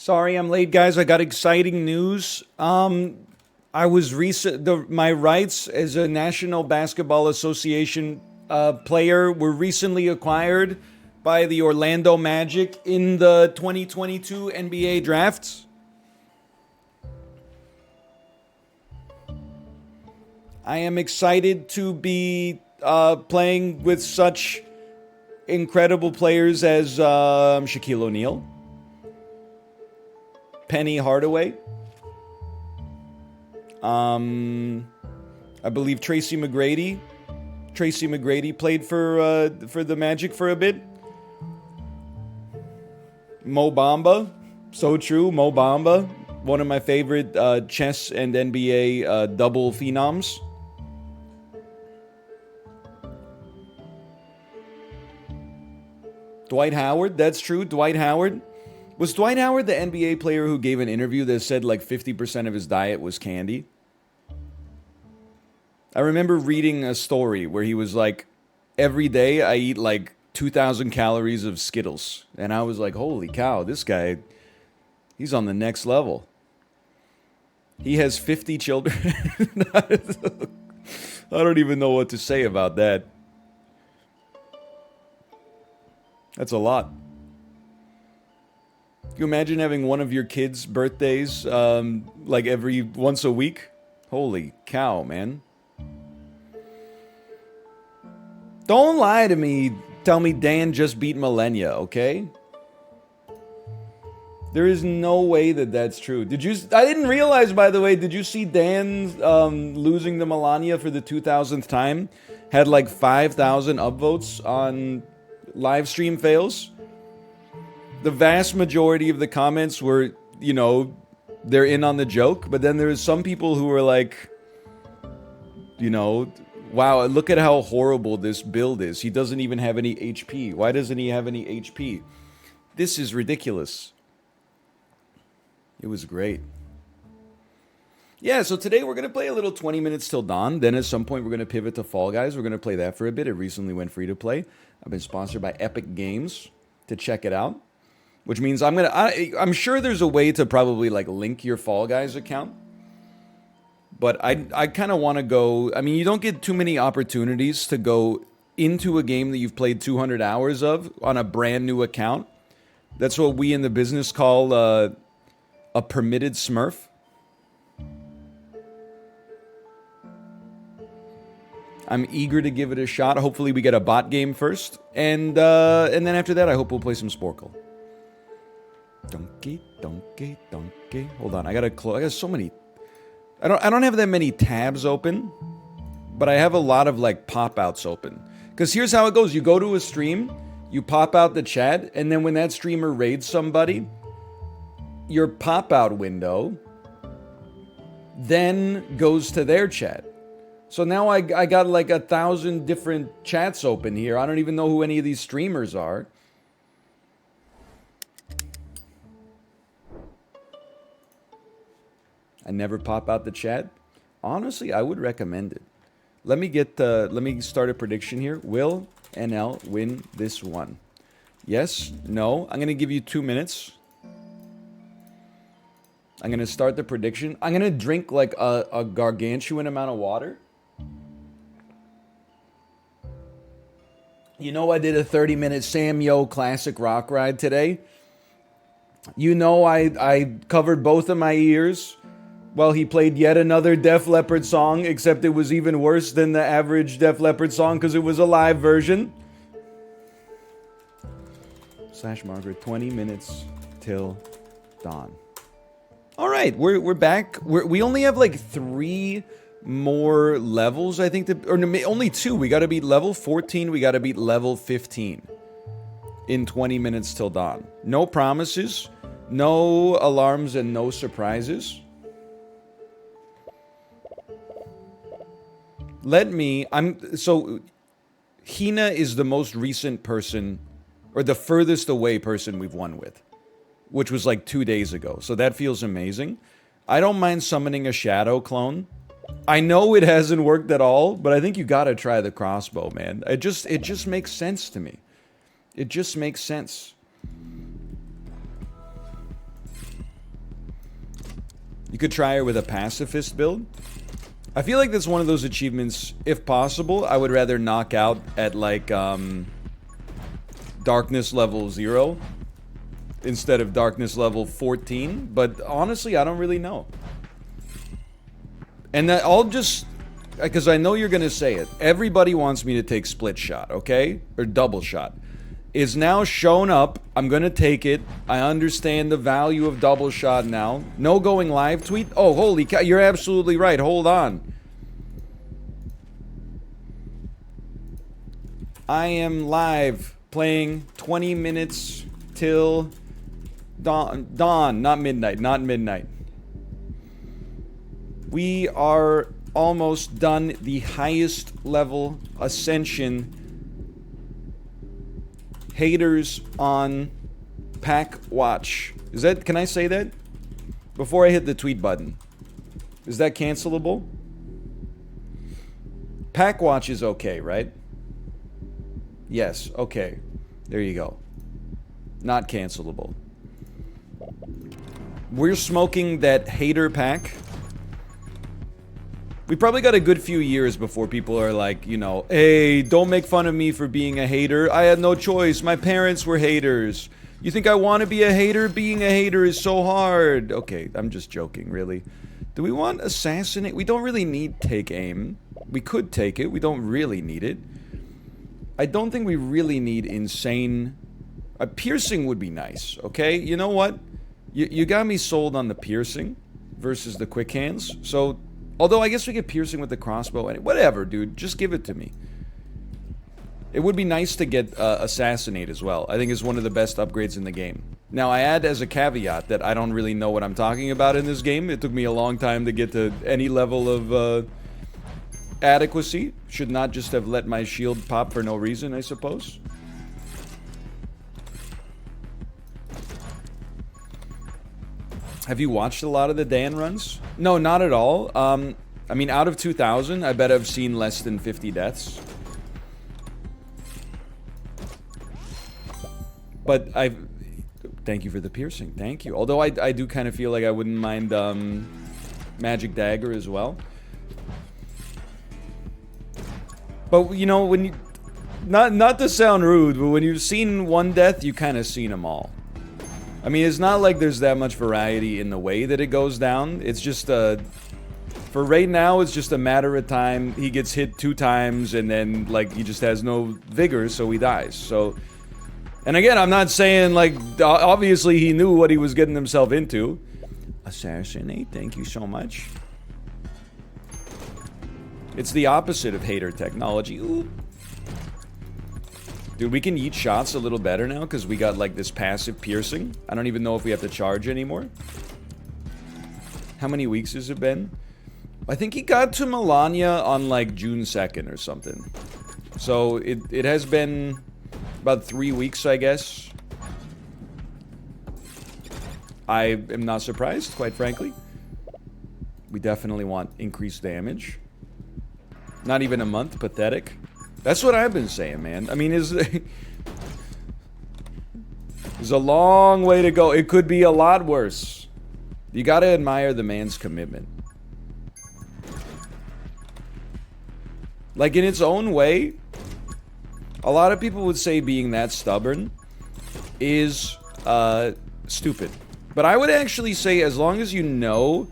Sorry I'm late, guys. I got exciting news. I was my rights as a National Basketball Association player were recently acquired by the Orlando Magic in the 2022 NBA drafts. I am excited to be playing with such incredible players as Shaquille O'Neal, Penny Hardaway, I believe Tracy McGrady. Tracy McGrady played for the Magic for a bit. Mo Bamba, so true. Mo Bamba, one of my favorite chess and NBA double phenoms. Dwight Howard, that's true. Dwight Howard. Was Dwight Howard the NBA player who gave an interview that said like 50% of his diet was candy? I remember reading a story where he was like, every day I eat like 2,000 calories of Skittles. And I was like, holy cow, this guy, he's on the next level. He has 50 children. I don't even know what to say about that. That's a lot. Can you imagine having one of your kids' birthdays like every once a week? Holy cow, man. Don't lie to me. Tell me Dan just beat Millennia, okay? There is no way that that's true. I didn't realize, by the way, did you see Dan losing to Melania for the 2000th time? Had like 5,000 upvotes on live stream fails. The vast majority of the comments were, you know, they're in on the joke. But then there's some people who were like, you know, wow, look at how horrible this build is. He doesn't even have any HP. Why doesn't he have any HP? This is ridiculous. It was great. Yeah, so today we're going to play a little 20 minutes till dawn. Then at some point we're going to pivot to Fall Guys. We're going to play that for a bit. It recently went free to play. I've been sponsored by Epic Games to check it out. Which means I'm sure there's a way to probably like link your Fall Guys account. But I kind of want to go. I mean, you don't get too many opportunities to go into a game that you've played 200 hours of on a brand new account. That's what we in the business call a permitted smurf. I'm eager to give it a shot. Hopefully we get a bot game first. And then after that, I hope we'll play some Sporkle. Donkey. Hold on, I got so many. I don't have that many tabs open, but I have a lot of like pop-outs open. Because here's how it goes. You go to a stream, you pop out the chat, and then when that streamer raids somebody, your pop-out window then goes to their chat. So now I got like 1,000 different chats open here. I don't even know who any of these streamers are. I never pop out the chat. Honestly, I would recommend it. Let me start a prediction here. Will NL win this one? Yes? No? I'm going to give you 2 minutes. I'm going to start the prediction. I'm going to drink like a gargantuan amount of water. You know I did a 30-minute Sam Yo classic rock ride today. You know I covered both of my ears while he played yet another Def Leppard song, except it was even worse than the average Def Leppard song because it was a live version. /Margaret, 20 minutes till dawn. All right, we're back. We only have like 3 more levels, I think, or only 2. We got to beat level 14. We got to beat level 15 in 20 minutes till dawn. No promises, no alarms, and no surprises. So Hina is the most recent person, or the furthest away person we've won with, which was like 2 days ago. So that feels amazing. I don't mind summoning a shadow clone. I know it hasn't worked at all, but I think you gotta try the crossbow, man. It just makes sense to me. It just makes sense. You could try her with a pacifist build. I feel like that's one of those achievements, if possible, I would rather knock out at like darkness level 0 instead of darkness level 14, but honestly, I don't really know. And that I'll just, because I know you're gonna say it, everybody wants me to take split shot, okay? Or double shot. Is now shown up. I'm gonna take it. I understand the value of double shot now. No going live tweet. Oh, holy cow, you're absolutely right. Hold on. I am live playing 20 minutes till dawn, not midnight, not midnight. We are almost done the highest level ascension. Haters on Pack Watch. Is that, can I say that? Before I hit the tweet button. Is that cancelable? Pack Watch is okay, right? Yes, okay. There you go. Not cancelable. We're smoking that hater pack. We probably got a good few years before people are like, you know, hey, don't make fun of me for being a hater. I had no choice. My parents were haters. You think I want to be a hater? Being a hater is so hard. Okay, I'm just joking, really. Do we want assassinate? We don't really need take aim. We could take it. We don't really need it. I don't think we really need insane... piercing would be nice, okay? You know what? You got me sold on the piercing versus the quick hands. So... although I guess we get piercing with the crossbow and whatever, dude. Just give it to me. It would be nice to get assassinate as well. I think it's one of the best upgrades in the game. Now I add as a caveat that I don't really know what I'm talking about in this game. It took me a long time to get to any level of adequacy. Should not just have let my shield pop for no reason, I suppose. Have you watched a lot of the Dan runs? No, not at all. I mean, out of 2,000, I bet I've seen less than 50 deaths. But I've... thank you for the piercing. Thank you. Although I do kind of feel like I wouldn't mind Magic Dagger as well. But, you know, when you... Not to sound rude, but when you've seen one death, you kind of seen them all. I mean, it's not like there's that much variety in the way that it goes down. It's just for right now, it's just a matter of time. He gets hit 2 times, and then, like, he just has no vigor, so he dies. So, and again, I'm not saying, like, obviously he knew what he was getting himself into. Assassinate, thank you so much. It's the opposite of hater technology. Ooh. Dude, we can eat shots a little better now because we got, like, this passive piercing. I don't even know if we have to charge anymore. How many weeks has it been? I think he got to Melania on, like, June 2nd or something. So, it has been about 3 weeks, I guess. I am not surprised, quite frankly. We definitely want increased damage. Not even a month, pathetic. That's what I've been saying, man. I mean, there's a long way to go. It could be a lot worse. You gotta admire the man's commitment. Like, in its own way, a lot of people would say being that stubborn is stupid. But I would actually say, as long as you know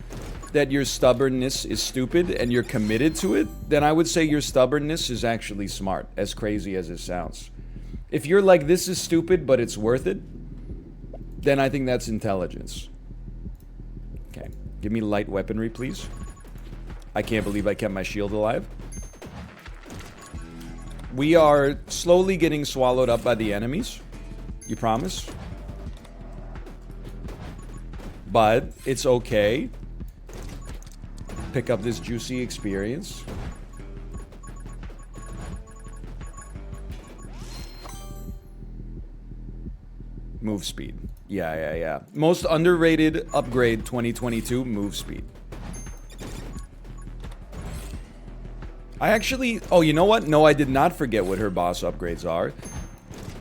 that your stubbornness is stupid and you're committed to it, then I would say your stubbornness is actually smart, as crazy as it sounds. If you're like, this is stupid, but it's worth it, then I think that's intelligence. Okay, give me light weaponry, please. I can't believe I kept my shield alive. We are slowly getting swallowed up by the enemies. You promise? But it's okay. Pick up this juicy experience. Move speed. Yeah. Most underrated upgrade 2022, move speed. I actually... oh, you know what? No, I did not forget what her boss upgrades are.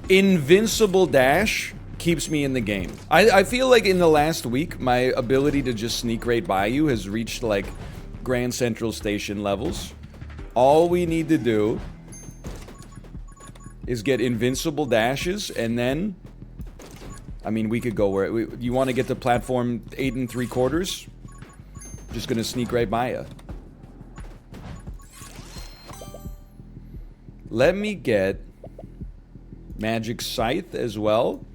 Invincible dash keeps me in the game. I feel like in the last week, my ability to just sneak right by you has reached, like, Grand Central Station levels. All we need to do is get invincible dashes, and then... I mean, we could go where... you want to get to platform 8 3/4? Just gonna sneak right by you. Let me get Magic Scythe as well.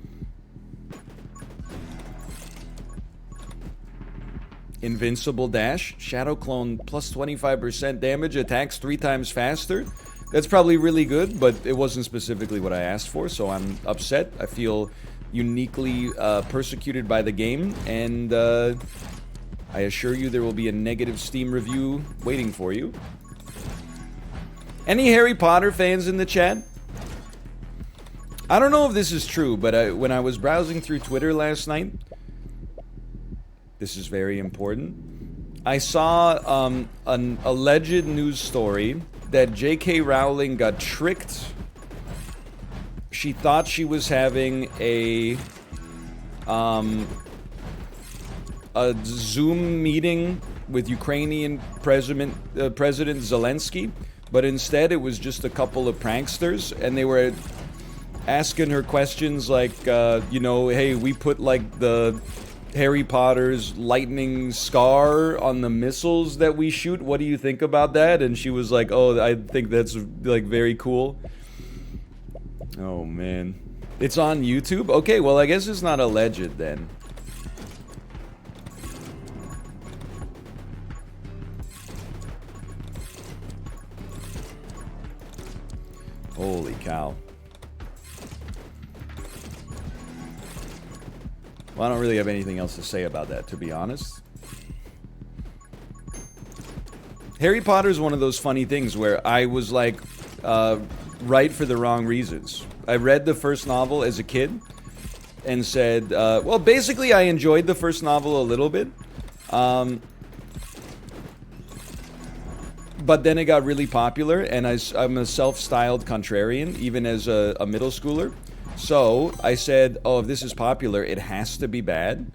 Invincible Dash. Shadow Clone plus 25% damage. Attacks 3 times faster. That's probably really good, but it wasn't specifically what I asked for, so I'm upset. I feel uniquely persecuted by the game, and I assure you there will be a negative Steam review waiting for you. Any Harry Potter fans in the chat? I don't know if this is true, but when I was browsing through Twitter last night, this is very important, I saw an alleged news story that J.K. Rowling got tricked. She thought she was having a Zoom meeting with Ukrainian President Zelensky, but instead it was just a couple of pranksters, and they were asking her questions like, you know, hey, we put like the Harry Potter's lightning scar on the missiles that we shoot. What do you think about that? And she was like, oh, I think that's like very cool. Oh man. It's on YouTube? Okay, well I guess it's not alleged then. Holy cow. Well, I don't really have anything else to say about that, to be honest. Harry Potter is one of those funny things where I was like, right for the wrong reasons. I read the first novel as a kid and said, well, basically I enjoyed the first novel a little bit. But then it got really popular, and I'm a self-styled contrarian, even as a middle schooler. So I said, oh, if this is popular, it has to be bad.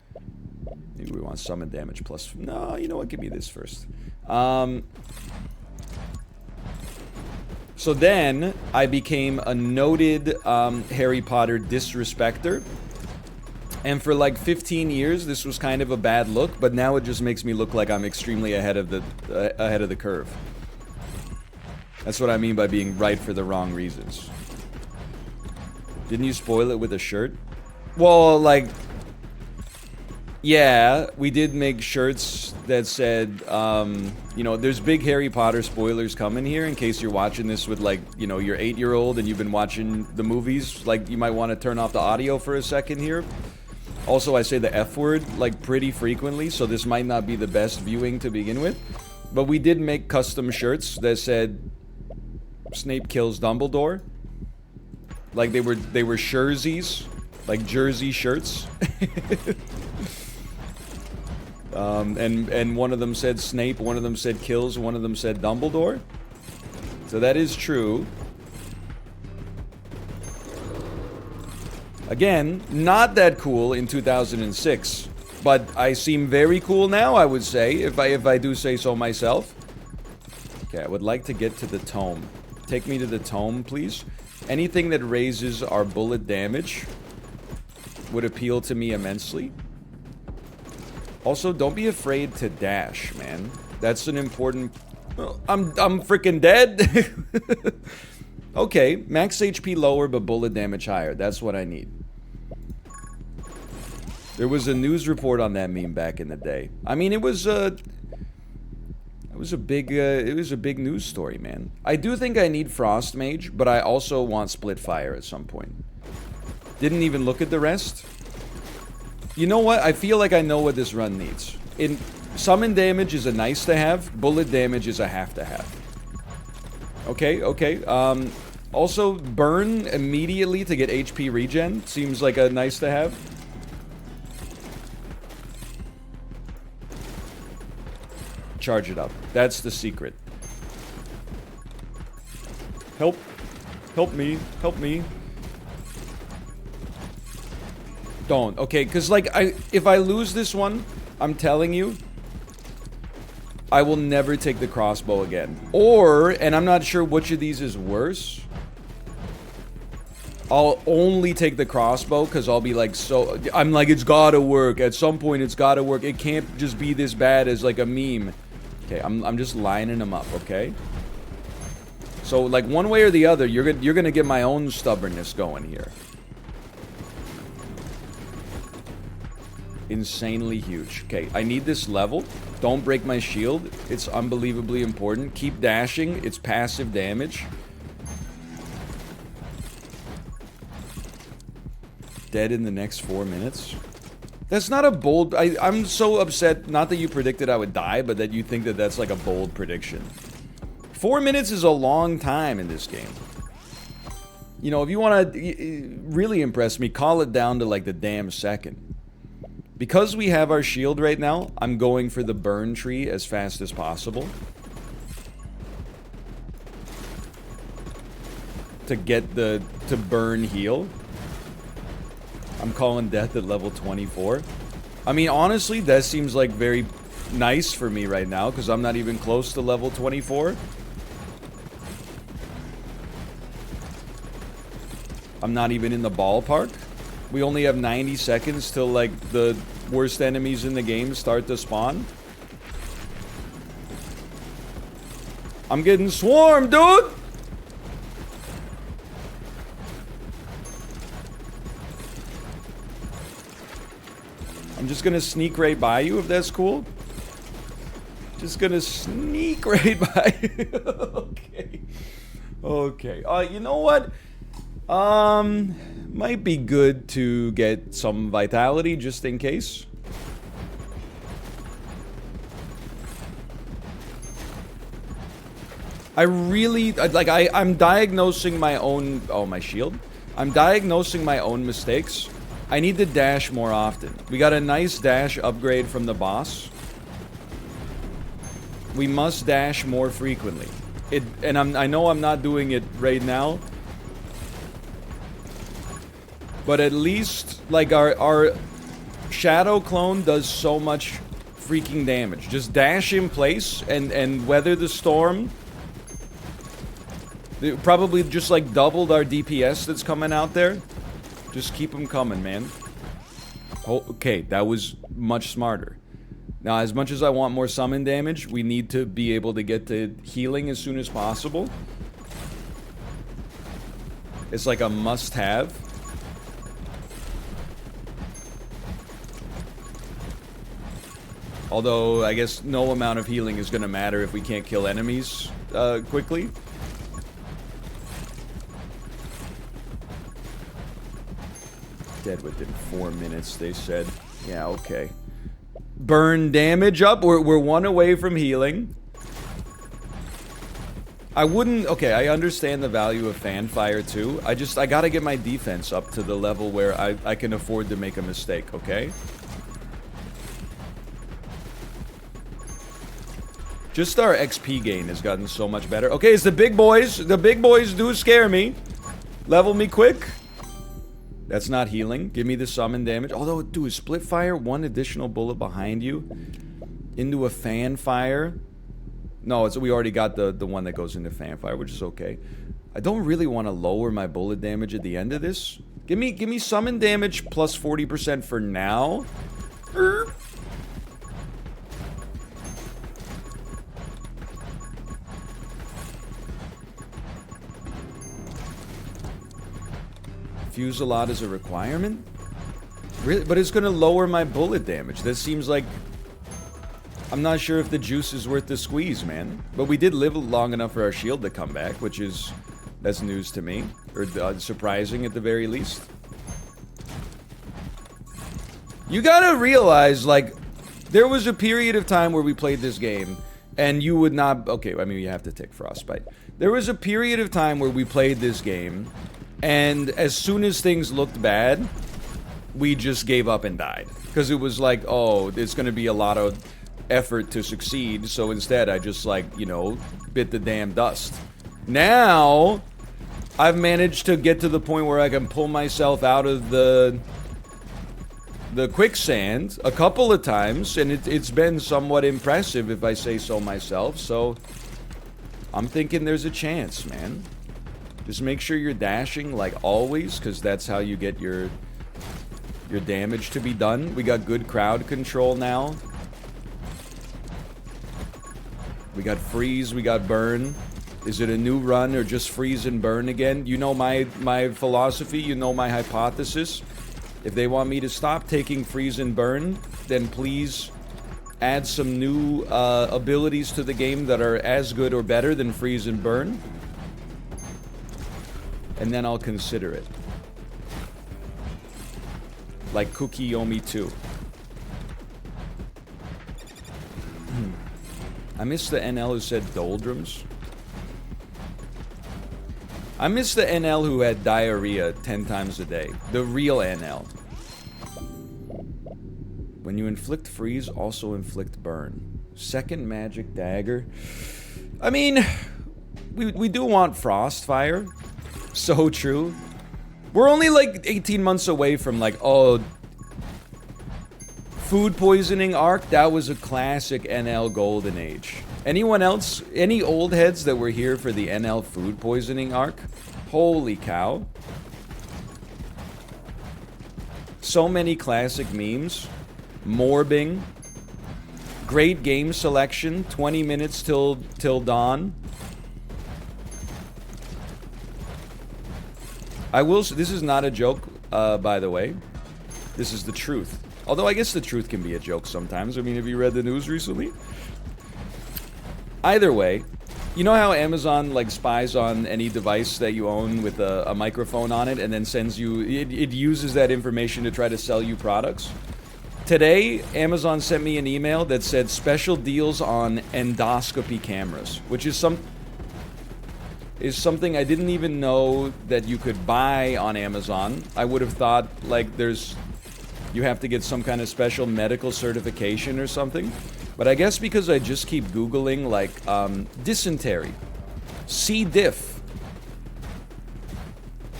Maybe we want summon damage plus... No, you know what? Give me this first. So then I became a noted Harry Potter disrespecter. And for like 15 years, this was kind of a bad look, but now it just makes me look like I'm extremely ahead of the curve. That's what I mean by being right for the wrong reasons. Didn't you spoil it with a shirt? Well, like... Yeah, we did make shirts that said, you know, there's big Harry Potter spoilers coming here in case you're watching this with, like, you know, your 8-year-old and you've been watching the movies. Like, you might want to turn off the audio for a second here. Also, I say the F word, like, pretty frequently, so this might not be the best viewing to begin with. But we did make custom shirts that said, Snape kills Dumbledore. Like, they were jerseys. Like, jersey shirts. And one of them said Snape, one of them said kills, one of them said Dumbledore. So that is true. Again, not that cool in 2006, but I seem very cool now, I would say, if I do say so myself. Okay, I would like to get to the tome. Take me to the tome, please. Anything that raises our bullet damage would appeal to me immensely. Also, don't be afraid to dash, man. That's an important... I'm freaking dead. Okay, max HP lower, but bullet damage higher. That's what I need. There was a news report on that meme back in the day. I mean, it was a big news story, man. I do think I need Frost Mage, but I also want Split Fire at some point. Didn't even look at the rest. You know what? I feel like I know what this run needs. Summon damage is a nice to have. Bullet damage is a have to have. Okay, okay. Also, burn immediately to get HP regen. Seems like a nice to have. Charge it up. That's the secret. Help. Help me. Help me. Don't. Okay, because, like, if I lose this one, I'm telling you, I will never take the crossbow again. Or, and I'm not sure which of these is worse, I'll only take the crossbow because I'll be like, I'm like, it's gotta work. At some point, it's gotta work. It can't just be this bad as like a meme. Okay, I'm just lining them up, okay? So, like, one way or the other, you're gonna get my own stubbornness going here. Insanely huge. Okay, I need this level. Don't break my shield. It's unbelievably important. Keep dashing. It's passive damage. Dead in the next 4 minutes. That's not a bold... I'm so upset, not that you predicted I would die, but that you think that that's like a bold prediction. 4 minutes is a long time in this game. You know, if you want to really impress me, call it down to like the damn second. Because we have our shield right now, I'm going for the burn tree as fast as possible. To get to burn heal. I'm calling death at level 24. I mean, honestly, that seems like very nice for me right now, because I'm not even close to level 24. I'm not even in the ballpark. We only have 90 seconds till, like, the worst enemies in the game start to spawn. I'm getting swarmed, dude! I'm just gonna sneak right by you, if that's cool. Just gonna sneak right by you. Okay. Okay. You know what? Might be good to get some vitality just in case. I'm diagnosing my own... Oh, my shield. I'm diagnosing my own mistakes. I need to dash more often. We got a nice dash upgrade from the boss. We must dash more frequently. I know I'm not doing it right now. But at least, like, our shadow clone does so much freaking damage. Just dash in place and weather the storm. It probably just, like, doubled our DPS that's coming out there. Just keep them coming, man. Oh, okay, that was much smarter. Now, as much as I want more summon damage, we need to be able to get to healing as soon as possible. It's like a must-have. Although, I guess no amount of healing is going to matter if we can't kill enemies quickly. Dead within 4 minutes, they said. Yeah, okay. Burn damage up. We're one away from healing. I wouldn't... Okay, I understand the value of fanfire too. I gotta get my defense up to the level where I can afford to make a mistake, okay? Just our XP gain has gotten so much better. Okay, it's the big boys. The big boys do scare me. Level me quick. That's not healing. Give me the summon damage. Although, dude, split fire, one additional bullet behind you. Into a fan fire. No, we already got the one that goes into fan fire, which is okay. I don't really want to lower my bullet damage at the end of this. Give me summon damage plus 40% for now. Fuse a lot as a requirement? Really? But it's gonna lower my bullet damage. This seems like... I'm not sure if the juice is worth the squeeze, man. But we did live long enough for our shield to come back, which is... That's news to me. Or surprising at the very least. You gotta realize, like... There was a period of time where we played this game, and you would not... Okay, I mean, you have to take Frostbite. There was a period of time where we played this game... And as soon as things looked bad, we just gave up and died. Because it was like, oh, it's going to be a lot of effort to succeed. So instead, I just, like, you know, bit the damn dust. Now, I've managed to get to the point where I can pull myself out of the the quicksand a couple of times, and it's been somewhat impressive, if I say so myself. So I'm thinking there's a chance, man. Just make sure you're dashing like always, because that's how you get your damage to be done. We got good crowd control now. We got freeze, we got burn. Is it a new run or just freeze and burn again? You know my philosophy, you know my hypothesis. If they want me to stop taking freeze and burn, then please add some new abilities to the game that are as good or better than freeze and burn. And then I'll consider it. Like Kukiyomi 2. I miss the NL who said doldrums. I miss the NL who had diarrhea 10 times a day. The real NL. When you inflict freeze, also inflict burn. Second magic dagger. I mean, we do want frost fire. So true. We're only like 18 months away from like, oh, food poisoning arc. That was a classic NL golden age. Anyone else? Any old heads that were here for the NL food poisoning arc? Holy cow. So many classic memes. Morbing. Great game selection. 20 minutes till dawn. I will say, this is not a joke, by the way. This is the truth. Although I guess the truth can be a joke sometimes. I mean, have you read the news recently? Either way, you know how Amazon like spies on any device that you own with a microphone on it and then sends you, it uses that information to try to sell you products? Today, Amazon sent me an email that said special deals on endoscopy cameras, which is something I didn't even know that you could buy on Amazon. I would have thought like you have to get some kind of special medical certification or something. But I guess because I just keep Googling like dysentery, C. diff,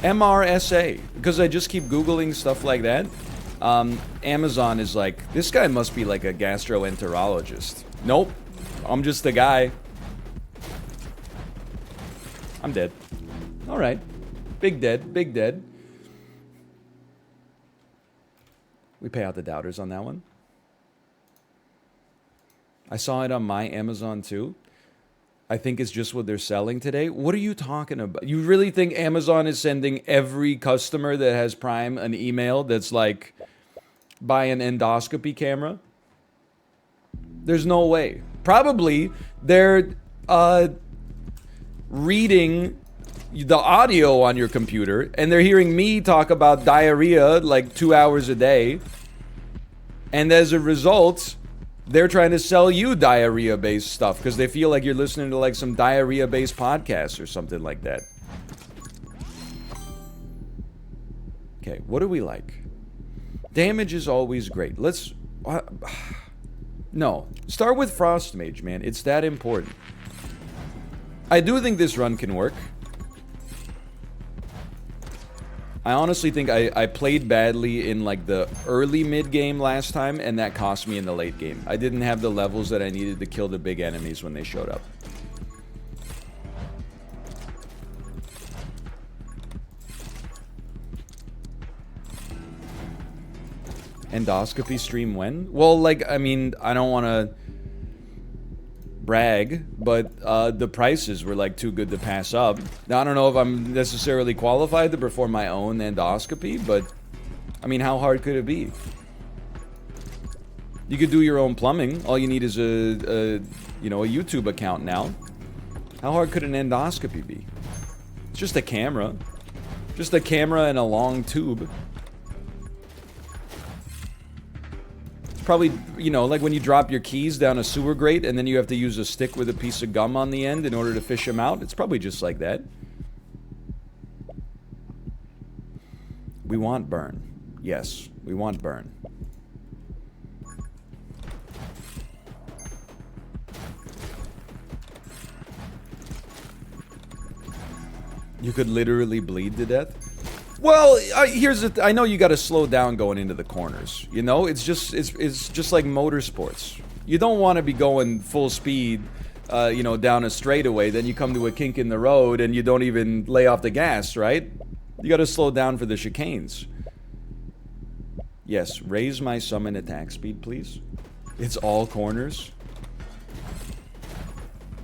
MRSA, because I just keep Googling stuff like that, Amazon is like, this guy must be like a gastroenterologist. Nope, I'm just a guy. I'm dead. All right. Big dead. Big dead. We pay out the doubters on that one. I saw it on my Amazon too. I think it's just what they're selling today. What are you talking about? You really think Amazon is sending every customer that has Prime an email that's like, buy an endoscopy camera? There's no way. Probably they're reading the audio on your computer and they're hearing me talk about diarrhea like 2 hours a day. And as a result, they're trying to sell you diarrhea-based stuff because they feel like you're listening to like some diarrhea-based podcast or something like that. Okay, what do we like? Damage is always great. Let's... no. Start with Frost Mage, man. It's that important. I do think this run can work. I honestly think I played badly in like the early mid game last time, and that cost me in the late game. I didn't have the levels that I needed to kill the big enemies when they showed up. Endoscopy stream when? Well, like, I mean, I don't want to brag, but the prices were like too good to pass up. Now, I don't know if I'm necessarily qualified to perform my own endoscopy, but I mean, how hard could it be? You could do your own plumbing. All you need is a YouTube account now. How hard could an endoscopy be? It's just a camera. Just a camera and a long tube. Probably, you know, like when you drop your keys down a sewer grate and then you have to use a stick with a piece of gum on the end in order to fish them out. It's probably just like that. We want burn. Yes, we want burn. You could literally bleed to death. Well, here's the. I know you got to slow down going into the corners. You know, it's just like motorsports. You don't want to be going full speed, you know, down a straightaway. Then you come to a kink in the road and you don't even lay off the gas, right? You got to slow down for the chicanes. Yes, raise my summon attack speed, please. It's all corners.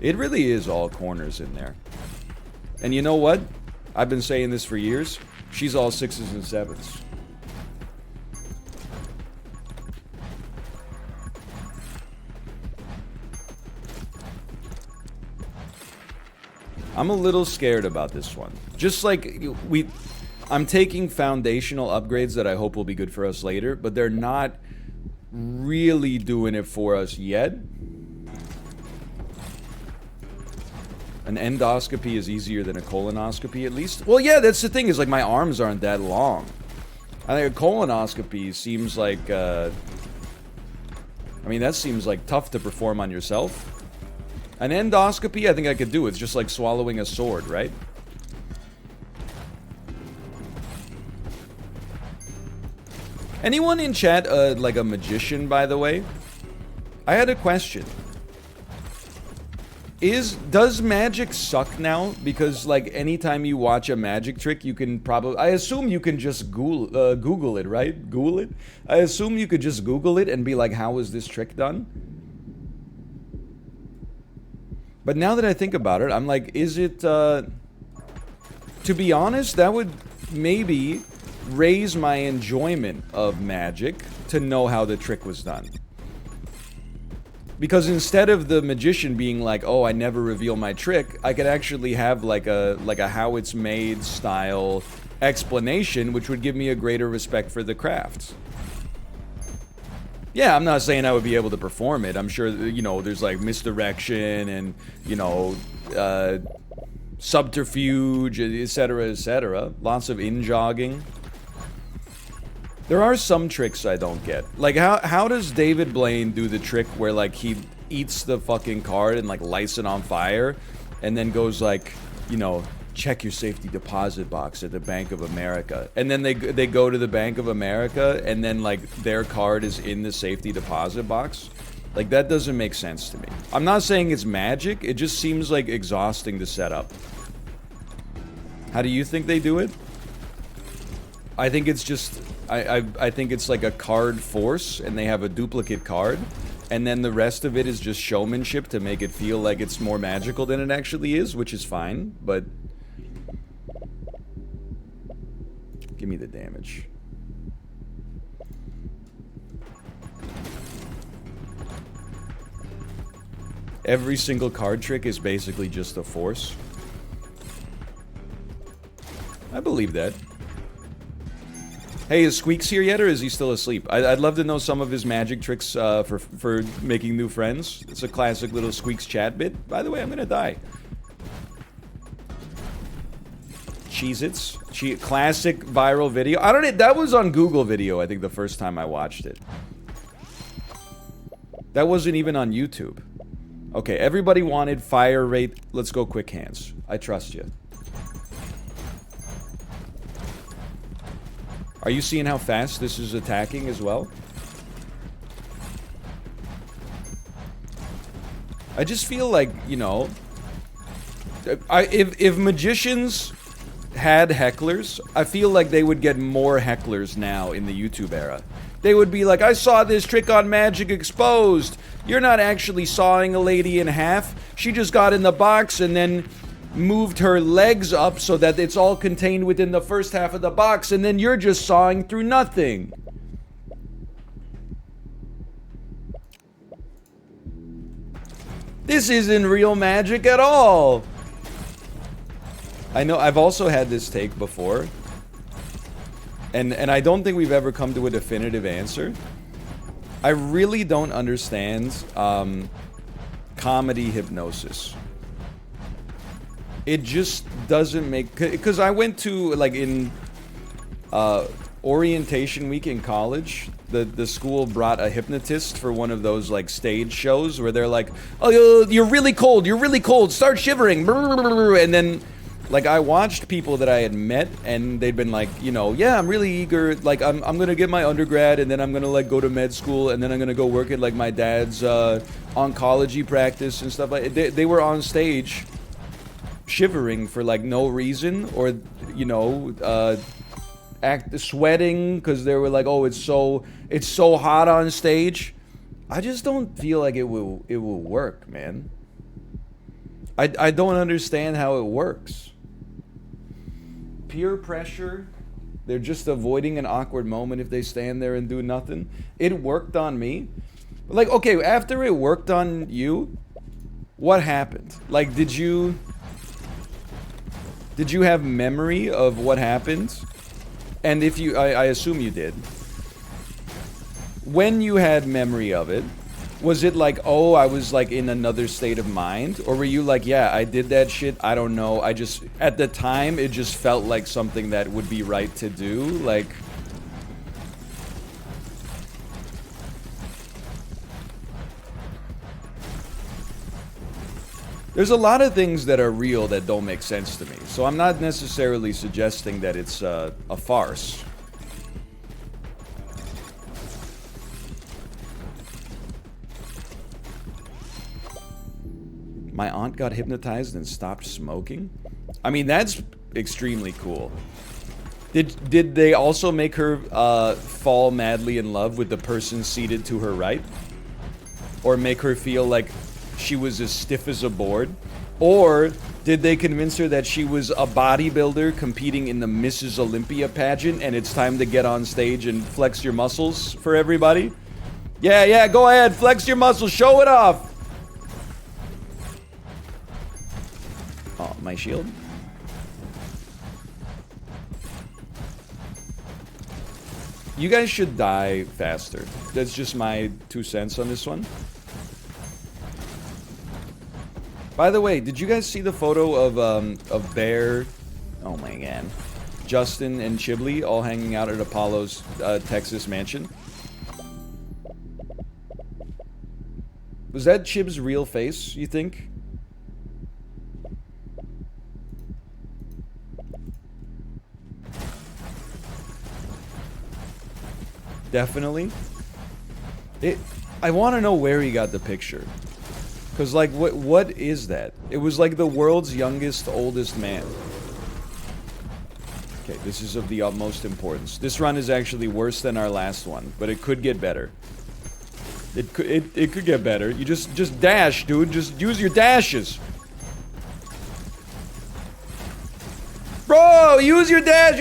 It really is all corners in there. And you know what? I've been saying this for years. She's all 6s and 7s. I'm a little scared about this one. Just like I'm taking foundational upgrades that I hope will be good for us later, but they're not really doing it for us yet. An endoscopy is easier than a colonoscopy, at least. Well, yeah, that's the thing, is like my arms aren't that long. I think a colonoscopy seems like, I mean, that seems like tough to perform on yourself. An endoscopy, I think I could do. It's just like swallowing a sword, right? Anyone in chat, like a magician, by the way? I had a question. Does magic suck now? Because, like, anytime you watch a magic trick, you can probably... I assume you can just Google it, right? Google it? I assume you could just Google it and be like, how is this trick done? But now that I think about it, I'm like, is it... To be honest, that would maybe raise my enjoyment of magic to know how the trick was done. Because instead of the magician being like, oh, I never reveal my trick, I could actually have like a how it's made style explanation, which would give me a greater respect for the craft. Yeah, I'm not saying I would be able to perform it. I'm sure, you know, there's like misdirection and, you know, subterfuge, etc., etc. Lots of in-jogging. There are some tricks I don't get. Like, how does David Blaine do the trick where, like, he eats the fucking card and, like, lights it on fire, and then goes, like, you know, check your safety deposit box at the Bank of America. And then they go to the Bank of America, and then, like, their card is in the safety deposit box? Like, that doesn't make sense to me. I'm not saying it's magic, it just seems, like, exhausting to set up. How do you think they do it? I think it's just... I think it's like a card force, and they have a duplicate card, and then the rest of it is just showmanship to make it feel like it's more magical than it actually is, which is fine, but... Give me the damage. Every single card trick is basically just a force. I believe that. Hey, is Squeaks here yet, or is he still asleep? I'd love to know some of his magic tricks for making new friends. It's a classic little Squeaks chat bit. By the way, I'm gonna die. Cheez-Its. Classic viral video. I don't know, that was on Google Video, I think, the first time I watched it. That wasn't even on YouTube. Okay, everybody wanted fire rate. Let's go quick hands. I trust you. Are you seeing how fast this is attacking as well? I just feel like, you know, if magicians had hecklers, I feel like they would get more hecklers now in the YouTube era. They would be like, I saw this trick on Magic Exposed. You're not actually sawing a lady in half. She just got in the box and then moved her legs up so that it's all contained within the first half of the box, and then you're just sawing through nothing. This isn't real magic at all. I know I've also had this take before, and I don't think we've ever come to a definitive answer. I really don't understand comedy hypnosis. It just doesn't make... Because I went to, like, in orientation week in college, the school brought a hypnotist for one of those, like, stage shows where they're like, oh, you're really cold, start shivering. And then Like, I watched people that I had met, and they'd been like, you know, yeah, I'm really eager. Like, I'm gonna get my undergrad, and then I'm gonna, like, go to med school, and then I'm gonna go work at, like, my dad's oncology practice and stuff like that. They were on stage shivering for, like, no reason, or, you know, sweating because they were like, oh, it's so hot on stage. I just don't feel like it will work, man. I don't understand how it works. Peer pressure. They're just avoiding an awkward moment if they stand there and do nothing. It worked on me. Like, okay, after it worked on you, what happened? Like, did you have memory of what happened? And if you, I assume you did. When you had memory of it, was it like, oh, I was like in another state of mind? Or were you like, yeah, I did that shit, I don't know, I just, at the time, it just felt like something that would be right to do? Like, there's a lot of things that are real that don't make sense to me. So I'm not necessarily suggesting that it's a farce. My aunt got hypnotized and stopped smoking? I mean, that's extremely cool. Did they also make her fall madly in love with the person seated to her right? Or make her feel like she was as stiff as a board? Or did they convince her that she was a bodybuilder competing in the Mrs. Olympia pageant and it's time to get on stage and flex your muscles for everybody? Yeah, go ahead, flex your muscles, show it off! Oh, my shield? You guys should die faster. That's just my 2 cents on this one. By the way, did you guys see the photo of Bear, oh my god, Justin and Chiblee all hanging out at Apollo's Texas mansion? Was that Chib's real face, you think? Definitely. I want to know where he got the picture. Because, like, what is that? It was like the world's youngest, oldest man. Okay, this is of the utmost importance. This run is actually worse than our last one, but it could get better. It could get better. You just dash, dude. Just use your dashes. Bro, use your dash.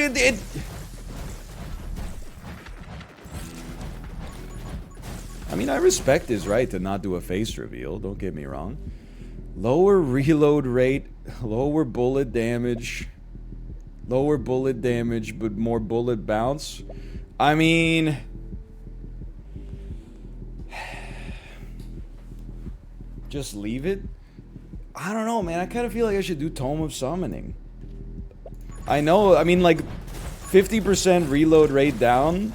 I mean, I respect his right to not do a face reveal, don't get me wrong. Lower reload rate, lower bullet damage, but more bullet bounce. I mean, just leave it? I don't know, man. I kind of feel like I should do Tome of Summoning. I know, I mean, like, 50% reload rate down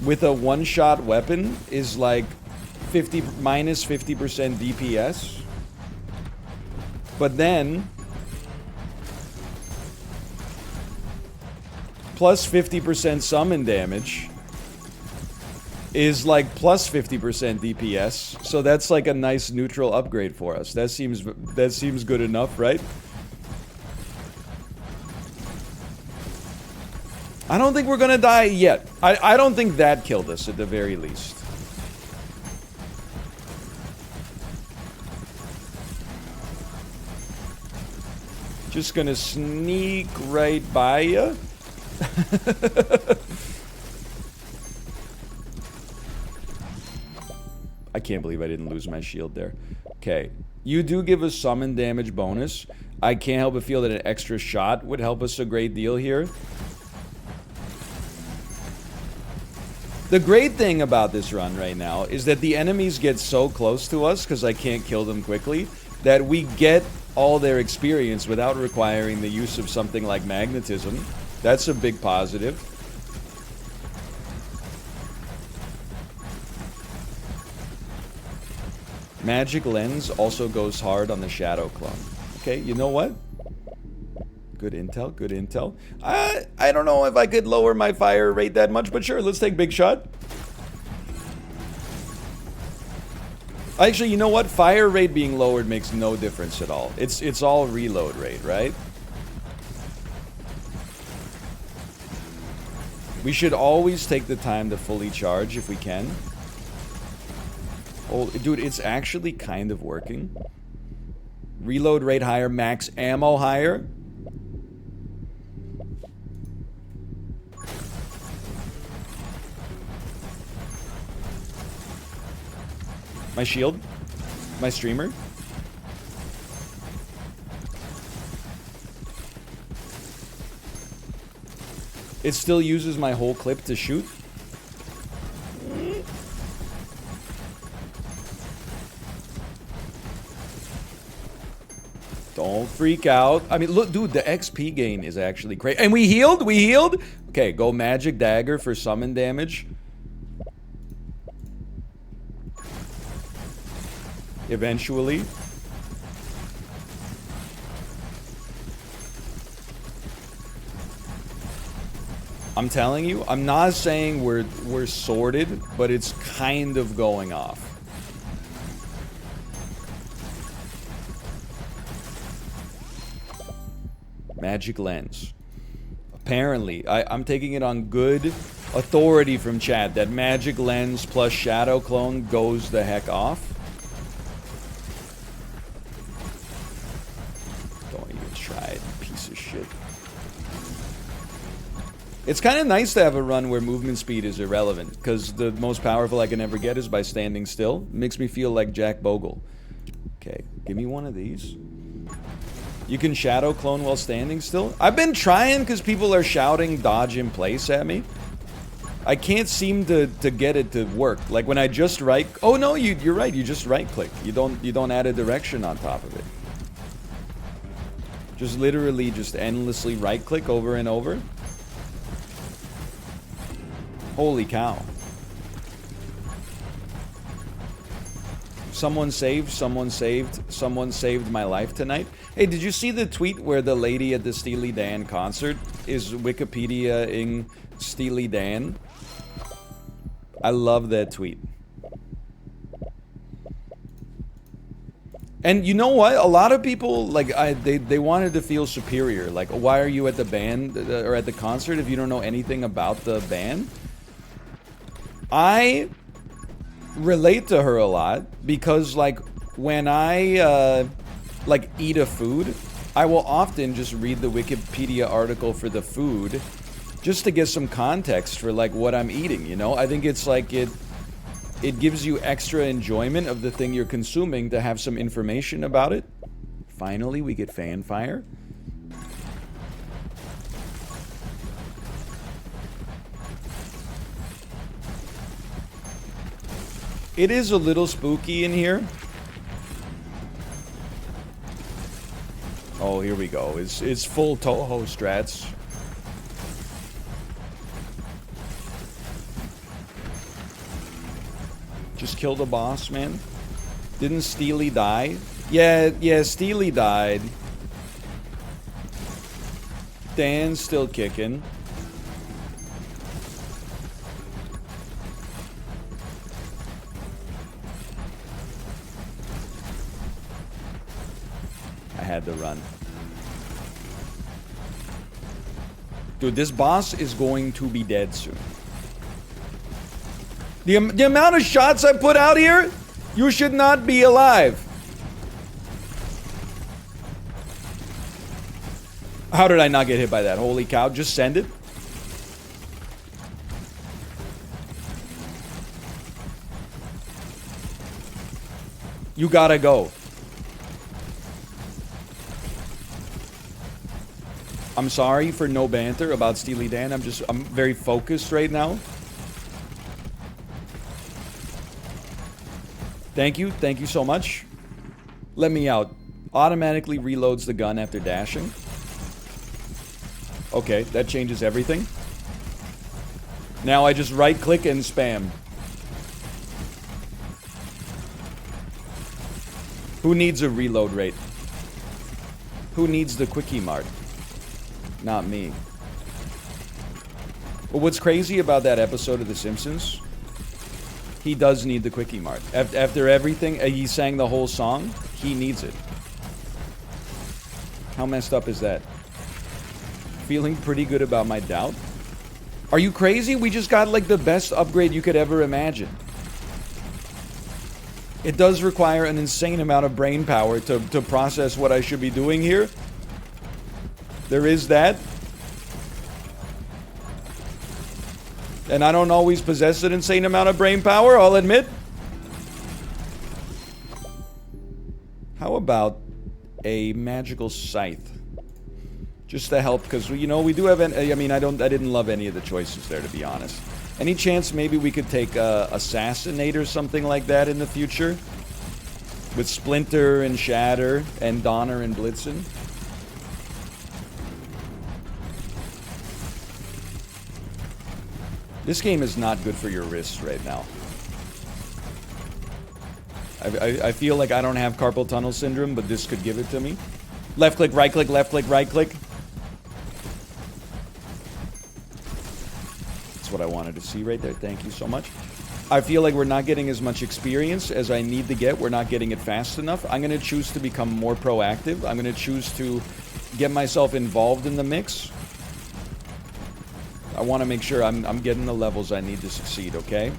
with a one-shot weapon is like minus 50% DPS. But then plus 50% summon damage is like plus 50% DPS. So that's like a nice neutral upgrade for us. That seems good enough, right? I don't think we're gonna die yet. I don't think that killed us at the very least. Just gonna sneak right by ya. I can't believe I didn't lose my shield there. Okay. You do give us summon damage bonus. I can't help but feel that an extra shot would help us a great deal here. The great thing about this run right now is that the enemies get so close to us, because I can't kill them quickly, that we get all their experience without requiring the use of something like magnetism. That's a big positive. Magic Lens also goes hard on the Shadow Clone. Okay, you know what? Good intel, good intel. I don't know if I could lower my fire rate that much, but sure, let's take big shot. Actually, you know what? Fire rate being lowered makes no difference at all. It's all reload rate, right? We should always take the time to fully charge if we can. Oh, dude, it's actually kind of working. Reload rate higher, max ammo higher. My shield. My streamer. It still uses my whole clip to shoot. Don't freak out. I mean, look, dude, the XP gain is actually great. And we healed? We healed? Okay, go magic dagger for summon damage. Eventually. I'm telling you, I'm not saying we're sorted, but it's kind of going off. Magic lens. Apparently, I'm taking it on good authority from chat that magic lens plus shadow clone goes the heck off. Don't even try it, you piece of shit. It's kind of nice to have a run where movement speed is irrelevant, because the most powerful I can ever get is by standing still. It makes me feel like Jack Bogle. Okay, give me one of these. You can shadow clone while standing still? I've been trying because people are shouting dodge in place at me. I can't seem to get it to work. Like when I just right... Oh no, you're right, you just right click. You don't add a direction on top of it. Just literally just endlessly right click over and over. Holy cow. Someone saved my life tonight. Hey, did you see the tweet where the lady at the Steely Dan concert is Wikipedia-ing Steely Dan? I love that tweet. And you know what? A lot of people, like, they wanted to feel superior. Like, why are you at the band, or at the concert if you don't know anything about the band? I relate to her a lot because, like, when I like eat a food, I will often just read the Wikipedia article for the food just to get some context for like what I'm eating, you know? I think it's like it gives you extra enjoyment of the thing you're consuming to have some information about it. Finally, we get fanfire. It is a little spooky in here. Oh, here we go. It's full Toho strats. Just killed a boss, man. Didn't Steely die? Yeah, Steely died. Dan's still kicking. I had to run. Dude, this boss is going to be dead soon. The amount of shots I put out here, you should not be alive. How did I not get hit by that? Holy cow, just send it. You gotta go. I'm sorry for no banter about Steely Dan. I'm very focused right now. Thank you so much. Let me out. Automatically reloads the gun after dashing. Okay, that changes everything. Now I just right click and spam. Who needs a reload rate? Who needs the quickie mart? Not me. But what's crazy about that episode of The Simpsons, he does need the Quickie Mart. After everything, he sang the whole song, he needs it. How messed up is that? Feeling pretty good about my doubt? Are you crazy? We just got like the best upgrade you could ever imagine. It does require an insane amount of brain power to process what I should be doing here. There is that. And I don't always possess an insane amount of brain power, I'll admit. How about a magical scythe? Just to help, because, you know, we do have I didn't love any of the choices there, to be honest. Any chance maybe we could take Assassinate or something like that in the future? With Splinter and Shatter and Donner and Blitzen? This game is not good for your wrists right now. I feel like I don't have carpal tunnel syndrome, but this could give it to me. Left click, right click, left click, right click. That's what I wanted to see right there. Thank you so much. I feel like we're not getting as much experience as I need to get. We're not getting it fast enough. I'm going to choose to become more proactive. I'm going to choose to get myself involved in the mix. I want to make sure I'm getting the levels I need to succeed, okay?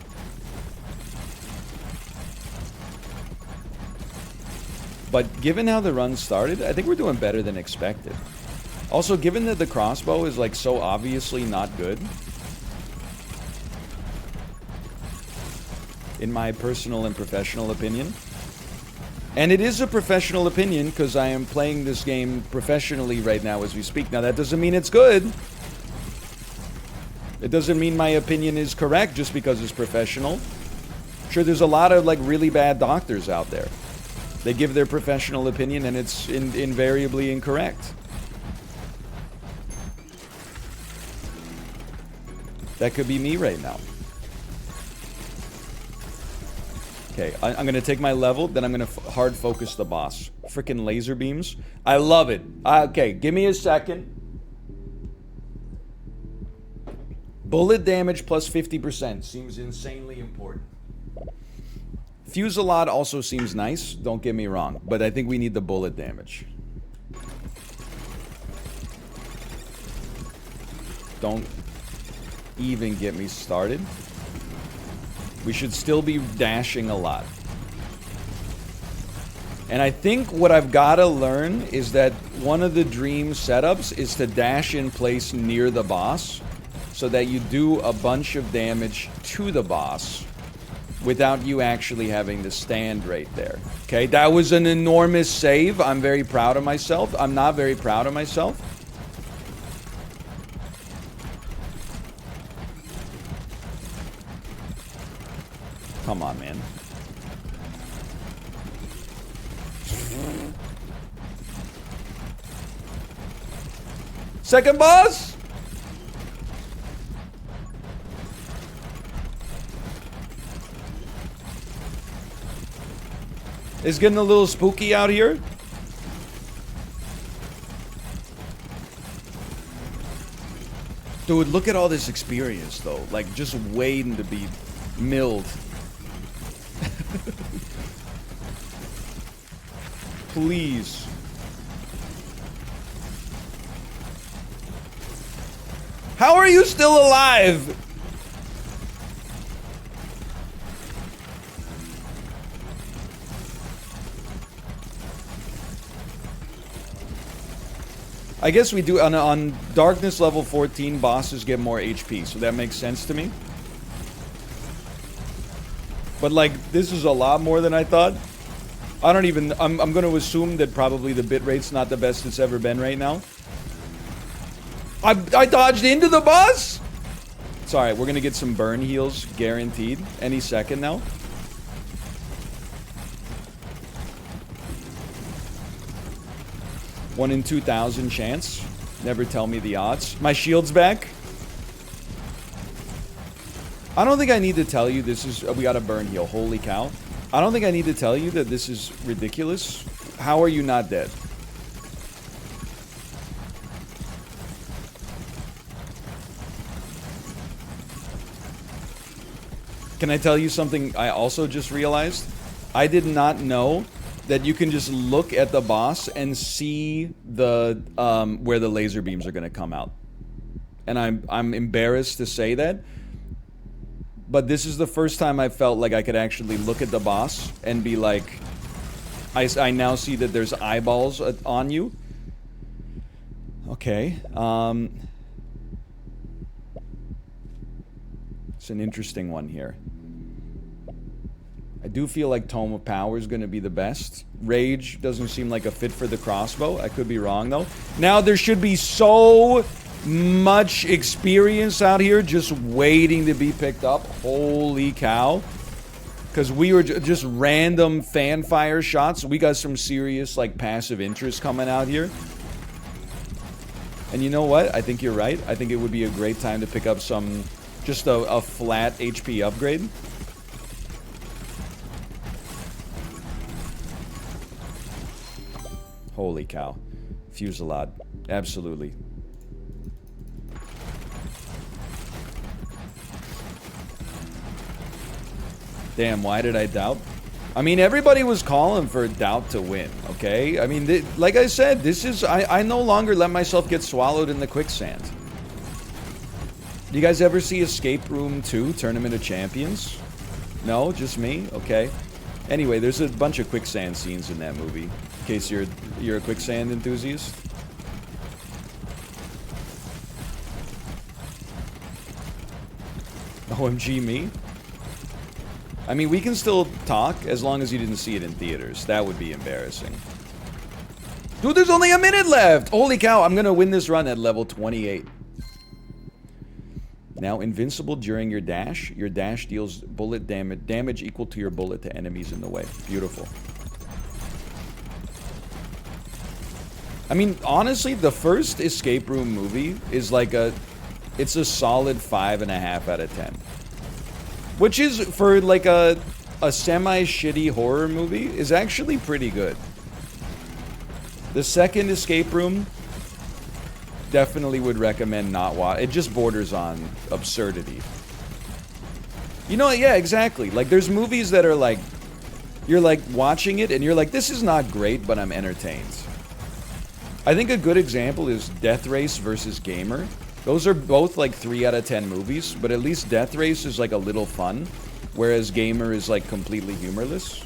But given how the run started, I think we're doing better than expected. Also, given that the crossbow is like so obviously not good, in my personal and professional opinion, and it is a professional opinion because I am playing this game professionally right now as we speak. Now, that doesn't mean it's good. It doesn't mean my opinion is correct just because it's professional. Sure, there's a lot of like really bad doctors out there. They give their professional opinion and it's invariably incorrect. That could be me right now. Okay, I'm going to take my level, then I'm going to hard focus the boss. Frickin' laser beams. I love it. Okay, give me a second. Bullet damage plus 50% seems insanely important. Fuse-a-lot also seems nice, don't get me wrong, but I think we need the bullet damage. Don't even get me started. We should still be dashing a lot. And I think what I've got to learn is that one of the dream setups is to dash in place near the boss so that you do a bunch of damage to the boss without you actually having to stand right there. Okay, that was an enormous save. I'm very proud of myself. I'm not very proud of myself. Come on, man. Second boss? It's getting a little spooky out here. Dude, look at all this experience, though. Like, just waiting to be milled. Please. How are you still alive? I guess we do on darkness level 14 bosses get more HP, so that makes sense to me. But like this is a lot more than I thought. I don't even I'm going to assume that probably the bitrate's not the best it's ever been right now. I dodged into the boss. It's all right. We're going to get some burn heals guaranteed any second now. One in 2,000 chance. Never tell me the odds. My shield's back. I don't think I need to tell you this is... we got a burn heal. Holy cow. I don't think I need to tell you that this is ridiculous. How are you not dead? Can I tell you something I also just realized? I did not know that you can just look at the boss and see the where the laser beams are going to come out. And I'm embarrassed to say that, but this is the first time I felt like I could actually look at the boss and be like, I now see that there's eyeballs on you. Okay. It's an interesting one here. I do feel like Tome of Power is going to be the best. Rage doesn't seem like a fit for the crossbow. I could be wrong, though. Now, there should be so much experience out here just waiting to be picked up. Holy cow. Because we were just random fanfire shots. We got some serious, like, passive interest coming out here. And you know what? I think you're right. I think it would be a great time to pick up some... just a flat HP upgrade. Holy cow. Fusillade. Absolutely. Damn, why did I doubt? I mean, everybody was calling for doubt to win, okay? I mean, like I said, this is... I no longer let myself get swallowed in the quicksand. Do you guys ever see Escape Room 2, Tournament of Champions? No? Just me? Okay. Anyway, there's a bunch of quicksand scenes in that movie. In case you're a quicksand enthusiast. OMG me? I mean, we can still talk as long as you didn't see it in theaters. That would be embarrassing. Dude, there's only a minute left! Holy cow, I'm gonna win this run at level 28. Now, invincible during your dash. Your dash deals bullet damage equal to your bullet to enemies in the way. Beautiful. I mean, honestly, the first Escape Room movie is like it's a solid 5.5 out of 10. Which is, for like a semi-shitty horror movie, is actually pretty good. The second Escape Room, definitely would recommend not watch. It just borders on absurdity. You know, yeah, exactly. Like, there's movies that are like, you're like watching it and you're like, this is not great, but I'm entertained. I think a good example is Death Race versus Gamer. Those are both like 3 out of 10 movies, but at least Death Race is like a little fun, whereas Gamer is like completely humorless.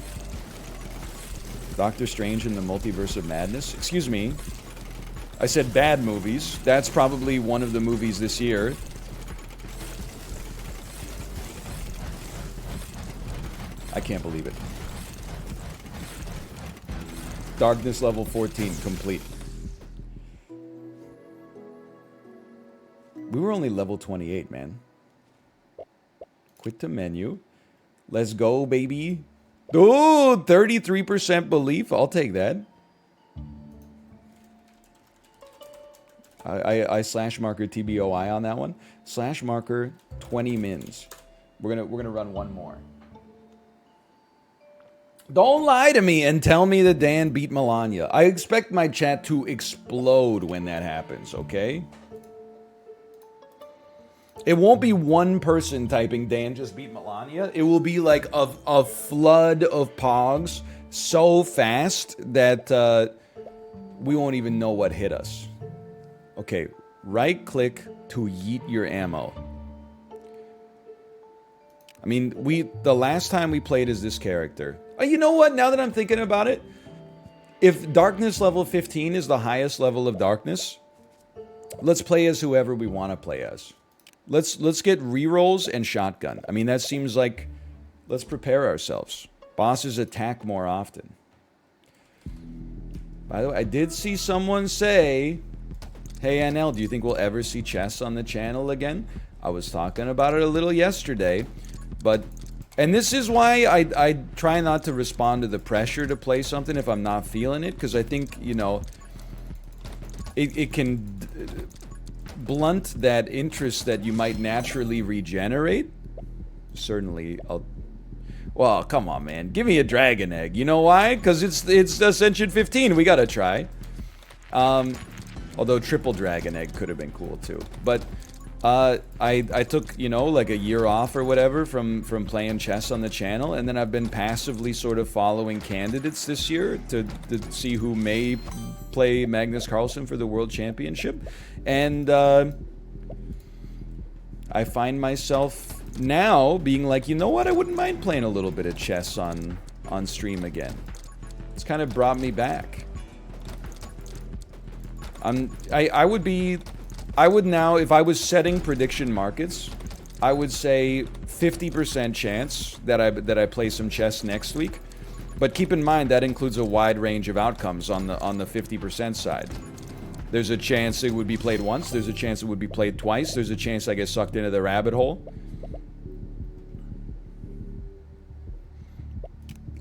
Doctor Strange in the Multiverse of Madness. Excuse me. I said bad movies. That's probably one of the movies this year. I can't believe it. Darkness level 14 complete. We were only level 28, man. Quit to menu. Let's go, baby. Oh, 33% belief. I'll take that. I slash marker TBOI on that one. Slash marker 20 mins. We're gonna run one more. Don't lie to me and tell me that Dan beat Melania. I expect my chat to explode when that happens, okay? It won't be one person typing Dan just beat Melania. It will be like a flood of pogs so fast that we won't even know what hit us. Okay, right click to yeet your ammo. I mean, the last time we played as this character. Oh, you know what? Now that I'm thinking about it, if darkness level 15 is the highest level of darkness, let's play as whoever we want to play as. Let's get rerolls and shotgun. I mean, that seems like, let's prepare ourselves. Bosses attack more often. By the way, I did see someone say, hey NL, do you think we'll ever see chess on the channel again? I was talking about it a little yesterday, but, and this is why I try not to respond to the pressure to play something if I'm not feeling it, because I think, you know, it can blunt that interest that you might naturally regenerate. Certainly, well, come on, man. Give me a dragon egg. You know why? Because it's Ascension 15. We gotta try. Although triple dragon egg could have been cool too. But I took, you know, like a year off or whatever from playing chess on the channel, and then I've been passively sort of following candidates this year to see who may play Magnus Carlsen for the World Championship, and I find myself now being like, you know what, I wouldn't mind playing a little bit of chess on stream again. It's kind of brought me back. I would now, if I was setting prediction markets, I would say 50% chance that I play some chess next week. But keep in mind that includes a wide range of outcomes on the 50% side. There's a chance it would be played once, there's a chance it would be played twice, there's a chance I get sucked into the rabbit hole.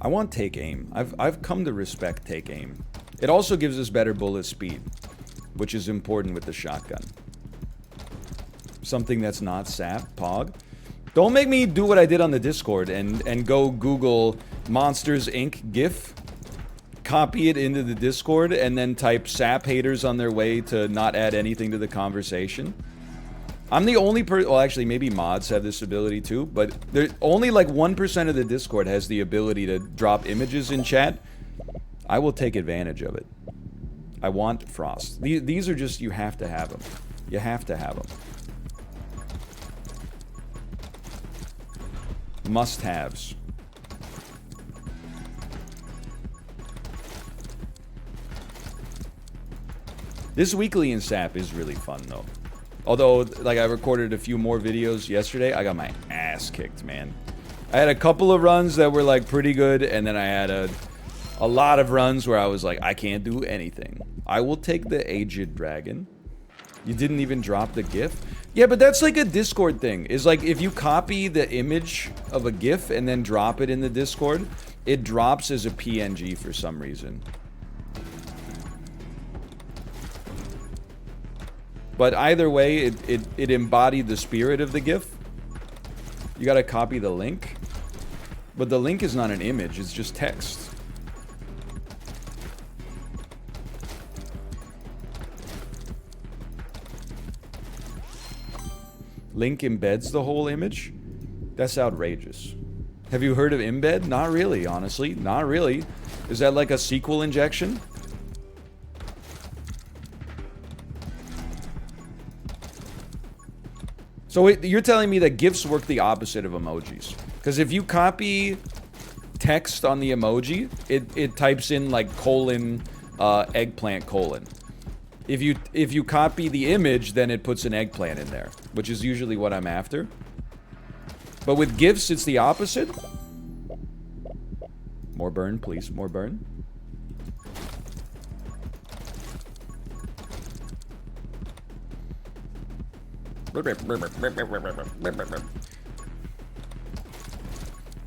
I want take aim. I've come to respect take aim. It also gives us better bullet speed, which is important with the shotgun. Something that's not sap, pog. Don't make me do what I did on the Discord and go Google Monsters Inc. GIF, copy it into the Discord, and then type sap haters on their way to not add anything to the conversation. I'm the only person, well actually maybe mods have this ability too, but there's only like 1% of the Discord has the ability to drop images in chat. I will take advantage of it. I want Frost. These are just, you have to have them. You have to have them. Must-haves. This weekly in SAP is really fun though. Although, like, I recorded a few more videos yesterday, I got my ass kicked, man. I had a couple of runs that were like pretty good, and then I had a lot of runs where I was like, I can't do anything. I will take the Aged Dragon. You didn't even drop the GIF? Yeah, but that's like a Discord thing. Is like, if you copy the image of a GIF and then drop it in the Discord, it drops as a PNG for some reason. But either way, it embodied the spirit of the GIF. You gotta copy the link. But the link is not an image, it's just text. Link embeds the whole image? That's outrageous. Have you heard of embed? Not really, honestly. Not really. Is that like a SQL injection? So you're telling me that GIFs work the opposite of emojis? Because if you copy text on the emoji, it types in like colon, eggplant colon. If you copy the image, then it puts an eggplant in there, which is usually what I'm after. But with GIFs, it's the opposite. More burn, please. More burn.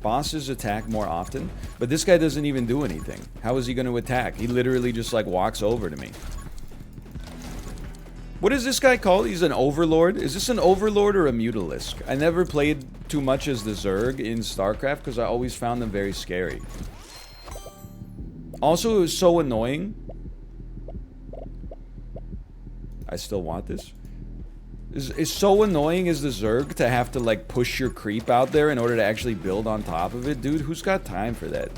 Bosses attack more often, but this guy doesn't even do anything. How is he going to attack? He literally just like walks over to me. What is this guy called? He's an overlord? Is this an overlord or a mutalisk? I never played too much as the Zerg in StarCraft because I always found them very scary. Also, it was so annoying. I still want this. It's so annoying as the Zerg to have to like push your creep out there in order to actually build on top of it. Dude, who's got time for that?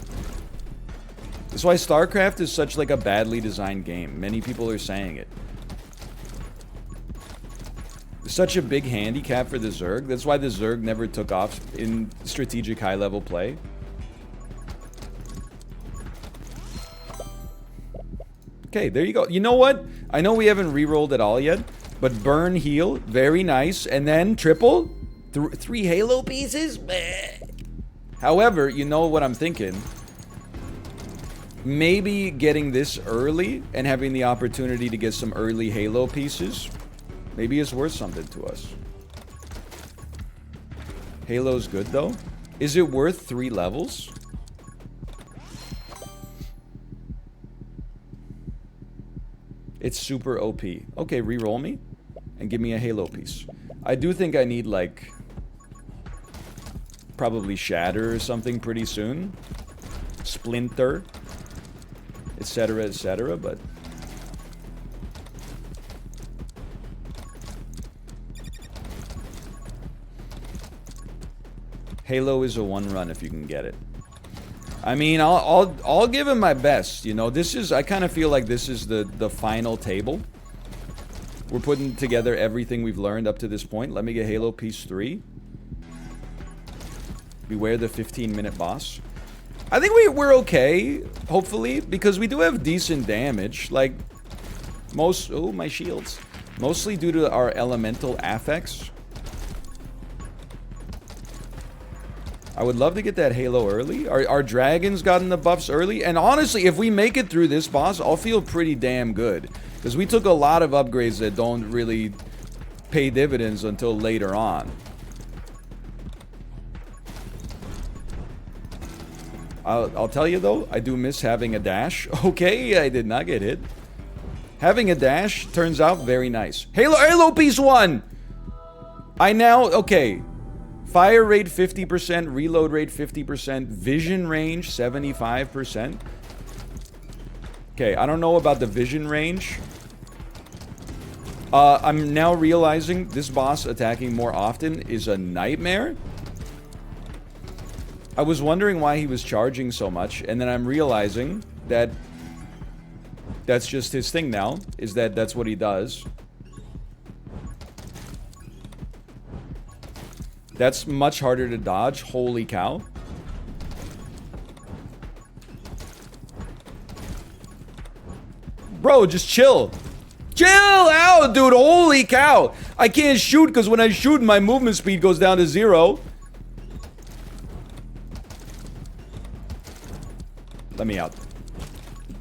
That's why StarCraft is such like a badly designed game. Many people are saying it. Such a big handicap for the Zerg. That's why the Zerg never took off in strategic high-level play. Okay, there you go. You know what? I know we haven't re-rolled at all yet, but burn, heal, very nice. And then triple? Three Halo pieces? Bleh. However, you know what I'm thinking? Maybe getting this early and having the opportunity to get some early Halo pieces, maybe it's worth something to us. Halo's good though. Is it worth 3 levels? It's super OP. Okay, re-roll me and give me a Halo piece. I do think I need like probably Shatter or something pretty soon. Splinter, etc., but Halo is a one run if you can get it. I mean, I'll give him my best. You know, this is, I kind of feel like this is the final table. We're putting together everything we've learned up to this point. Let me get Halo Piece 3. Beware the 15-minute boss. I think we're okay, hopefully, because we do have decent damage. Like, most... Oh, my shields. Mostly due to our elemental affects. I would love to get that Halo early. Our dragons gotten the buffs early. And honestly, if we make it through this boss, I'll feel pretty damn good. Because we took a lot of upgrades that don't really pay dividends until later on. I'll tell you though, I do miss having a dash. Okay, I did not get hit. Having a dash turns out very nice. Halo Piece 1! I now... Okay. Fire rate 50%, reload rate 50%, vision range 75%. Okay, I don't know about the vision range. I'm now realizing this boss attacking more often is a nightmare. I was wondering why he was charging so much, and then I'm realizing that that's just his thing now, is that that's what he does. That's much harder to dodge. Holy cow. Bro, just chill. Chill out, dude. Holy cow. I can't shoot because when I shoot, my movement speed goes down to 0. Let me out.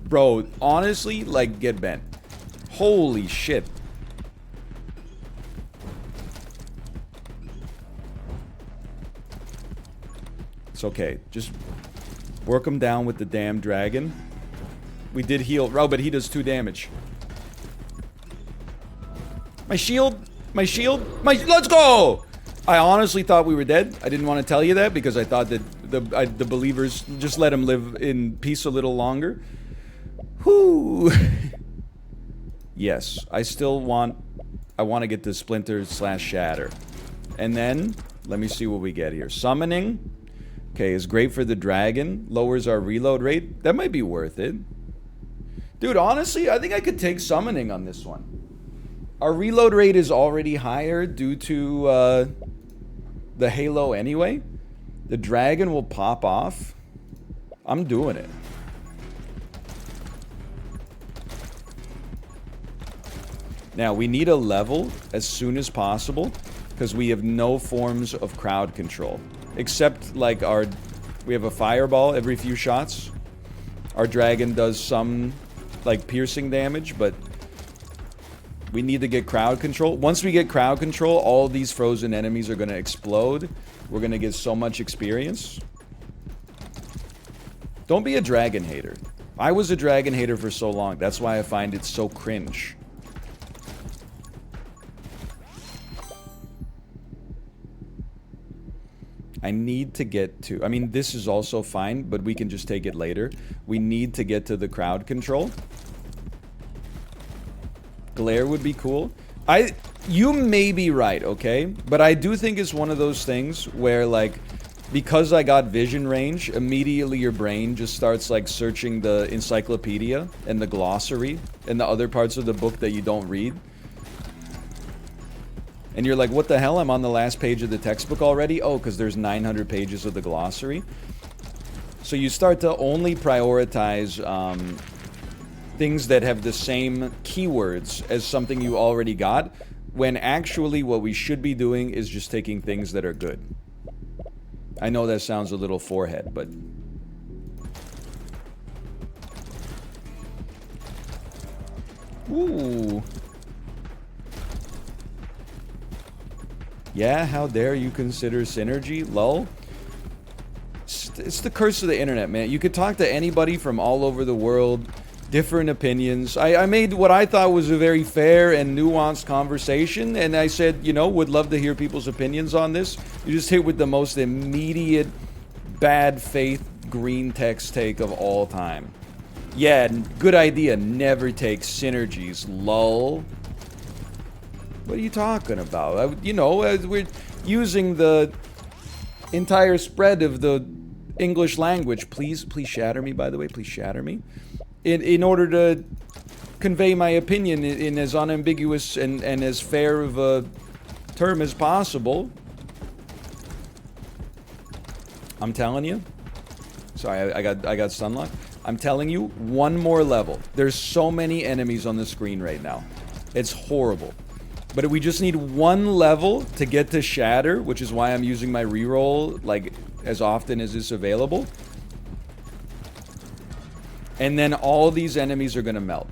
Bro, honestly, like, get bent. Holy shit. It's okay. Just work him down with the damn dragon. We did heal. Oh, but he does 2 damage. My shield. My shield. Let's go! I honestly thought we were dead. I didn't want to tell you that because I thought that the believers just let him live in peace a little longer. Whoo! Yes, I still want... I want to get the Splinter / Shatter. And then, let me see what we get here. Summoning. Okay, is great for the dragon. Lowers our reload rate. That might be worth it. Dude, honestly, I think I could take summoning on this one. Our reload rate is already higher due to the Halo anyway. The dragon will pop off. I'm doing it. Now, we need a level as soon as possible because we have no forms of crowd control. Except, like, we have a fireball every few shots. Our dragon does some, like, piercing damage, but we need to get crowd control. Once we get crowd control, all these frozen enemies are going to explode. We're going to get so much experience. Don't be a dragon hater. I was a dragon hater for so long. That's why I find it so cringe. I need to get to... I mean, this is also fine, but we can just take it later. We need to get to the crowd control. Glare would be cool. You may be right, okay? But I do think it's one of those things where, like, because I got vision range, immediately your brain just starts, like, searching the encyclopedia and the glossary and the other parts of the book that you don't read. And you're like, what the hell? I'm on the last page of the textbook already? Oh, because there's 900 pages of the glossary. So you start to only prioritize things that have the same keywords as something you already got, when actually what we should be doing is just taking things that are good. I know that sounds a little forehead, but... Ooh... Yeah, how dare you consider synergy? Lol. It's the curse of the internet, man. You could talk to anybody from all over the world, different opinions. I made what I thought was a very fair and nuanced conversation, and I said, you know, would love to hear people's opinions on this. You just hit with the most immediate, bad faith, green text take of all time. Yeah, good idea. Never take synergies. Lol. What are you talking about? You know, we're using the entire spread of the English language. Please shatter me, by the way. Please shatter me. In order to convey my opinion in as unambiguous and as fair of a term as possible. I'm telling you. Sorry, I got stunlocked. I'm telling you, one more level. There's so many enemies on the screen right now. It's horrible. But we just need one level to get to Shatter, which is why I'm using my reroll like as often as is available. And then all these enemies are gonna melt.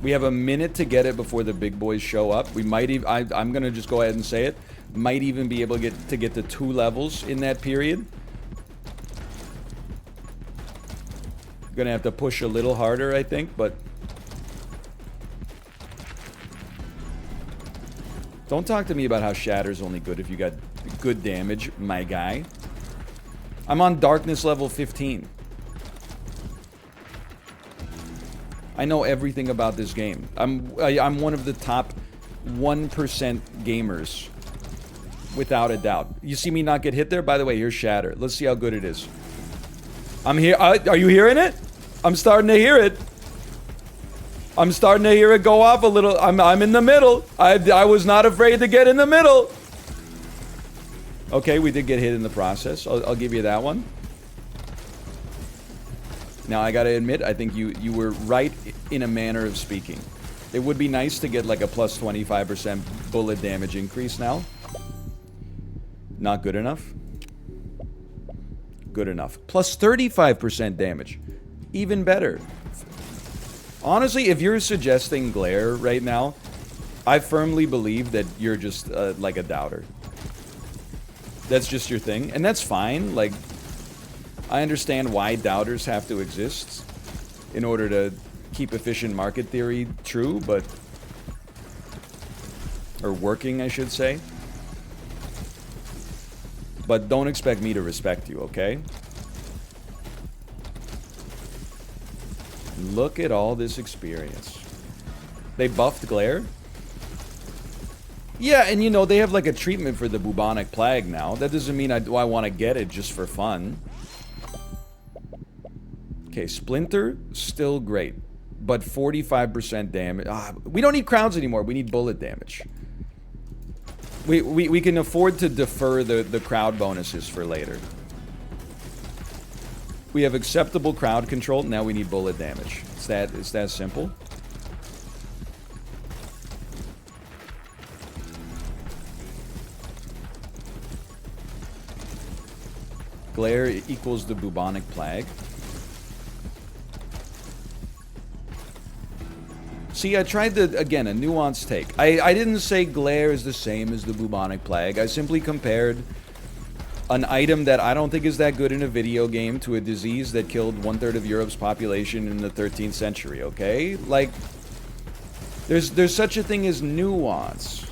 We have a minute to get it before the big boys show up. We might even, I'm gonna just go ahead and say it, might even be able to get to 2 levels in that period. Gonna have to push a little harder, I think, but don't talk to me about how Shatter's only good if you got good damage, my guy. I'm on Darkness level 15. I know everything about this game. I'm one of the top 1% gamers, without a doubt. You see me not get hit there? By the way, here's Shatter. Let's see how good it is. I'm here. Are you hearing it? I'm starting to hear it. I'm starting to hear it go off a little. I'm in the middle. I was not afraid to get in the middle. Okay, we did get hit in the process. I'll give you that one. Now, I gotta admit, I think you were right in a manner of speaking. It would be nice to get like a plus 25% bullet damage increase now. Not good enough. Good enough. Plus 35% damage. Even better. Honestly, if you're suggesting glare right now, I firmly believe that you're just like a doubter. That's just your thing. And that's fine. Like, I understand why doubters have to exist in order to keep efficient market theory true, but... or working, I should say. But don't expect me to respect you, okay? Look at all this experience. They buffed glare? Yeah, and you know, they have like a treatment for the bubonic plague now. That doesn't mean I want to get it just for fun. Okay, Splinter, still great. But 45% damage. We don't need crowns anymore. We need bullet damage. We can afford to defer the crowd bonuses for later. We have acceptable crowd control. Now we need bullet damage. It's that simple. Glare equals the bubonic plague. See, I tried again, a nuanced take. I didn't say glare is the same as the bubonic plague. I simply compared an item that I don't think is that good in a video game to a disease that killed 1/3 of Europe's population in the 13th century, okay? Like, there's such a thing as nuance.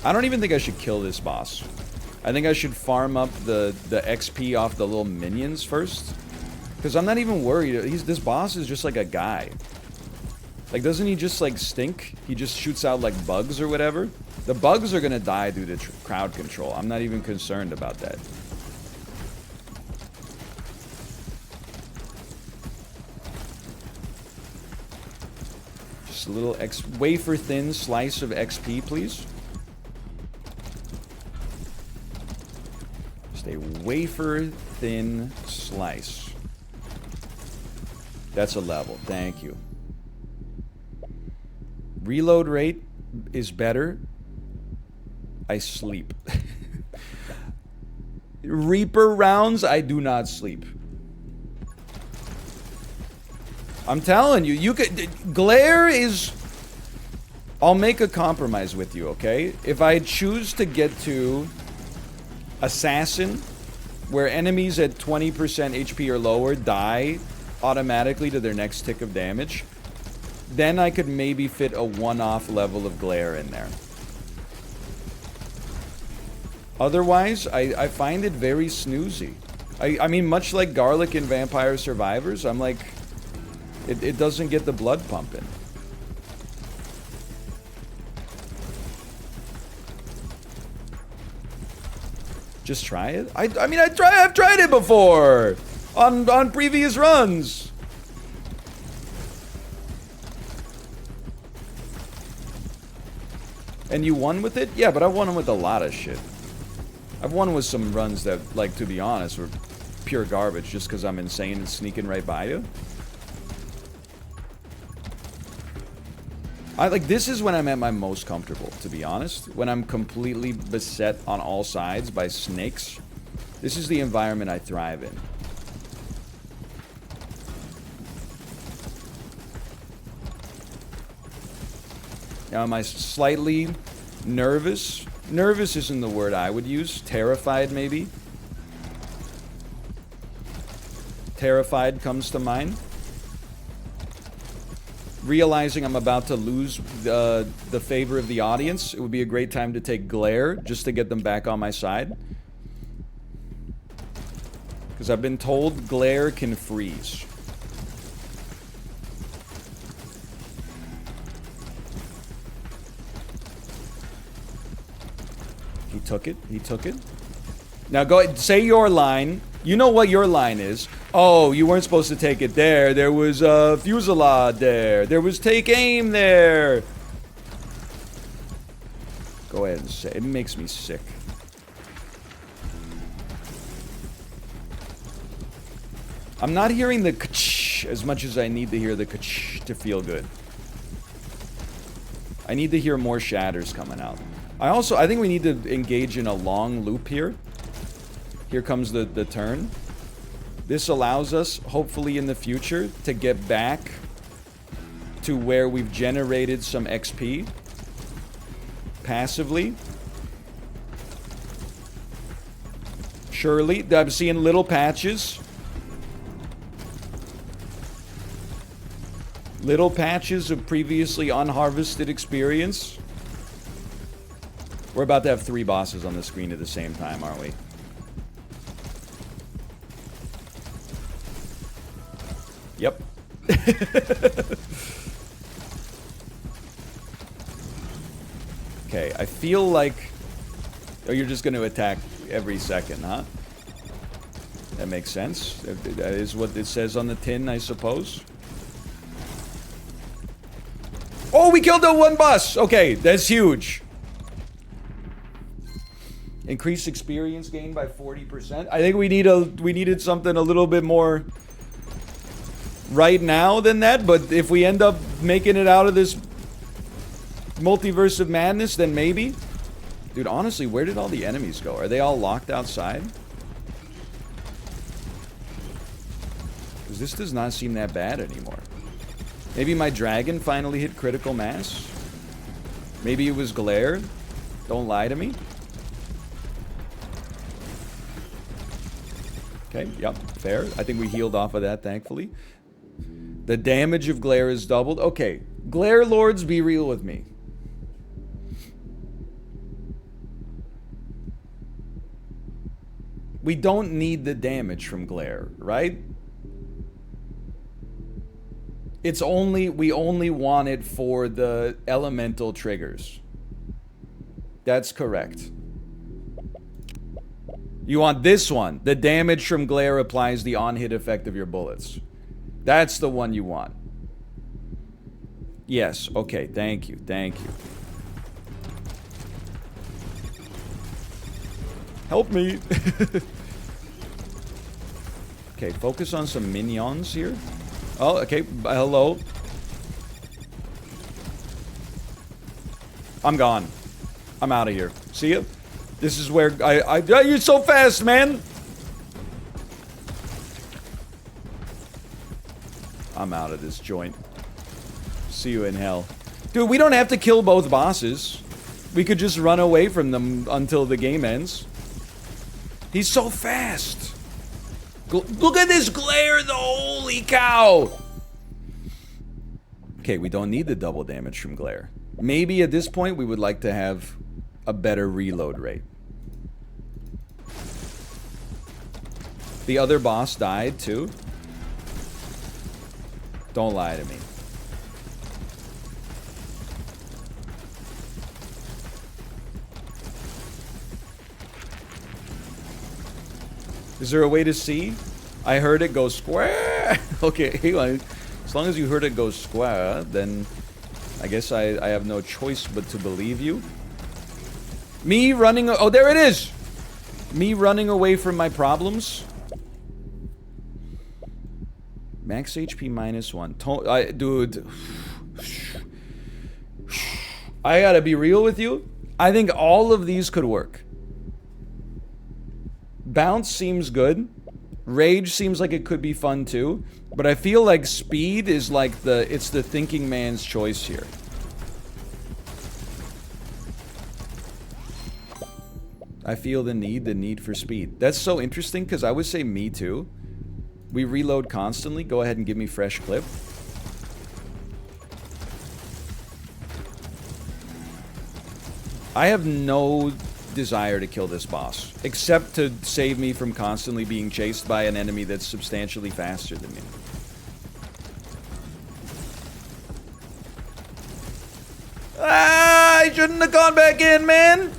I don't even think I should kill this boss. I think I should farm up the XP off the little minions first. Because I'm not even worried. This boss is just like a guy. Like, doesn't he just, like, stink? He just shoots out, like, bugs or whatever? The bugs are gonna die due to crowd control. I'm not even concerned about that. Just a little wafer-thin slice of XP, please. Just a wafer-thin slice. That's a level. Thank you. Reload rate is better. I sleep. Reaper rounds, I do not sleep. I'm telling you, you could... Glare is... I'll make a compromise with you, okay? If I choose to get to Assassin, where enemies at 20% HP or lower die automatically to their next tick of damage, then I could maybe fit a one-off level of glare in there. Otherwise, I find it very snoozy. I mean, much like garlic in Vampire Survivors, I'm like... It doesn't get the blood pumping. Just try it? I mean, I've tried it before! On previous runs! And you won with it? Yeah, but I won with a lot of shit. I've won with some runs that, like, to be honest, were pure garbage just because I'm insane and sneaking right by you. This is when I'm at my most comfortable, to be honest. When I'm completely beset on all sides by snakes. This is the environment I thrive in. Now, am I slightly nervous? Nervous isn't the word I would use. Terrified, maybe. Terrified comes to mind. Realizing I'm about to lose the favor of the audience, it would be a great time to take Glare, just to get them back on my side. Because I've been told Glare can freeze. He took it. He took it. Now go ahead, say your line. You know what your line is. Oh, you weren't supposed to take it there. There was a fusillade there. There was take aim there. Go ahead and say it. It makes me sick. I'm not hearing the ka-ch as much as I need to hear the ka-ch to feel good. I need to hear more shatters coming out. I think we need to engage in a long loop here. Here comes the turn. This allows us, hopefully in the future, to get back to where we've generated some XP passively. Surely, I'm seeing little patches. Little patches of previously unharvested experience. We're about to have 3 bosses on the screen at the same time, aren't we? Yep. Okay, I feel like... Oh, you're just going to attack every second, huh? That makes sense. That is what it says on the tin, I suppose. Oh, we killed the one boss! Okay, that's huge. Increased experience gain by 40%. I think we needed something a little bit more right now than that, but if we end up making it out of this multiverse of madness, then maybe. Dude, honestly, where did all the enemies go? Are they all locked outside? Because this does not seem that bad anymore. Maybe my dragon finally hit critical mass. Maybe it was Glare. Don't lie to me. Okay, yep, fair. I think we healed off of that, thankfully. The damage of Glare is doubled. Okay, Glare Lords, be real with me. We don't need the damage from Glare, right? It's only, we only want it for the elemental triggers. That's correct. You want this one. The damage from Glare applies the on-hit effect of your bullets. That's the one you want. Yes, okay, thank you, thank you. Help me. Okay, focus on some minions here. Oh, okay, hello. I'm gone. I'm out of here. See ya. This is where you're so fast, man. I'm out of this joint. See you in hell. Dude, we don't have to kill both bosses. We could just run away from them until the game ends. He's so fast. Look at this glare, though. Holy cow. Okay, we don't need the double damage from glare. Maybe at this point we would like to have a better reload rate. The other boss died too. Don't lie to me. Is there a way to see? I heard it go square. Okay, hang on. As long as you heard it go square, then I guess I have no choice but to believe you. Me running... Oh, there it is! Me running away from my problems. Max HP -1. Dude. I gotta be real with you. I think all of these could work. Bounce seems good. Rage seems like it could be fun too. But I feel like speed is like it's the thinking man's choice here. I feel the need for speed. That's so interesting because I would say me too. We reload constantly. Go ahead and give me fresh clip. I have no desire to kill this boss, except to save me from constantly being chased by an enemy that's substantially faster than me. Ah, I shouldn't have gone back in, man!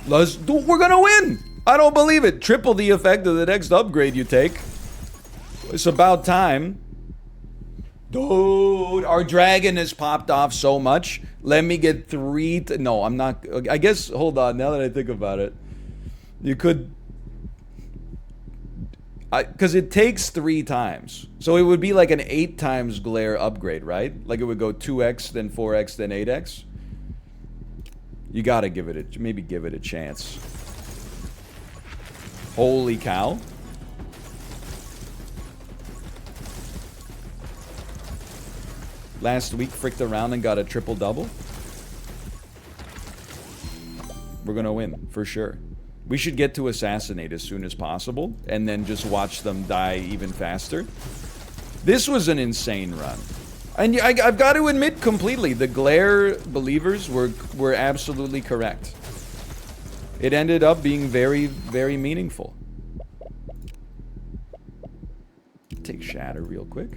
We're gonna win! I don't believe it. Triple the effect of the next upgrade you take. It's about time. Dude, our dragon has popped off so much. Let me get 3... No, I'm not... I guess, hold on, now that I think about it. You could... Because it takes 3 times. So it would be like an 8 times glare upgrade, right? Like it would go 2x, then 4x, then 8x. You gotta give it a... Maybe give it a chance. Holy cow. Last week, fricked around and got a triple-double. We're gonna win, for sure. We should get to assassinate as soon as possible, and then just watch them die even faster. This was an insane run. And I've got to admit completely, the glare believers were absolutely correct. It ended up being very, very meaningful. Take Shatter real quick.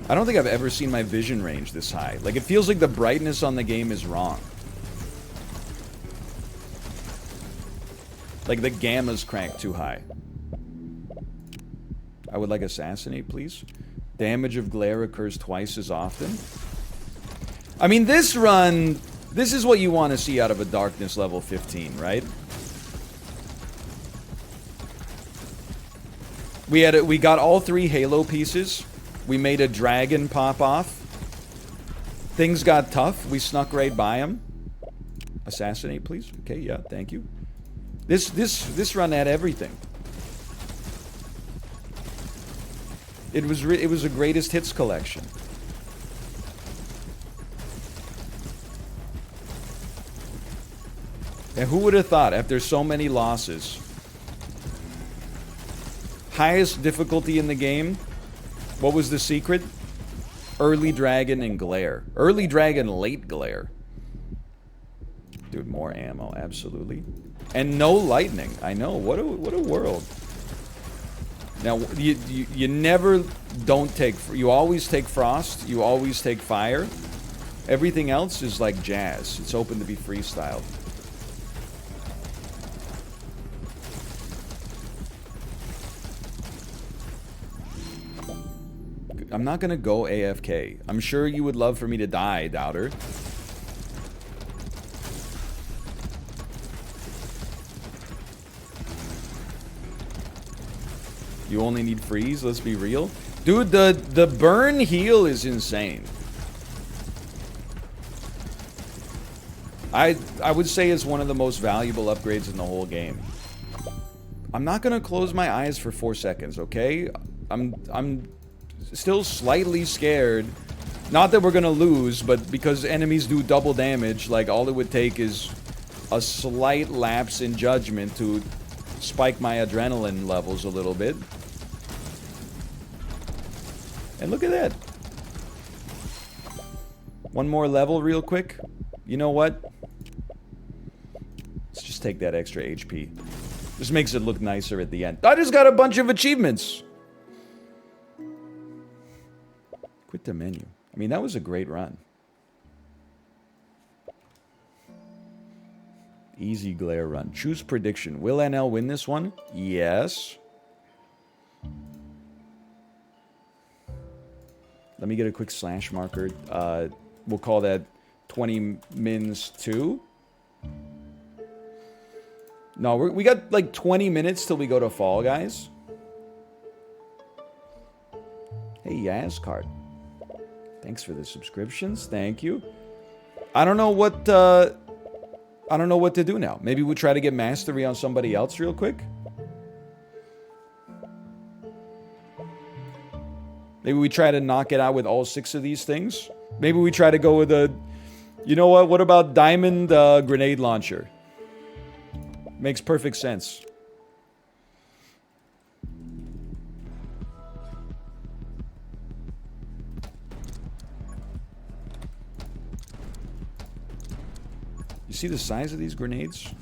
I don't think I've ever seen my vision range this high. Like, it feels like the brightness on the game is wrong. Like, the gamma's cranked too high. I would like Assassinate, please. Damage of glare occurs twice as often. I mean, this run... This is what you want to see out of a Darkness level 15, right? We got all 3 Halo pieces. We made a dragon pop off. Things got tough. We snuck right by him. Assassinate, please. Okay, yeah, thank you. This run had everything. It was a greatest hits collection. And who would have thought, after so many losses, highest difficulty in the game? What was the secret? Early Dragon and Glare. Early Dragon, late Glare. Dude, more ammo, absolutely. And no lightning. I know, what a world. Now, you never don't take... You always take Frost. You always take Fire. Everything else is like jazz. It's open to be freestyled. I'm not gonna go AFK. I'm sure you would love for me to die, Doubter. You only need freeze, let's be real. Dude, the burn heal is insane. I would say it's one of the most valuable upgrades in the whole game. I'm not gonna close my eyes for 4 seconds, okay? I'm still slightly scared. Not that we're gonna lose, but because enemies do double damage, like, all it would take is a slight lapse in judgment to spike my adrenaline levels a little bit. And look at that. One more level real quick. You know what? Let's just take that extra HP. This makes it look nicer at the end. I just got a bunch of achievements. Quit the menu. I mean, that was a great run. Easy glare run. Choose prediction. Will NL win this one? Yes. Let me get a quick slash marker. We'll call that 20 mins 2. No, we got like 20 minutes till we go to Fall Guys. Hey, Yazcard. Thanks for the subscriptions. Thank you. I don't know what to do now. Maybe we try to get mastery on somebody else real quick. Maybe we try to knock it out with all 6 of these things. Maybe we try to go with a... You know what? What about Diamond Grenade Launcher? Makes perfect sense. You see the size of these grenades?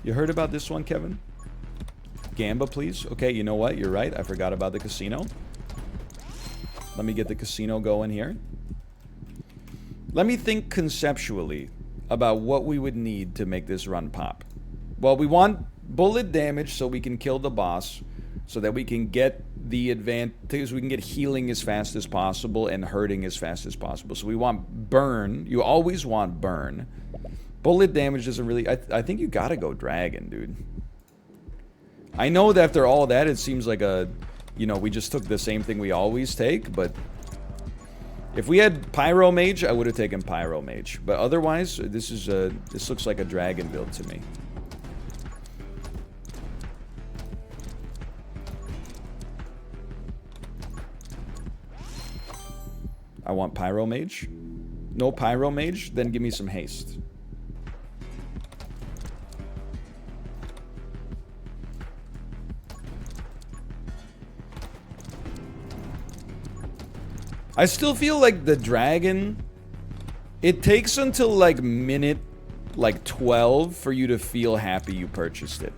You heard about this one, Kevin? Gamba, please. Okay, you know what? You're right. I forgot about the casino. Let me get the casino going here. Let me think conceptually about what we would need to make this run pop. Well, we want bullet damage so we can kill the boss, so that we can get the advantage, we can get healing as fast as possible and hurting as fast as possible. So we want burn. You always want burn. Bullet damage doesn't really... I think you gotta go dragon, dude. I know that after all that, it seems like a... You know, we just took the same thing we always take, but... If we had Pyro Mage, I would have taken Pyro Mage. But otherwise, this looks like a dragon build to me. I want Pyro Mage. No Pyro Mage, then give me some haste. I still feel like the dragon, it takes until like minute 12 for you to feel happy you purchased it.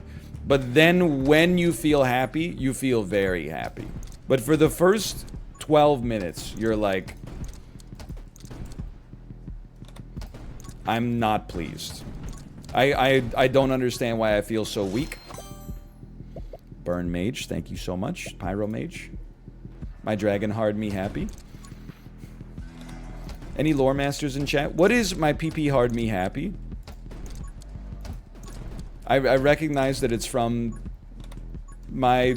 But then when you feel happy, you feel very happy. But for the first 12 minutes, you're like, I'm not pleased. I don't understand why I feel so weak. Burn Mage, thank you so much. Pyro Mage. My dragon hard me happy. Any lore masters in chat? What is my PP hard me happy? I recognize that it's from my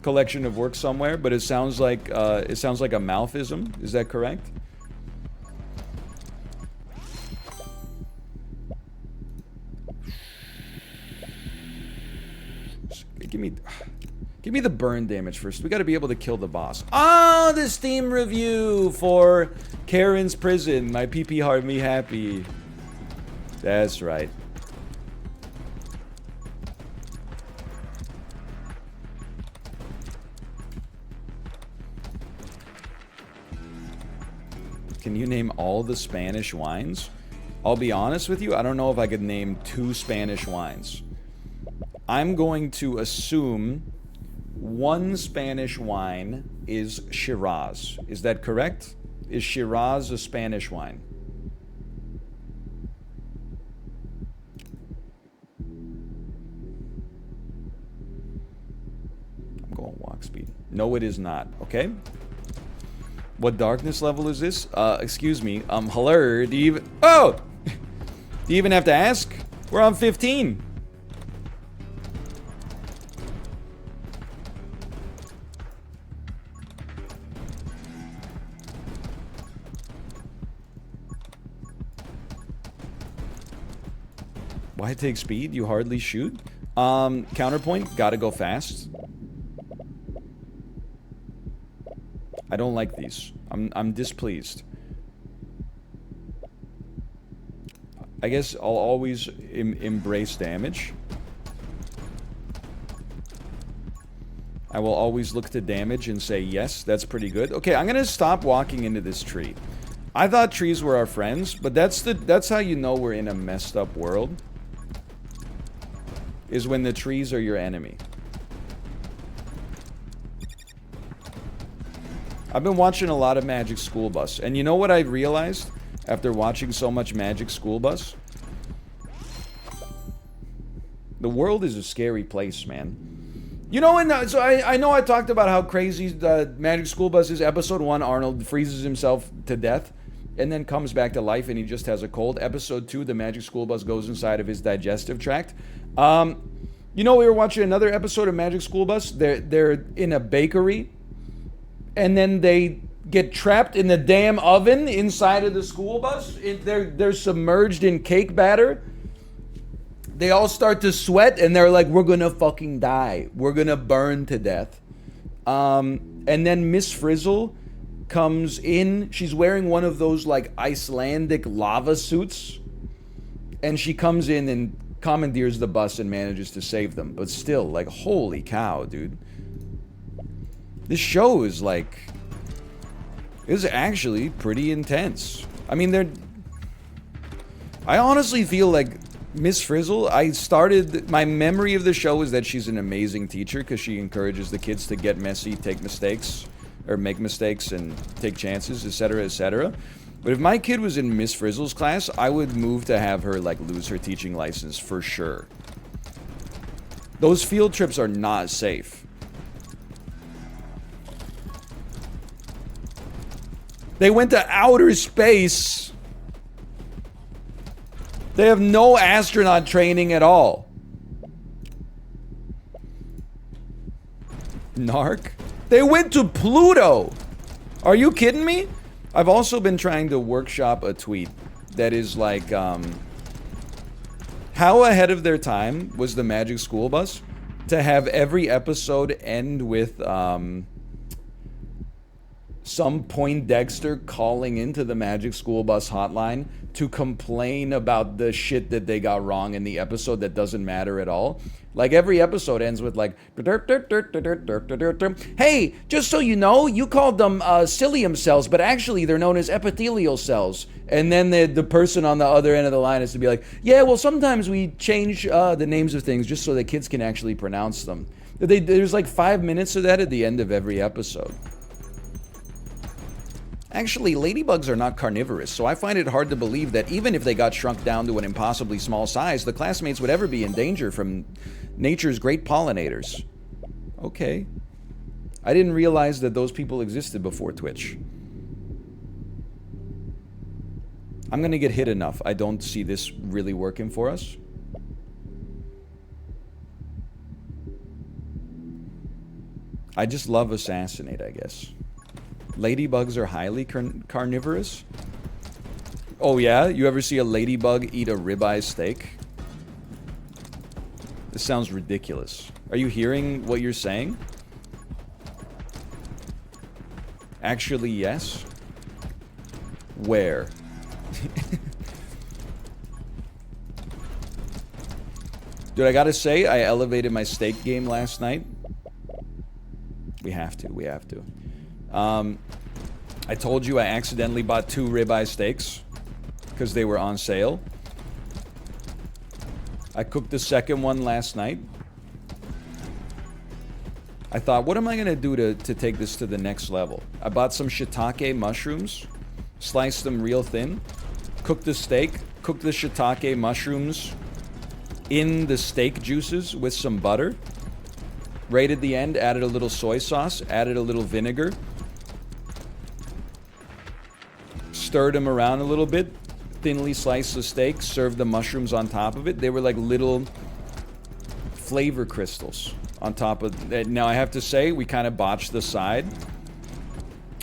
collection of work somewhere, but it sounds like a Malthism. Is that correct? Give me the burn damage first. We got to be able to kill the boss. Oh, the Steam review for Karen's Prison. My PP hard me happy. That's right. Can you name all the Spanish wines? I'll be honest with you, I don't know if I could name 2 Spanish wines. I'm going to assume one Spanish wine is Shiraz. Is that correct? Is Shiraz a Spanish wine? I'm going walk speed. No, it is not. Okay. What darkness level is this? Excuse me. Hello. Do you even... Oh! Do you even have to ask? We're on 15. Why take speed? You hardly shoot. Counterpoint, gotta go fast. I don't like these. I'm displeased. I guess I'll always embrace damage. I will always look to damage and say, yes, that's pretty good. Okay, I'm gonna stop walking into this tree. I thought trees were our friends, but that's how you know we're in a messed up world. Is when the trees are your enemy. I've been watching a lot of Magic School Bus, and you know what I realized after watching so much Magic School Bus? The world is a scary place, man. You know, and so I know I talked about how crazy the Magic School Bus is. Episode 1, Arnold freezes himself to death and then comes back to life and he just has a cold. Episode 2, the Magic School Bus goes inside of his digestive tract. You know, we were watching another episode of Magic School Bus. They're in a bakery and then they get trapped in the damn oven inside of the school bus. They're submerged in cake batter. They all start to sweat and they're like, we're gonna fucking die. We're gonna burn to death. And then Miss Frizzle comes in. She's wearing one of those like Icelandic lava suits. And she comes in and commandeers the bus and manages to save them. But still, like, holy cow, dude. This show is like... is actually pretty intense. I mean, I honestly feel like Miss Frizzle, my memory of the show is that she's an amazing teacher because she encourages the kids to get messy, take mistakes, or make mistakes and take chances, etc., etc. But if my kid was in Miss Frizzle's class, I would move to have her, like, lose her teaching license for sure. Those field trips are not safe. They went to outer space. They have no astronaut training at all. Narc? They went to Pluto. Are you kidding me? I've also been trying to workshop a tweet that is like, how ahead of their time was the Magic School Bus to have every episode end with, some Poindexter calling into the Magic School Bus hotline to complain about the shit that they got wrong in the episode that doesn't matter at all. Like, every episode ends with like, hey, just so you know, you called them cilium cells, but actually they're known as epithelial cells. And then the person on the other end of the line is to be like, yeah, well, sometimes we change the names of things just so that kids can actually pronounce them. There's like 5 minutes of that at the end of every episode. Actually, ladybugs are not carnivorous, so I find it hard to believe that even if they got shrunk down to an impossibly small size, the classmates would ever be in danger from nature's great pollinators. Okay. I didn't realize that those people existed before Twitch. I'm gonna get hit enough. I don't see this really working for us. I just love Assassinate, I guess. Ladybugs are highly carnivorous? Oh yeah? You ever see a ladybug eat a ribeye steak? This sounds ridiculous. Are you hearing what you're saying? Actually, yes. Where? Dude, I gotta say, I elevated my steak game last night. We have to. I told you I accidentally bought 2 ribeye steaks because they were on sale. I cooked the second one last night. I thought, what am I going to do to take this to the next level? I bought some shiitake mushrooms, sliced them real thin, cooked the steak, cooked the shiitake mushrooms in the steak juices with some butter. Right at the end, added a little soy sauce, added a little vinegar. Stirred them around a little bit, thinly sliced the steak, served the mushrooms on top of it. They were like little flavor crystals on top of it. Now, I have to say, we kind of botched the side.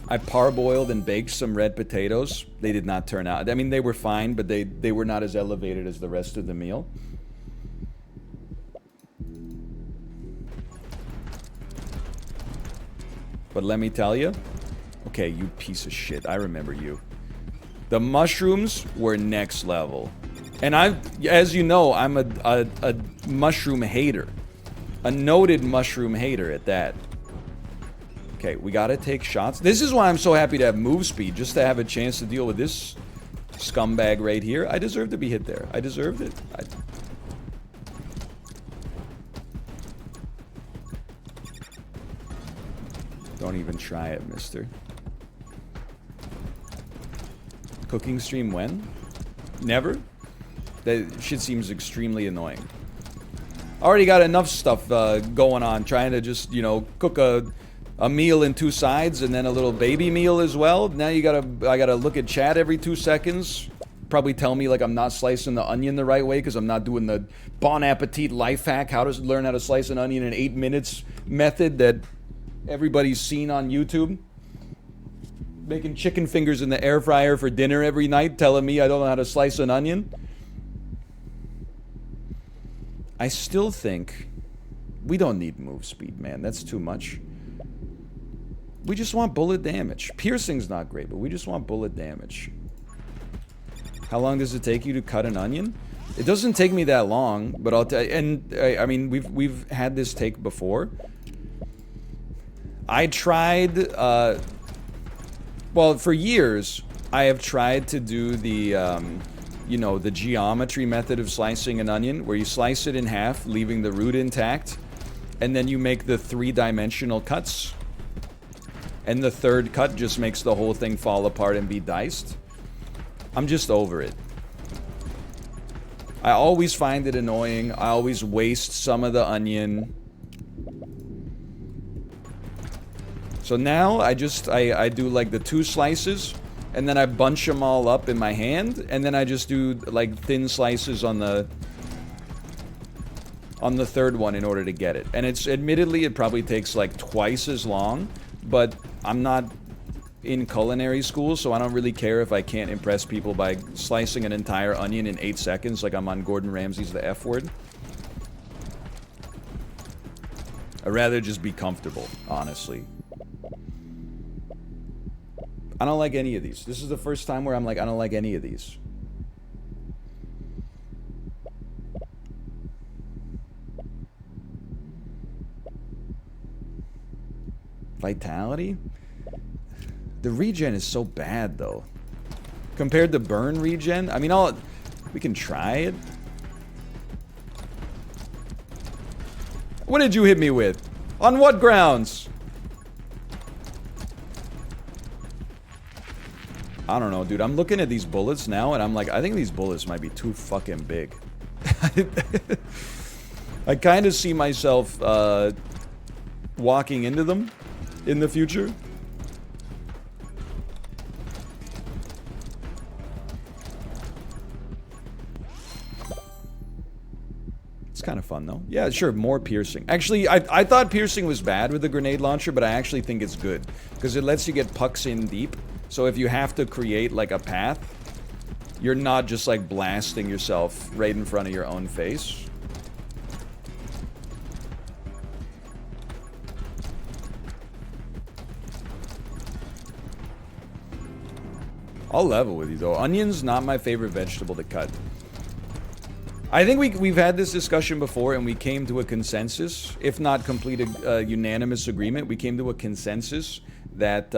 I parboiled and baked some red potatoes. They did not turn out. I mean, they were fine, but they were not as elevated as the rest of the meal. But let me tell you, okay, you piece of shit, I remember you. The mushrooms were next level. And as you know, I'm a mushroom hater. A noted mushroom hater at that. Okay, we gotta take shots. This is why I'm so happy to have move speed, just to have a chance to deal with this scumbag right here. I deserve to be hit there. I deserved it. Don't even try it, mister. Cooking stream when? Never? That shit seems extremely annoying. Already got enough stuff going on, trying to just, you know, cook a meal in 2 sides and then a little baby meal as well. Now I gotta look at chat every 2 seconds. Probably tell me like I'm not slicing the onion the right way because I'm not doing the Bon Appetit life hack, how to learn how to slice an onion in 8 minutes method that everybody's seen on YouTube. Making chicken fingers in the air fryer for dinner every night, telling me I don't know how to slice an onion. I still think we don't need move speed, man. That's too much. We just want bullet damage. Piercing's not great, but we just want bullet damage. How long does it take you to cut an onion? It doesn't take me that long, but I'll tell you. And I mean, we've had this take before. I tried. Well, for years, I have tried to do the. You know, the geometry method of slicing an onion, where you slice it in half, leaving the root intact, and then you make the 3-dimensional cuts. And the third cut just makes the whole thing fall apart and be diced. I'm just over it. I always find it annoying. I always waste some of the onion. So now I do like the 2 slices, and then I bunch them all up in my hand, and then I just do like thin slices on the third one in order to get it. And it's admittedly it probably takes like twice as long, but I'm not in culinary school, so I don't really care if I can't impress people by slicing an entire onion in 8 seconds like I'm on Gordon Ramsay's The F Word. I'd rather just be comfortable, honestly. I don't like any of these. This is the first time where I'm like, I don't like any of these. Vitality? The regen is so bad, though. Compared to burn regen? I mean, we can try it. What did you hit me with? On what grounds? I don't know, dude. I'm looking at these bullets now, and I'm like, I think these bullets might be too fucking big. I kind of see myself walking into them in the future. It's kind of fun, though. Yeah, sure, more piercing. Actually, I thought piercing was bad with the grenade launcher, but I actually think it's good. Because it lets you get pucks in deep. So if you have to create, like, a path, you're not just, like, blasting yourself right in front of your own face. I'll level with you, though. Onion's not my favorite vegetable to cut. I think we've had this discussion before, and we came to a consensus, if not completed unanimous agreement. We came to a consensus that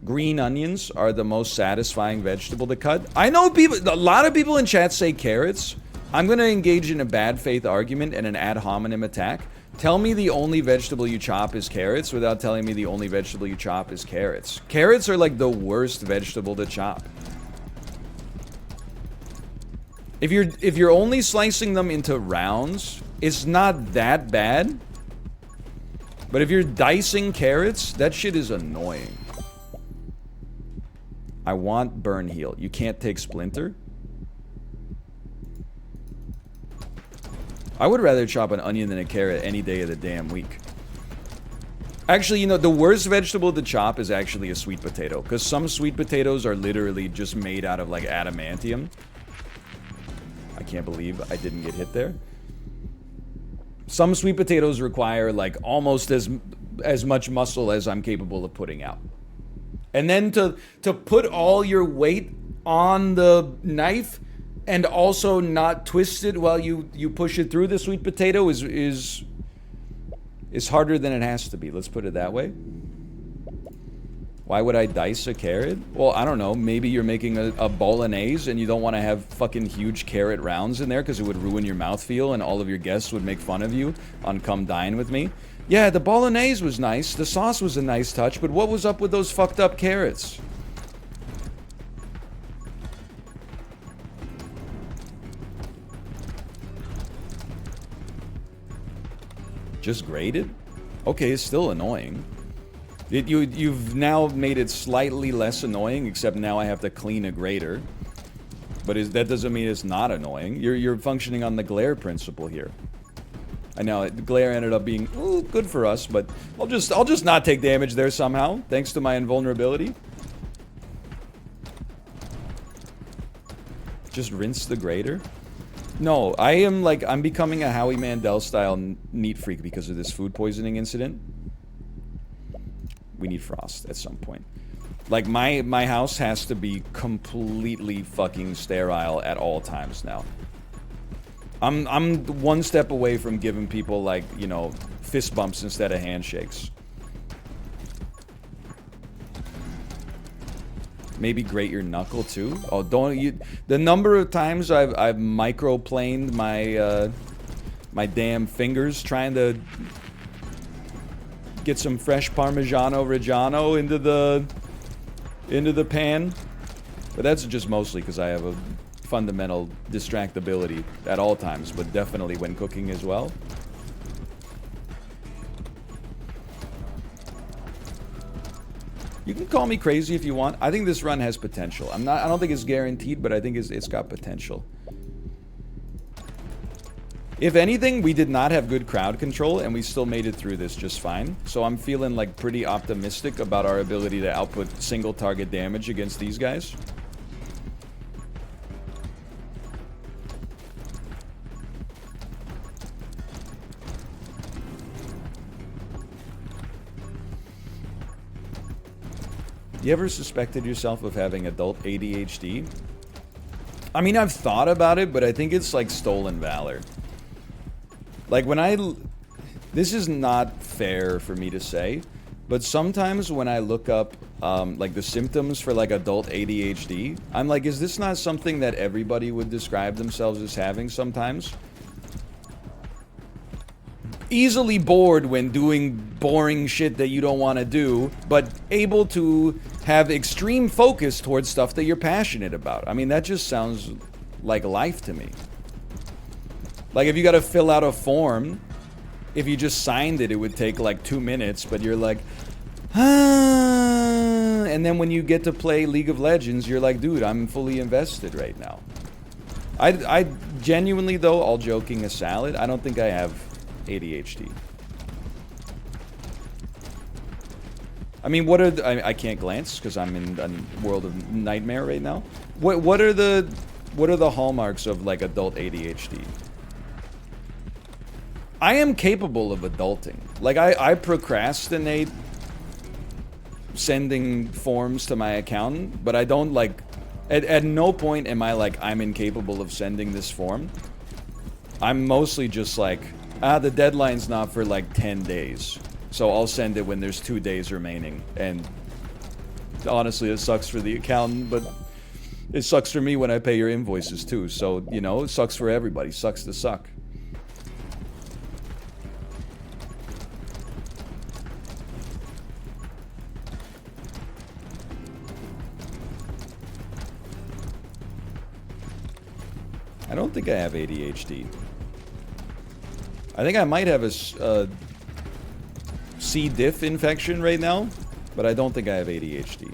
green onions are the most satisfying vegetable to cut. I know a lot of people in chat say carrots. I'm going to engage in a bad faith argument and an ad hominem attack. Tell me the only vegetable you chop is carrots without telling me the only vegetable you chop is carrots. Carrots are like the worst vegetable to chop. If you're only slicing them into rounds, it's not that bad. But if you're dicing carrots, that shit is annoying. I want burn heal. You can't take splinter? I would rather chop an onion than a carrot any day of the damn week. Actually, you know, the worst vegetable to chop is actually a sweet potato. Because some sweet potatoes are literally just made out of, like, adamantium. I can't believe I didn't get hit there. Some sweet potatoes require, like, almost as much muscle as I'm capable of putting out. And then to put all your weight on the knife and also not twist it while you push it through the sweet potato is It's harder than it has to be, let's put it that way. Why would I dice a carrot? Well, I don't know. Maybe you're making a bolognese and you don't want to have fucking huge carrot rounds in there because it would ruin your mouthfeel and all of your guests would make fun of you on Come Dine With Me. Yeah, the bolognese was nice. The sauce was a nice touch, but what was up with those fucked up carrots? Just grated? Okay, it's still annoying. You've now made it slightly less annoying, except now I have to clean a grater. But that doesn't mean it's not annoying. You're functioning on the glare principle here. I know the glare ended up being good for us, but I'll just not take damage there somehow, thanks to my invulnerability. Just rinse the grater. No, I'm becoming a Howie Mandel style neat freak because of this food poisoning incident. We need frost at some point. Like, my house has to be completely fucking sterile at all times now. I'm one step away from giving people, like, you know, fist bumps instead of handshakes. Maybe grate your knuckle too. Oh, don't you? The number of times I've microplaned my my damn fingers trying to get some fresh Parmigiano Reggiano into the pan. But that's just mostly because I have a fundamental distractibility at all times, but definitely when cooking as well. You can call me crazy if you want. I think this run has potential. I don't think it's guaranteed, but I think it's got potential. If anything, we did not have good crowd control, and we still made it through this just fine. So I'm feeling like pretty optimistic about our ability to output single target damage against these guys. You ever suspected yourself of having adult ADHD? I mean, I've thought about it, but I think it's like stolen valor. Like this is not fair for me to say, but sometimes when I look up like the symptoms for like adult ADHD, I'm like, is this not something that everybody would describe themselves as having sometimes? Easily bored when doing boring shit that you don't want to do, but able to have extreme focus towards stuff that you're passionate about. I mean, that just sounds like life to me. Like, if you got to fill out a form, if you just signed it, it would take like 2 minutes, but you're like, ah, and then when you get to play League of Legends, you're like, dude, I'm fully invested right now. I genuinely, though, all joking aside, I don't think I have ADHD. I mean, what are I can't glance because I'm in a world of nightmare right now. What are the hallmarks of like adult ADHD? I am capable of adulting. Like I procrastinate sending forms to my accountant, but I don't like at no point am I like I'm incapable of sending this form. I'm mostly just like, the deadline's not for like 10 days. So I'll send it when there's 2 days remaining. And honestly, it sucks for the accountant, but it sucks for me when I pay your invoices too. So, you know, it sucks for everybody. Sucks to suck. I don't think I have ADHD. I think I might have a C. diff infection right now, but I don't think I have ADHD.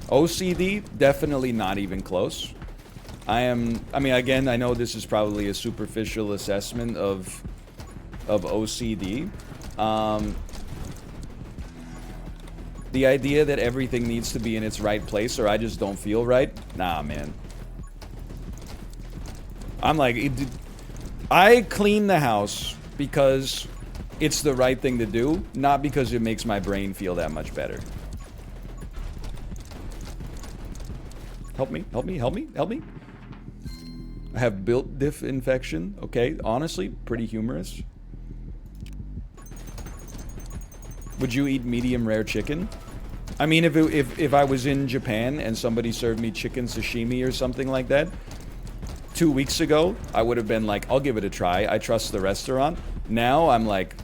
OCD, definitely not even close. I mean, again, I know this is probably a superficial assessment of OCD. The idea that everything needs to be in its right place or I just don't feel right? Nah, man. I'm like, I clean the house because it's the right thing to do, not because it makes my brain feel that much better. Help me, help me, help me, help me. I have built diff infection. Okay, honestly, pretty humorous. Would you eat medium rare chicken? I mean, if I was in Japan and somebody served me chicken sashimi or something like that 2 weeks ago, I would have been like, I'll give it a try. I trust the restaurant. Now I'm like,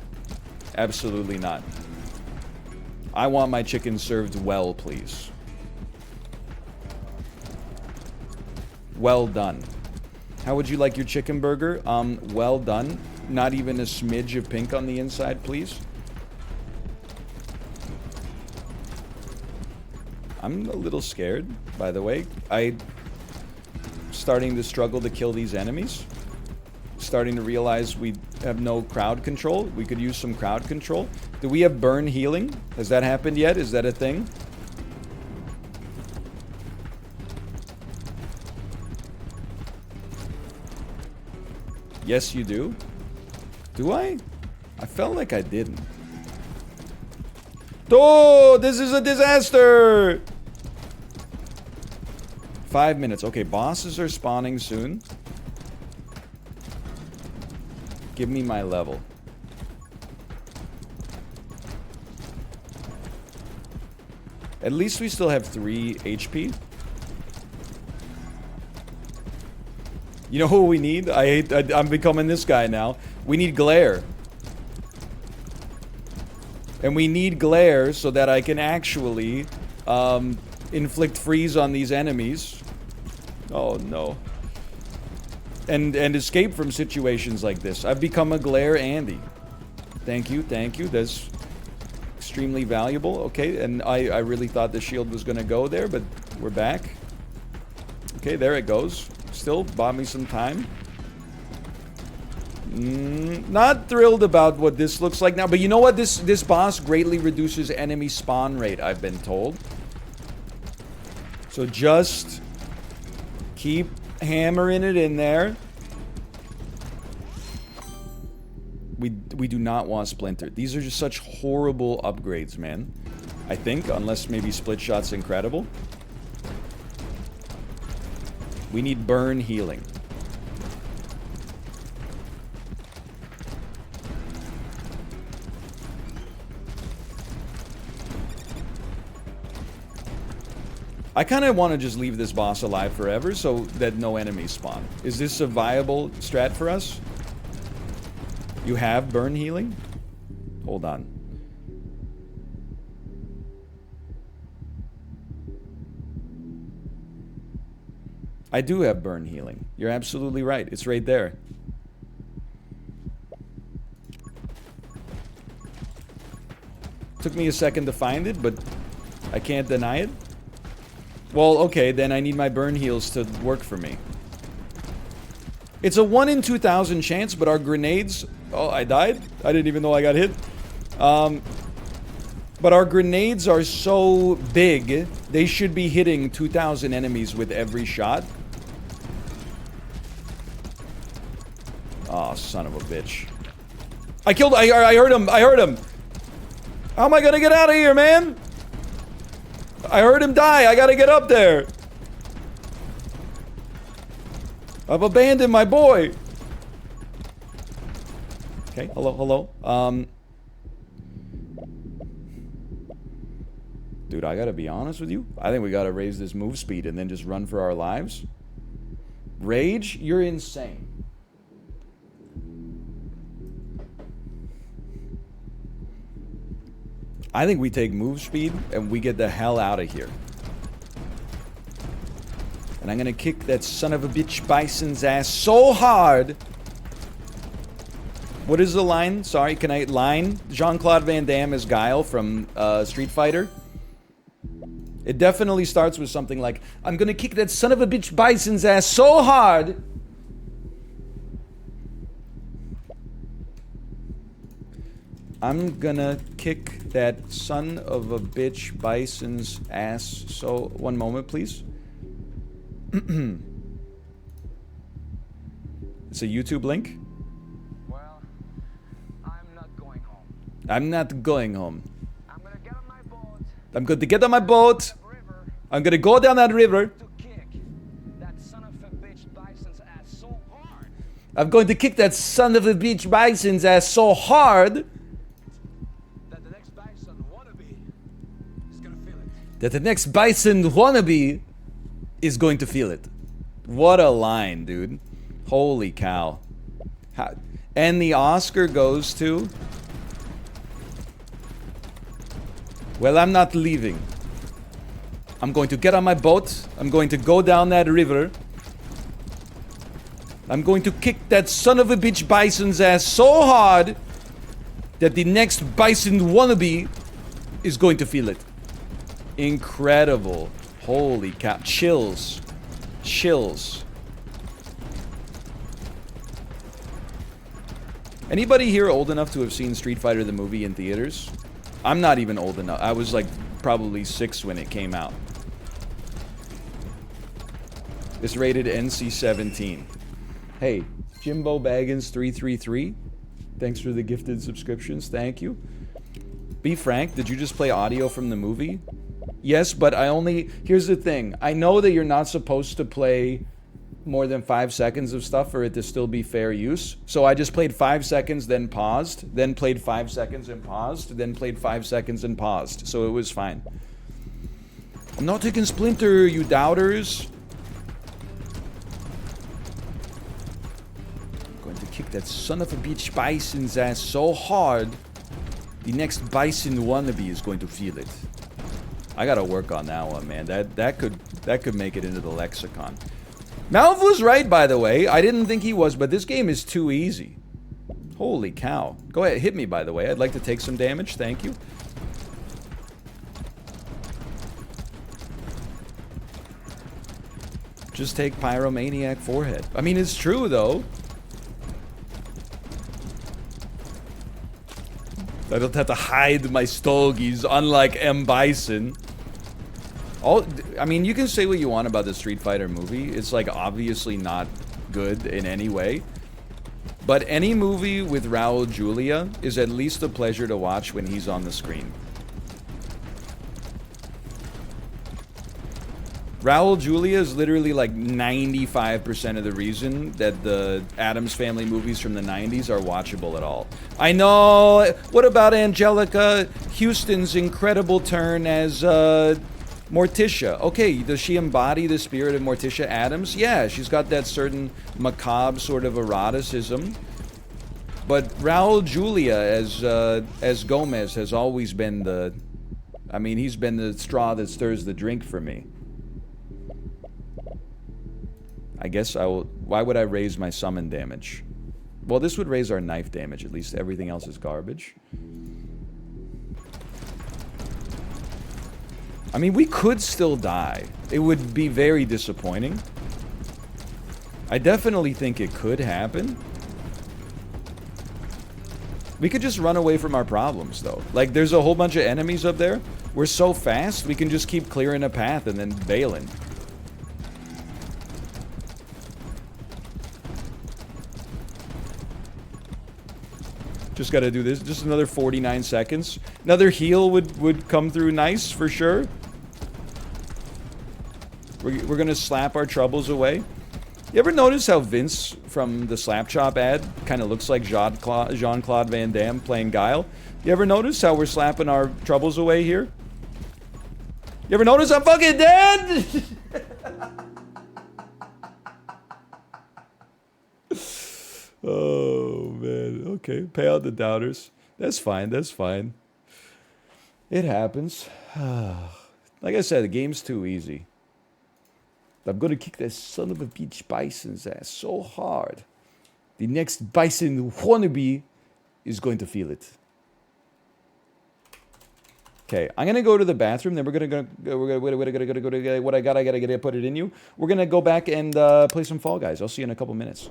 absolutely not. I want my chicken served well, please. Well done. How would you like your chicken burger? Well done. Not even a smidge of pink on the inside, please. I'm a little scared, by the way. I'm starting to struggle to kill these enemies. Starting to realize we have no crowd control. We could use some crowd control. Do we have burn healing? Has that happened yet? Is that a thing? Yes, you do. Do I? I felt like I didn't. Oh, this is a disaster! 5 minutes. Okay, bosses are spawning soon. Give me my level. At least we still have 3 HP. You know who we need? I'm becoming this guy now. We need glare. And we need glare so that I can actually inflict freeze on these enemies. Oh no. And escape from situations like this. I've become a glare Andy. Thank you, thank you. That's extremely valuable. Okay, and I really thought the shield was gonna go there, but we're back. Okay, there it goes. Still bought me some time. Not thrilled about what this looks like now, but you know what? This boss greatly reduces enemy spawn rate, I've been told. So just keep hammering it in there. We do not want Splinter. These are just such horrible upgrades, man. I think, unless maybe Split Shot's incredible. We need burn healing. I kind of want to just leave this boss alive forever so that no enemies spawn. Is this a viable strat for us? You have burn healing? Hold on. I do have burn healing. You're absolutely right. It's right there. Took me a second to find it, but I can't deny it. Well, okay, then I need my burn heals to work for me. It's a 1 in 2,000 chance, but our grenades... Oh, I died? I didn't even know I got hit. But our grenades are so big, they should be hitting 2,000 enemies with every shot. Oh, son of a bitch. I heard him! I heard him! How am I gonna get out of here, man? I heard him die. I gotta get up there. I've abandoned my boy. Okay, hello. Dude, I gotta be honest with you. I think we gotta raise this move speed and then just run for our lives. Rage? You're insane. I think we take move speed and we get the hell out of here. And I'm gonna kick that son of a bitch bison's ass so hard. What is the line? Sorry, can I line? Jean-Claude Van Damme as Guile from Street Fighter. It definitely starts with something like, I'm gonna kick that son of a bitch bison's ass so hard. I'm gonna kick that son of a bitch bison's ass. So, one moment, please. It's a YouTube link. Well, I'm not going home. I'm not going home. I'm gonna get on my boat. I'm going to get on my boat. I'm gonna go down that river. To kick that son of a bitch bison's ass so I'm going to kick that son of a bitch bison's ass so hard That the next bison wannabe is gonna feel it. that the next bison wannabe is going to feel it. What a line, dude. Holy cow. And the Oscar goes to... Well, I'm not leaving. I'm going to get on my boat. I'm going to go down that river. I'm going to kick that son of a bitch bison's ass so hard that the next bison wannabe is going to feel it. Incredible. Holy cow. Chills. Chills. Anybody here old enough to have seen Street Fighter the movie in theaters? I'm not even old enough. I was like probably 6 when it came out. It's rated NC-17. Hey, Jimbo Baggins 333. Thanks for the gifted subscriptions. Thank you. Be frank, did you just play audio from the movie? Yes, but I only... Here's the thing. I know that you're not supposed to play more than 5 seconds of stuff for it to still be fair use. So I just played 5 seconds, then paused, then played 5 seconds and paused, then played 5 seconds and paused. So it was fine. I'm not taking Splinter, you doubters. I'm going to kick that son of a bitch bison's ass so hard, the next bison wannabe is going to feel it. I gotta work on that one, man. That could make it into the lexicon. Malv was right, by the way. I didn't think he was, but this game is too easy. Holy cow. Go ahead, hit me, by the way. I'd like to take some damage. Thank you. Just take Pyromaniac forehead. I mean, it's true, though. I don't have to hide my stogies, unlike M. Bison. I mean, you can say what you want about the Street Fighter movie. It's, like, obviously not good in any way. But any movie with Raul Julia is at least a pleasure to watch when he's on the screen. Raul Julia is literally like 95% of the reason that the Addams Family movies from the 90s are watchable at all. I know! What about Angelica Houston's incredible turn as, Morticia? Okay, does she embody the spirit of Morticia Addams? Yeah, she's got that certain macabre sort of eroticism. But Raul Julia as Gomez has always been the... I mean, he's been the straw that stirs the drink for me. I guess I will... Why would I raise my summon damage? Well, this would raise our knife damage. At least everything else is garbage. I mean, we could still die. It would be very disappointing. I definitely think it could happen. We could just run away from our problems, though. Like, there's a whole bunch of enemies up there. We're so fast, we can just keep clearing a path and then bailing. Just gotta do this. Just another 49 seconds. Another heal would come through nice, for sure. We're gonna slap our troubles away. You ever notice how Vince from the Slap Chop ad kind of looks like Jean-Claude Van Damme playing Guile? You ever notice how we're slapping our troubles away here? You ever notice I'm fucking dead? Oh, man. Okay, pay out the doubters. That's fine, that's fine. It happens. Like I said, the game's too easy. I'm gonna kick that son of a bitch bison's ass so hard. The next bison wannabe is going to feel it. Okay, I'm gonna go to the bathroom. Then we're gonna go to what I gotta put it in you. We're gonna go back and play some Fall Guys. I'll see you in a couple minutes.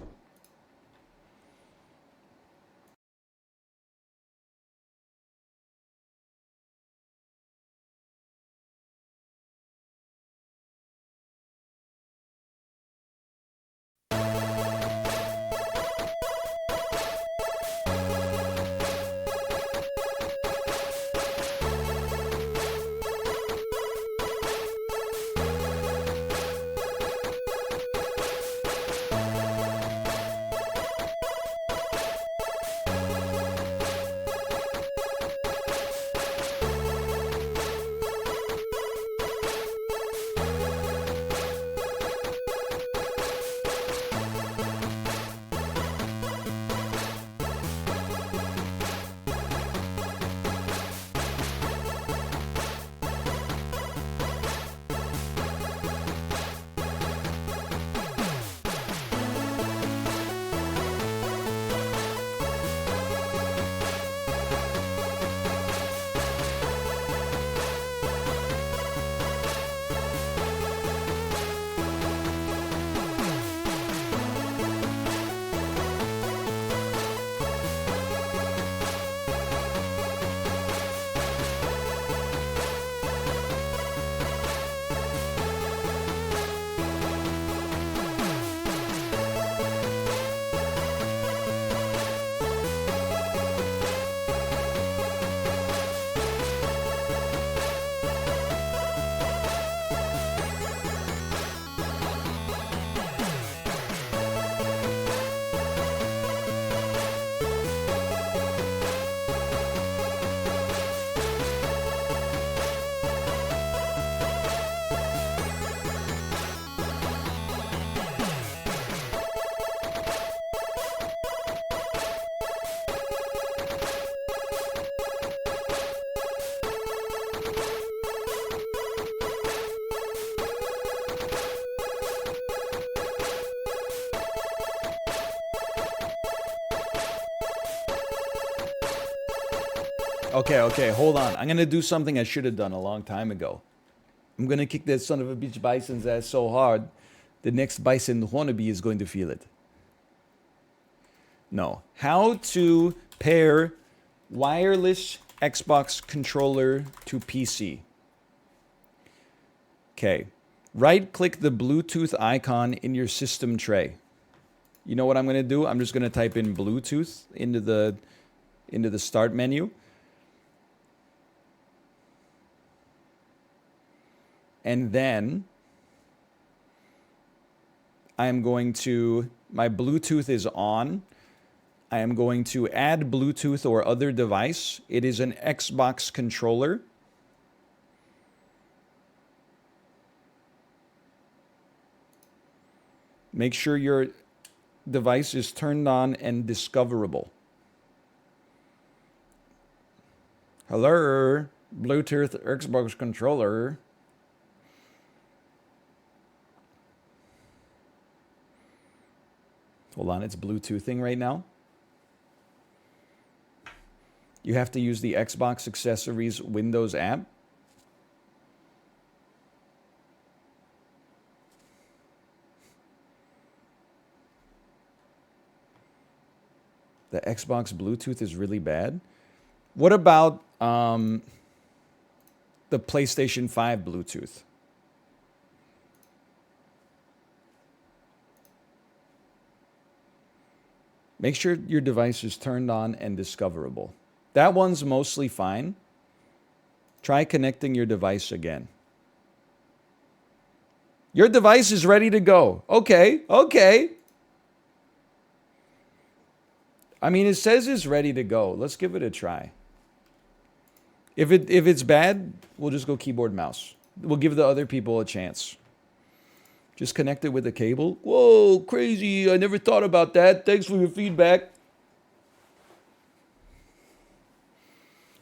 Okay, hold on. I'm gonna do something I should have done a long time ago. I'm gonna kick that son of a bitch bison's ass so hard, the next bison wannabe is going to feel it. No. How to pair wireless Xbox controller to PC. Okay. Right-click the Bluetooth icon in your system tray. You know what I'm going to do? I'm just going to type in Bluetooth into the start menu. And then I am going to, my Bluetooth is on. I am going to add Bluetooth or other device. It is an Xbox controller. Make sure your device is turned on and discoverable. Hello, Bluetooth Xbox controller. Hold on, it's Bluetoothing right now. You have to use the Xbox Accessories Windows app. The Xbox Bluetooth is really bad. What about the PlayStation 5 Bluetooth? Make sure your device is turned on and discoverable. That one's mostly fine. Try connecting your device again. Your device is ready to go. Okay. I mean, it says it's ready to go. Let's give it a try. If it's bad, we'll just go keyboard mouse. We'll give the other people a chance. Just connect it with a cable. Whoa, crazy. I never thought about that. Thanks for your feedback.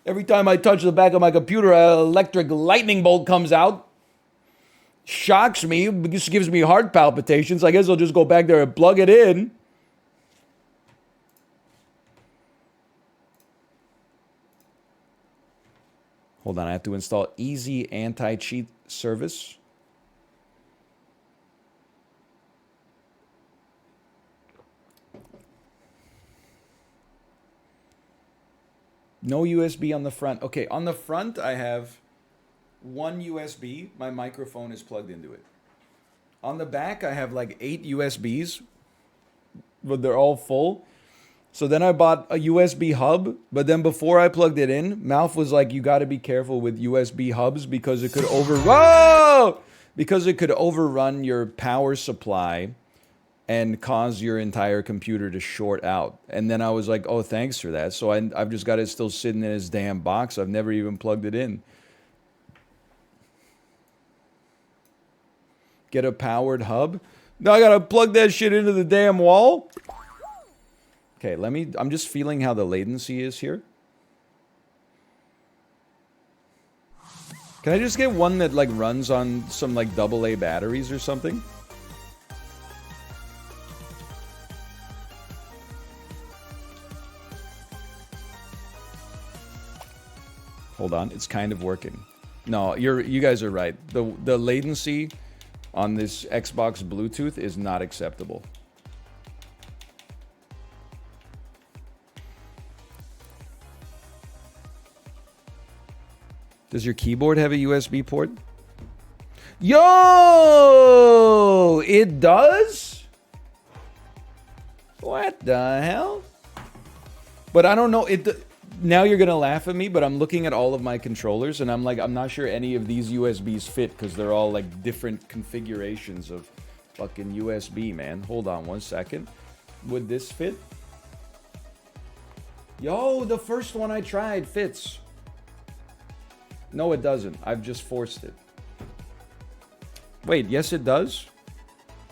Every time I touch the back of my computer, an electric lightning bolt comes out. Shocks me. This gives me heart palpitations. I guess I'll just go back there and plug it in. Hold on, I have to install Easy Anti-Cheat Service. No USB on the front. Okay, on the front I have one USB. My microphone is plugged into it. On the back I have like 8 USBs, but they're all full. So then I bought a USB hub, but then before I plugged it in, Malf was like, you got to be careful with USB hubs because it could overrun your power supply and cause your entire computer to short out. And then I was like, oh, thanks for that. So I've just got it still sitting in this damn box. I've never even plugged it in. Get a powered hub. Now I got to plug that shit into the damn wall. Okay, I'm just feeling how the latency is here. Can I just get one that like runs on some like AA batteries or something? Hold on, it's kind of working. No, you guys are right. The latency on this Xbox Bluetooth is not acceptable. Does your keyboard have a USB port? Yo! It does? What the hell? But I don't know. Now you're going to laugh at me, but I'm looking at all of my controllers, and I'm like, I'm not sure any of these USBs fit, because they're all like different configurations of fucking USB, man. Hold on one second. Would this fit? Yo, the first one I tried fits. No, it doesn't. I've just forced it. Wait, yes it does?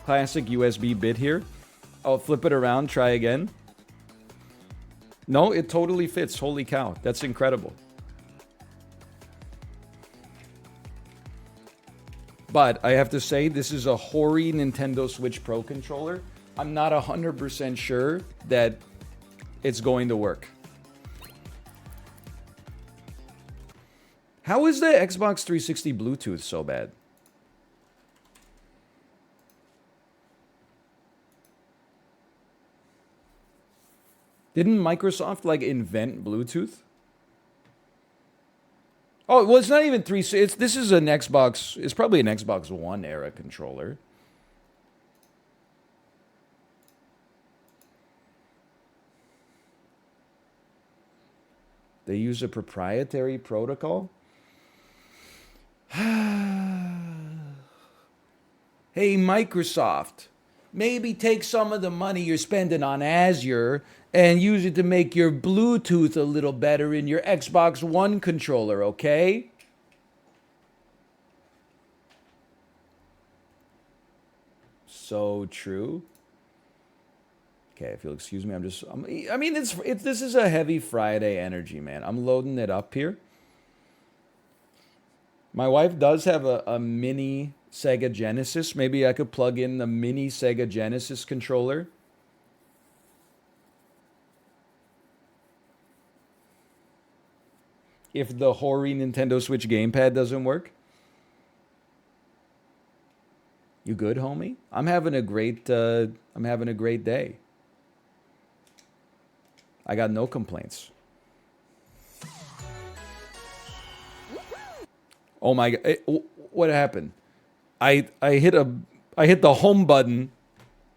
Classic USB bit here. Oh, flip it around, try again. No, it totally fits. Holy cow. That's incredible. But I have to say, this is a hoary Nintendo Switch Pro controller. I'm not 100% sure that it's going to work. How is the Xbox 360 Bluetooth so bad? Didn't Microsoft like invent Bluetooth? Oh, well, it's not even this is an Xbox. It's probably an Xbox One era controller. They use a proprietary protocol. Hey, Microsoft, maybe take some of the money you're spending on Azure and use it to make your Bluetooth a little better in your Xbox One controller, okay? So true. Okay, if you'll excuse me, I mean, this is a heavy Friday energy, man. I'm loading it up here. My wife does have a mini Sega Genesis. Maybe I could plug in the mini Sega Genesis controller. If the hoary Nintendo Switch gamepad doesn't work. You good, homie? I'm having a great day. I got no complaints. Oh my god! What happened? I hit the home button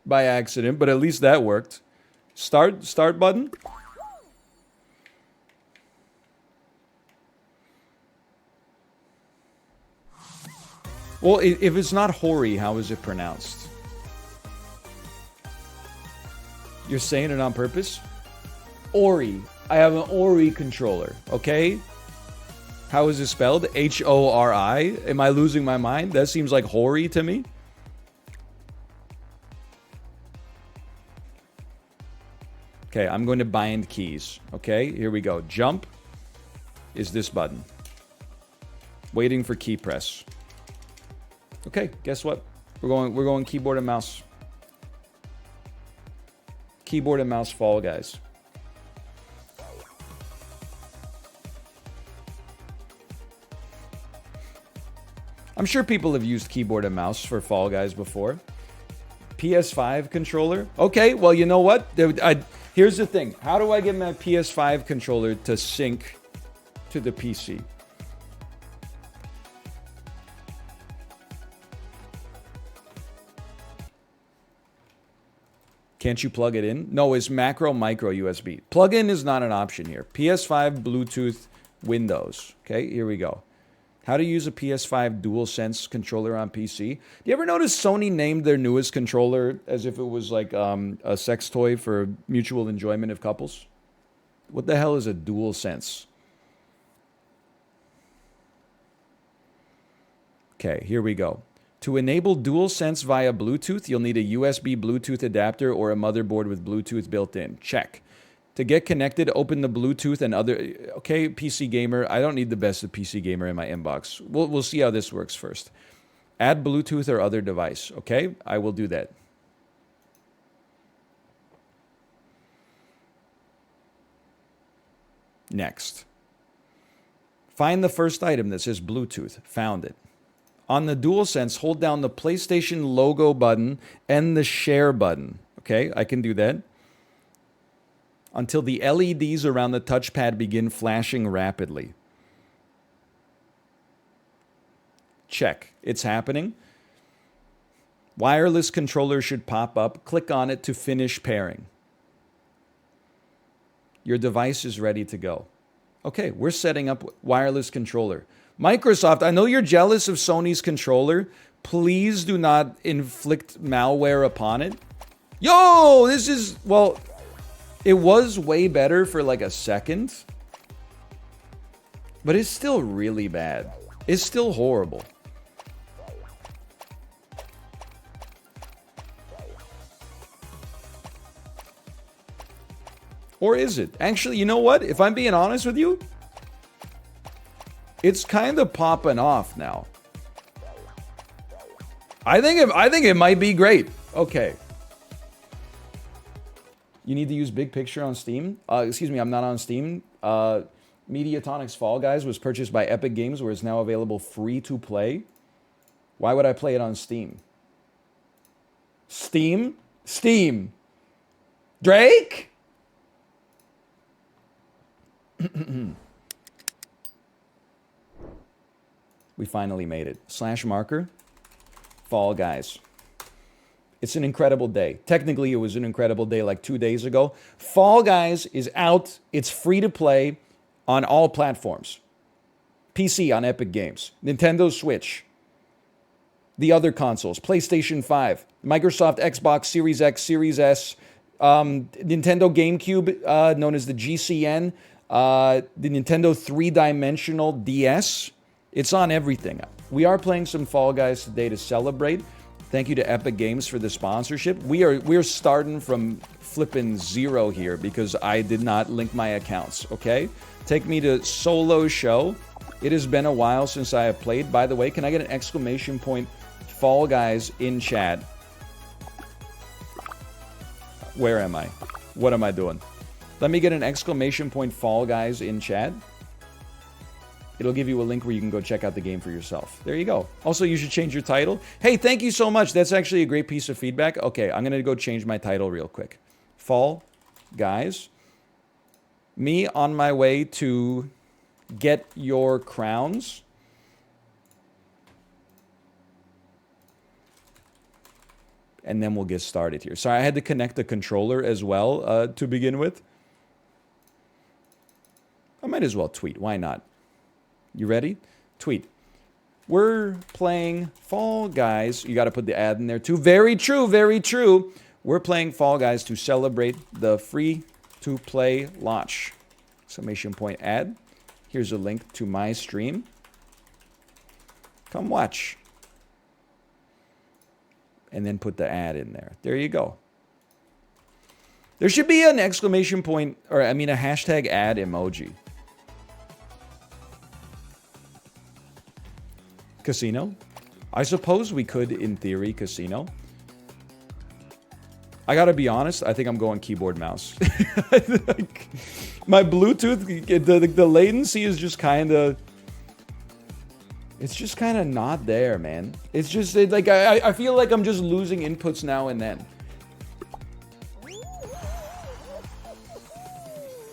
by accident, but at least that worked. Start button. Well, if it's not Hori, how is it pronounced? You're saying it on purpose? Ori. I have an Ori controller, okay? How is it spelled? H-O-R-I? Am I losing my mind? That seems like Hori to me. Okay, I'm going to bind keys. Okay, here we go. Jump is this button. Waiting for key press. Okay, guess what? We're going keyboard and mouse. Keyboard and mouse Fall Guys. I'm sure people have used keyboard and mouse for Fall Guys before. PS5 controller. Okay, well, you know what? Here's the thing. How do I get my PS5 controller to sync to the PC? Can't you plug it in? No, it's macro micro USB. Plug-in is not an option here. PS5 Bluetooth Windows. Okay, here we go. How to use a PS5 DualSense controller on PC. Do you ever notice Sony named their newest controller as if it was like a sex toy for mutual enjoyment of couples? What the hell is a DualSense? Okay, here we go. To enable DualSense via Bluetooth, you'll need a USB Bluetooth adapter or a motherboard with Bluetooth built in. Check. To get connected, open the Bluetooth and other... Okay, PC Gamer. I don't need the best of PC Gamer in my inbox. We'll see how this works first. Add Bluetooth or other device. Okay, I will do that. Next. Find the first item that says Bluetooth. Found it. On the DualSense, hold down the PlayStation logo button and the share button. Okay, I can do that. Until the LEDs around the touchpad begin flashing rapidly. Check. It's happening. Wireless controller should pop up. Click on it to finish pairing. Your device is ready to go. Okay, we're setting up wireless controller. Microsoft, I know you're jealous of Sony's controller. Please do not inflict malware upon it. Yo, this is, well, it was way better for like a second. But it's still really bad. It's still horrible. Or is it? Actually, you know what? If I'm being honest with you, it's kind of popping off now. I think it might be great. Okay. You need to use Big Picture on Steam. Excuse me, I'm not on Steam. Mediatronic's Fall Guys was purchased by Epic Games, where it's now available free to play. Why would I play it on Steam? Steam? Steam. Drake? We finally made it. Slash marker. Fall Guys. It's an incredible day. Technically, it was an incredible day like 2 days ago. Fall Guys is out. It's free to play on all platforms. PC on Epic Games. Nintendo Switch. The other consoles. PlayStation 5. Microsoft Xbox Series X, Series S. Nintendo GameCube, known as the GCN. The Nintendo 3-dimensional DS. It's on everything. We are playing some Fall Guys today to celebrate. Thank you to Epic Games for the sponsorship. We're starting from flipping zero here because I did not link my accounts, okay? Take me to solo show. It has been a while since I have played. By the way, can I get an exclamation point Fall Guys in chat? Where am I? What am I doing? Let me get an exclamation point Fall Guys in chat. It'll give you a link where you can go check out the game for yourself. There you go. Also, you should change your title. Hey, thank you so much. That's actually a great piece of feedback. Okay, I'm going to go change my title real quick. Fall Guys. Me on my way to get your crowns. And then we'll get started here. Sorry, I had to connect the controller as well to begin with. I might as well tweet. Why not? You ready? Tweet. We're playing Fall Guys. You got to put the ad in there too. Very true, very true. We're playing Fall Guys to celebrate the free-to-play launch. Exclamation point ad. Here's a link to my stream. Come watch. And then put the ad in there. There you go. There should be an exclamation point, or I mean a hashtag ad emoji. Casino? I suppose we could, in theory, casino. I gotta be honest, I think I'm going keyboard mouse. Like, my Bluetooth, the latency is just kind of... It's just kind of not there, man. It's just, like, I feel like I'm just losing inputs now and then.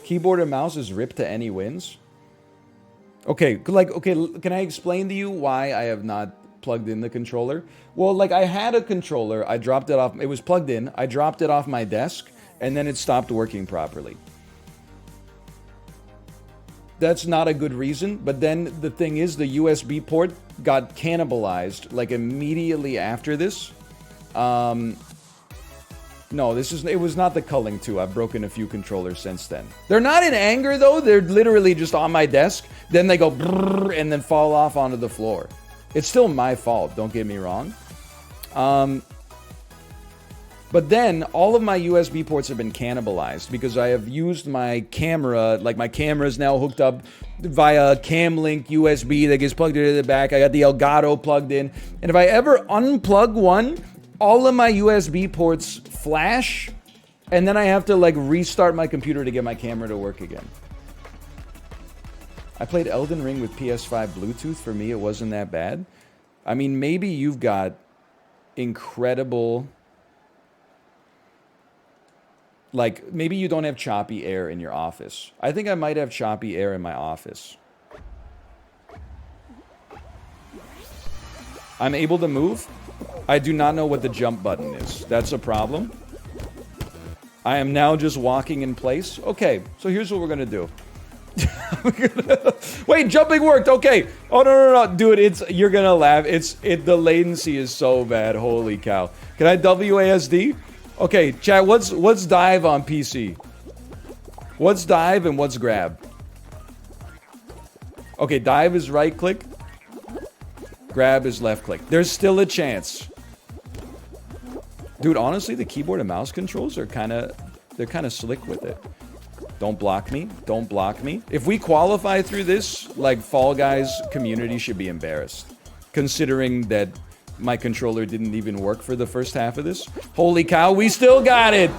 Keyboard and mouse is ripped to any wins. Okay, can I explain to you why I have not plugged in the controller? Well, like, I had a controller, I dropped it off, it was plugged in, I dropped it off my desk, and then it stopped working properly. That's not a good reason, but then the thing is, the USB port got cannibalized, like, immediately after this. No, it was not the culling 2. I've broken a few controllers since then. They're not in anger, though. They're literally just on my desk. Then they go brrr and then fall off onto the floor. It's still my fault, don't get me wrong. But then, all of my USB ports have been cannibalized because I have used my camera, like my camera is now hooked up via Camlink USB that gets plugged into the back. I got the Elgato plugged in. And if I ever unplug one, all of my USB ports flash, and then I have to like restart my computer to get my camera to work again. I played Elden Ring with PS5 Bluetooth. For me, it wasn't that bad. I mean, maybe you've got incredible... Like, maybe you don't have choppy air in your office. I think I might have choppy air in my office. I'm able to move. I do not know what the jump button is. That's a problem. I am now just walking in place. Okay, so here's what we're gonna do. Wait, jumping worked. Okay. Oh no, dude, you're gonna laugh. The latency is so bad. Holy cow. Can I WASD? Okay, chat. What's dive on PC? What's dive and what's grab? Okay, dive is right click. Grab is left click. There's still a chance. Dude, honestly, the keyboard and mouse controls are they're kind of slick with it. Don't block me. Don't block me. If we qualify through this, like, Fall Guys community should be embarrassed. Considering that my controller didn't even work for the first half of this. Holy cow, we still got it!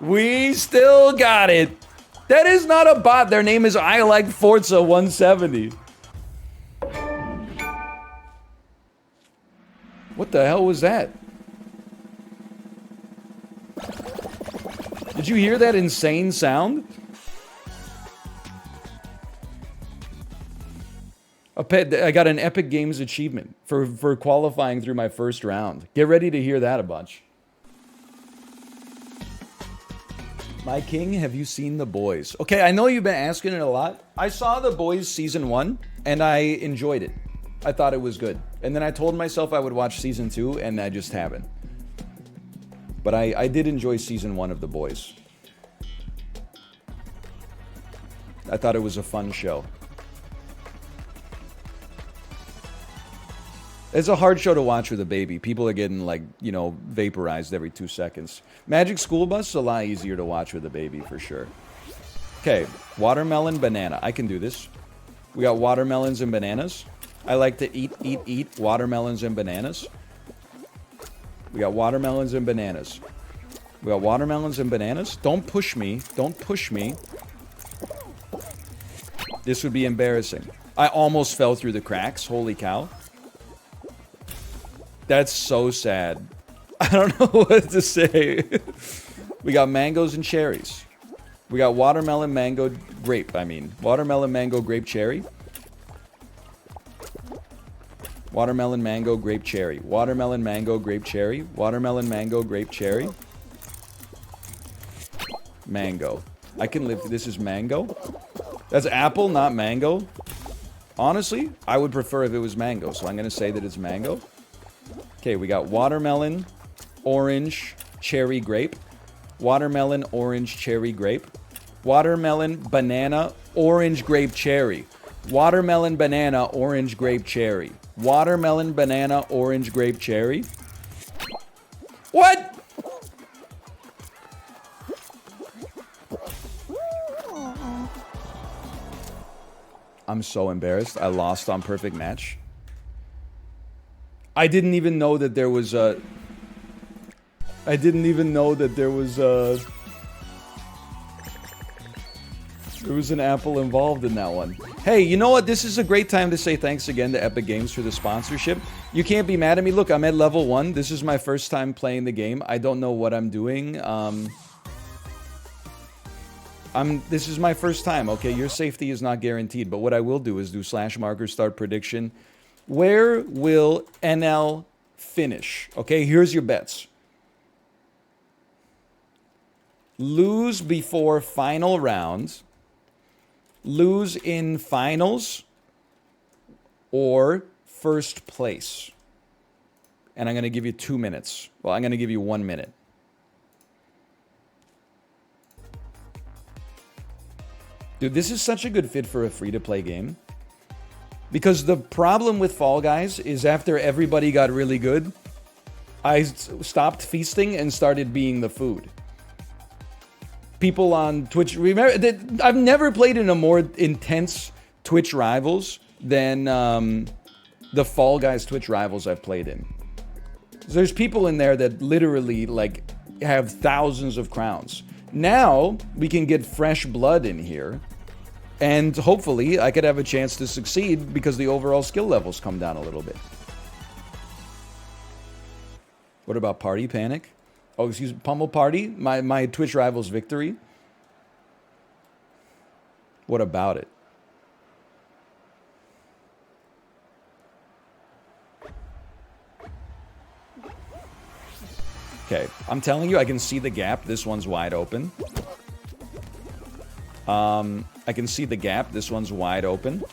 We still got it! That is not a bot. Their name is I Like Forza 170. What the hell was that? Did you hear that insane sound? I got an Epic Games achievement for qualifying through my first round. Get ready to hear that a bunch. My king, have you seen The Boys? Okay, I know you've been asking it a lot. I saw The Boys season 1, and I enjoyed it. I thought it was good. And then I told myself I would watch season 2, and I just haven't. But I did enjoy season 1 of The Boys. I thought it was a fun show. It's a hard show to watch with a baby. People are getting, like, you know, vaporized every 2 seconds. Magic School Bus is a lot easier to watch with a baby, for sure. Okay, watermelon, banana. I can do this. We got watermelons and bananas. I like to eat watermelons and bananas. We got watermelons and bananas. We got watermelons and bananas. Don't push me. Don't push me. This would be embarrassing. I almost fell through the cracks. Holy cow. That's so sad. I don't know what to say. We got mangoes and cherries. We got watermelon, mango, grape, I mean. Watermelon, mango, grape, cherry. Watermelon, mango, grape, cherry. Watermelon, mango, grape, cherry. Watermelon, mango, grape, cherry. Mango. I can live. This is mango. That's apple, not mango. Honestly, I would prefer if it was mango, so I'm going to say that it's mango. Okay, we got watermelon, orange, cherry, grape. Watermelon, orange, cherry, grape. Watermelon, banana, orange, grape, cherry. Watermelon, banana, orange, grape, cherry. Watermelon, banana, orange, grape, cherry. What? I'm so embarrassed. I lost on perfect match. I didn't even know that there was a... I didn't even know that there was a... There was an apple involved in that one. Hey, you know what? This is a great time to say thanks again to Epic Games for the sponsorship. You can't be mad at me. Look, I'm at level 1. This is my first time playing the game. I don't know what I'm doing. This is my first time, okay? Your safety is not guaranteed, but what I will do is do /marker start prediction. Where will NL finish? Okay, here's your bets. Lose before final round, lose in finals, or first place. And I'm going to give you 2 minutes. Well, I'm going to give you 1 minute. Dude, this is such a good fit for a free-to-play game. Because the problem with Fall Guys is after everybody got really good, I stopped feasting and started being the food. People on Twitch, remember that I've never played in a more intense Twitch rivals than the Fall Guys Twitch rivals I've played in. There's people in there that literally like have thousands of crowns. Now we can get fresh blood in here. And hopefully, I could have a chance to succeed because the overall skill levels come down a little bit. What about Party Panic? Oh, excuse me, Pummel Party? My Twitch rival's victory? What about it? Okay, I'm telling you, I can see the gap. This one's wide open. I can see the gap. This one's wide open.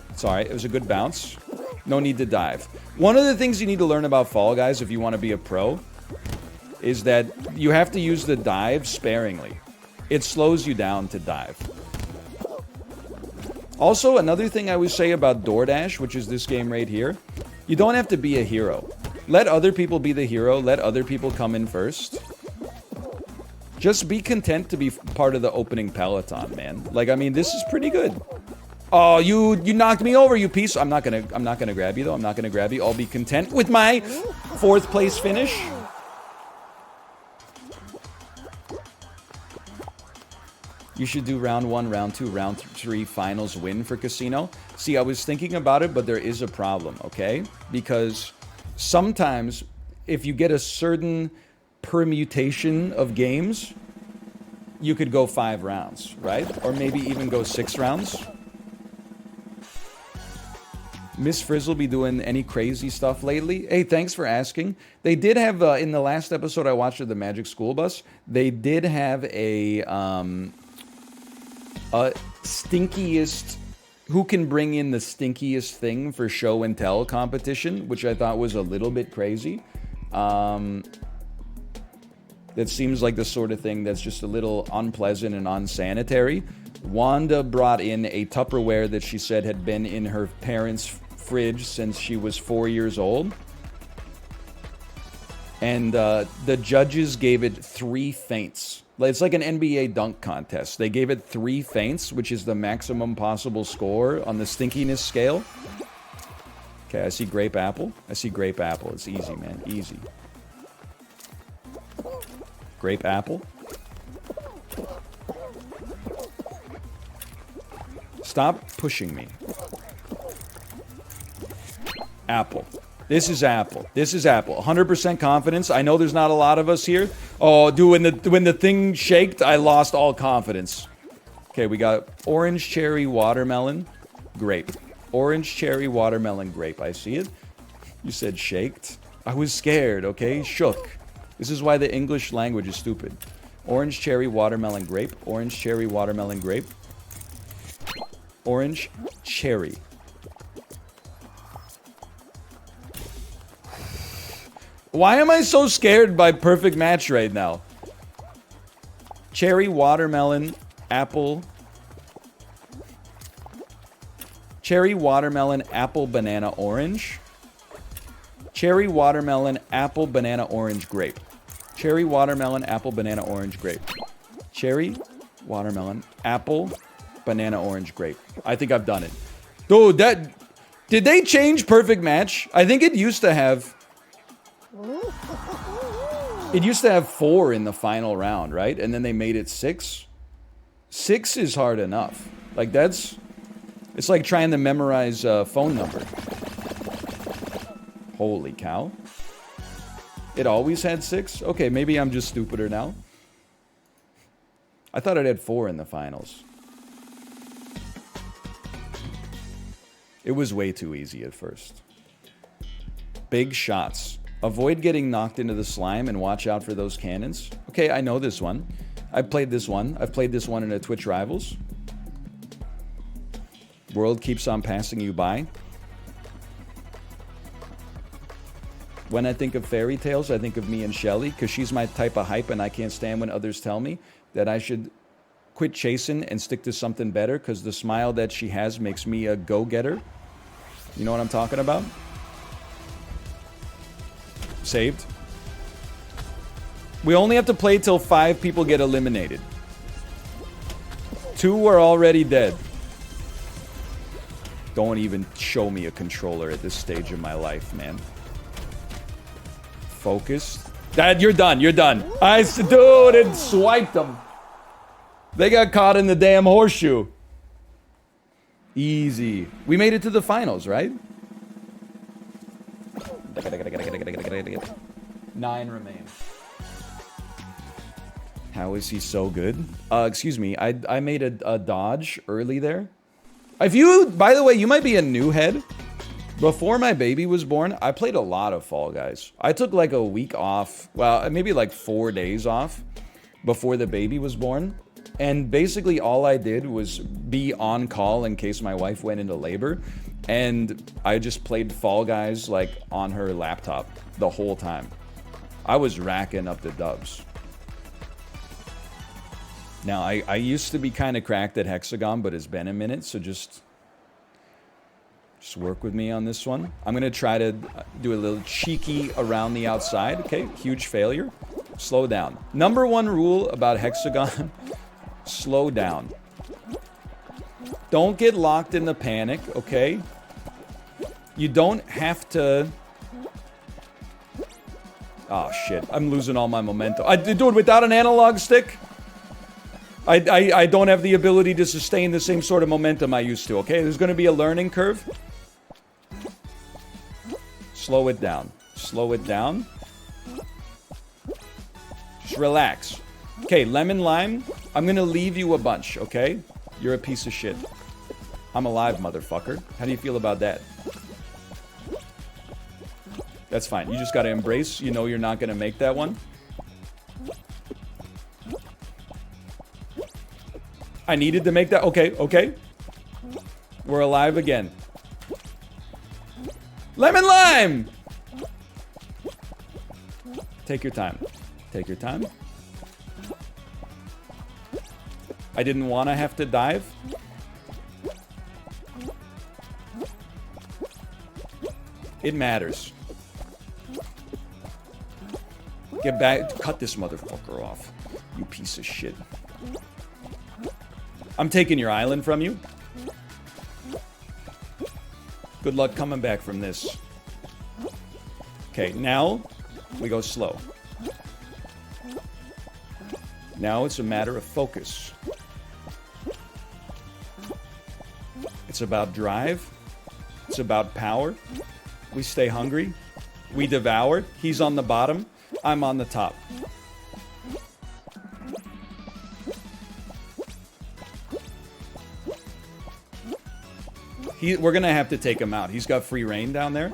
It's alright. It was a good bounce. No need to dive. One of the things you need to learn about Fall Guys if you want to be a pro is that you have to use the dive sparingly. It slows you down to dive. Also, another thing I would say about DoorDash, which is this game right here, you don't have to be a hero. Let other people be the hero. Let other people come in first. Just be content to be part of the opening peloton, man. Like, I mean, this is pretty good. Oh, you knocked me over, you piece. I'm not gonna grab you though. I'm not gonna grab you. I'll be content with my 4th place finish. You should do round 1, round 2, round 3 finals win for casino. See, I was thinking about it, but there is a problem, okay? Because sometimes if you get a certain permutation of games, you could go 5 rounds, right? Or maybe even go 6 rounds. Miss Frizzle be doing any crazy stuff lately? Hey, thanks for asking. They did have, in the last episode I watched of the Magic School Bus, they did have a stinkiest, who can bring in the stinkiest thing for show and tell competition, which I thought was a little bit crazy. That seems like the sort of thing that's just a little unpleasant and unsanitary. Wanda brought in a Tupperware that she said had been in her parents' fridge since she was 4 years old. And the judges gave it 3 feints. It's like an NBA dunk contest. They gave it 3 feints, which is the maximum possible score on the stinkiness scale. Okay, I see grape apple. I see grape apple. It's easy, man. Easy. Grape apple. Stop pushing me. Apple. This is apple. This is apple. 100% confidence. I know there's not a lot of us here. Oh, dude, when the thing shaked, I lost all confidence. Okay, we got orange, cherry, watermelon, grape. Orange, cherry, watermelon, grape. I see it. You said shaked. I was scared, okay? Shook. This is why the English language is stupid. Orange, cherry, watermelon, grape. Orange, cherry, watermelon, grape. Orange, cherry. Why am I so scared by perfect match right now? Cherry, watermelon, apple. Cherry, watermelon, apple, banana, orange. Cherry, watermelon, apple, banana, orange, grape. Cherry, watermelon, apple, banana, orange, grape. Cherry, watermelon, apple, banana, orange, grape. I think I've done it. Dude, that... Did they change perfect match? I think it used to have... It used to have 4 in the final round, right? And then they made it 6. 6 is hard enough. Like, that's... It's like trying to memorize a phone number. Holy cow. It always had 6? Okay, maybe I'm just stupider now. I thought it had 4 in the finals. It was way too easy at first. Big shots. Avoid getting knocked into the slime and watch out for those cannons. Okay, I know this one. I've played this one. I've played this one in a Twitch Rivals. World keeps on passing you by. When I think of fairy tales, I think of me and Shelly, because she's my type of hype and I can't stand when others tell me that I should quit chasing and stick to something better, because the smile that she has makes me a go-getter. You know what I'm talking about? Saved. We only have to play till 5 people get eliminated. 2 are already dead. Don't even show me a controller at this stage of my life, man. Focused. Dad, you're done. You're done. Dude, it swiped them. They got caught in the damn horseshoe. Easy. We made it to the finals, right? 9 remain. How is he so good? Excuse me. I made a dodge early there. If you, by the way, you might be a new head. Before my baby was born, I played a lot of Fall Guys. I took like a week off. Well, maybe like 4 days off before the baby was born. And basically all I did was be on call in case my wife went into labor. And I just played Fall Guys like on her laptop the whole time. I was racking up the dubs. Now, I used to be kind of cracked at Hexagon, but it's been a minute, so just work with me on this one. I'm going to try to do a little cheeky around the outside. Okay, huge failure. Slow down. Number 1 rule about Hexagon, slow down. Don't get locked in the panic, okay? You don't have to... Oh, shit. I'm losing all my momentum. Dude, without an analog stick... I don't have the ability to sustain the same sort of momentum I used to, okay? There's gonna be a learning curve. Slow it down. Slow it down. Just relax. Okay, lemon lime. I'm gonna leave you a bunch, okay? You're a piece of shit. I'm alive, motherfucker. How do you feel about that? That's fine. You just gotta embrace. You know you're not gonna make that one. I needed to make that. Okay, okay. We're alive again. Lemon lime! Take your time. Take your time. I didn't want to have to dive. It matters. Get back. Cut this motherfucker off. You piece of shit. I'm taking your island from you. Good luck coming back from this. Okay, now we go slow. Now it's a matter of focus. It's about drive. It's about power. We stay hungry. We devour. He's on the bottom. I'm on the top. We're gonna have to take him out. He's got free reign down there.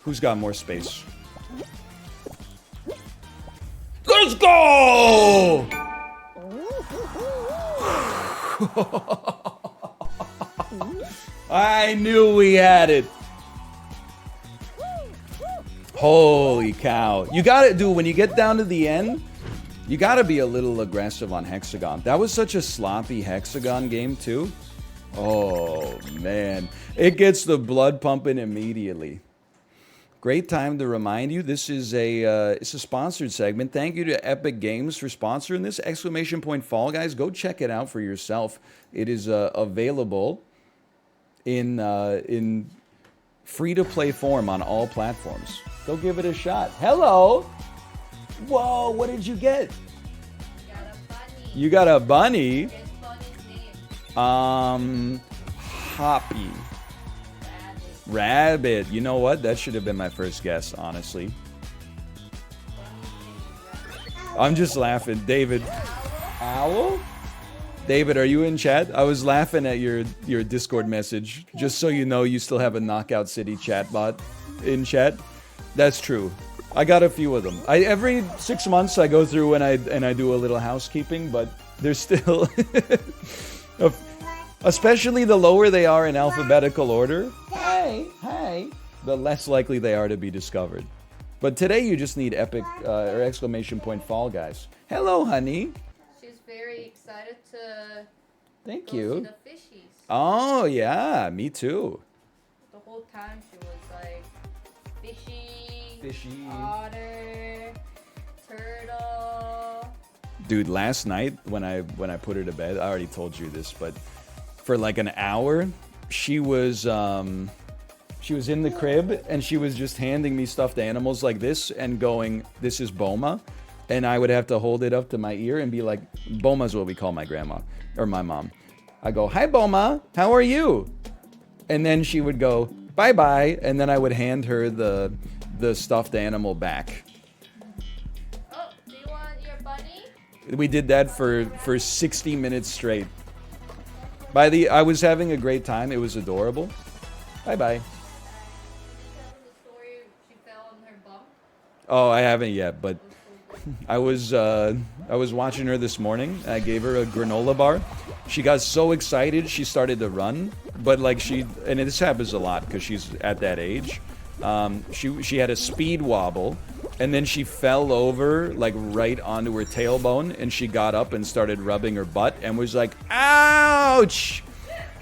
Who's got more space? Let's go! I knew we had it. Holy cow. You gotta do, when you get down to the end, you gotta be a little aggressive on Hexagon. That was such a sloppy Hexagon game too. Oh man. It gets the blood pumping immediately. Great time to remind you, this is it's a sponsored segment. Thank you to Epic Games for sponsoring this. Exclamation point Fall Guys. Go check it out for yourself. It is available in free-to-play form on all platforms. Go give it a shot. Hello! Whoa, what did you get? You got a bunny? Hoppy. Rabbit. You know what? That should have been my first guess, honestly. I'm just laughing. David. Owl? David, are you in chat? I was laughing at your Discord message. Just so you know, you still have a Knockout City chatbot in chat. That's true. I got a few of them. Every 6 months I go through and I do a little housekeeping, but there's still... Especially the lower they are in alphabetical order, hey, the less likely they are to be discovered. But today you just need epic or exclamation point Fall Guys. Hello, honey. She's very excited to Thank go you. see the fishies. Oh yeah, me too. The whole time she was like, fishy, Fishy. otter, turtle. Dude, last night when I put her to bed, I already told you this, but for like an hour, she was in the crib and she was just handing me stuffed animals like this and going, "This is Boma," and I would have to hold it up to my ear and be like, "Boma's what we call my grandma or my mom." I go, "Hi Boma, how are you?" And then she would go, "Bye bye," and then I would hand her the stuffed animal back. Oh, do you want your bunny? We did that for 60 minutes straight. I was having a great time. It was adorable. Bye bye. Did you tell them the story she fell on her bum? Oh, I haven't yet, but I was watching her this morning. I gave her a granola bar. She got so excited she started to run, but like and this happens a lot because she's at that age. She had a speed wobble, and then she fell over like right onto her tailbone, and she got up and started rubbing her butt and was like, "Ouch!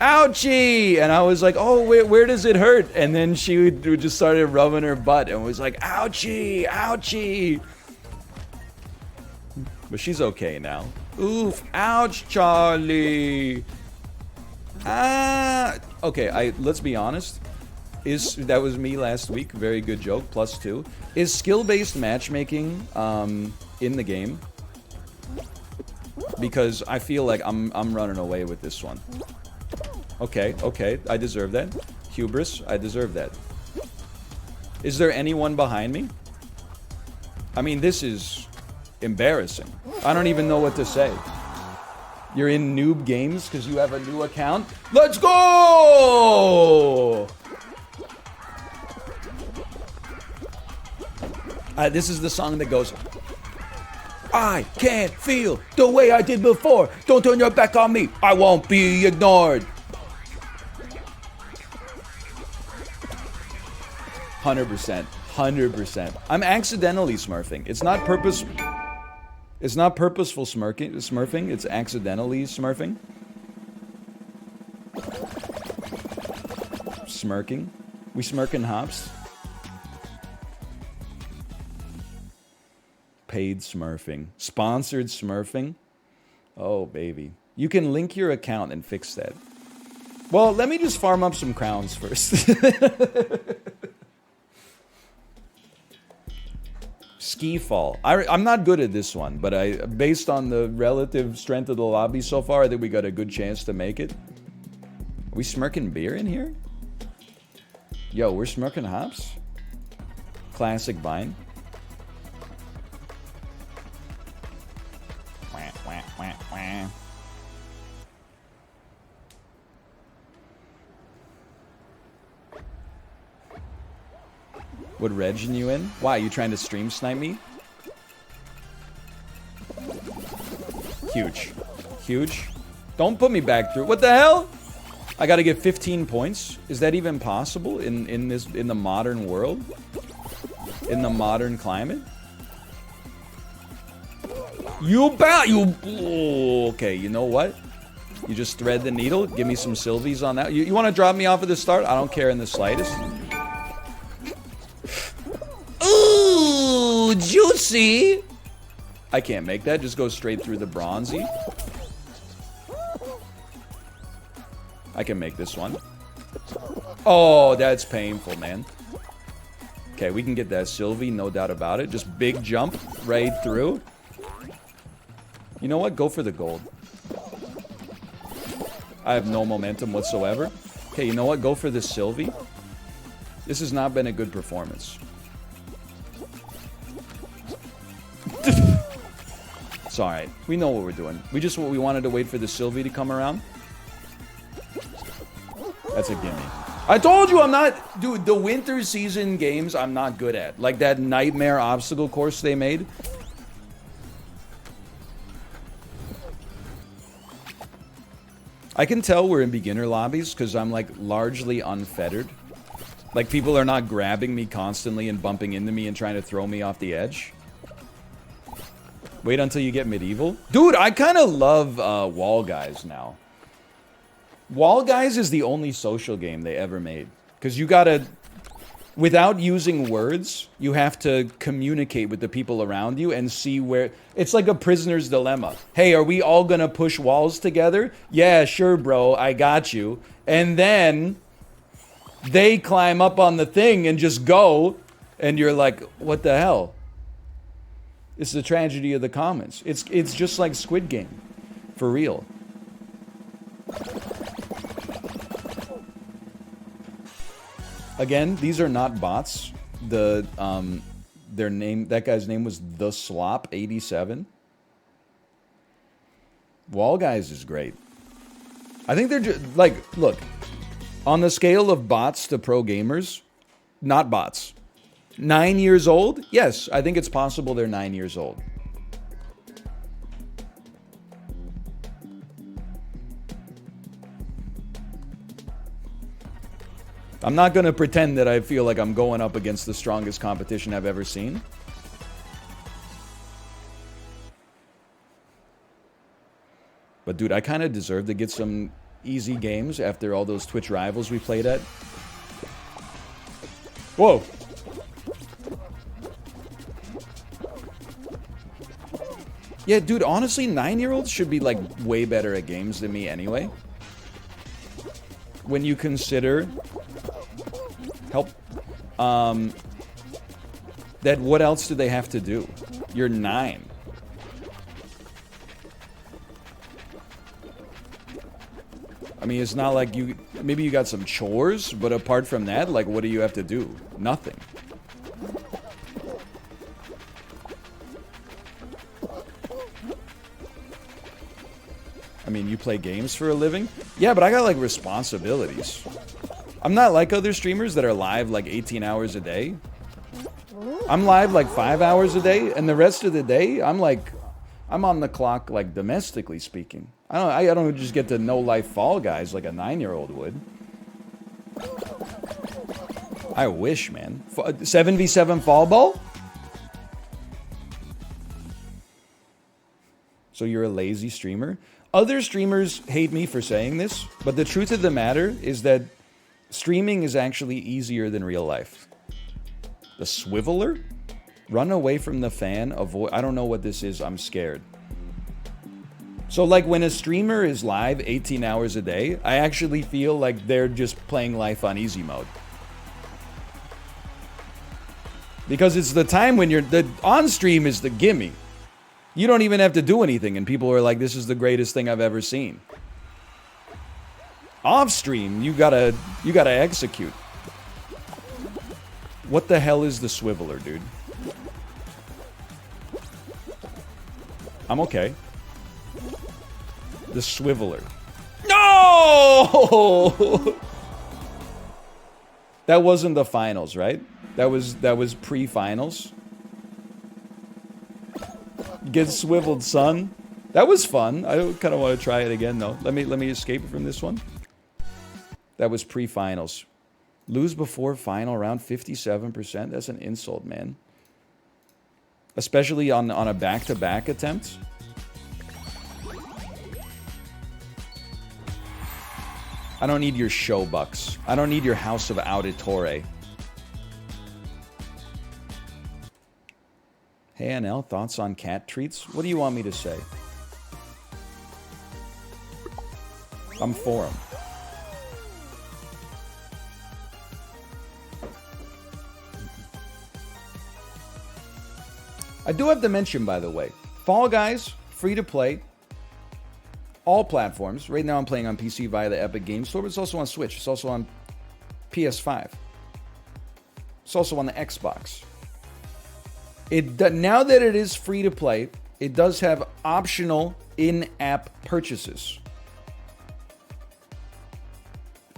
Ouchie!" And I was like, "Oh, where does it hurt?" And then she just started rubbing her butt and was like, "Ouchie! Ouchie!" But she's okay now. Oof! Ouch, Charlie! Okay, let's be honest. That was me last week. Very good joke. +2. Is skill-based matchmaking in the game? Because I feel like I'm running away with this one. Okay, okay, I deserve that. Hubris, I deserve that. Is there anyone behind me? I mean, this is embarrassing. I don't even know what to say. You're in noob games because you have a new account? Let's go! This is the song that goes, I can't feel the way I did before. Don't turn your back on me. I won't be ignored. 100%. 100%. I'm accidentally smurfing. It's not purposeful smurfing. It's accidentally smurfing. Smirking. We smirking hops. Paid smurfing. Sponsored smurfing. Oh, baby. You can link your account and fix that. Well, let me just farm up some crowns first. Ski fall. I'm not good at this one, but based on the relative strength of the lobby so far, I think we got a good chance to make it. Are we smirking beer in here? Yo, we're smirking hops? Classic vine. Would Regin you in? Why, you trying to stream snipe me? Huge. Huge. Don't put me back through. What the hell? I gotta get 15 points? Is that even possible in the modern world? In the modern climate? You bow. Okay, you know what? You just thread the needle. Give me some Sylvies on that. You want to drop me off at the start? I don't care in the slightest. Ooh, juicy. I can't make that. Just go straight through the bronzy. I can make this one. Oh, that's painful, man. Okay, we can get that Sylvie, no doubt about it. Just big jump right through. You know what? Go for the gold. I have no momentum whatsoever. Okay, you know what? Go for the Sylvie. This has not been a good performance. It's alright. We know what we're doing. We wanted to wait for the Sylvie to come around. That's a gimme. I told you I'm not... Dude, the winter season games I'm not good at. Like that nightmare obstacle course they made. I can tell we're in beginner lobbies because I'm like largely unfettered. Like people are not grabbing me constantly and bumping into me and trying to throw me off the edge. Wait until you get medieval. Dude, I kind of love Wall Guys now. Wall Guys is the only social game they ever made. Because you gotta... Without using words, you have to communicate with the people around you and see where... It's like a prisoner's dilemma. Hey, are we all gonna push walls together? Yeah, sure, bro, I got you. And then... they climb up on the thing and just go, and you're like, what the hell? It's the tragedy of the commons. It's just like Squid Game. For real. Again, these are not bots. Their name, that guy's name was The Slop 87. Wall Guys is great. I think they're just like, look, on the scale of bots to pro gamers, not bots. 9 years old? Yes, I think it's possible they're 9 years old. I'm not going to pretend that I feel like I'm going up against the strongest competition I've ever seen. But dude, I kind of deserve to get some easy games after all those Twitch rivals we played at. Whoa. Yeah, dude, honestly, 9-year-olds should be, like, way better at games than me anyway. When you consider that what else do they have to do? You're 9. I mean, it's not like you... Maybe you got some chores, but apart from that, like, what do you have to do? Nothing. I mean, you play games for a living? Yeah, but I got, like, responsibilities. I'm not like other streamers that are live, like, 18 hours a day. I'm live, like, 5 hours a day, and the rest of the day, I'm, like... I'm on the clock, like, domestically speaking. I don't just get to no-life Fall Guys like a 9-year-old would. I wish, man. 7v7 Fall Ball? So you're a lazy streamer? Other streamers hate me for saying this, but the truth of the matter is that streaming is actually easier than real life. The swiveler? Run away from the fan, avoid... I don't know what this is, I'm scared. So, like, when a streamer is live 18 hours a day, I actually feel like they're just playing life on easy mode. Because it's the time when you're... The on-stream is the gimme. You don't even have to do anything, and people are like, this is the greatest thing I've ever seen. Off-stream, you gotta execute. What the hell is the swiveler, dude? I'm okay. The swiveler. No! That wasn't the finals, right? That was pre-finals. Get swiveled, son. That was fun. I kind of want to try it again, though. Let me escape from this one. That was pre-finals. Lose before final round, 57%. That's an insult, man. Especially on a back-to-back attempt. I don't need your show bucks. I don't need your House of Auditore. Hey, NL, thoughts on cat treats? What do you want me to say? I'm for them. I do have to mention, by the way, Fall Guys, free to play, all platforms. Right now I'm playing on PC via the Epic Games Store, but it's also on Switch. It's also on PS5. It's also on the Xbox. Now that it is free to play, it does have optional in-app purchases.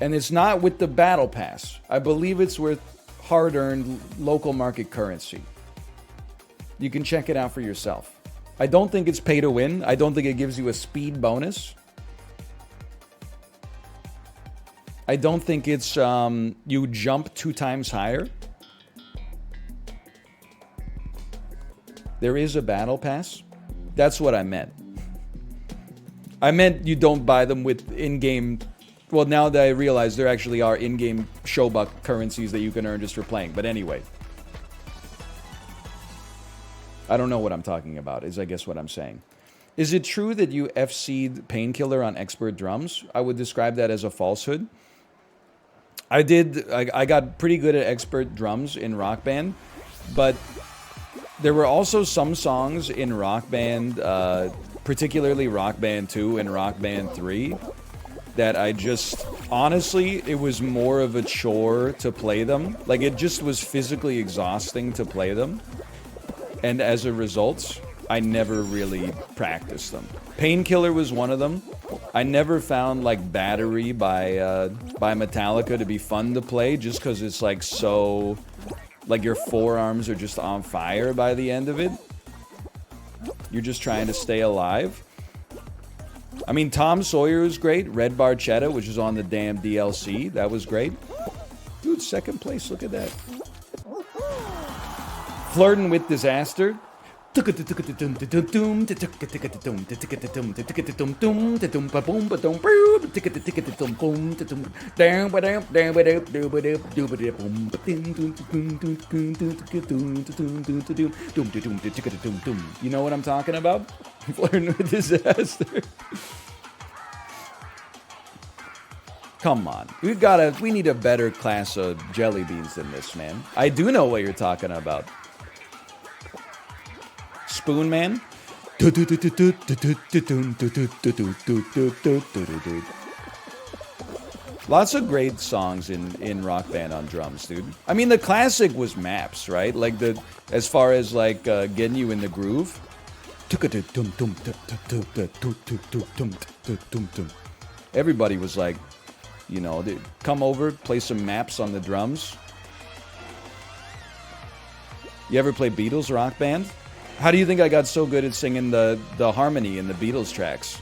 And it's not with the Battle Pass. I believe it's with hard-earned local market currency. You can check it out for yourself. I don't think it's pay to win. I don't think it gives you a speed bonus. I don't think it's you jump 2 times higher. There is a battle pass. That's what I meant. I meant you don't buy them with in-game... Well, now that I realize there actually are in-game showbuck currencies that you can earn just for playing. But anyway... I don't know what I'm talking about, is I guess what I'm saying. Is it true that you FC'd Painkiller on expert drums? I would describe that as a falsehood. I got pretty good at expert drums in Rock Band, but there were also some songs in Rock Band, particularly Rock Band 2 and Rock Band 3, that I just... Honestly, it was more of a chore to play them. Like, it just was physically exhausting to play them. And as a result, I never really practiced them. Painkiller was one of them. I never found, like, Battery by Metallica to be fun to play, just because it's, like, so... Like, your forearms are just on fire by the end of it. You're just trying to stay alive. I mean, Tom Sawyer was great. Red Barchetta, which is on the damn DLC. That was great. Dude, second place. Look at that. Flirting with Disaster. You know what I'm talking about? Flirting with Disaster. Come on. We need a better class of jelly beans than this, man. I do know what you're talking about. Spoon Man? Lots of great songs in Rock Band on drums, dude. I mean, the classic was Maps, right? Like as far as like getting you in the groove. Everybody was like, you know, come over, play some Maps on the drums. You ever play Beatles Rock Band? How do you think I got so good at singing the harmony in the Beatles tracks?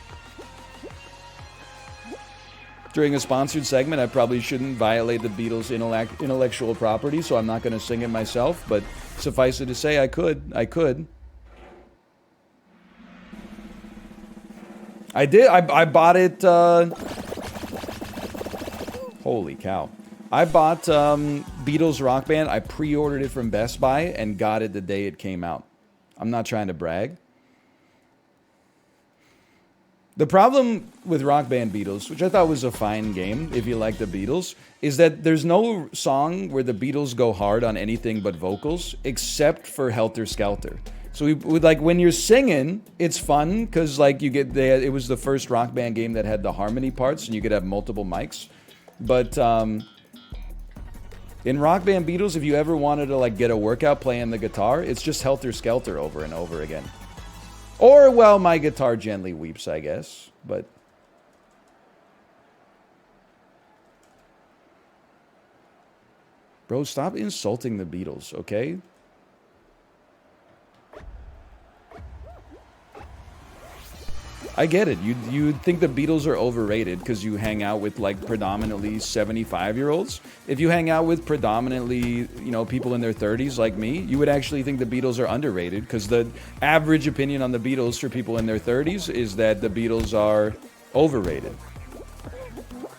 During a sponsored segment, I probably shouldn't violate the Beatles' intellectual property, so I'm not going to sing it myself, but suffice it to say, I could. I did. I bought it. Holy cow. I bought Beatles Rock Band. I pre-ordered it from Best Buy and got it the day it came out. I'm not trying to brag. The problem with Rock Band Beatles, which I thought was a fine game if you like the Beatles, is that there's no song where the Beatles go hard on anything but vocals except for Helter Skelter. So like when you're singing, it's fun because like it was the first Rock Band game that had the harmony parts and you could have multiple mics. But in Rock Band Beatles, if you ever wanted to like get a workout playing the guitar, it's just Helter Skelter over and over again. Or, well, My Guitar Gently Weeps, I guess. But bro, stop insulting the Beatles, okay? I get it. You think the Beatles are overrated because you hang out with like predominantly 75-year-olds. If you hang out with predominantly, you know, people in their 30s like me, you would actually think the Beatles are underrated because the average opinion on the Beatles for people in their 30s is that the Beatles are overrated.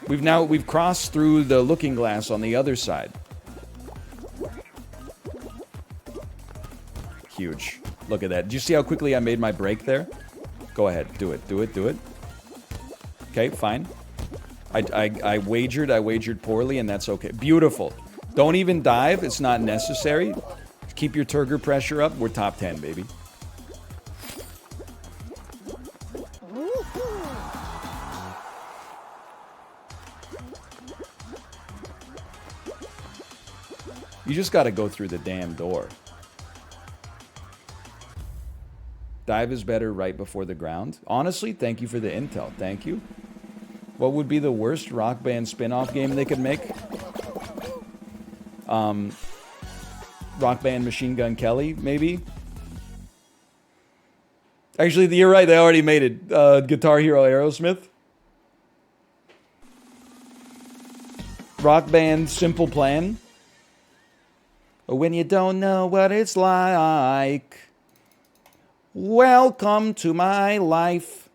We've crossed through the looking glass on the other side. Huge. Look at that. Did you see how quickly I made my break there? Go ahead, do it. Okay, fine. I wagered poorly, and that's okay. Beautiful. Don't even dive. It's not necessary. Keep your turgor pressure up. We're top 10, baby. You just got to go through the damn door. Dive is better right before the ground. Honestly, thank you for the intel. Thank you. What would be the worst Rock Band spin-off game they could make? Rock Band Machine Gun Kelly, maybe? Actually, you're right. They already made it. Guitar Hero Aerosmith. Rock Band Simple Plan. When you don't know what it's like. Welcome to my life.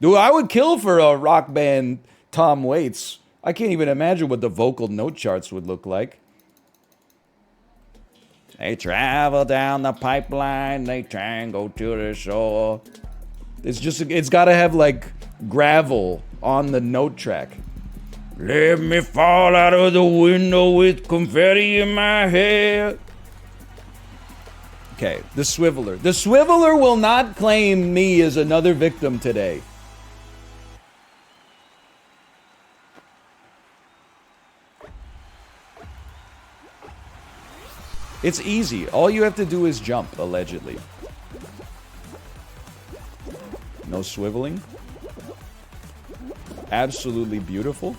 Dude, I would kill for a Rock Band Tom Waits. I can't even imagine what the vocal note charts would look like. They travel down the pipeline, they tango to the shore. It's got to have like gravel on the note track. Let me fall out of the window with confetti in my hair. Okay, the Swiveler. The Swiveler will not claim me as another victim today. It's easy. All you have to do is jump, allegedly. No swiveling. Absolutely beautiful.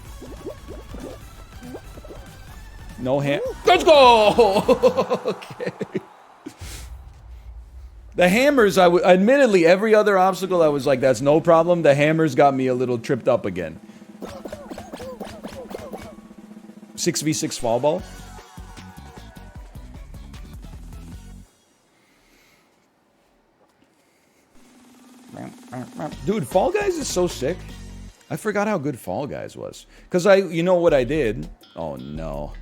No hand. Let's go! Okay. The hammers, admittedly, every other obstacle I was like, that's no problem. The hammers got me a little tripped up again. 6v6 fall ball. Dude, Fall Guys is so sick. I forgot how good Fall Guys was. Because you know what I did? Oh no.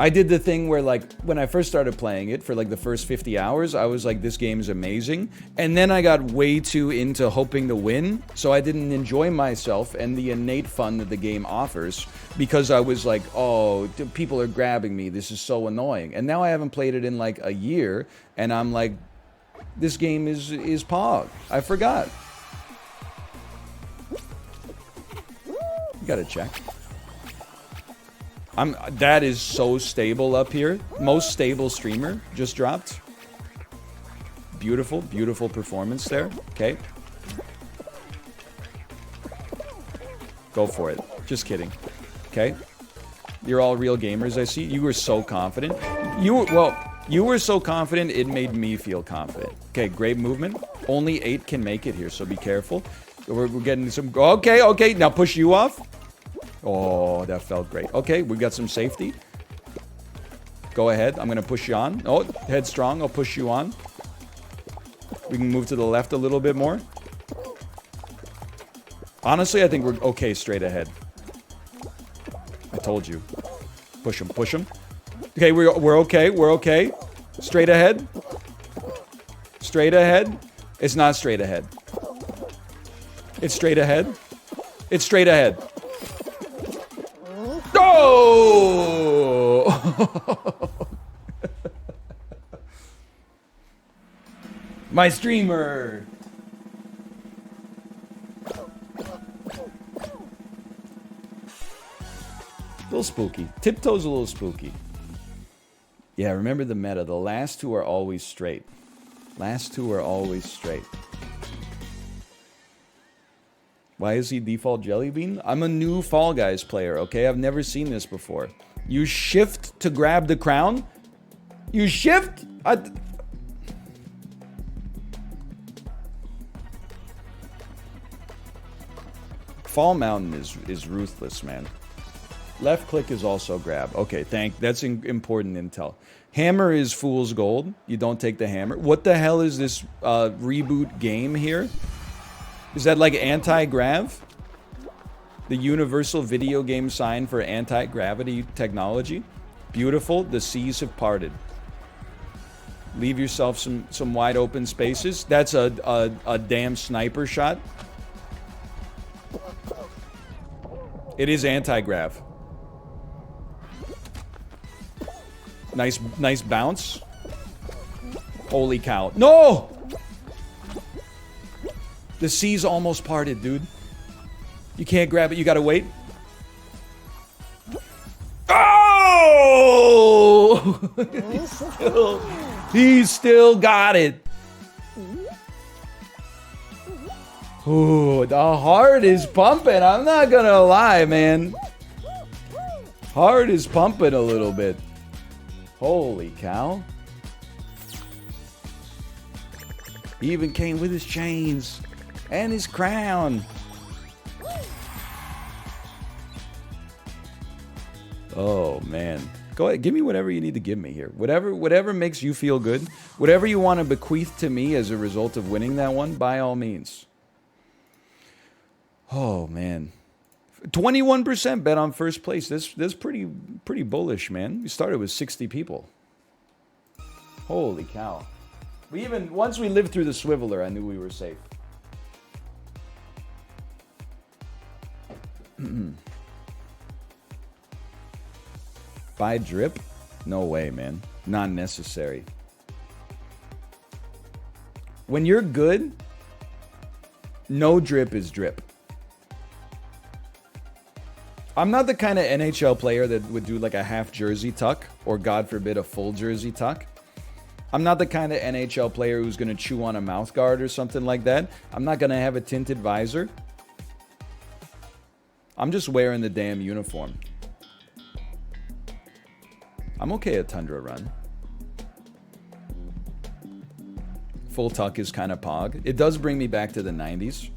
I did the thing where, like, when I first started playing it for, like, the first 50 hours, I was like, this game is amazing. And then I got way too into hoping to win, so I didn't enjoy myself and the innate fun that the game offers because I was like, oh, people are grabbing me. This is so annoying. And now I haven't played it in, like, a year, and I'm like, this game is Pog. I forgot. You gotta check. That is so stable up here. Most stable streamer just dropped. Beautiful, beautiful performance there. Okay. Go for it. Just kidding. Okay. You're all real gamers, I see. You were so confident. You were so confident, it made me feel confident. Okay, great movement. Only 8 can make it here, so be careful. We're getting some... Okay, okay. Now push you off. Oh, that felt great. Okay, we got some safety. Go ahead. I'm going to push you on. Oh, headstrong. I'll push you on. We can move to the left a little bit more. Honestly, I think we're okay straight ahead. I told you. Push him. Push him. Okay, we're okay. We're okay. Straight ahead. Straight ahead. It's not straight ahead. It's straight ahead. It's straight ahead. Oh! My streamer. A little spooky. Tiptoe's a little spooky. Yeah, remember the meta. The last two are always straight. Last two are always straight. Why is he default Jellybean? I'm a new Fall Guys player, okay? I've never seen this before. You shift to grab the crown? You shift? Fall Mountain is ruthless, man. Left click is also grab. Okay, that's important intel. Hammer is fool's gold. You don't take the hammer. What the hell is this reboot game here? Is that like anti-grav? The universal video game sign for anti-gravity technology? Beautiful. The seas have parted. Leave yourself some wide open spaces. That's a damn sniper shot. It is anti-grav. Nice bounce. Holy cow. No! The sea's almost parted, dude. You can't grab it. You gotta wait. Oh! he still got it. Ooh, the heart is pumping. I'm not gonna lie, man. Heart is pumping a little bit. Holy cow. He even came with his chains. And his crown. Oh, man. Go ahead. Give me whatever you need to give me here. Whatever makes you feel good. Whatever you want to bequeath to me as a result of winning that one, by all means. Oh, man. 21% bet on first place. That's pretty bullish, man. We started with 60 people. Holy cow. Once we lived through the swiveler, I knew we were safe. Buy drip? No way, man. Not necessary. When you're good, no drip is drip. I'm not the kind of NHL player that would do like a half jersey tuck or, God forbid, a full jersey tuck. I'm not the kind of NHL player who's going to chew on a mouth guard or something like that. I'm not going to have a tinted visor. I'm just wearing the damn uniform. I'm okay at Tundra Run. Full tuck is kind of pog. It does bring me back to the 90s.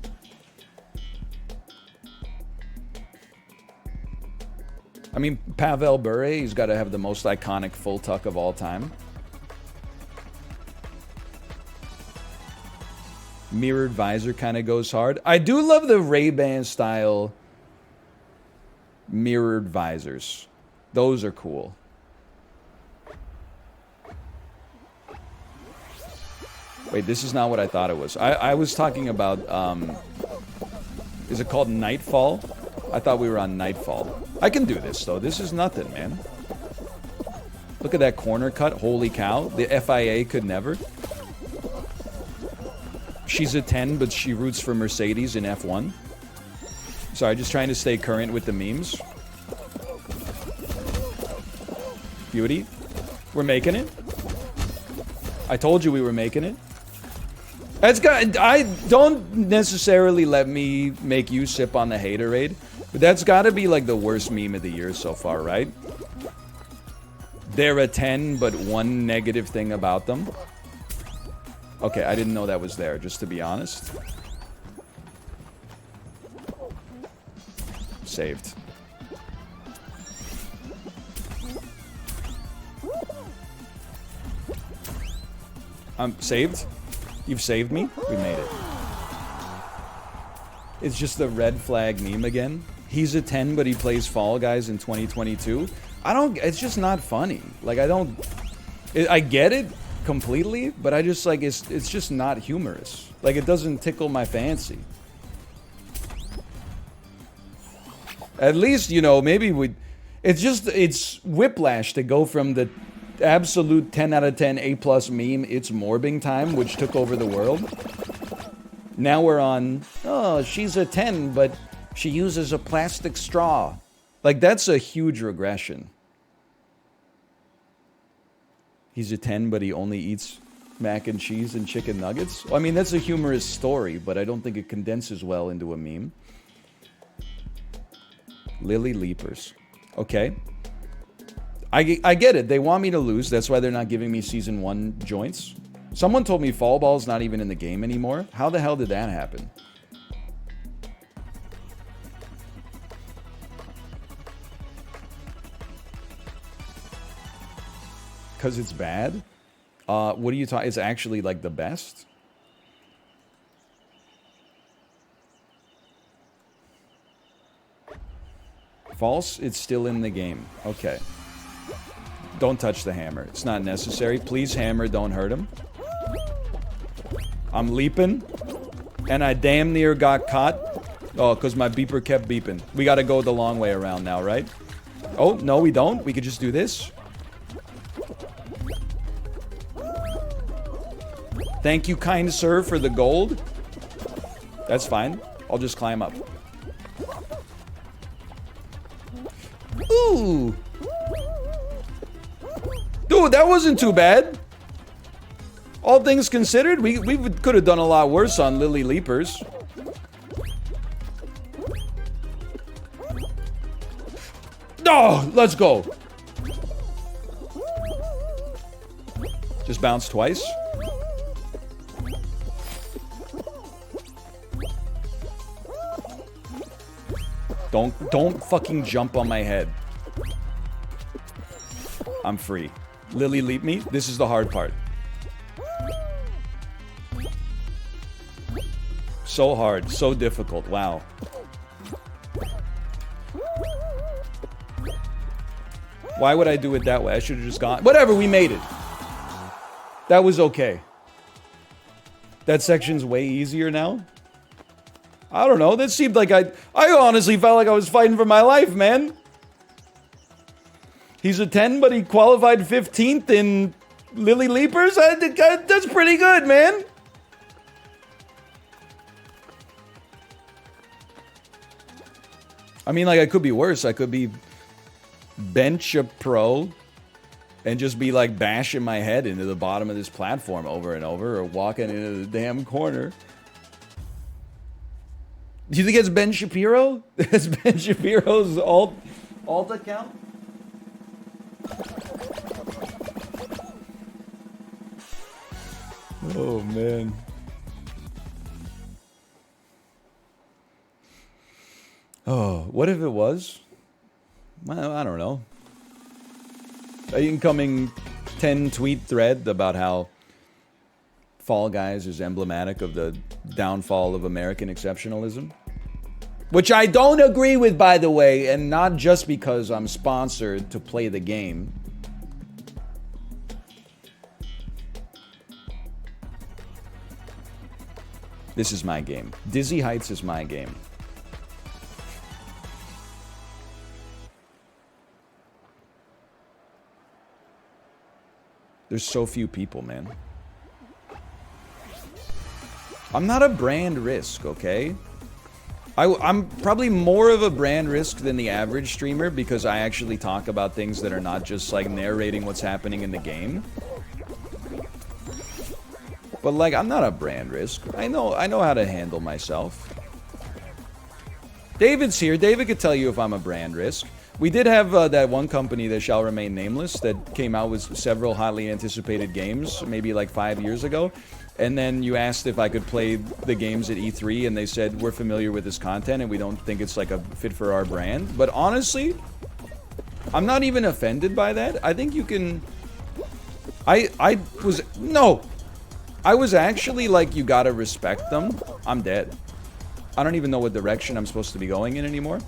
I mean, Pavel Bure, he's got to have the most iconic full tuck of all time. Mirrored visor kind of goes hard. I do love the Ray-Ban style mirrored visors. Those are cool. Wait, this is not what I thought it was. I was talking about, is it called Nightfall? I thought we were on Nightfall. I can do this, though. This is nothing, man. Look at that corner cut. Holy cow. The FIA could never. She's a 10, but she roots for Mercedes in F1. Sorry, just trying to stay current with the memes. Beauty. We're making it. I told you we were making it. I don't necessarily let me make you sip on the haterade, but that's got to be like the worst meme of the year so far, right? They're a 10, but one negative thing about them. Okay, I didn't know that was there, just to be honest. Saved. Saved? You've saved me? We made it. It's just the red flag meme again. He's a 10, but he plays Fall Guys in 2022. It's just not funny. Like, I get it completely, but I just, like, it's just not humorous. Like, it doesn't tickle my fancy. At least, you know, maybe it's whiplash to go from the absolute 10 out of 10 A+ meme, it's morbing time, which took over the world. Now we're on, oh, she's a 10, but she uses a plastic straw. Like, that's a huge regression. He's a 10, but he only eats mac and cheese and chicken nuggets? Well, I mean, that's a humorous story, but I don't think it condenses well into a meme. Lily Leapers. Okay. I get it. They want me to lose. That's why they're not giving me Season 1 joints. Someone told me Fall Ball's not even in the game anymore. How the hell did that happen? Because it's bad? What are you talking? It's actually like the best? False? It's still in the game. Okay. Don't touch the hammer. It's not necessary. Please, hammer, don't hurt him. I'm leaping. And I damn near got caught. Oh, because my beeper kept beeping. We got to go the long way around now, right? Oh, no, we don't. We could just do this. Thank you, kind sir, for the gold. That's fine. I'll just climb up. Ooh. Dude, that wasn't too bad. All things considered, we could have done a lot worse on Lily Leapers. Oh, let's go. Just bounce twice. Don't fucking jump on my head. I'm free. Lily leap me. This is the hard part. So hard. So difficult. Wow. Why would I do it that way? I should have just gone. Whatever, we made it. That was okay. That section's way easier now. I don't know. That seemed like I honestly felt like I was fighting for my life, man. He's a 10, but he qualified 15th in Lily Leapers? That's pretty good, man. I mean, like, I could be worse. I could be bench a pro and just be, like, bashing my head into the bottom of this platform over and over, or walking into the damn corner. Do you think it's Ben Shapiro? It's Ben Shapiro's alt account? Oh, man. Oh, what if it was? I don't know. An incoming 10-tweet thread about how Fall Guys is emblematic of the downfall of American exceptionalism. Which I don't agree with, by the way, and not just because I'm sponsored to play the game. This is my game. Dizzy Heights is my game. There's so few people, man. I'm not a brand risk, okay? I'm probably more of a brand risk than the average streamer because I actually talk about things that are not just like narrating what's happening in the game. But like, I'm not a brand risk. I know how to handle myself. David's here. David could tell you if I'm a brand risk. We did have that one company that shall remain nameless that came out with several highly anticipated games, maybe like 5 years ago. And then you asked if I could play the games at E3, and they said, we're familiar with this content, and we don't think it's like a fit for our brand. But honestly, I'm not even offended by that. I think you can... I was actually like, you gotta respect them. I'm dead. I don't even know what direction I'm supposed to be going in anymore.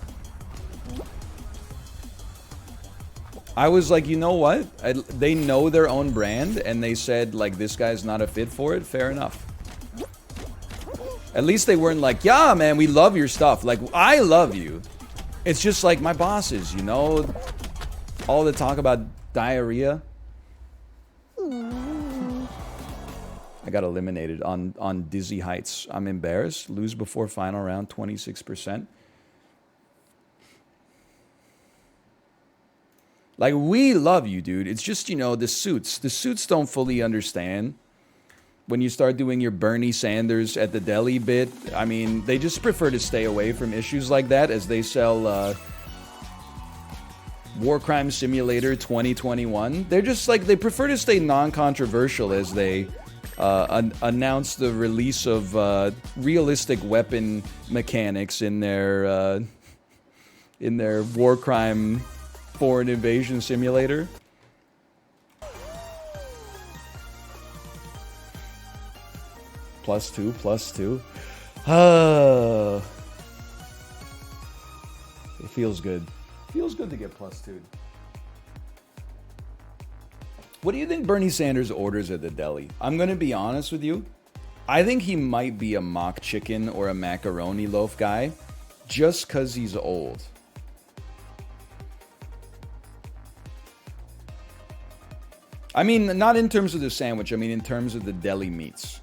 I was like, you know what? They know their own brand, and they said, like, this guy's not a fit for it. Fair enough. At least they weren't like, yeah, man, we love your stuff. Like, I love you. It's just like my bosses, you know? All the talk about diarrhea. I got eliminated on Dizzy Heights. I'm embarrassed. Lose before final round, 26%. Like, we love you, dude. It's just, you know, the suits. The suits don't fully understand. When you start doing your Bernie Sanders at the deli bit, I mean, they just prefer to stay away from issues like that as they sell War Crime Simulator 2021. They're just like, they prefer to stay non-controversial as they announce the release of realistic weapon mechanics in their War Crime Foreign Invasion Simulator. +2, +2. It feels good. Feels good to get +2. What do you think Bernie Sanders orders at the deli? I'm gonna be honest with you. I think he might be a mock chicken or a macaroni loaf guy just because he's old. I mean, not in terms of the sandwich. I mean, in terms of the deli meats.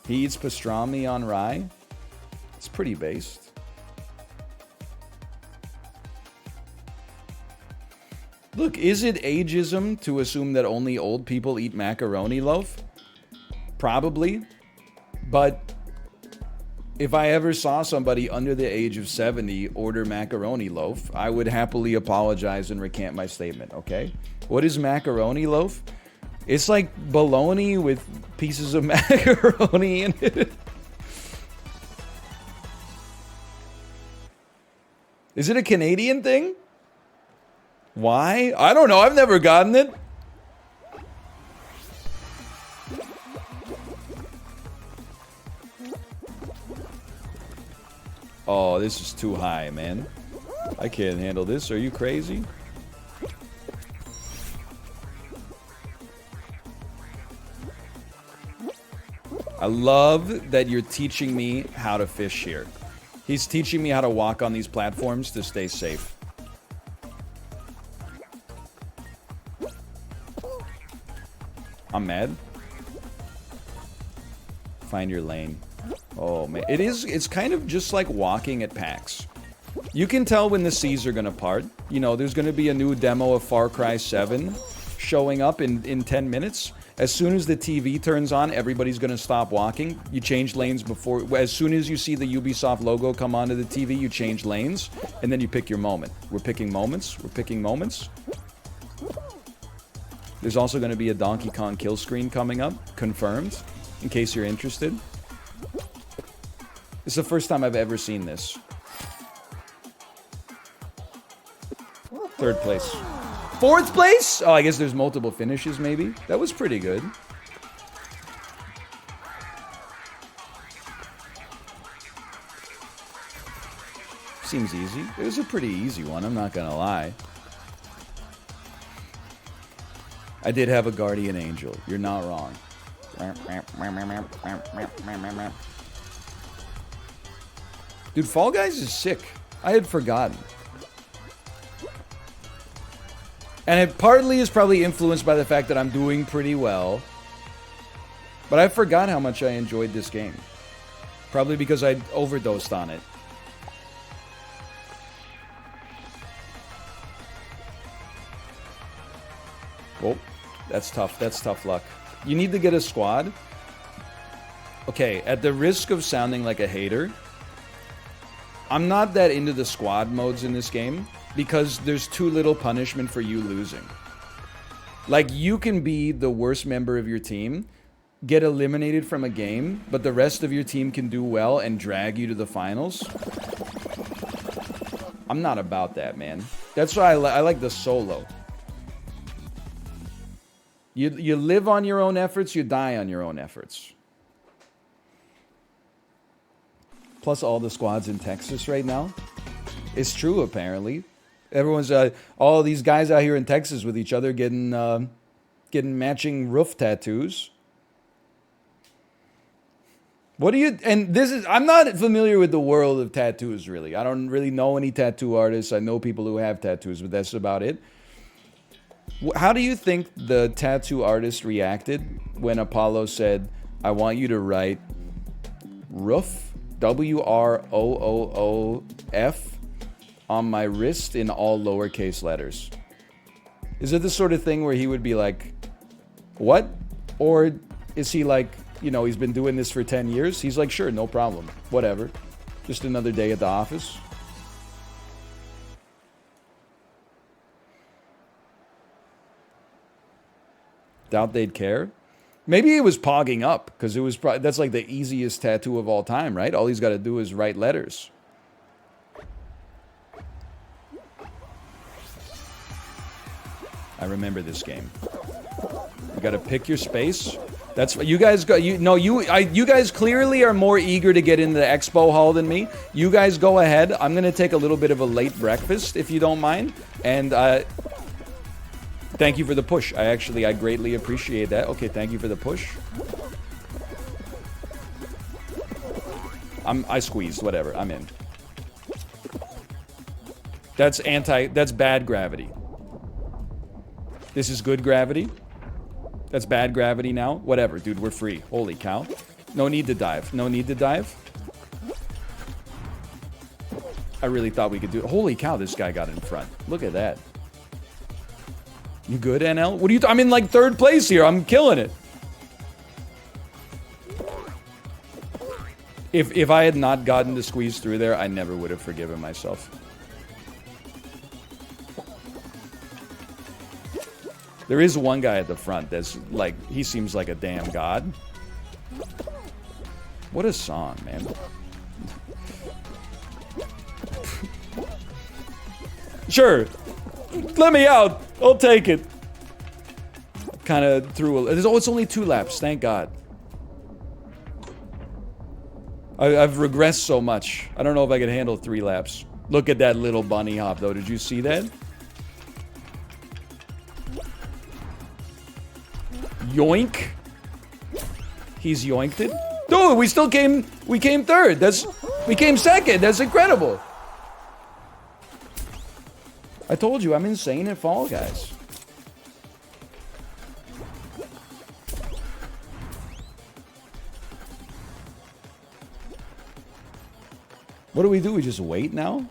He eats pastrami on rye. It's pretty based. Look, is it ageism to assume that only old people eat macaroni loaf? Probably. But if I ever saw somebody under the age of 70 order macaroni loaf, I would happily apologize and recant my statement, okay? What is macaroni loaf? It's like bologna with pieces of macaroni in it. Is it a Canadian thing? Why? I don't know. I've never gotten it. Oh, this is too high, man. I can't handle this. Are you crazy? I love that you're teaching me how to fish here. He's teaching me how to walk on these platforms to stay safe. I'm mad. Find your lane. Oh, man. It's kind of just like walking at PAX. You can tell when the seas are gonna part. You know, there's gonna be a new demo of Far Cry 7 showing up in 10 minutes. As soon as the TV turns on, everybody's gonna stop walking. You change lanes before... As soon as you see the Ubisoft logo come onto the TV, you change lanes, and then you pick your moment. We're picking moments. We're picking moments. There's also gonna be a Donkey Kong kill screen coming up. Confirmed. In case you're interested. It's the first time I've ever seen this. Third place. Fourth place? Oh, I guess there's multiple finishes, maybe. That was pretty good. Seems easy. It was a pretty easy one, I'm not gonna lie. I did have a guardian angel. You're not wrong. Dude, Fall Guys is sick. I had forgotten. And it partly is probably influenced by the fact that I'm doing pretty well. But I forgot how much I enjoyed this game. Probably because I overdosed on it. Oh, that's tough. That's tough luck. You need to get a squad. Okay, at the risk of sounding like a hater, I'm not that into the squad modes in this game because there's too little punishment for you losing. Like, you can be the worst member of your team, get eliminated from a game, but the rest of your team can do well and drag you to the finals. I'm not about that, man. That's why I like the solo. You live on your own efforts, you die on your own efforts. Plus all the squads in Texas right now. It's true, apparently. Everyone's, all these guys out here in Texas with each other getting matching roof tattoos. What do you, and this is, I'm not familiar with the world of tattoos, really. I don't really know any tattoo artists. I know people who have tattoos, but that's about it. How do you think the tattoo artist reacted when Apollo said, I want you to write roof, W-R-O-O-O-F, on my wrist in all lowercase letters? Is it the sort of thing where he would be like, what? Or is he like, you know, he's been doing this for 10 years? He's like, sure, no problem. Whatever. Just another day at the office. Doubt they'd care. Maybe it was pogging up, because it was that's like the easiest tattoo of all time, right? All he's got to do is write letters. I remember this game. You got to pick your space. That's you guys go. You guys clearly are more eager to get into the expo hall than me. You guys go ahead. I'm gonna take a little bit of a late breakfast, if you don't mind. And thank you for the push. I greatly appreciate that. Okay, thank you for the push. I squeezed. Whatever. I'm in. That's bad gravity. This is good gravity. That's bad gravity now. Whatever, dude, we're free. Holy cow. No need to dive. No need to dive. I really thought we could do it. Holy cow, this guy got in front. Look at that. You good, NL? What are you... I'm in, like, third place here. I'm killing it. If I had not gotten to squeeze through there, I never would have forgiven myself. There is one guy at the front that's like, he seems like a damn god. What a song, man. Sure. Let me out. I'll take it. Kind of threw a... Oh, it's only 2 laps. Thank God. I've regressed so much. I don't know if I can handle 3 laps. Look at that little bunny hop, though. Did you see that? Yoink. He's yoinked it. Dude, we came third. We came second. That's incredible. I told you, I'm insane at Fall Guys. What do? We just wait now?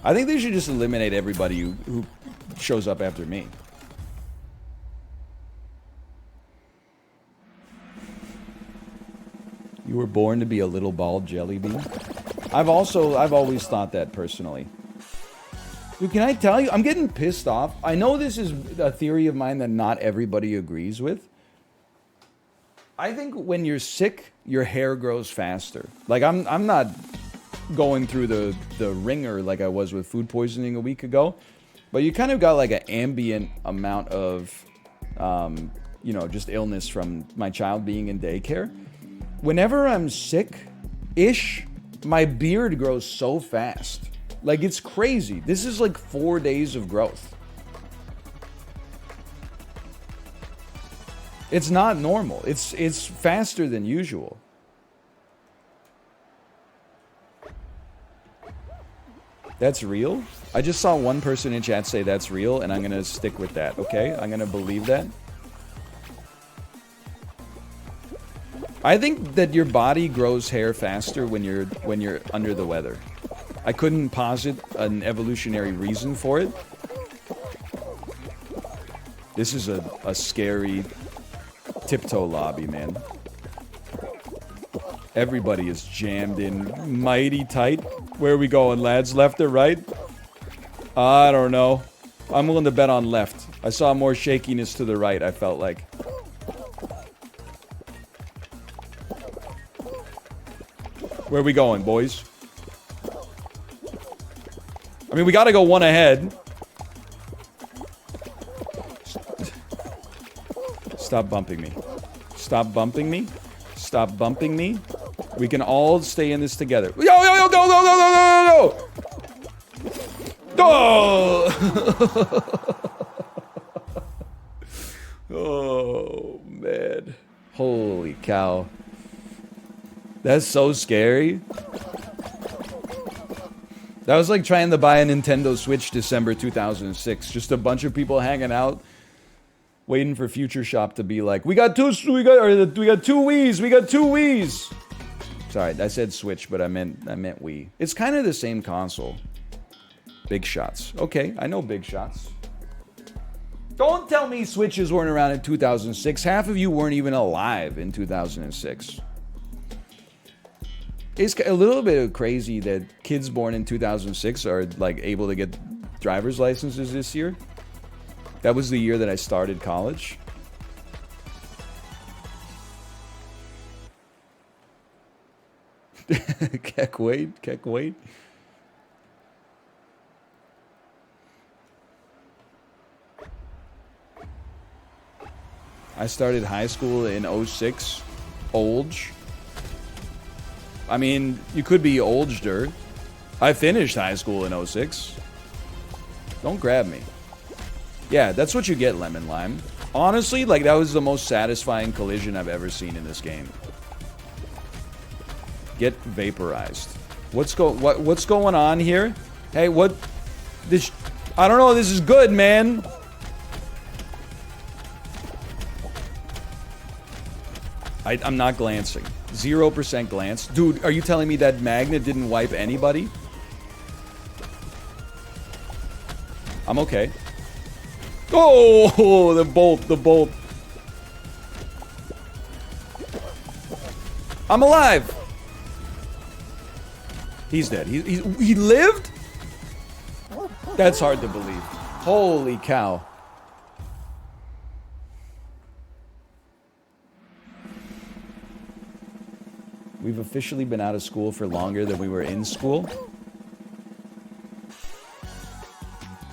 I think they should just eliminate everybody who shows up after me. You were born to be a little bald jelly bean. I've always thought that personally. Dude, can I tell you? I'm getting pissed off. I know this is a theory of mine that not everybody agrees with. I think when you're sick, your hair grows faster. Like, I'm not going through the ringer like I was with food poisoning a week ago. But you kind of got like an ambient amount of, you know, just illness from my child being in daycare. Whenever I'm sick-ish, my beard grows so fast. Like, it's crazy. This is like 4 days of growth. It's not normal. It's faster than usual. That's real? I just saw one person in chat say that's real, and I'm gonna stick with that, okay? I'm gonna believe that. I think that your body grows hair faster when you're under the weather. I couldn't posit an evolutionary reason for it. This is a scary tiptoe lobby, man. Everybody is jammed in mighty tight. Where are we going, lads? Left or right? I don't know. I'm willing to bet on left. I saw more shakiness to the right, I felt like. Where are we going, boys? I mean, we gotta go one ahead. Stop bumping me. Stop bumping me. Stop bumping me. We can all stay in this together. Yo, yo, yo, go, go, go, go, go, go, go! Oh! Oh, man. Holy cow. That's so scary. That was like trying to buy a Nintendo Switch December 2006. Just a bunch of people hanging out, waiting for Future Shop to be like, we got two Wiis, we got two Wiis. Sorry, I said Switch, but I meant Wii. It's kind of the same console. Big shots. Okay, I know big shots. Don't tell me Switches weren't around in 2006. Half of you weren't even alive in 2006. It's a little bit crazy that kids born in 2006 are like able to get driver's licenses this year. That was the year that I started college. Keck wait. I started high school in 06. Olge. I mean, you could be older. I finished high school in 06. Don't grab me. Yeah, that's what you get, Lemon Lime. Honestly, like, that was the most satisfying collision I've ever seen in this game. Get vaporized. What's going on here? Hey, what? This... I don't know, this is good, man. I'm not glancing. 0% glance. Dude, are you telling me that magnet didn't wipe anybody? I'm okay. Oh, the bolt. I'm alive. He's dead. He lived? That's hard to believe. Holy cow. We've officially been out of school for longer than we were in school.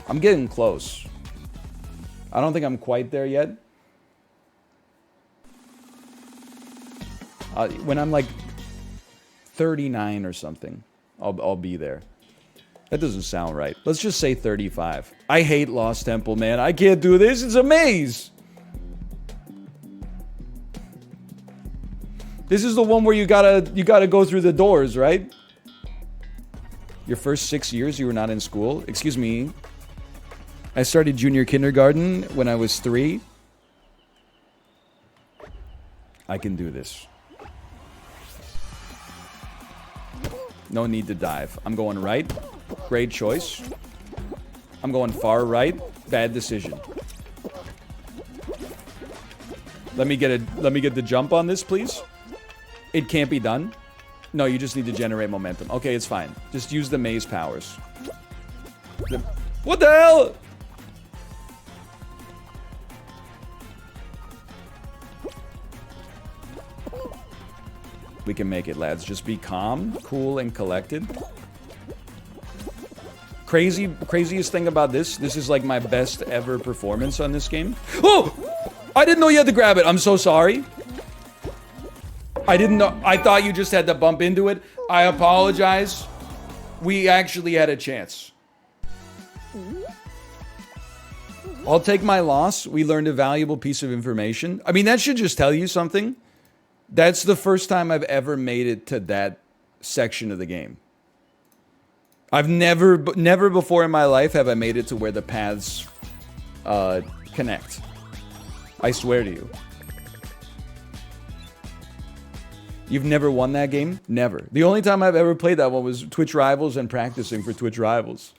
I'm getting close. I don't think I'm quite there yet. When I'm like 39 or something, I'll be there. That doesn't sound right. Let's just say 35. I hate Lost Temple, man. I can't do this. It's a maze. This is the one where you gotta go through the doors, right? Your first 6 years you were not in school? Excuse me. I started junior kindergarten when I was 3. I can do this. No need to dive. I'm going right. Great choice. I'm going far right. Bad decision. Let me get the jump on this, please. It can't be done. No, you just need to generate momentum. Okay, it's fine. Just use the maze powers. What the hell? We can make it, lads. Just be calm, cool, and collected. Craziest thing about this is like my best ever performance on this game. Oh! I didn't know you had to grab it. I'm so sorry. I didn't know. I thought you just had to bump into it. I apologize. We actually had a chance. I'll take my loss. We learned a valuable piece of information. I mean, that should just tell you something. That's the first time I've ever made it to that section of the game. I've never before in my life have I made it to where the paths connect. I swear to you. You've never won that game? Never. The only time I've ever played that one was Twitch Rivals and practicing for Twitch Rivals.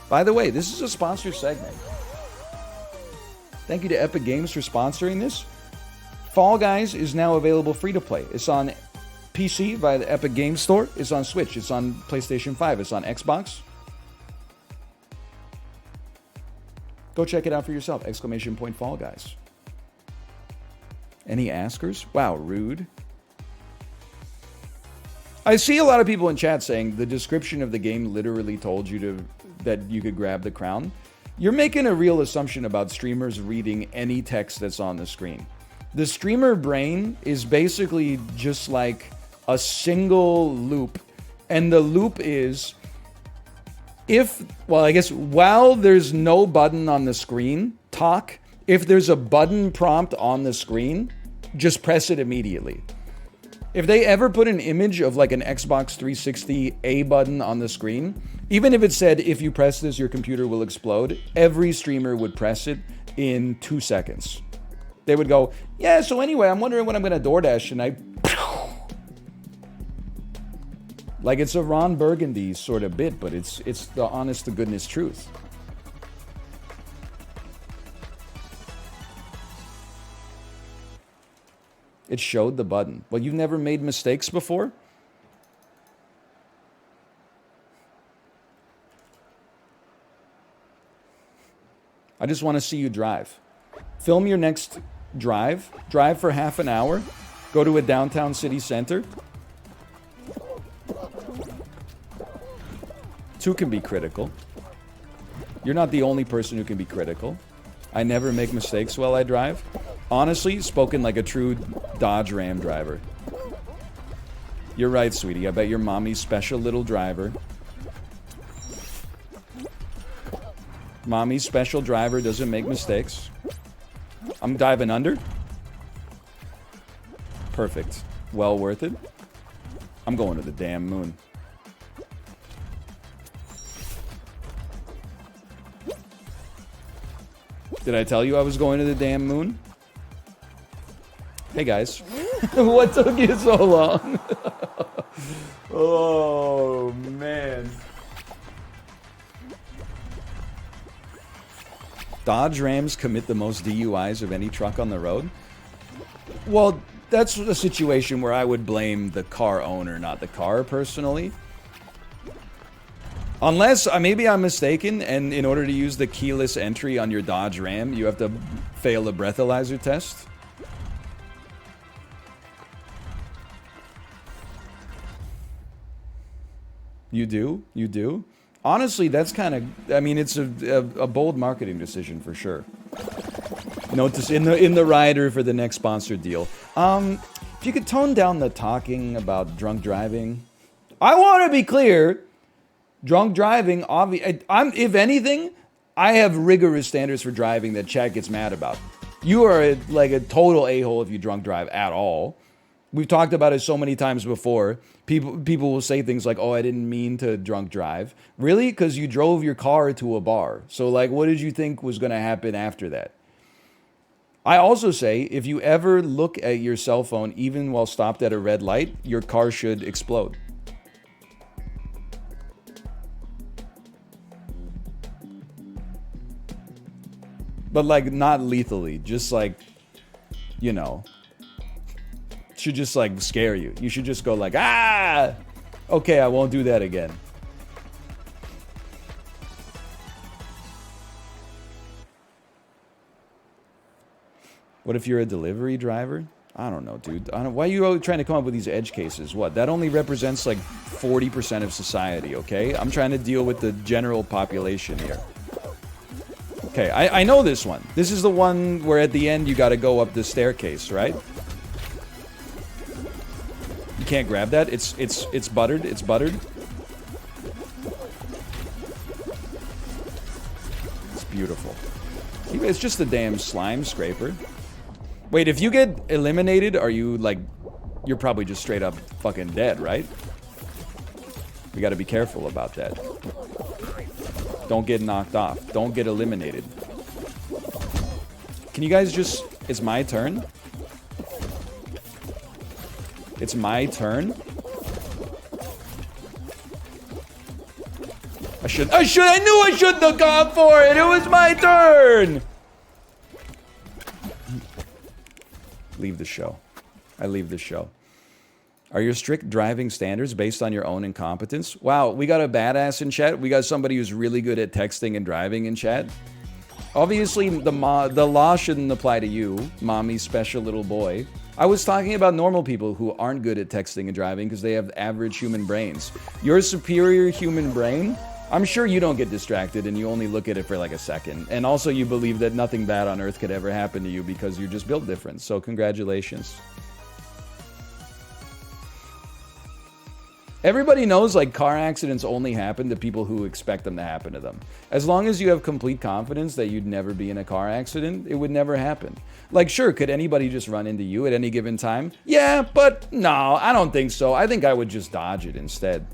By the way, this is a sponsored segment. Thank you to Epic Games for sponsoring this. Fall Guys is now available free to play. It's on PC via the Epic Games Store. It's on Switch. It's on PlayStation 5. It's on Xbox. Go check it out for yourself. ! Fall Guys. Any askers? Wow, rude. I see a lot of people in chat saying the description of the game literally told you that you could grab the crown. You're making a real assumption about streamers reading any text that's on the screen. The streamer brain is basically just like a single loop. And the loop is while there's no button on the screen, talk. If there's a button prompt on the screen, just press it immediately. If they ever put an image of like an Xbox 360 A button on the screen, even if it said, if you press this, your computer will explode, every streamer would press it in 2 seconds. They would go, yeah, so anyway, I'm wondering when I'm going to DoorDash, and like it's a Ron Burgundy sort of bit, but it's the honest to goodness truth. It showed the button. Well, you've never made mistakes before? I just want to see you drive. Film your next drive. Drive for half an hour. Go to a downtown city center. 2 can be critical. You're not the only person who can be critical. I never make mistakes while I drive. Honestly, spoken like a true Dodge Ram driver. You're right, sweetie. I bet your mommy's special little driver. Mommy's special driver doesn't make mistakes. I'm diving under. Perfect. Well worth it. I'm going to the damn moon. Did I tell you I was going to the damn moon? Hey guys. What took you so long? Oh, man. Dodge Rams commit the most DUIs of any truck on the road? Well, that's a situation where I would blame the car owner, not the car, personally. Unless, maybe I'm mistaken, and in order to use the keyless entry on your Dodge Ram, you have to fail a breathalyzer test. You do? You do? Honestly, that's kind of, it's a bold marketing decision for sure. Note this in the rider for the next sponsored deal. If you could tone down the talking about drunk driving. I want to be clear. Drunk driving, if anything, I have rigorous standards for driving that chat gets mad about. You are like a total a-hole if you drunk drive at all. We've talked about it so many times before. People will say things like, oh, I didn't mean to drunk drive. Really? Because you drove your car to a bar. So, like, what did you think was going to happen after that? I also say, if you ever look at your cell phone, even while stopped at a red light, your car should explode. But, like, not lethally. Just, like, you know. Should just, like, scare you. You should just go, like, ah! Okay, I won't do that again. What if you're a delivery driver? I don't know, dude. Why are you always trying to come up with these edge cases? What? That only represents, like, 40% of society, okay? I'm trying to deal with the general population here. Okay, I know this one. This is the one where at the end you gotta go up the staircase, right? You can't grab that. It's buttered. It's buttered. It's beautiful. It's just a damn slime scraper. Wait, if you get eliminated, are you like... You're probably just straight up fucking dead, right? We gotta be careful about that. Don't get knocked off. Don't get eliminated. Can you guys just... It's my turn? It's my turn? I knew I shouldn't have gone for it! It was my turn! Leave the show. I leave the show. Are your strict driving standards based on your own incompetence? Wow, we got a badass in chat. We got somebody who's really good at texting and driving in chat. Obviously, the law shouldn't apply to you, mommy special little boy. I was talking about normal people who aren't good at texting and driving because they have average human brains. Your superior human brain, I'm sure you don't get distracted and you only look at it for like a second. And also you believe that nothing bad on earth could ever happen to you because you're just built different. So congratulations. Everybody knows like car accidents only happen to people who expect them to happen to them. As long as you have complete confidence that you'd never be in a car accident, it would never happen. Like sure, could anybody just run into you at any given time? Yeah, but no, I don't think so. I think I would just dodge it instead.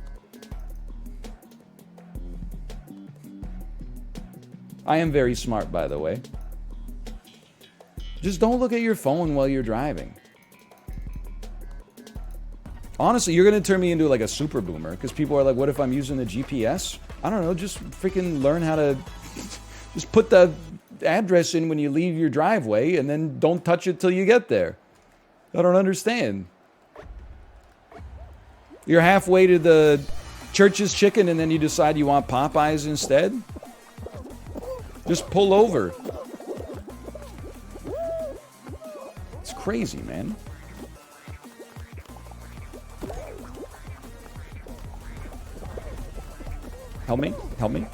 I am very smart, by the way. Just don't look at your phone while you're driving. Honestly, you're going to turn me into like a super boomer because people are like, what if I'm using the GPS? I don't know, just freaking learn how to just put the address in when you leave your driveway and then don't touch it till you get there. I don't understand. You're halfway to the Church's Chicken and then you decide you want Popeyes instead? Just pull over. It's crazy, man. Help me? Help me?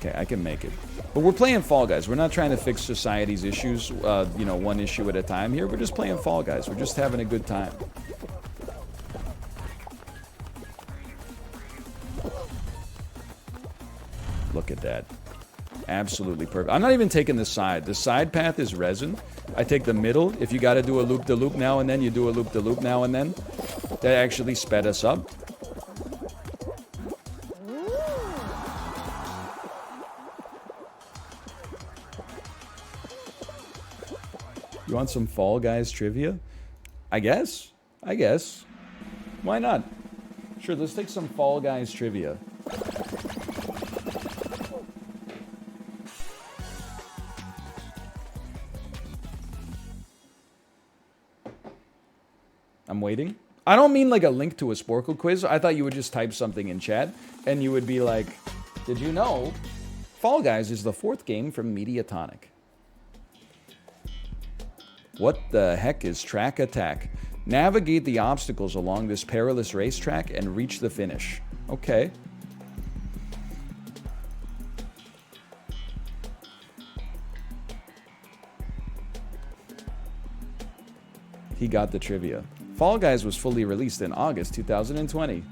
Okay, I can make it. But we're playing Fall Guys. We're not trying to fix society's issues, you know, one issue at a time here. We're just playing Fall Guys. We're just having a good time. Look at that. Absolutely perfect. I'm not even taking the side. The side path is resin. I take the middle. If you got to do a loop-de-loop now and then, you do a loop-de-loop now and then. That actually sped us up. You want some Fall Guys trivia? I guess. I guess. Why not? Sure, let's take some Fall Guys trivia. I'm waiting. I don't mean like a link to a Sporkle quiz. I thought you would just type something in chat and you would be like, did you know Fall Guys is the 4th game from Mediatonic? What the heck is track attack? Navigate the obstacles along this perilous racetrack and reach the finish. Okay. He got the trivia. Fall Guys was fully released in August 2020.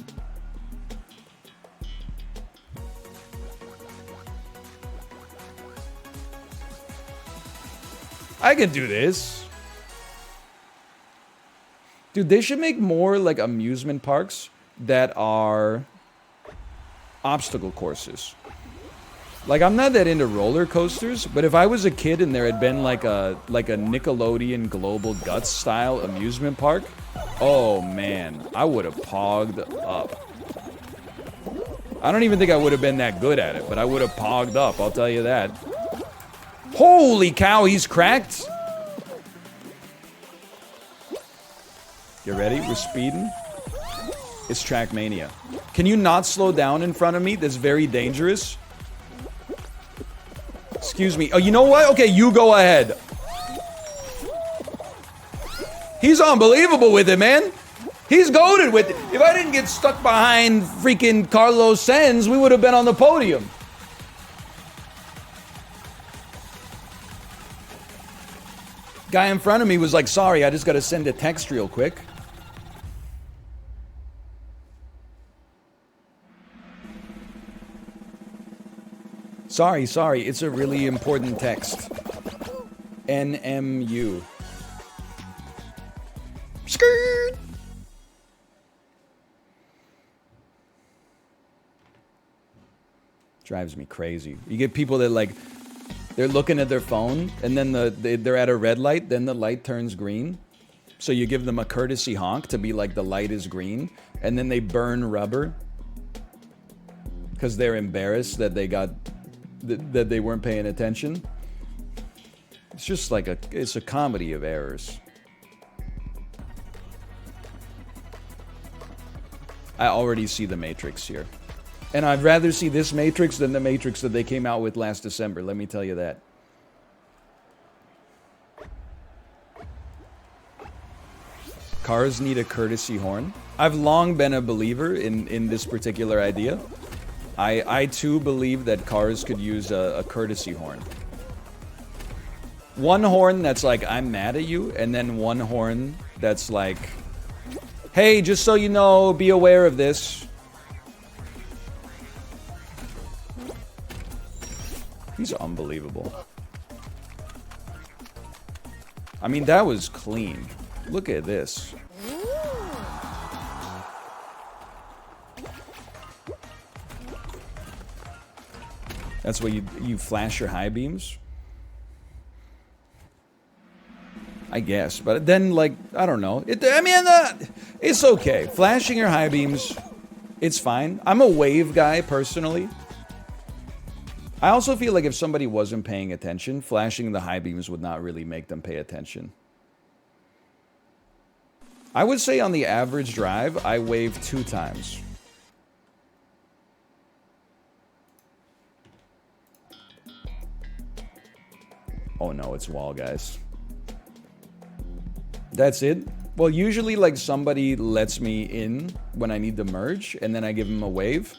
I can do this. Dude, they should make more like amusement parks that are obstacle courses. Like, I'm not that into roller coasters, but if I was a kid and there had been like a Nickelodeon Global Guts style amusement park, oh man, I would have pogged up. I don't even think I would have been that good at it, but I would have pogged up, I'll tell you that. Holy cow, he's cracked. You ready? We're speeding. It's Trackmania. Can you not slow down in front of me? That's very dangerous. Excuse me. Oh, you know what? Okay, you go ahead. He's unbelievable with it, man. He's goated with it. If I didn't get stuck behind freaking Carlos Sainz, we would have been on the podium. Guy in front of me was like, sorry, I just got to send a text real quick. Sorry, it's a really important text. NMU. Skirt! Drives me crazy. You get people that like, they're looking at their phone, and then they're at a red light, then the light turns green. So you give them a courtesy honk to be like the light is green, and then they burn rubber because they're embarrassed that they got that they weren't paying attention. It's just like it's a comedy of errors. I already see the Matrix here. And I'd rather see this Matrix than the Matrix that they came out with last December, let me tell you that. Cars need a courtesy horn. I've long been a believer in this particular idea. I too believe that cars could use a courtesy horn. One horn that's like, I'm mad at you, and then one horn that's like, hey, just so you know, be aware of this. These are unbelievable. I mean, that was clean. Look at this. That's why you flash your high beams? I guess, but then, like, I don't know. It's okay. Flashing your high beams, it's fine. I'm a wave guy, personally. I also feel like if somebody wasn't paying attention, flashing the high beams would not really make them pay attention. I would say on the average drive, I wave 2 times. Oh no, it's wall, guys. That's it? Well, usually, like, somebody lets me in when I need to merge, and then I give them a wave.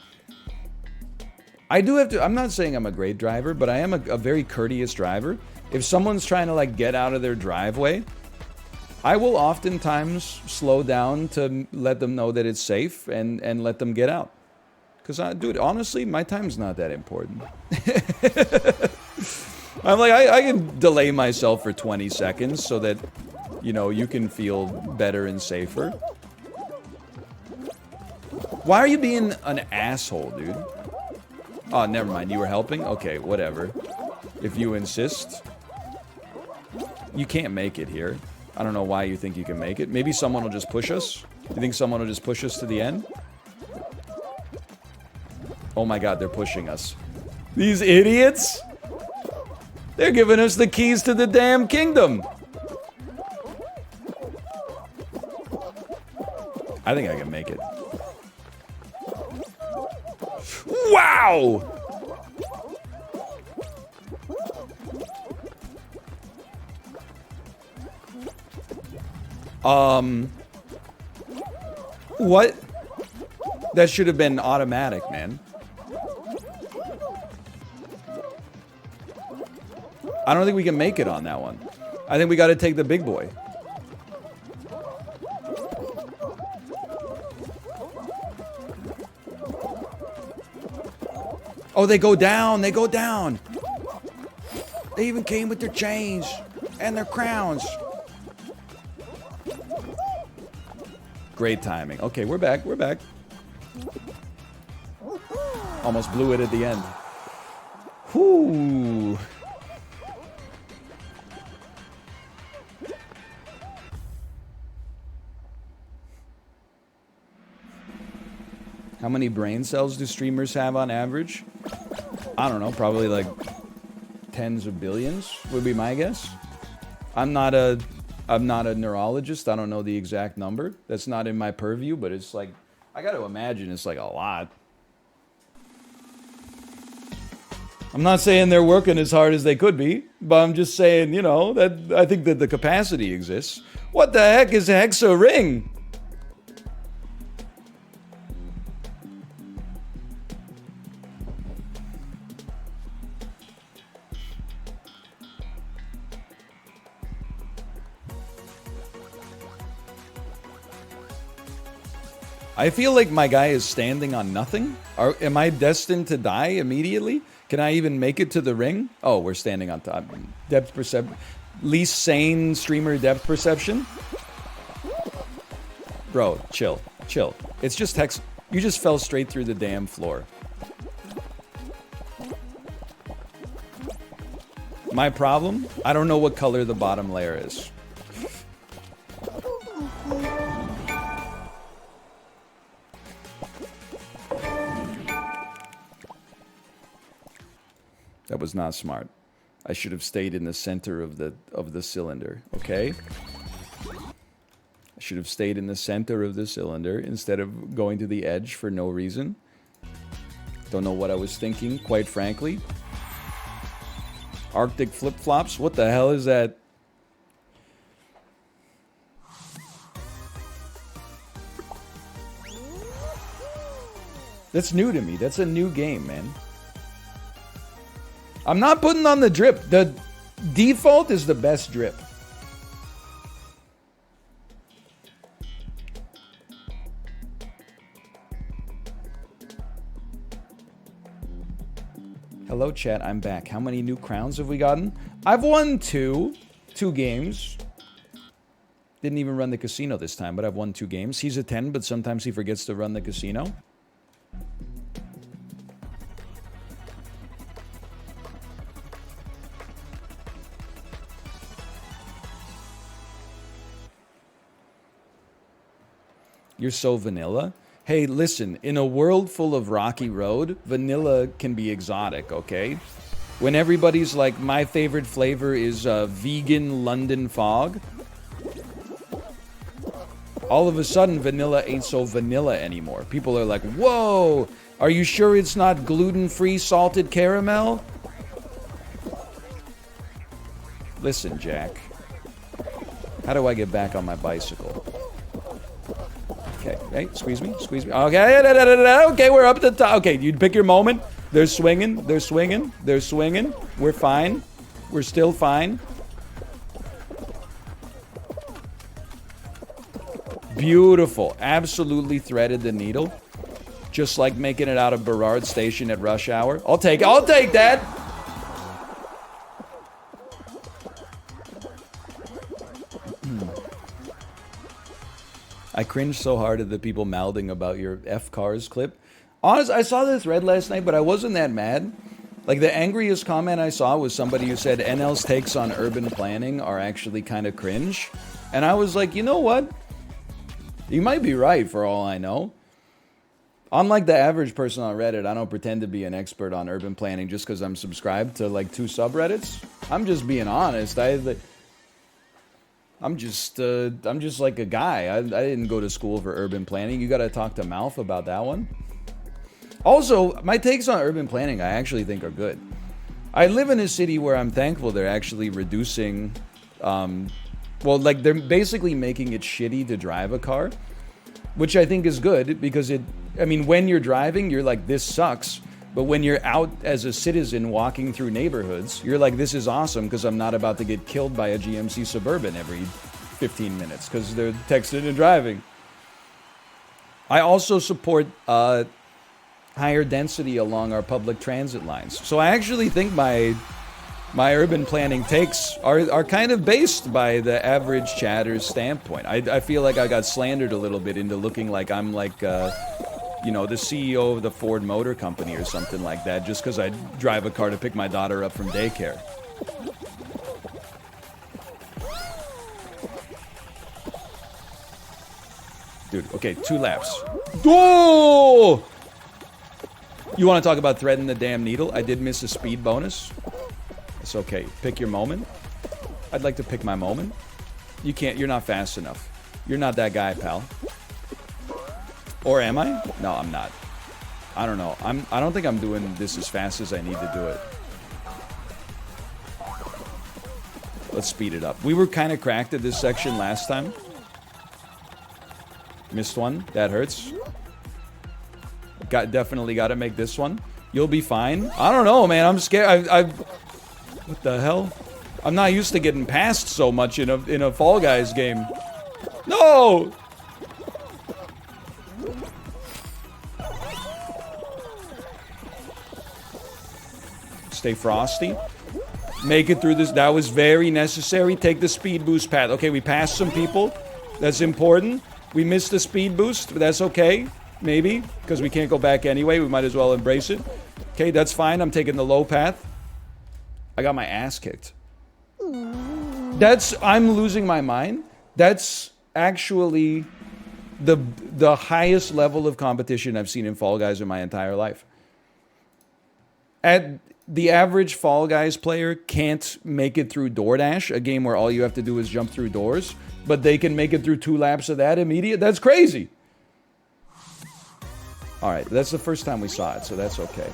I do have to, I'm not saying I'm a great driver, but I am a very courteous driver. If someone's trying to, like, get out of their driveway, I will oftentimes slow down to let them know that it's safe and let them get out. Because, dude, honestly, my time's not that important. I'm like, I can delay myself for 20 seconds so that, you know, you can feel better and safer. Why are you being an asshole, dude? Oh, never mind. You were helping? Okay, whatever. If you insist. You can't make it here. I don't know why you think you can make it. Maybe someone will just push us? You think someone will just push us to the end? Oh my god, they're pushing us. These idiots? They're giving us the keys to the damn kingdom. I think I can make it. Wow! What? That should have been automatic, man. I don't think we can make it on that one. I think we gotta take the big boy. Oh, they go down, they go down. They even came with their chains and their crowns. Great timing. Okay, we're back, we're back. Almost blew it at the end. Whoo. How many brain cells do streamers have on average? I don't know, probably like tens of billions would be my guess. I'm not a neurologist. I don't know the exact number. That's not in my purview, but it's like, I got to imagine it's like a lot. I'm not saying they're working as hard as they could be, but I'm just saying, you know, that I think that the capacity exists. What the heck is a hexa ring? I feel like my guy is standing on nothing. Am I destined to die immediately? Can I even make it to the ring? Oh, we're standing on top. Depth perception. Least sane streamer depth perception? Bro, chill. Chill. It's just hex. You just fell straight through the damn floor. My problem? I don't know what color the bottom layer is. That was not smart. I should have stayed in the center of the cylinder, okay? I should have stayed in the center of the cylinder instead of going to the edge for no reason. Don't know what I was thinking, quite frankly. Arctic flip-flops? What the hell is that? That's new to me. That's a new game, man. I'm not putting on the drip. The default is the best drip. Hello, chat. I'm back. How many new crowns have we gotten? I've won two games. Didn't even run the casino this time, but I've won 2 games. He's a 10, but sometimes he forgets to run the casino. You're so vanilla. Hey, listen, in a world full of rocky road, vanilla can be exotic, okay? When everybody's like, my favorite flavor is vegan London fog, all of a sudden vanilla ain't so vanilla anymore. People are like, whoa, are you sure it's not gluten-free salted caramel? Listen, Jack. How do I get back on my bicycle? Okay, hey, squeeze me. Okay, okay, we're up at the top. Okay, you pick your moment. They're swinging. We're fine. We're still fine. Beautiful. Absolutely threaded the needle. Just like making it out of Burrard Station at rush hour. I'll take that. I cringed so hard at the people mouthing about your F-Cars clip. Honestly, I saw the thread last night, but I wasn't that mad. Like, the angriest comment I saw was somebody who said NL's takes on urban planning are actually kind of cringe. And I was like, you know what? You might be right, for all I know. Unlike the average person on Reddit, I don't pretend to be an expert on urban planning just because I'm subscribed to, like, 2 subreddits. I'm just being honest. I'm just like a guy. I didn't go to school for urban planning. You gotta talk to Malf about that one. Also, my takes on urban planning I actually think are good. I live in a city where I'm thankful they're actually reducing, well, like they're basically making it shitty to drive a car, which I think is good because I mean, when you're driving, you're like, this sucks. But when you're out as a citizen walking through neighborhoods, you're like, this is awesome because I'm not about to get killed by a GMC Suburban every 15 minutes because they're texting and driving. I also support higher density along our public transit lines. So I actually think my urban planning takes are kind of based by the average chatter's standpoint. I feel like I got slandered a little bit into looking like I'm like... you know, the CEO of the Ford Motor Company or something like that, just because I drive a car to pick my daughter up from daycare. Dude, okay, 2 laps. Oh! You want to talk about threading the damn needle? I did miss a speed bonus. It's okay. Pick your moment. I'd like to pick my moment. You can't, you're not fast enough. You're not that guy, pal. Or am I? No, I'm not. I don't know. I don't think I'm doing this as fast as I need to do it. Let's speed it up. We were kind of cracked at this section last time. Missed one. That hurts. Definitely got to make this one. You'll be fine. I don't know, man. I'm scared. What the hell? I'm not used to getting passed so much in a Fall Guys game. No! Stay frosty. Make it through this. That was very necessary. Take the speed boost path. Okay, we passed some people. That's important. We missed the speed boost, but that's okay. Maybe, because we can't go back anyway. We might as well embrace it. Okay, that's fine. I'm taking the low path. I got my ass kicked. I'm losing my mind. That's actually the highest level of competition I've seen in Fall Guys in my entire life. The average Fall Guys player can't make it through DoorDash, a game where all you have to do is jump through doors, but they can make it through 2 laps of that immediate. That's crazy. All right, that's the first time we saw it, so that's okay.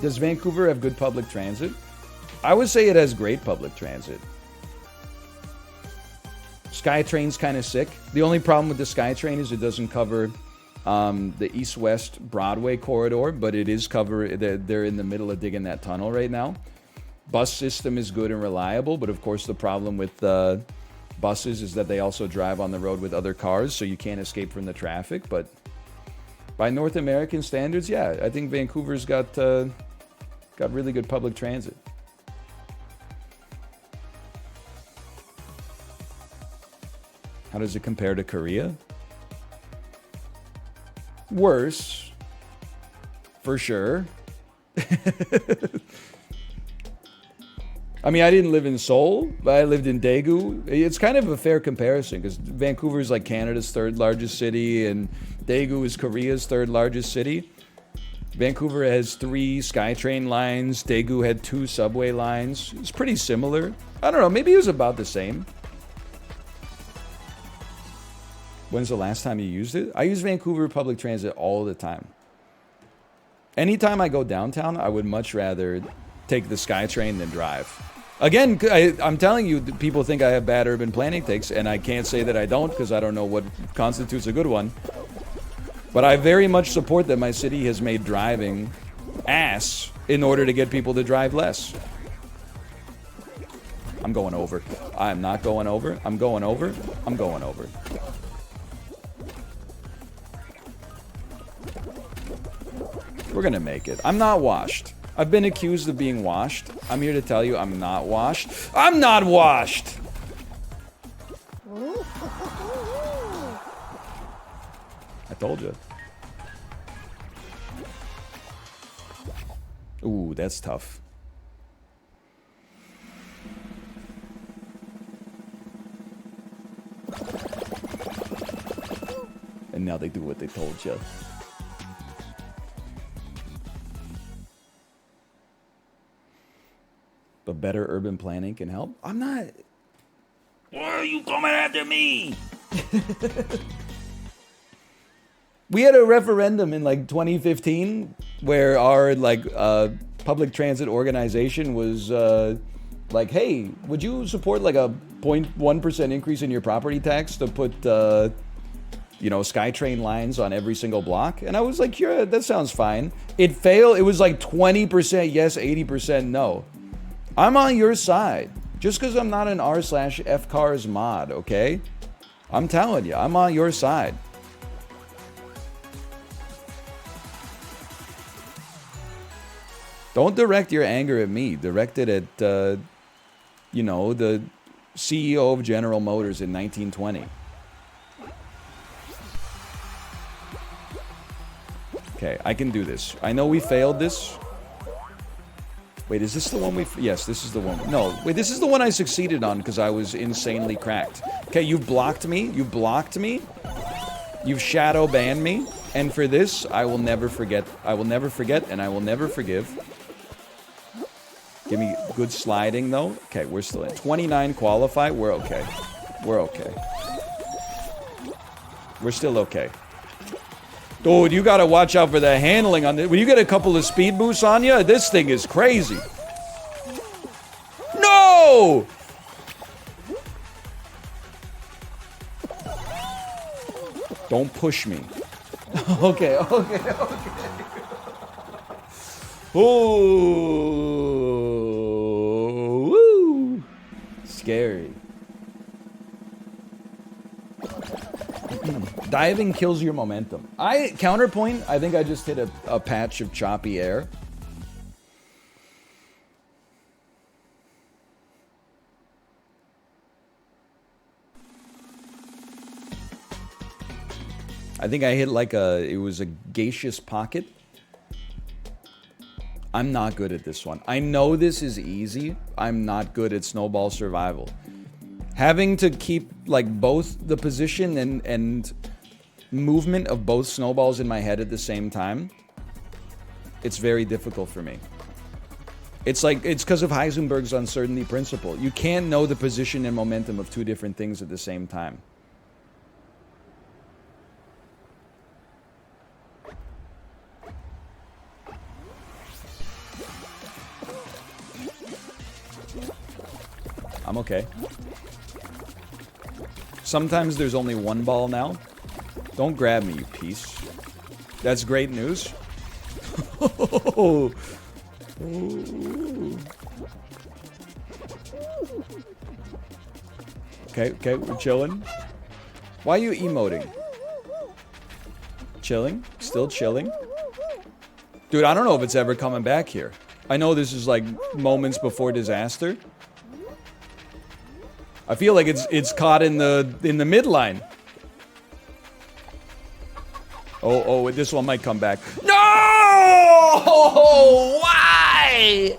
Does Vancouver have good public transit? I would say it has great public transit. SkyTrain's kind of sick. The only problem with the SkyTrain is it doesn't cover the east-west Broadway corridor, but it is they're in the middle of digging that tunnel right now. Bus system is good and reliable, but of course the problem with buses is that they also drive on the road with other cars, so you can't escape from the traffic. But by North American standards, yeah, I think Vancouver's got really good public transit. How does it compare to Korea? Worse, for sure. I mean, I didn't live in Seoul, but I lived in Daegu. It's kind of a fair comparison because Vancouver is like Canada's 3rd largest city and Daegu is Korea's 3rd largest city. Vancouver has 3 SkyTrain lines. Daegu had 2 subway lines. It's pretty similar. I don't know, maybe it was about the same. When's the last time you used it? I use Vancouver public transit all the time. Anytime I go downtown, I would much rather take the SkyTrain than drive. Again, I'm telling you, people think I have bad urban planning takes, and I can't say that I don't because I don't know what constitutes a good one. But I very much support that my city has made driving ass in order to get people to drive less. I'm going over. I'm not going over. I'm going over. I'm going over. We're gonna make it. I'm not washed. I've been accused of being washed. I'm here to tell you I'm not washed. I'm not washed! I told you. Ooh, that's tough. And now they do what they told you. But better urban planning can help. I'm not. Why are you coming after me? We had a referendum in like 2015 where our public transit organization was like, hey, would you support like a 0.1% increase in your property tax to put SkyTrain lines on every single block? And I was like, yeah, that sounds fine. It failed. It was like 20% yes, 80% no. I'm on your side. Just because I'm not an r/fcars mod, okay? I'm telling you, I'm on your side. Don't direct your anger at me. Direct it at, the CEO of General Motors in 1920. Okay, I can do this. I know we failed this. Wait, is this the one we... Yes, this is the one. No, wait, this is the one I succeeded on because I was insanely cracked. Okay, you've blocked me. You blocked me. You've shadow banned me. And for this, I will never forget. I will never forget, and I will never forgive. Give me good sliding, though. Okay, we're still in. 29 qualify. We're okay. We're okay. We're still okay. Dude, you gotta watch out for the handling on this. When you get a couple of speed boosts on you, this thing is crazy. No! Don't push me. Okay. Oh, woo! Scary. Diving kills your momentum. Counterpoint, I think I just hit a patch of choppy air. I think I hit like it was a gaseous pocket. I'm not good at this one. I know this is easy. I'm not good at snowball survival. Having to keep like both the position and movement of both snowballs in my head at the same time, it's very difficult for me. It's like, it's because of Heisenberg's uncertainty principle. You can't know the position and momentum of two different things at the same time. I'm okay. Sometimes there's only one ball now. Don't grab me, you piece. That's great news. Okay, we're chilling. Why are you emoting? Chilling? Still chilling? Dude, I don't know if it's ever coming back here. I know this is like moments before disaster. I feel like it's caught in the midline. Oh, this one might come back. No! Why?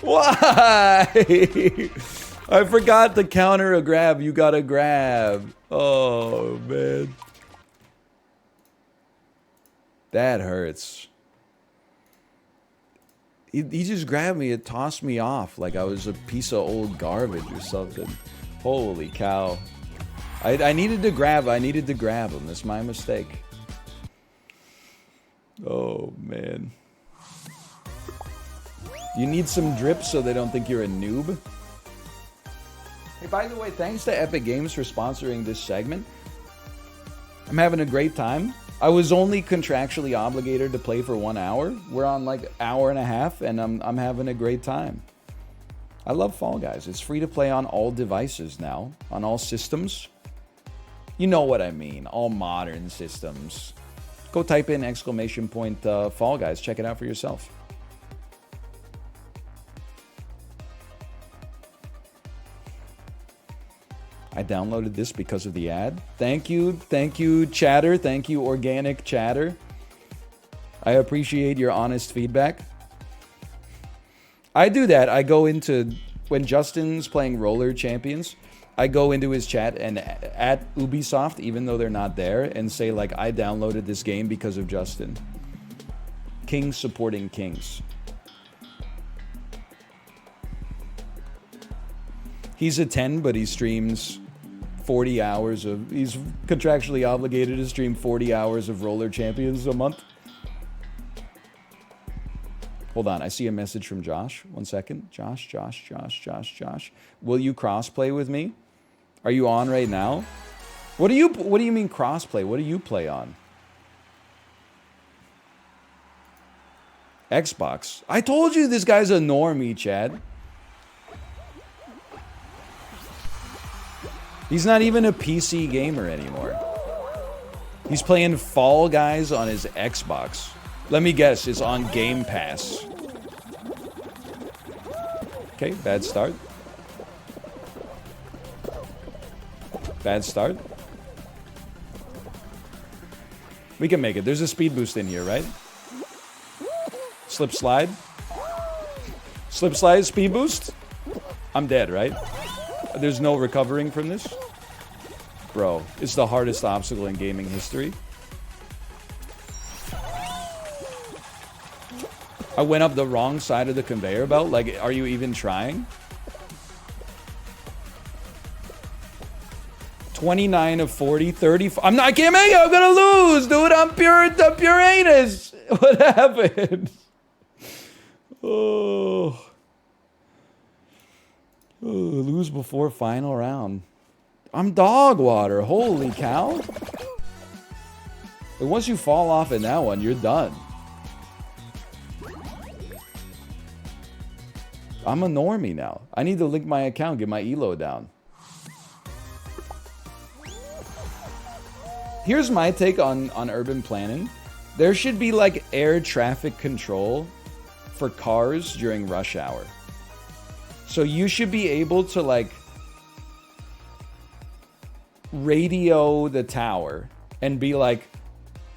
Why? I forgot to counter a grab. You gotta grab. Oh, man. That hurts. He just grabbed me and tossed me off like I was a piece of old garbage or something. Holy cow. I needed to grab him. That's my mistake. Oh, man. You need some drip so they don't think you're a noob? Hey, by the way, thanks to Epic Games for sponsoring this segment. I'm having a great time. I was only contractually obligated to play for 1 hour. We're on like an hour and a half, and I'm having a great time. I love Fall Guys. It's free to play on all devices now, on all systems. You know what I mean, all modern systems. Go type in ! Fall Guys. Check it out for yourself. I downloaded this because of the ad. Thank you, chatter. Thank you, organic chatter. I appreciate your honest feedback. I do that. I go into, when Justin's playing Roller Champions, I go into his chat and at Ubisoft, even though they're not there, and say like, I downloaded this game because of Justin. Kings supporting kings. He's a 10, but he streams 40 hours of... He's contractually obligated to stream 40 hours of Roller Champions a month. Hold on, I see a message from Josh. 1 second. Josh. Will you crossplay with me? Are you on right now? What do you mean crossplay? What do you play on? Xbox. I told you this guy's a normie, Chad. He's not even a PC gamer anymore. He's playing Fall Guys on his Xbox. Let me guess, it's on Game Pass. Okay, bad start. Bad start. We can make it. There's a speed boost in here, right? Slip slide. Slip slide, speed boost. I'm dead, right? There's no recovering from this? Bro, it's the hardest obstacle in gaming history. I went up the wrong side of the conveyor belt. Like, are you even trying? 29 of 40, 30. I can't make it. I'm gonna lose, dude. I'm pure anus. What happened? Oh, lose before final round. I'm dog water. Holy cow. Like, once you fall off in that one, you're done. I'm a normie now. I need to link my account, get my elo down. Here's my take on urban planning. There should be like air traffic control for cars during rush hour. So you should be able to like radio the tower and be like,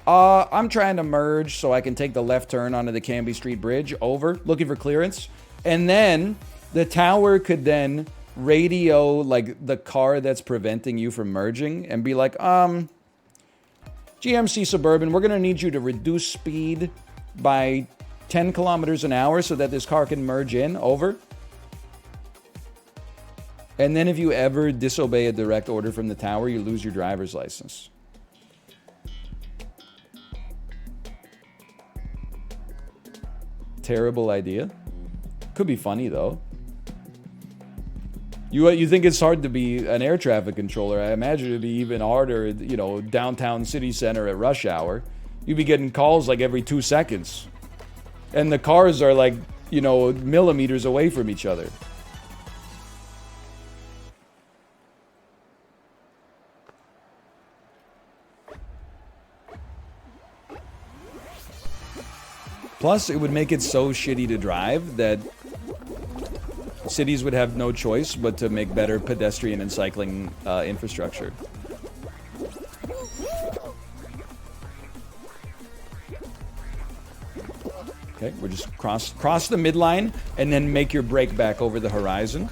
I'm trying to merge so I can take the left turn onto the Canby Street Bridge, over, looking for clearance. And then the tower could then radio like the car that's preventing you from merging and be like, GMC Suburban, we're going to need you to reduce speed by 10 kilometers an hour so that this car can merge in, over. And then if you ever disobey a direct order from the tower, you lose your driver's license. Terrible idea. Could be funny, though. You think it's hard to be an air traffic controller. I imagine it'd be even harder, you know, downtown city center at rush hour. You'd be getting calls like every 2 seconds. And the cars are like, you know, millimeters away from each other. Plus, it would make it so shitty to drive that cities would have no choice but to make better pedestrian and cycling infrastructure. Okay, we're just cross the midline and then make your brake back over the horizon.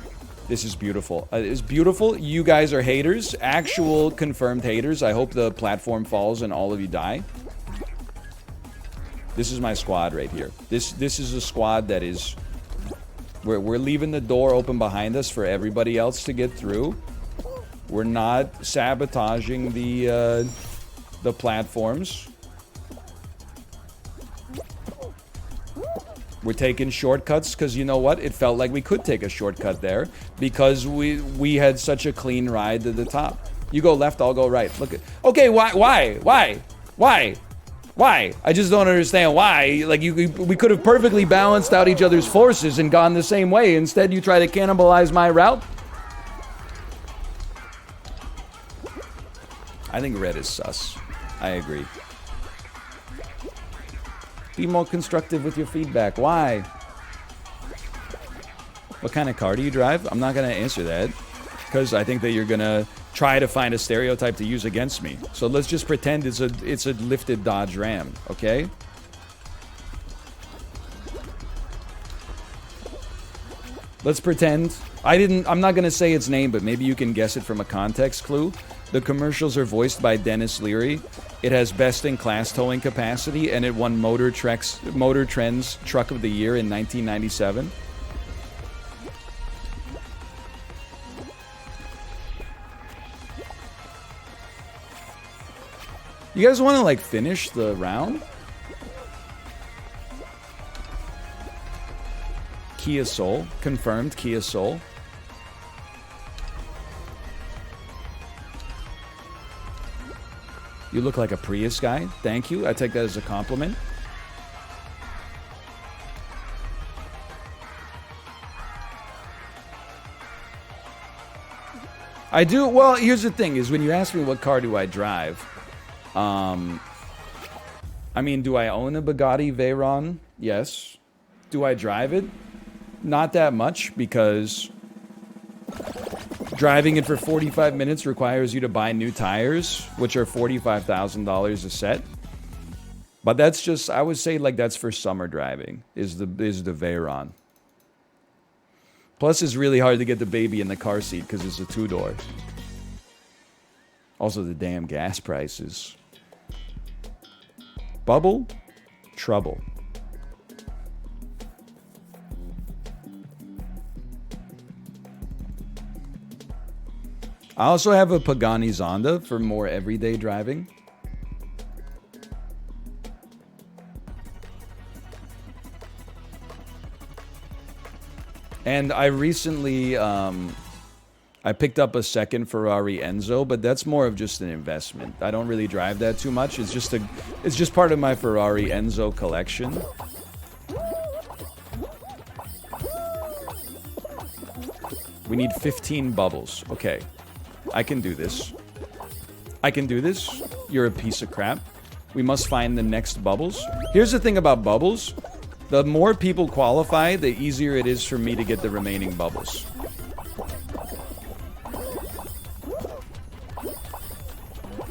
This is beautiful. It's beautiful. You guys are haters, actual confirmed haters. I hope the platform falls and all of you die. This is my squad right here. This is a squad that is... We're leaving the door open behind us for everybody else to get through. We're not sabotaging the platforms. We're taking shortcuts because you know what? It felt like we could take a shortcut there because we had such a clean ride to the top. You go left, I'll go right. Look at... Okay, why? I just don't understand why. Like, we could have perfectly balanced out each other's forces and gone the same way. Instead, you try to cannibalize my route. I think red is sus. I agree. Be more constructive with your feedback. Why? What kind of car do you drive? I'm not going to answer that because I think that you're going to try to find a stereotype to use against me. So let's just pretend it's a lifted Dodge Ram, okay? Let's pretend. I'm not going to say its name, but maybe you can guess it from a context clue. The commercials are voiced by Dennis Leary. It has best-in-class towing capacity, and it won Motor Trend's Truck of the Year in 1997. You guys want to, like, finish the round? Kia Soul. Confirmed Kia Soul. You look like a Prius guy. Thank you. I take that as a compliment. I do. Well, here's the thing, is when you ask me what car do I drive, I mean, do I own a Bugatti Veyron? Yes. Do I drive it? Not that much, because driving it for 45 minutes requires you to buy new tires, which are $45,000 a set. But that's just, I would say, like, that's for summer driving, is the Veyron. Plus, it's really hard to get the baby in the car seat because it's a two-door. Also, the damn gas prices. Bubble? Trouble. I also have a Pagani Zonda for more everyday driving. And I recently, I picked up a second Ferrari Enzo, but that's more of just an investment. I don't really drive that too much. It's just part of my Ferrari Enzo collection. We need 15 bubbles. Okay. I can do this. I can do this. You're a piece of crap. We must find the next bubbles. Here's the thing about bubbles. The more people qualify, the easier it is for me to get the remaining bubbles.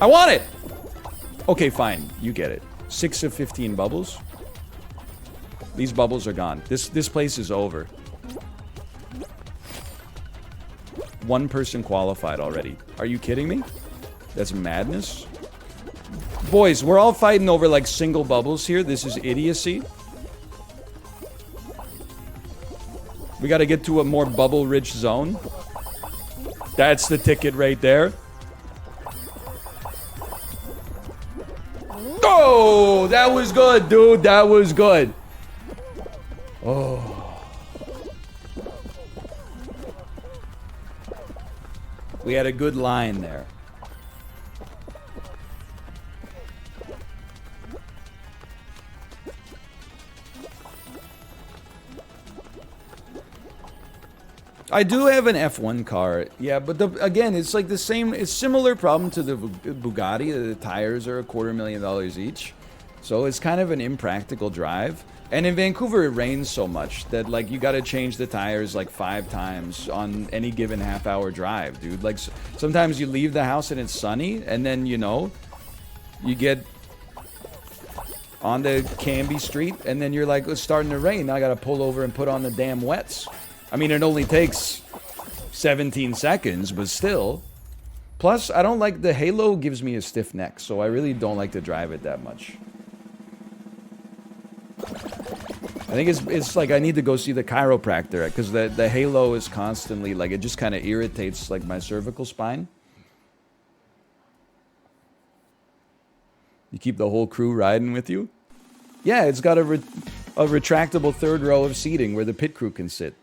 I want it! Okay, fine. You get it. 6 of 15 bubbles. These bubbles are gone. This place is over. One person qualified already. Are you kidding me? That's madness. Boys, we're all fighting over like single bubbles here. This is idiocy. We got to get to a more bubble-rich zone. That's the ticket right there. Oh, that was good, dude. That was good. Oh. We had a good line there. I do have an F1 car, yeah, but again, it's like the same, it's similar problem to the Bugatti. The tires are $250,000 each, so it's kind of an impractical drive. And in Vancouver, it rains so much that like you got to change the tires like 5 times on any given half-hour drive, dude. Like sometimes you leave the house and it's sunny, and then you know, you get on the Canby Street, and then you're like, it's starting to rain. Now I got to pull over and put on the damn wets. I mean, it only takes 17 seconds, but still. Plus, I don't like the halo gives me a stiff neck, so I really don't like to drive it that much. I think it's like I need to go see the chiropractor because the halo is constantly like it just kind of irritates like my cervical spine. You keep the whole crew riding with you? Yeah, it's got a retractable third row of seating where the pit crew can sit.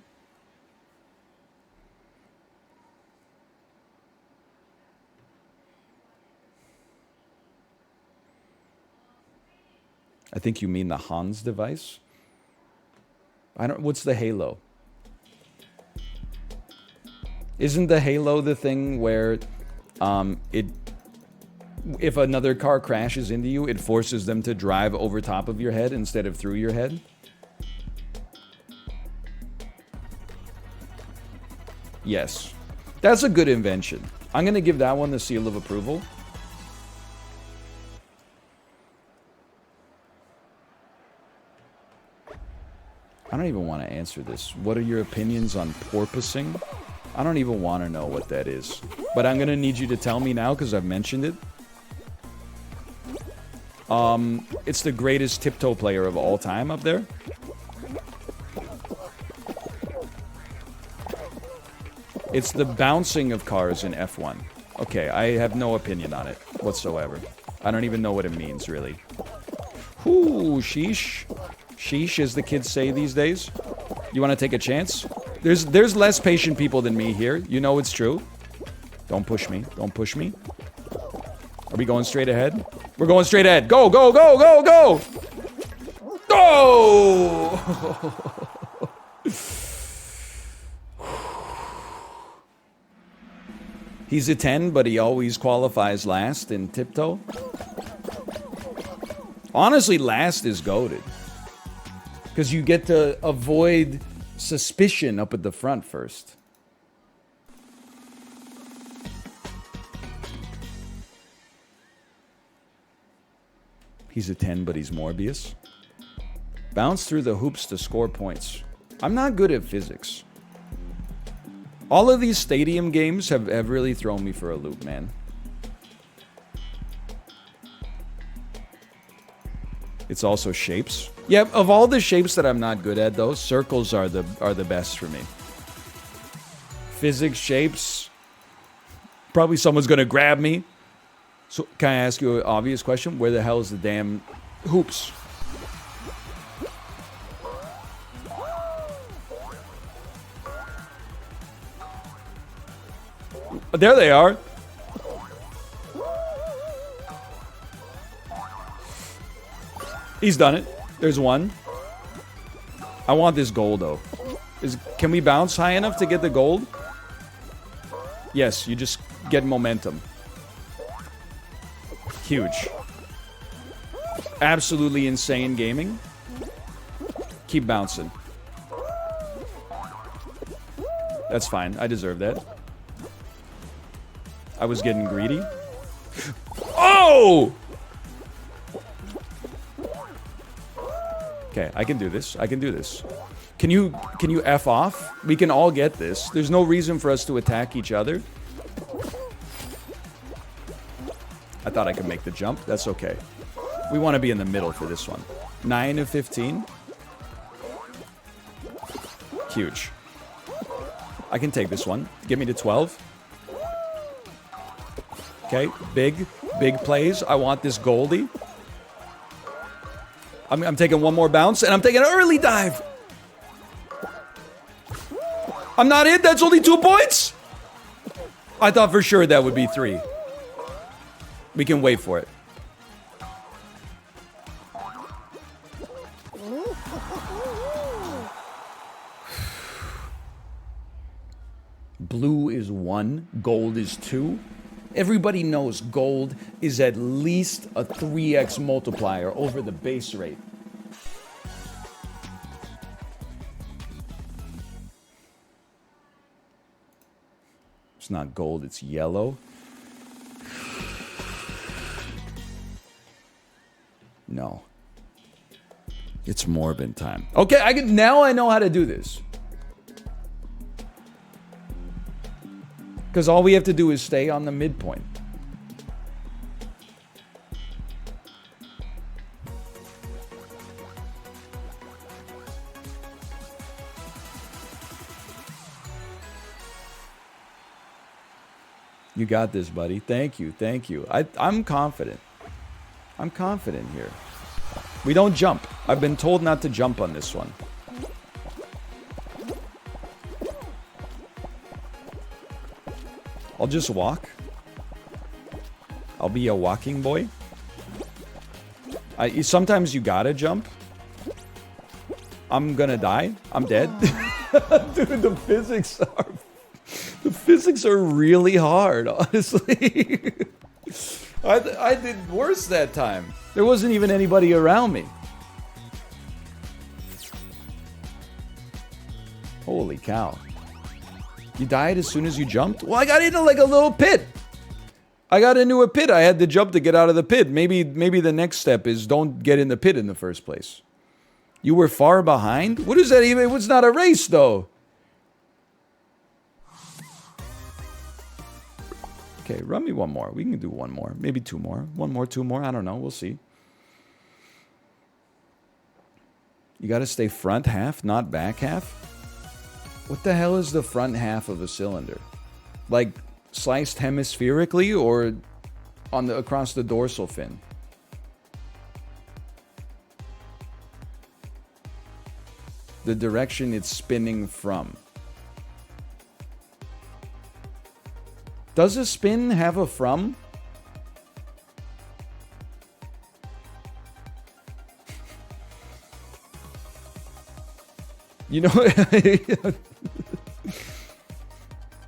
I think you mean the Hans device. What's the halo? Isn't the halo the thing where if another car crashes into you, it forces them to drive over top of your head instead of through your head? Yes. That's a good invention. I'm going to give that one the seal of approval. I don't even want to answer this. What are your opinions on porpoising? I don't even want to know what that is. But I'm going to need you to tell me now because I've mentioned it. It's the greatest tiptoe player of all time up there. It's the bouncing of cars in F1. Okay, I have no opinion on it whatsoever. I don't even know what it means, really. Ooh, sheesh. Sheesh, as the kids say these days. You want to take a chance? There's less patient people than me here. You know it's true. Don't push me. Don't push me. Are we going straight ahead? We're going straight ahead. Go, go, go, go, go! Go! He's a 10, but he always qualifies last in tiptoe. Honestly, last is goated. Because you get to avoid suspicion up at the front first. He's a 10, but he's Morbius. Bounce through the hoops to score points. I'm not good at physics. All of these stadium games have really thrown me for a loop, man. It's also shapes. Yeah, of all the shapes that I'm not good at, though, circles are the best for me. Physics, shapes. Probably someone's gonna grab me. So, can I ask you an obvious question? Where the hell is the damn hoops? There they are. He's done it. There's one. I want this gold, though. Can we bounce high enough to get the gold? Yes, you just get momentum. Huge. Absolutely insane gaming. Keep bouncing. That's fine. I deserve that. I was getting greedy. Oh! Okay, I can do this. I can do this. Can you F off? We can all get this. There's no reason for us to attack each other. I thought I could make the jump. That's okay. We want to be in the middle for this one. 9 of 15. Huge. I can take this one. Get me to 12. Okay, big plays. I want this Goldie. I'm taking one more bounce, and I'm taking an early dive. I'm not in. That's only 2 points. I thought for sure that would be 3. We can wait for it. Blue is 1, gold is 2. Everybody knows gold is at least a 3x multiplier over the base rate. It's not gold, it's yellow. No. It's Morbin time. Okay, now I know how to do this. Because all we have to do is stay on the midpoint. You got this, buddy. Thank you, thank you. I'm confident. I'm confident here. We don't jump. I've been told not to jump on this one. I'll just walk. I'll be a walking boy. Sometimes you gotta jump. I'm gonna die. I'm dead. Dude, the physics are really hard, honestly. I did worse that time. There wasn't even anybody around me. Holy cow. You died as soon as you jumped? Well, I got into like a little pit. I got into a pit. I had to jump to get out of the pit. Maybe the next step is don't get in the pit in the first place. You were far behind? What is that even? It was not a race, though. Okay, run me one more. We can do one more. Maybe 2 more. 1 more, 2 more. I don't know. We'll see. You got to stay front half, not back half. What the hell is the front half of a cylinder? Like sliced hemispherically or on across the dorsal fin? The direction it's spinning from. Does a spin have a from? You know,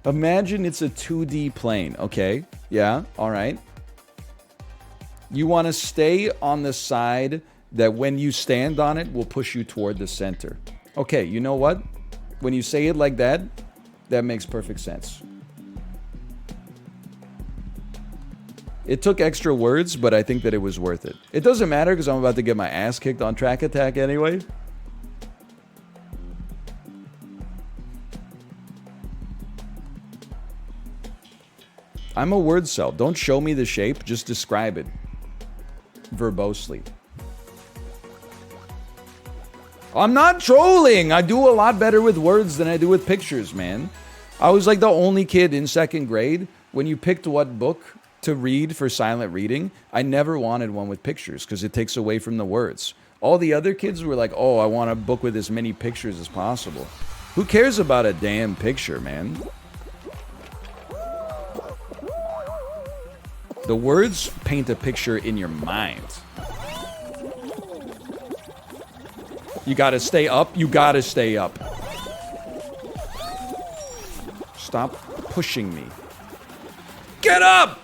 imagine it's a 2D plane, okay? Yeah, all right. You want to stay on the side that when you stand on it will push you toward the center. Okay, you know what? When you say it like that, that makes perfect sense. It took extra words, but I think that it was worth it. It doesn't matter because I'm about to get my ass kicked on track attack anyway. I'm a word cell. Don't show me the shape, just describe it verbosely. I'm not trolling. I do a lot better with words than I do with pictures, man. I was like the only kid in 2nd grade when you picked what book to read for silent reading. I never wanted one with pictures because it takes away from the words. All the other kids were like, oh, I want a book with as many pictures as possible. Who cares about a damn picture, man? The words paint a picture in your mind. You gotta stay up. You gotta stay up. Stop pushing me. Get up!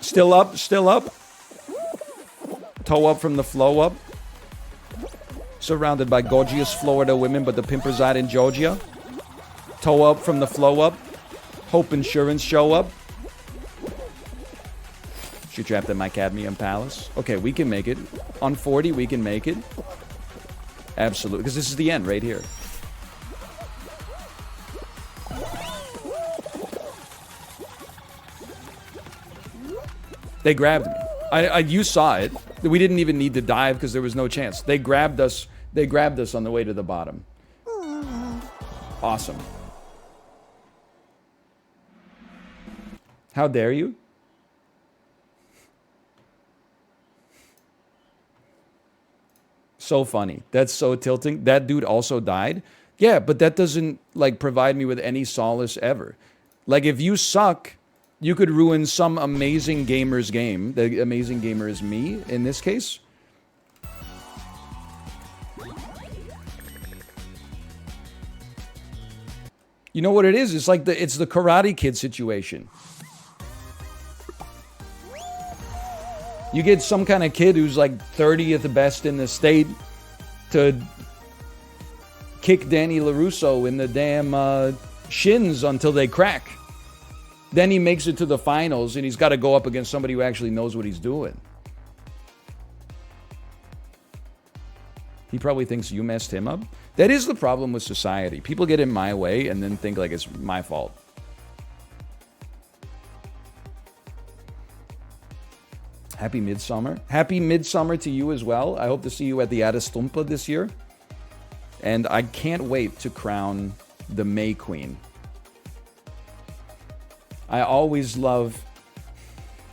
Still up, still up. Toe up from the flow up. Surrounded by gorgeous Florida women, but the pimp reside in Georgia. Toe up from the flow up. Hope insurance show up. She trapped in my cadmium palace. Okay, we can make it. On 40, we can make it. Absolutely. Because this is the end right here. They grabbed me. You saw it. We didn't even need to dive because there was no chance. They grabbed us. They grabbed us on the way to the bottom. Awesome. How dare you? So funny. That's so tilting. That dude also died. Yeah, but that doesn't like provide me with any solace ever. Like if you suck, you could ruin some amazing gamer's game. The amazing gamer is me in this case. You know what it is? It's like it's the Karate Kid situation. You get some kind of kid who's like 30th best in the state to kick Danny LaRusso in the damn shins until they crack. Then he makes it to the finals and he's got to go up against somebody who actually knows what he's doing. He probably thinks you messed him up. That is the problem with society. People get in my way and then think like it's my fault. Happy Midsummer. Happy Midsummer to you as well. I hope to see you at the Aristumpa this year. And I can't wait to crown the May Queen. I always love...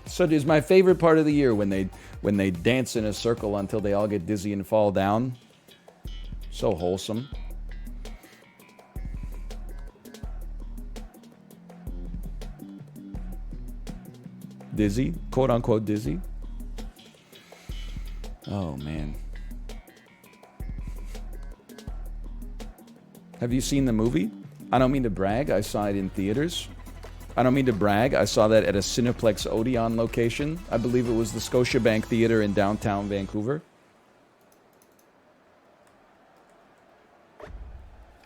So it's my favorite part of the year when they dance in a circle until they all get dizzy and fall down. So wholesome. Dizzy, quote unquote dizzy. Oh man. Have you seen the movie? I don't mean to brag, I saw it in theaters. I don't mean to brag, I saw that at a Cineplex Odeon location. I believe it was the Scotiabank Theater in downtown Vancouver.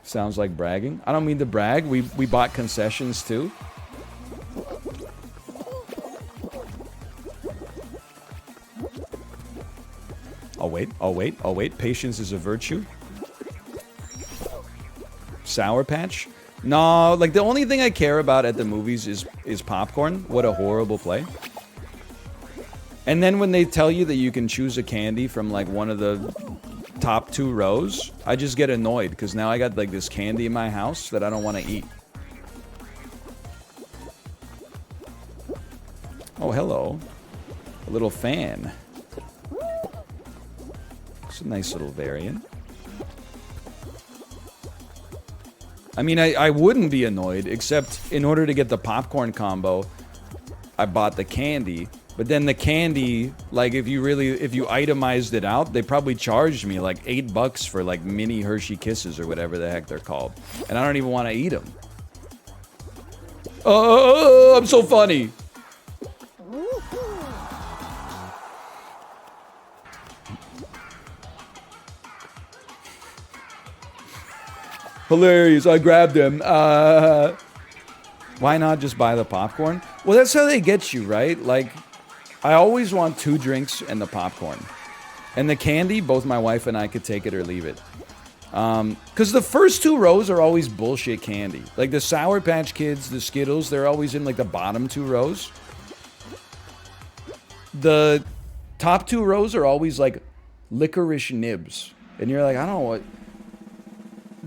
Sounds like bragging. I don't mean to brag, we bought concessions too. I'll wait. Patience is a virtue. Sour Patch? No, like the only thing I care about at the movies is popcorn. What a horrible play. And then when they tell you that you can choose a candy from like one of the top 2 rows, I just get annoyed because now I got like this candy in my house that I don't want to eat. Oh, hello. A little fan. It's a nice little variant. I mean, I wouldn't be annoyed, except in order to get the popcorn combo, I bought the candy. But then the candy, like if you itemized it out, they probably charged me like $8 for like mini Hershey Kisses or whatever the heck they're called. And I don't even want to eat them. Oh, I'm so funny. Hilarious, I grabbed him. Why not just buy the popcorn? Well, that's how they get you, right? Like, I always want 2 drinks and the popcorn. And the candy, both my wife and I could take it or leave it. Because the first 2 rows are always bullshit candy. Like the Sour Patch Kids, the Skittles, they're always in like the bottom 2 rows. The top 2 rows are always like licorice nibs. And you're like, I don't know what...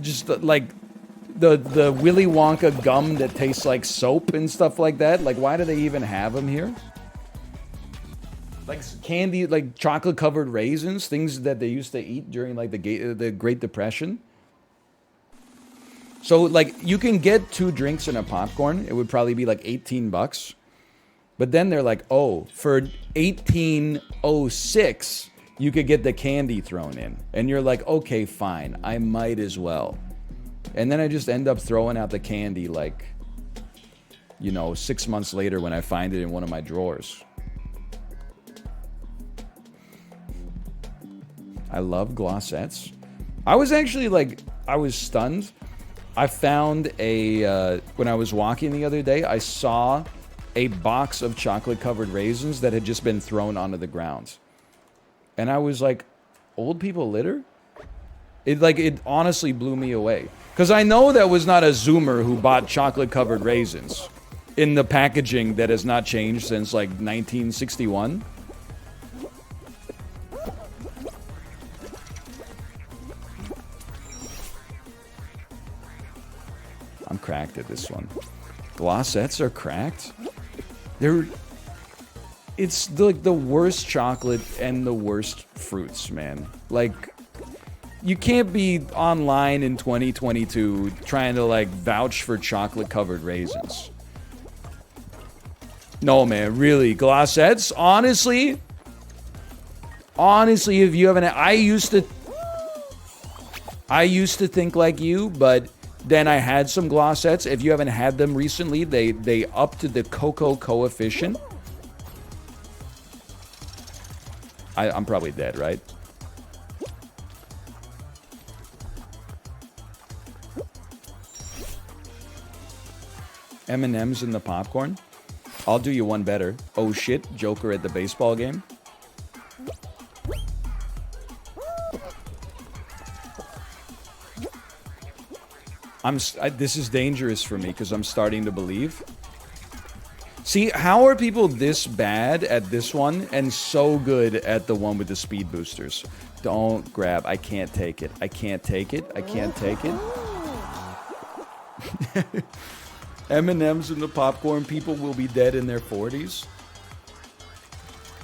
Just like the Willy Wonka gum that tastes like soap and stuff like that. Like, why do they even have them here? Like candy, like chocolate covered raisins, things that they used to eat during like the Great Depression. So like you can get 2 drinks and a popcorn. It would probably be like $18. But then they're like, oh, for $18.06. You could get the candy thrown in. And you're like, okay, fine. I might as well. And then I just end up throwing out the candy like, 6 months later when I find it in one of my drawers. I love glossettes. I was actually like, I was stunned. I found when I was walking the other day, I saw a box of chocolate covered raisins that had just been thrown onto the ground. And I was like, old people litter? It honestly blew me away. Because I know that was not a Zoomer who bought chocolate-covered raisins in the packaging that has not changed since, like, 1961. I'm cracked at this one. Glossettes are cracked? It's like the worst chocolate and the worst fruits, man. Like, you can't be online in 2022 trying to, like, vouch for chocolate-covered raisins. No, man, really. Glossettes, honestly, if you haven't... I used to think like you, but then I had some Glossettes. If you haven't had them recently, they upped the cocoa coefficient. I'm probably dead, right? M&M's in the popcorn? I'll do you one better. Oh shit, Joker at the baseball game? This is dangerous for me because I'm starting to believe. See, how are people this bad at this one and so good at the one with the speed boosters? Don't grab. I can't take it. I can't take it. I can't take it. M&M's and the popcorn people will be dead in their 40s.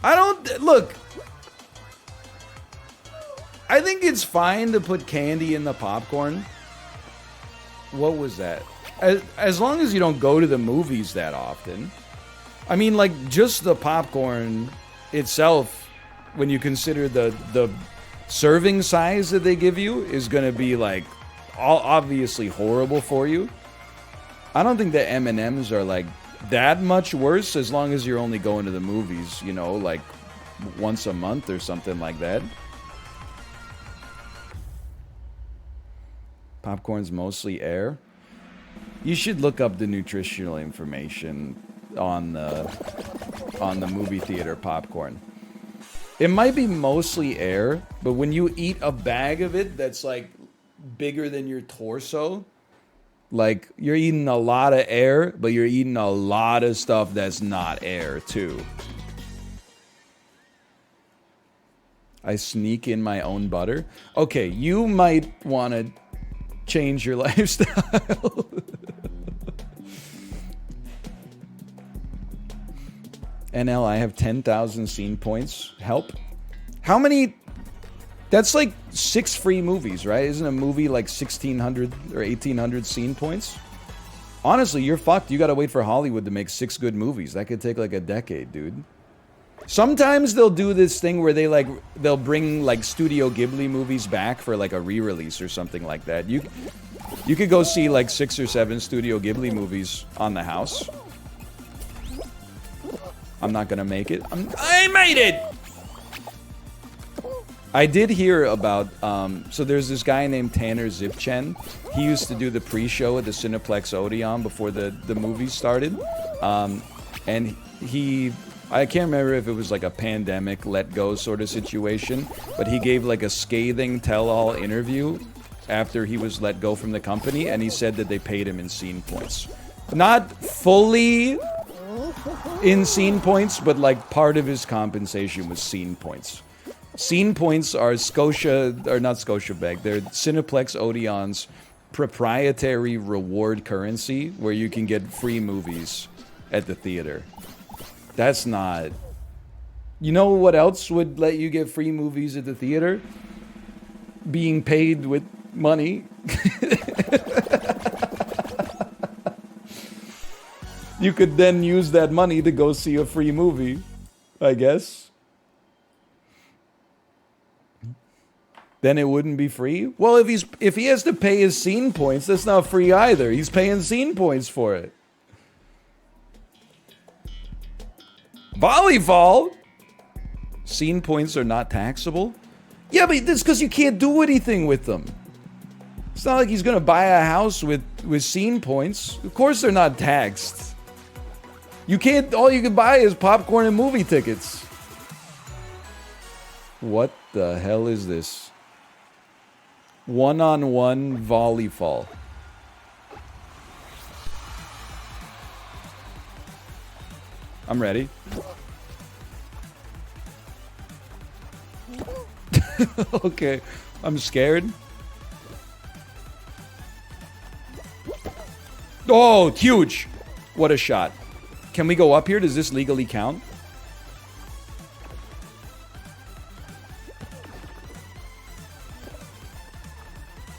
I don't... Look. I think it's fine to put candy in the popcorn. What was that? As long as you don't go to the movies that often. I mean, like, just the popcorn itself, when you consider the serving size that they give you, is going to be, like, obviously horrible for you. I don't think that M&M's are, like, that much worse as long as you're only going to the movies, you know, like, once a month or something like that. Popcorn's mostly air. You should look up the nutritional information on the movie theater popcorn. It might be mostly air, but when you eat a bag of it that's like bigger than your torso, like you're eating a lot of air, but you're eating a lot of stuff that's not air too. I sneak in my own butter. Okay, you might want to change your lifestyle. NL, I have 10,000 scene points. Help. How many? That's like 6 free movies, right? Isn't a movie like 1,600 or 1,800 scene points? Honestly, you're fucked. You gotta wait for Hollywood to make 6 good movies. That could take like a decade, dude. Sometimes they'll do this thing where they'll bring like Studio Ghibli movies back for like a re-release or something like that. You could go see like 6 or 7 Studio Ghibli movies on the house. I'm not gonna make it. I made it! I did hear about, so there's this guy named Tanner Zipchen. He used to do the pre-show at the Cineplex Odeon before the movies started. And I can't remember if it was like a pandemic let go sort of situation, but he gave like a scathing tell-all interview after he was let go from the company, and he said that they paid him in scene points. Not fully in scene points, but like part of his compensation was scene points. Scene points are not Scotiabank, they're Cineplex Odeon's proprietary reward currency where you can get free movies at the theater. That's not... You know what else would let you get free movies at the theater? Being paid with money. You could then use that money to go see a free movie, I guess. Then it wouldn't be free? Well, if he has to pay his scene points, that's not free either. He's paying scene points for it. Volleyball? Scene points are not taxable? Yeah, but that's because you can't do anything with them. It's not like he's gonna buy a house with scene points. Of course they're not taxed. You can't, all you can buy is popcorn and movie tickets. What the hell is this? One-on-one volley fall. I'm ready. Okay, I'm scared. Oh, huge! What a shot. Can we go up here? Does this legally count?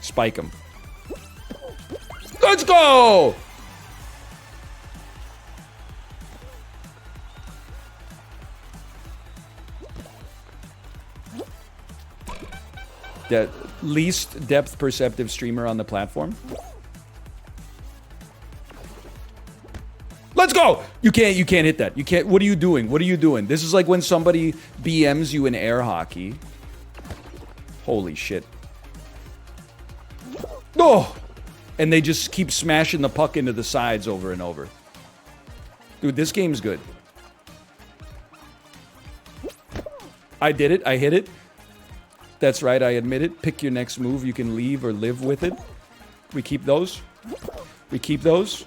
Spike him. Let's go! The least depth perceptive streamer on the platform. Let's go! You can't hit that. You can't. What are you doing? What are you doing? This is like when somebody BMs you in air hockey. Holy shit. Oh! And they just keep smashing the puck into the sides over and over. Dude, this game's good. I did it. I hit it. That's right, I admit it. Pick your next move. You can leave or live with it. We keep those. We keep those.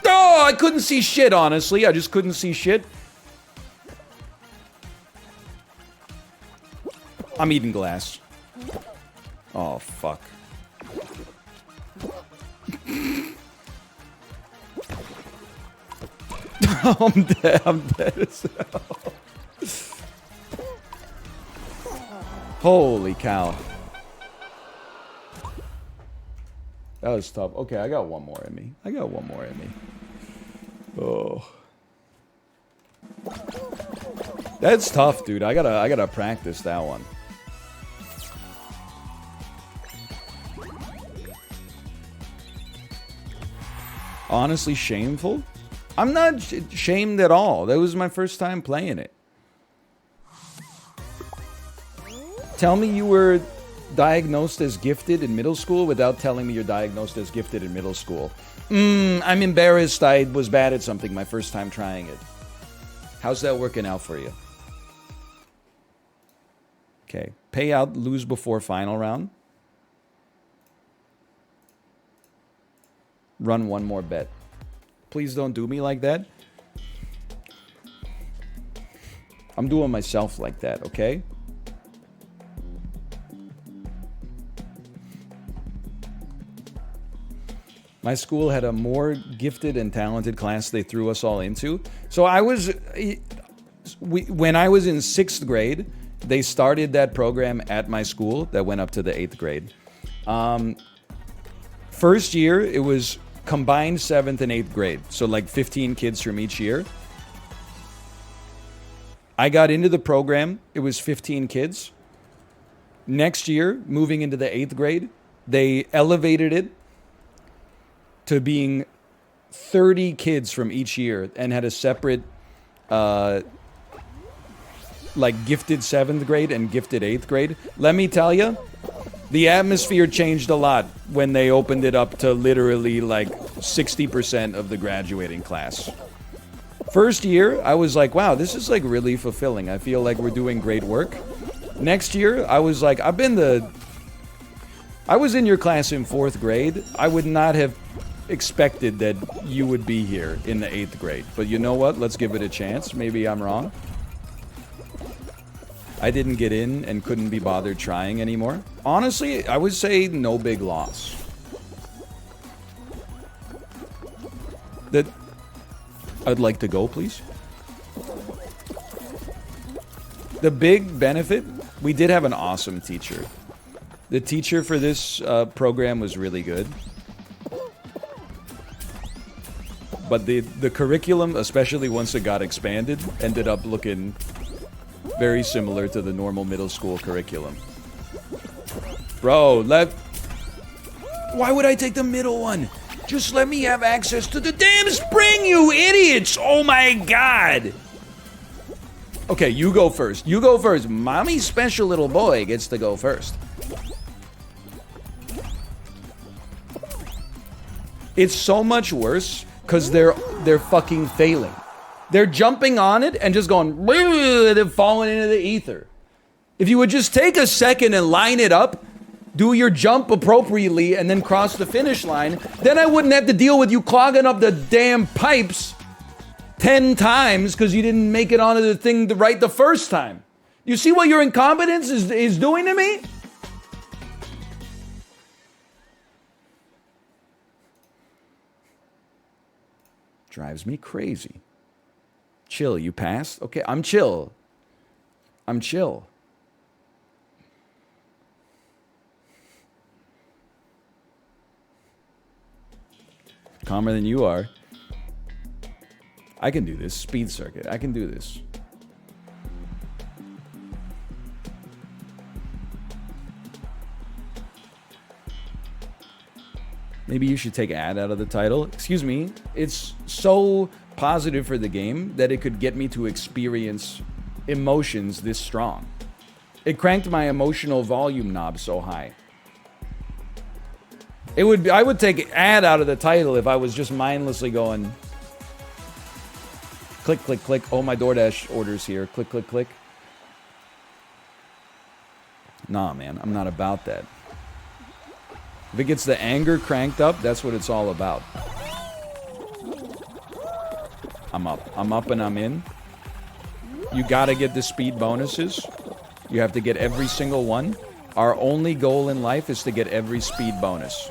Oh, I couldn't see shit, honestly. I just couldn't see shit. I'm eating glass. Oh, fuck. I'm dead. I'm dead as hell. Holy cow. That was tough. Okay, I got one more in me. I got one more in me. Oh. That's tough, dude. I gotta practice that one. Honestly, shameful? I'm not shamed at all. That was my first time playing it. Tell me you were diagnosed as gifted in middle school without telling me you're diagnosed as gifted in middle school. I'm embarrassed I was bad at something my first time trying it. How's that working out for you? Okay. Payout, lose before final round. Run one more bet. Please don't do me like that. I'm doing myself like that, okay? My school had a more gifted and talented class they threw us all into. So when I was in 6th grade, they started that program at my school that went up to the 8th grade. First year, it was combined 7th and 8th grade. So like 15 kids from each year. I got into the program, it was 15 kids. Next year, moving into the 8th grade, they elevated it to being 30 kids from each year and had a separate like gifted 7th grade and gifted 8th grade. Let me tell you, the atmosphere changed a lot when they opened it up to literally like 60% of the graduating class. First year, I was like, wow, this is like really fulfilling. I feel like we're doing great work. Next year, I was like, I was in your class in 4th grade. I would not have expected that you would be here in the 8th grade. But you know what? Let's give it a chance. Maybe I'm wrong. I didn't get in and couldn't be bothered trying anymore. Honestly, I would say no big loss. That I'd like to go, please. The big benefit, we did have an awesome teacher. The teacher for this program was really good. But the curriculum, especially once it got expanded, ended up looking very similar to the normal middle school curriculum. Bro, why would I take the middle one? Just let me have access to the damn spring, you idiots! Oh my god! Okay, you go first. You go first. Mommy's special little boy gets to go first. It's so much worse because they're fucking failing. They're jumping on it and just going, they're falling into the ether. If you would just take a second and line it up, do your jump appropriately, and then cross the finish line, then I wouldn't have to deal with you clogging up the damn pipes 10 times because you didn't make it onto the thing right the first time. You see what your incompetence is doing to me? Drives me crazy. Chill, you passed? Okay, I'm chill. I'm chill. Calmer than you are. I can do this. Speed circuit. I can do this. Maybe you should take ad out of the title. Excuse me. It's so positive for the game that it could get me to experience emotions this strong. It cranked my emotional volume knob so high. I would take ad out of the title if I was just mindlessly going click, click, click. Oh, my DoorDash order's here. Click, click, click. Nah, man, I'm not about that. If it gets the anger cranked up, that's what it's all about. I'm up. I'm up and I'm in. You gotta get the speed bonuses. You have to get every single one. Our only goal in life is to get every speed bonus.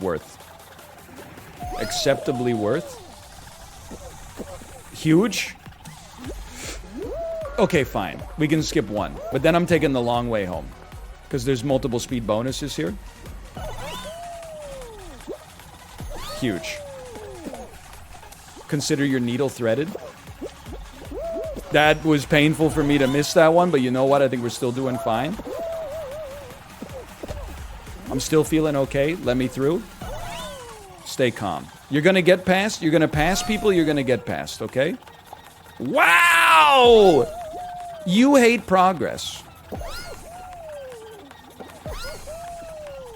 Worth. Acceptably worth. Huge. Okay, fine. We can skip one. But then I'm taking the long way home. Because there's multiple speed bonuses here. Huge. Consider your needle threaded. That was painful for me to miss that one, but you know what? I think we're still doing fine. I'm still feeling okay. Let me through. Stay calm. You're gonna get past. You're gonna pass people. You're gonna get past, okay? Wow! You hate progress.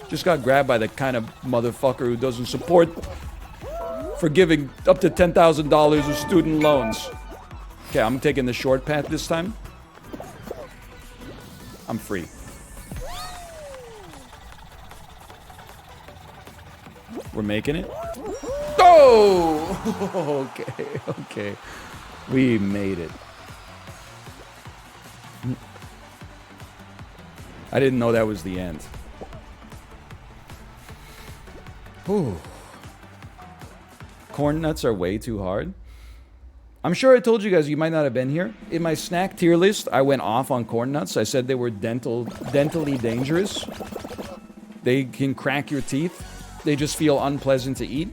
Just got grabbed by the kind of motherfucker who doesn't support forgiving up to $10,000 of student loans. Okay, I'm taking the short path this time. I'm free. We're making it. Oh! Okay, okay. We made it. I didn't know that was the end. Whew. Corn nuts are way too hard. I'm sure I told you guys, you might not have been here. In my snack tier list, I went off on corn nuts. I said they were dentally dangerous. They can crack your teeth. They just feel unpleasant to eat.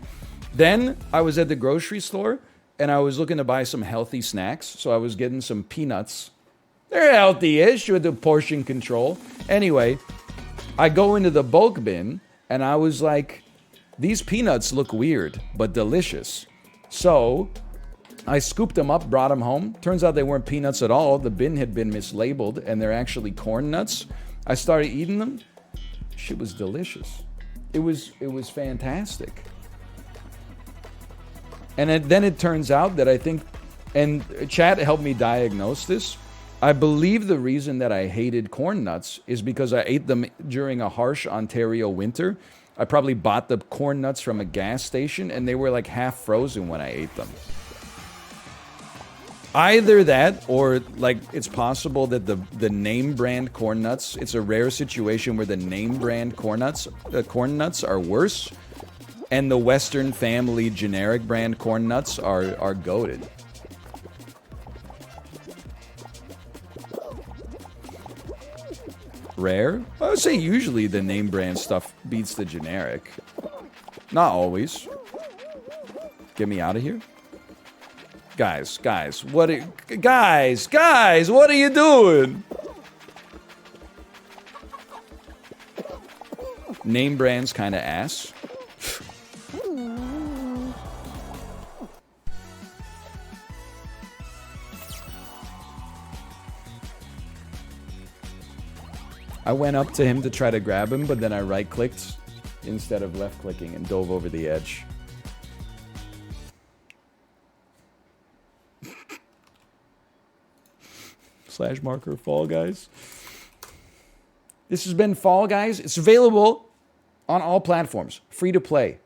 Then I was at the grocery store and I was looking to buy some healthy snacks. So I was getting some peanuts. They're healthy-ish with the portion control. Anyway, I go into the bulk bin and I was like, these peanuts look weird, but delicious. So I scooped them up, brought them home. Turns out they weren't peanuts at all. The bin had been mislabeled and they're actually corn nuts. I started eating them. Shit was delicious. It was fantastic. And then it turns out that I think, and chat helped me diagnose this, I believe the reason that I hated corn nuts is because I ate them during a harsh Ontario winter. I probably bought the corn nuts from a gas station and they were like half frozen when I ate them. Either that or like it's possible that the name brand corn nuts, it's a rare situation where the name brand corn nuts are worse and the Western Family generic brand corn nuts are goated. Rare? I would say usually the name brand stuff beats the generic. Not always. Get me out of here. Guys, what are you doing? Name brand's kind of ass. I went up to him to try to grab him, but then I right-clicked instead of left-clicking and dove over the edge. /marker Fall Guys. This has been Fall Guys. It's available on all platforms, free to play.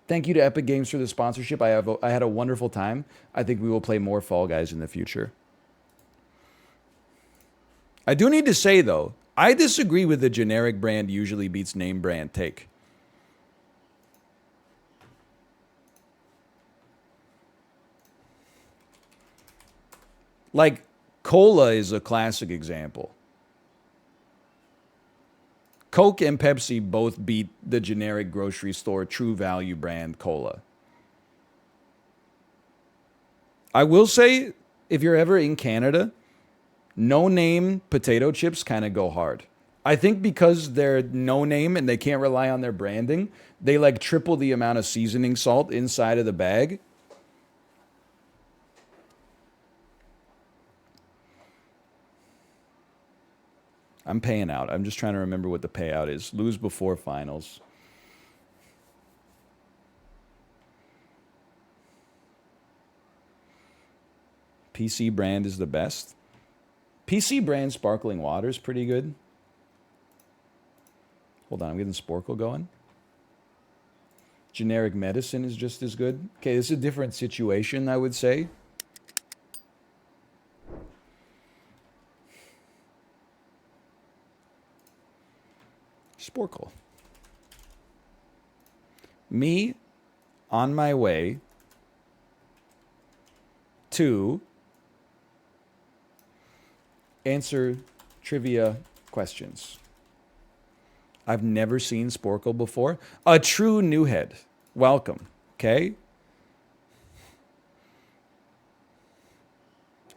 Thank you to Epic Games for the sponsorship. I had a wonderful time. I think we will play more Fall Guys in the future. I do need to say, though, I disagree with the generic brand usually beats name brand take. Like, Cola is a classic example. Coke and Pepsi both beat the generic grocery store true value brand Cola. I will say, if you're ever in Canada, no name potato chips kind of go hard. I think because they're no name and they can't rely on their branding, they like triple the amount of seasoning salt inside of the bag. I'm paying out. I'm just trying to remember what the payout is. Lose before finals. PC brand is the best. PC brand sparkling water is pretty good. Hold on, I'm getting Sporkle going. Generic medicine is just as good. Okay, this is a different situation, I would say. Sporkle. Me on my way to answer trivia questions. I've never seen Sporkle before. A true new head. Welcome. Okay?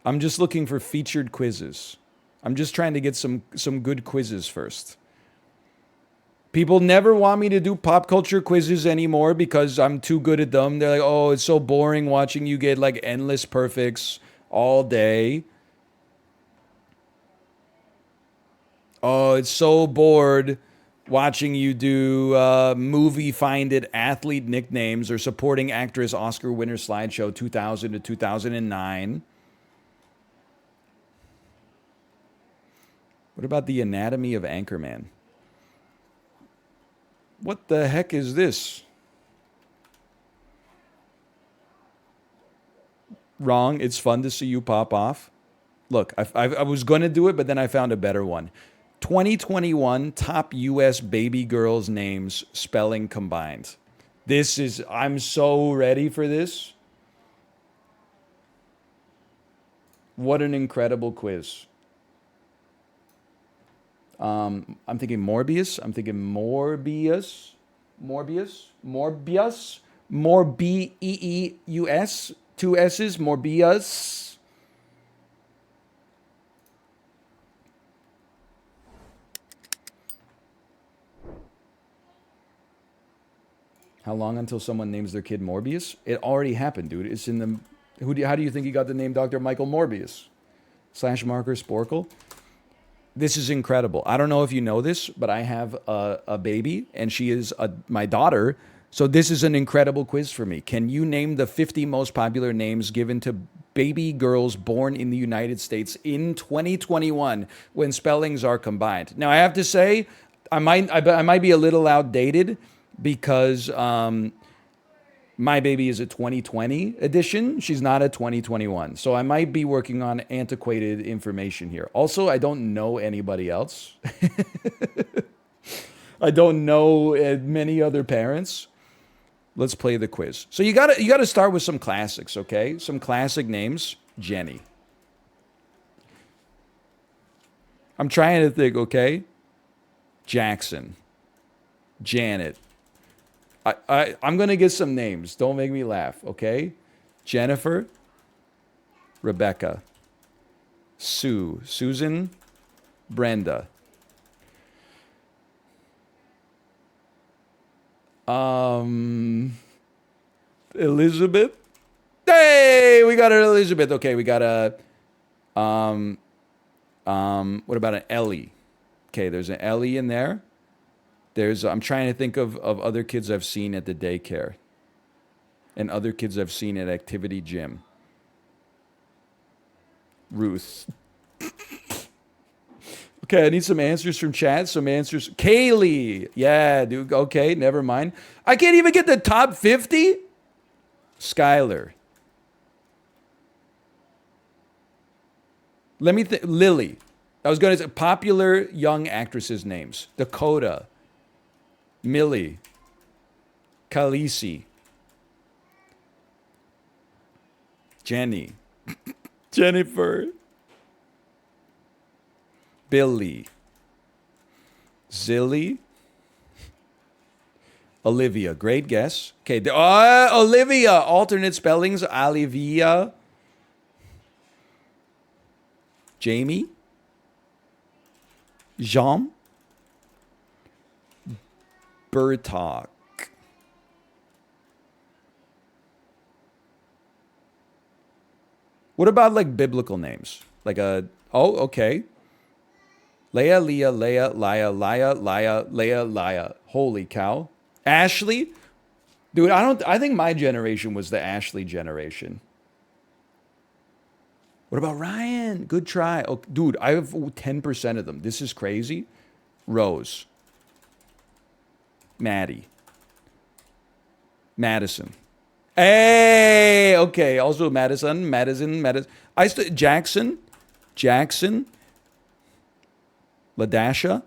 I'm just looking for featured quizzes. I'm just trying to get some good quizzes first. People never want me to do pop culture quizzes anymore because I'm too good at them. They're like, oh, it's so boring watching you get like endless perfects all day. Oh, it's so bored watching you do movie find it athlete nicknames or supporting actress Oscar winner slideshow 2000 to 2009. What about the anatomy of Anchorman? What the heck is this? Wrong. It's fun to see you pop off. Look, I was going to do it, but then I found a better one. 2021 top U.S. baby girls' names spelling combined. I'm so ready for this. What an incredible quiz. I'm thinking Morbius. I'm thinking Morbius. Morbeeus. 2 S's. Morbius. How long until someone names their kid Morbius? It already happened, dude. It's in the... How do you think he got the name Dr. Michael Morbius? /marker Sporkle. This is incredible. I don't know if you know this, but I have a baby, and she is my daughter. So this is an incredible quiz for me. Can you name the 50 most popular names given to baby girls born in the United States in 2021 when spellings are combined? Now, I have to say, I might be a little outdated because my baby is a 2020 edition. She's not a 2021. So I might be working on antiquated information here. Also, I don't know anybody else. I don't know many other parents. Let's play the quiz. So you gotta start with some classics, okay? Some classic names. Jenny. I'm trying to think, okay? Jackson. Janet. I'm going to get some names. Don't make me laugh, okay? Jennifer, Rebecca, Sue, Susan, Brenda. Elizabeth. Hey, we got an Elizabeth. Okay, we got a what about an Ellie? Okay, there's an Ellie in there. I'm trying to think of other kids I've seen at the daycare and other kids I've seen at activity gym. Ruth. Okay, I need some answers from chat. Some answers. Kaylee. Yeah, dude. Okay, never mind. I can't even get the top 50? Skylar. Let me think. Lily. I was going to say popular young actresses' names. Dakota. Millie. Khaleesi. Jenny. Jennifer. Billy. Zilly. Olivia. Great guess. Okay. Olivia. Alternate spellings. Olivia. Jamie. Jean. Burtok. What about like biblical names? Like okay. Leah, Leah, Leah, Leah, Leah, Leah, Leah, Leah. Holy cow. Ashley? Dude, I think my generation was the Ashley generation. What about Ryan? Good try. Oh, dude, I have 10% of them. This is crazy. Rose. Maddie. Madison. Hey, okay. Also Madison. Jackson. Ladasha.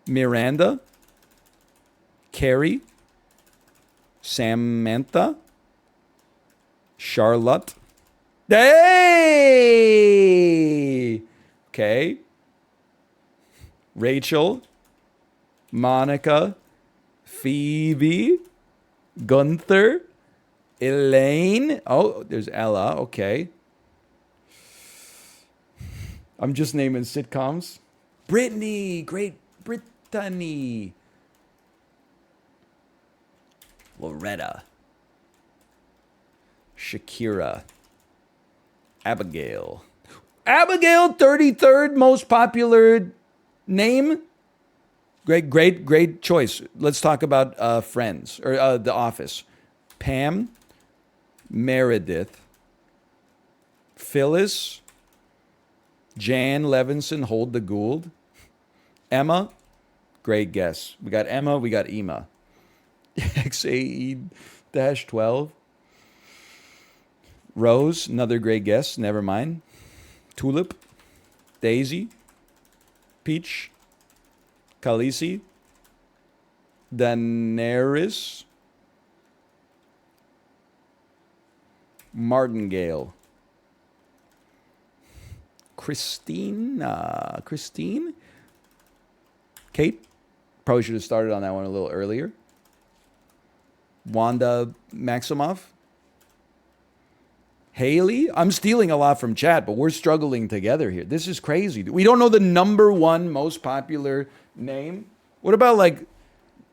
Miranda. Carrie. Samantha. Charlotte. Hey! Okay. Rachel. Monica. Phoebe. Gunther. Elaine. Oh, there's Ella. Okay. I'm just naming sitcoms. Brittany. Great Brittany. Loretta. Shakira. Abigail. Abigail, 33rd most popular name. Great choice. Let's talk about Friends or The Office. Pam, Meredith, Phyllis, Jan Levinson, Hold the Gould, Emma. Great guess. We got Emma. We got Ema. XAE-12. Rose, another great guess. Never mind. Tulip, Daisy, Peach, Khaleesi, Daenerys, Martingale, Christine, Kate. Probably should have started on that one a little earlier. Wanda Maximoff. Haley? I'm stealing a lot from chat, but we're struggling together here. This is crazy. We don't know the number one most popular name. What about like,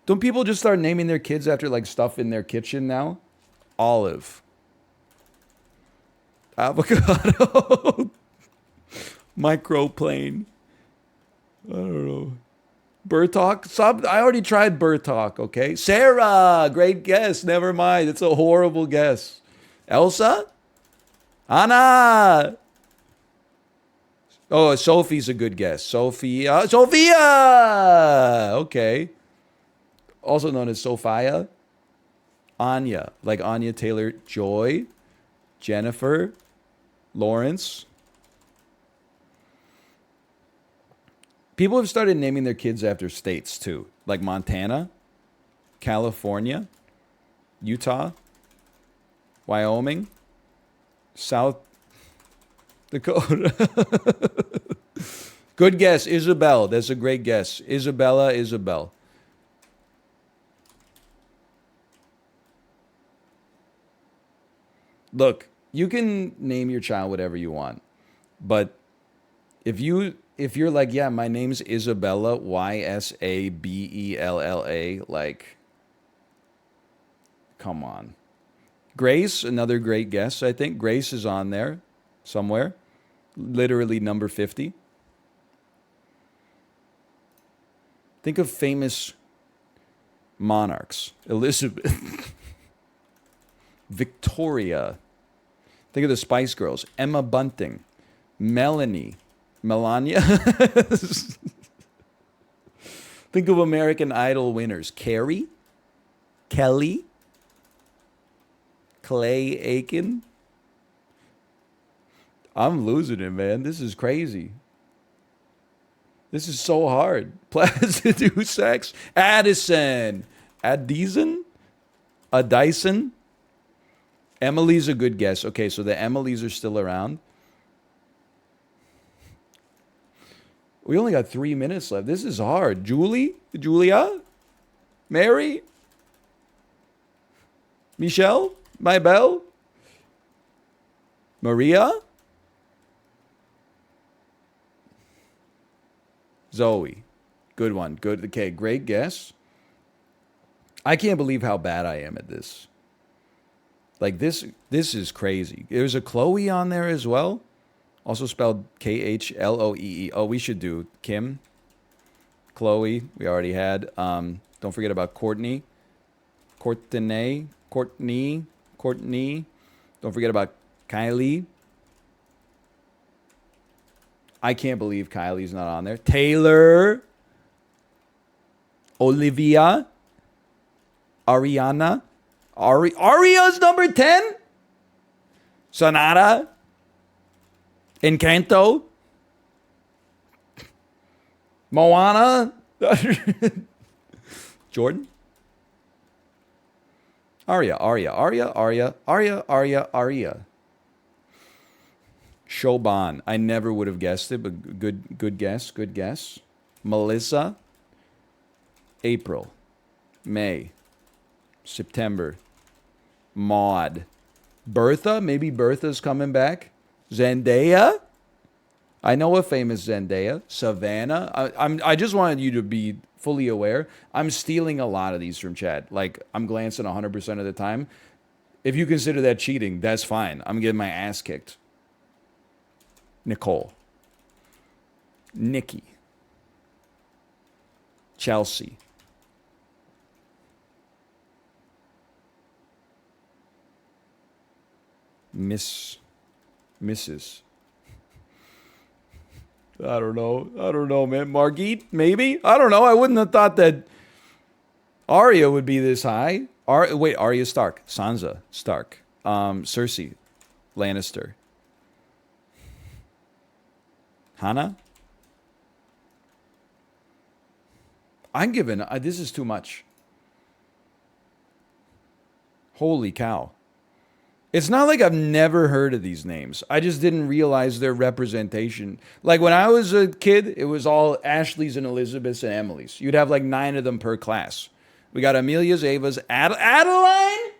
don't people just start naming their kids after like stuff in their kitchen now? Olive. Avocado. Microplane. I don't know. Burtok? I already tried Burtok, okay? Sarah! Great guess. Never mind. It's a horrible guess. Elsa? Anna! Oh, Sophie's a good guess. Sophia! Okay. Also known as Sophia. Anya. Like Anya Taylor-Joy. Jennifer. Lawrence. People have started naming their kids after states, too. Like Montana. California. Utah. Wyoming. South Dakota. Good guess, Isabel. That's a great guess. Isabel. Look, you can name your child whatever you want, but if you're like, yeah, my name's Isabella, Ysabella, like, come on. Grace, another great guess, I think. Grace is on there somewhere. Literally number 50. Think of famous monarchs. Elizabeth. Victoria. Think of the Spice Girls. Emma Bunting. Melanie. Melania. Think of American Idol winners. Carrie, Kelly, Clay Aiken. I'm losing it, man. This is crazy. This is so hard. Placidue sex. Addison. Addison? A Dyson? Emily's a good guess. Okay, so the Emilys are still around. We only got 3 minutes left. This is hard. Julia? Mary? Michelle? Mybelle? Maria? Zoe. Good one. Good. Okay, great guess. I can't believe how bad I am at this. Like this is crazy. There's a Chloe on there as well. Also spelled Khloee. Oh, we should do Kim. Chloe, we already had. Don't forget about Courtney. Courtney. Don't forget about Kylie. I can't believe Kylie's not on there. Taylor. Olivia. Ariana. Aria's number 10? Sonata. Encanto. Moana. Jordan. Aria. Shoban. I never would have guessed it, but good guess. Melissa. April. May. September. Maud. Bertha. Maybe Bertha's coming back. Zendaya. I know a famous Zendaya. Savannah. I just wanted you to be fully aware. I'm stealing a lot of these from chat. Like, I'm glancing 100% of the time. If you consider that cheating, that's fine. I'm getting my ass kicked. Nicole. Nikki. Chelsea. Mrs. I don't know, man. Margit, maybe? I don't know. I wouldn't have thought that Arya would be this high. Arya Stark. Sansa Stark. Cersei Lannister. Hannah? I'm giving... this is too much. Holy cow. It's not like I've never heard of these names. I just didn't realize their representation. Like when I was a kid, it was all Ashleys and Elizabeths and Emilys. You'd have like 9 of them per class. We got Amelia's, Ava's, Adeline,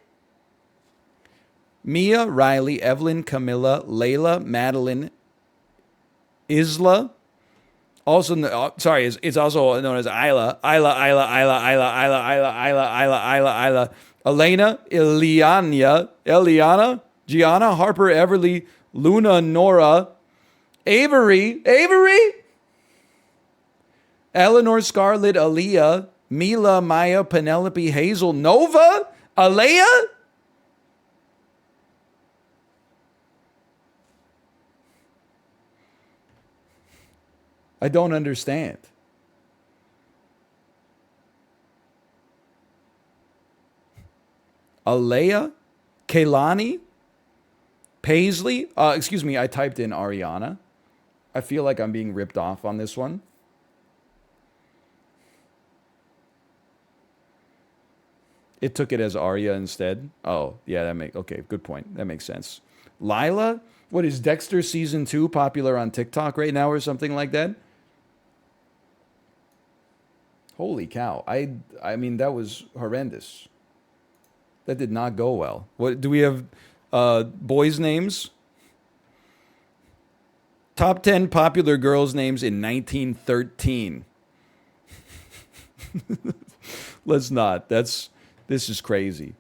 Mia, Riley, Evelyn, Camilla, Layla, Madeline, Isla. Also, it's also known as Isla. Elena, Eliana, Gianna, Harper, Everly, Luna, Nora, Avery, Eleanor, Scarlett, Aaliyah, Mila, Maya, Penelope, Hazel, Nova, Alea. I don't understand. Alea, Kaylani, Paisley. Excuse me, I typed in Ariana. I feel like I'm being ripped off on this one. It took it as Arya instead. Oh, yeah, okay, good point. That makes sense. Lila, what is Dexter season 2 popular on TikTok right now or something like that? Holy cow. I mean, that was horrendous. That did not go well. What do we have? Boys' names? Top 10 popular girls' names in 1913. Let's not. This is crazy.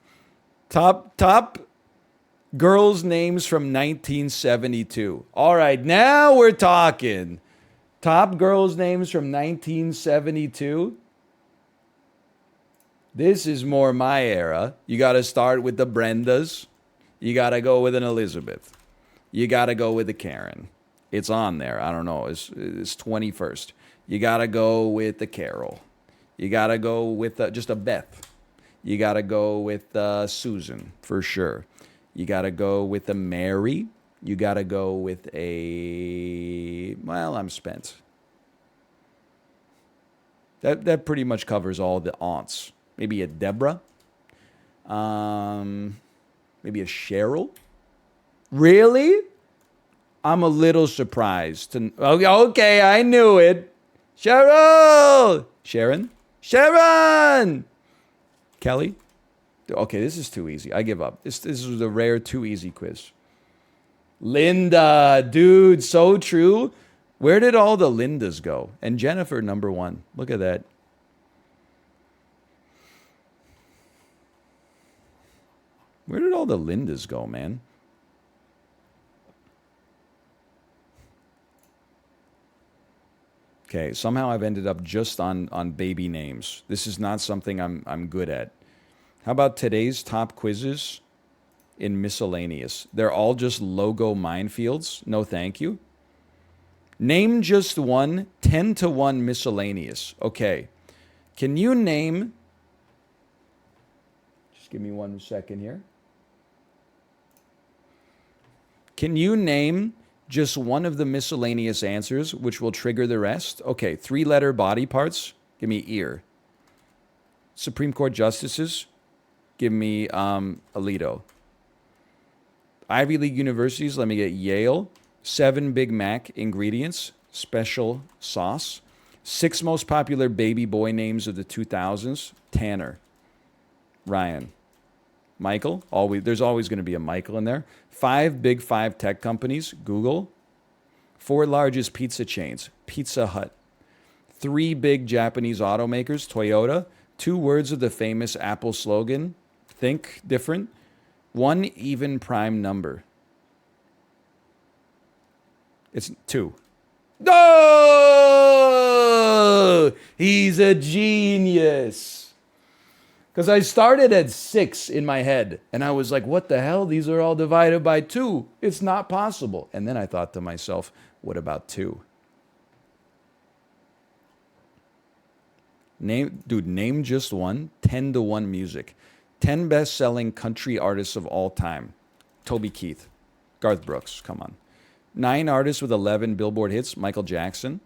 Top girls' names from 1972. All right, now we're talking. Top girls' names from 1972. This is more my era. You got to start with the Brendas. You got to go with an Elizabeth. You got to go with a Karen. It's on there. I don't know. It's 21st. You got to go with the Carol. You got to go with just a Beth. You got to go with Susan, for sure. You got to go with a Mary. You got to go with well, I'm spent. That pretty much covers all the aunts. Maybe a Deborah. Maybe a Cheryl. Really? I'm a little surprised. Okay, I knew it. Cheryl! Sharon? Kelly? Okay, this is too easy. I give up. This is a rare too easy quiz. Linda, dude, so true. Where did all the Lindas go? And Jennifer, number 1. Look at that. Where did all the Lindas go, man? Okay, somehow I've ended up just on baby names. This is not something I'm good at. How about today's top quizzes in miscellaneous? They're all just logo minefields. No, thank you. Name just one 10-to-1 miscellaneous. Okay. Can you name... Just give me 1 second here. Can you name just one of the miscellaneous answers, which will trigger the rest? Okay, 3-letter body parts. Give me ear. Supreme Court justices. Give me Alito. Ivy League universities. Let me get Yale. 7 Big Mac ingredients. Special sauce. 6 most popular baby boy names of the 2000s. Tanner. Ryan. Michael. There's always going to be a Michael in there. 5 big 5 tech companies. Google. 4 largest pizza chains. Pizza Hut. 3 big Japanese automakers. Toyota. 2 words of the famous Apple slogan. Think different. 1 even prime number. It's 2. Oh! He's a genius. Because I started at 6 in my head, and I was like, what the hell? These are all divided by 2. It's not possible. And then I thought to myself, what about 2? Name just one. 10-to-1 music. 10 best-selling country artists of all time. Toby Keith. Garth Brooks, come on. 9 artists with 11 Billboard hits. Michael Jackson.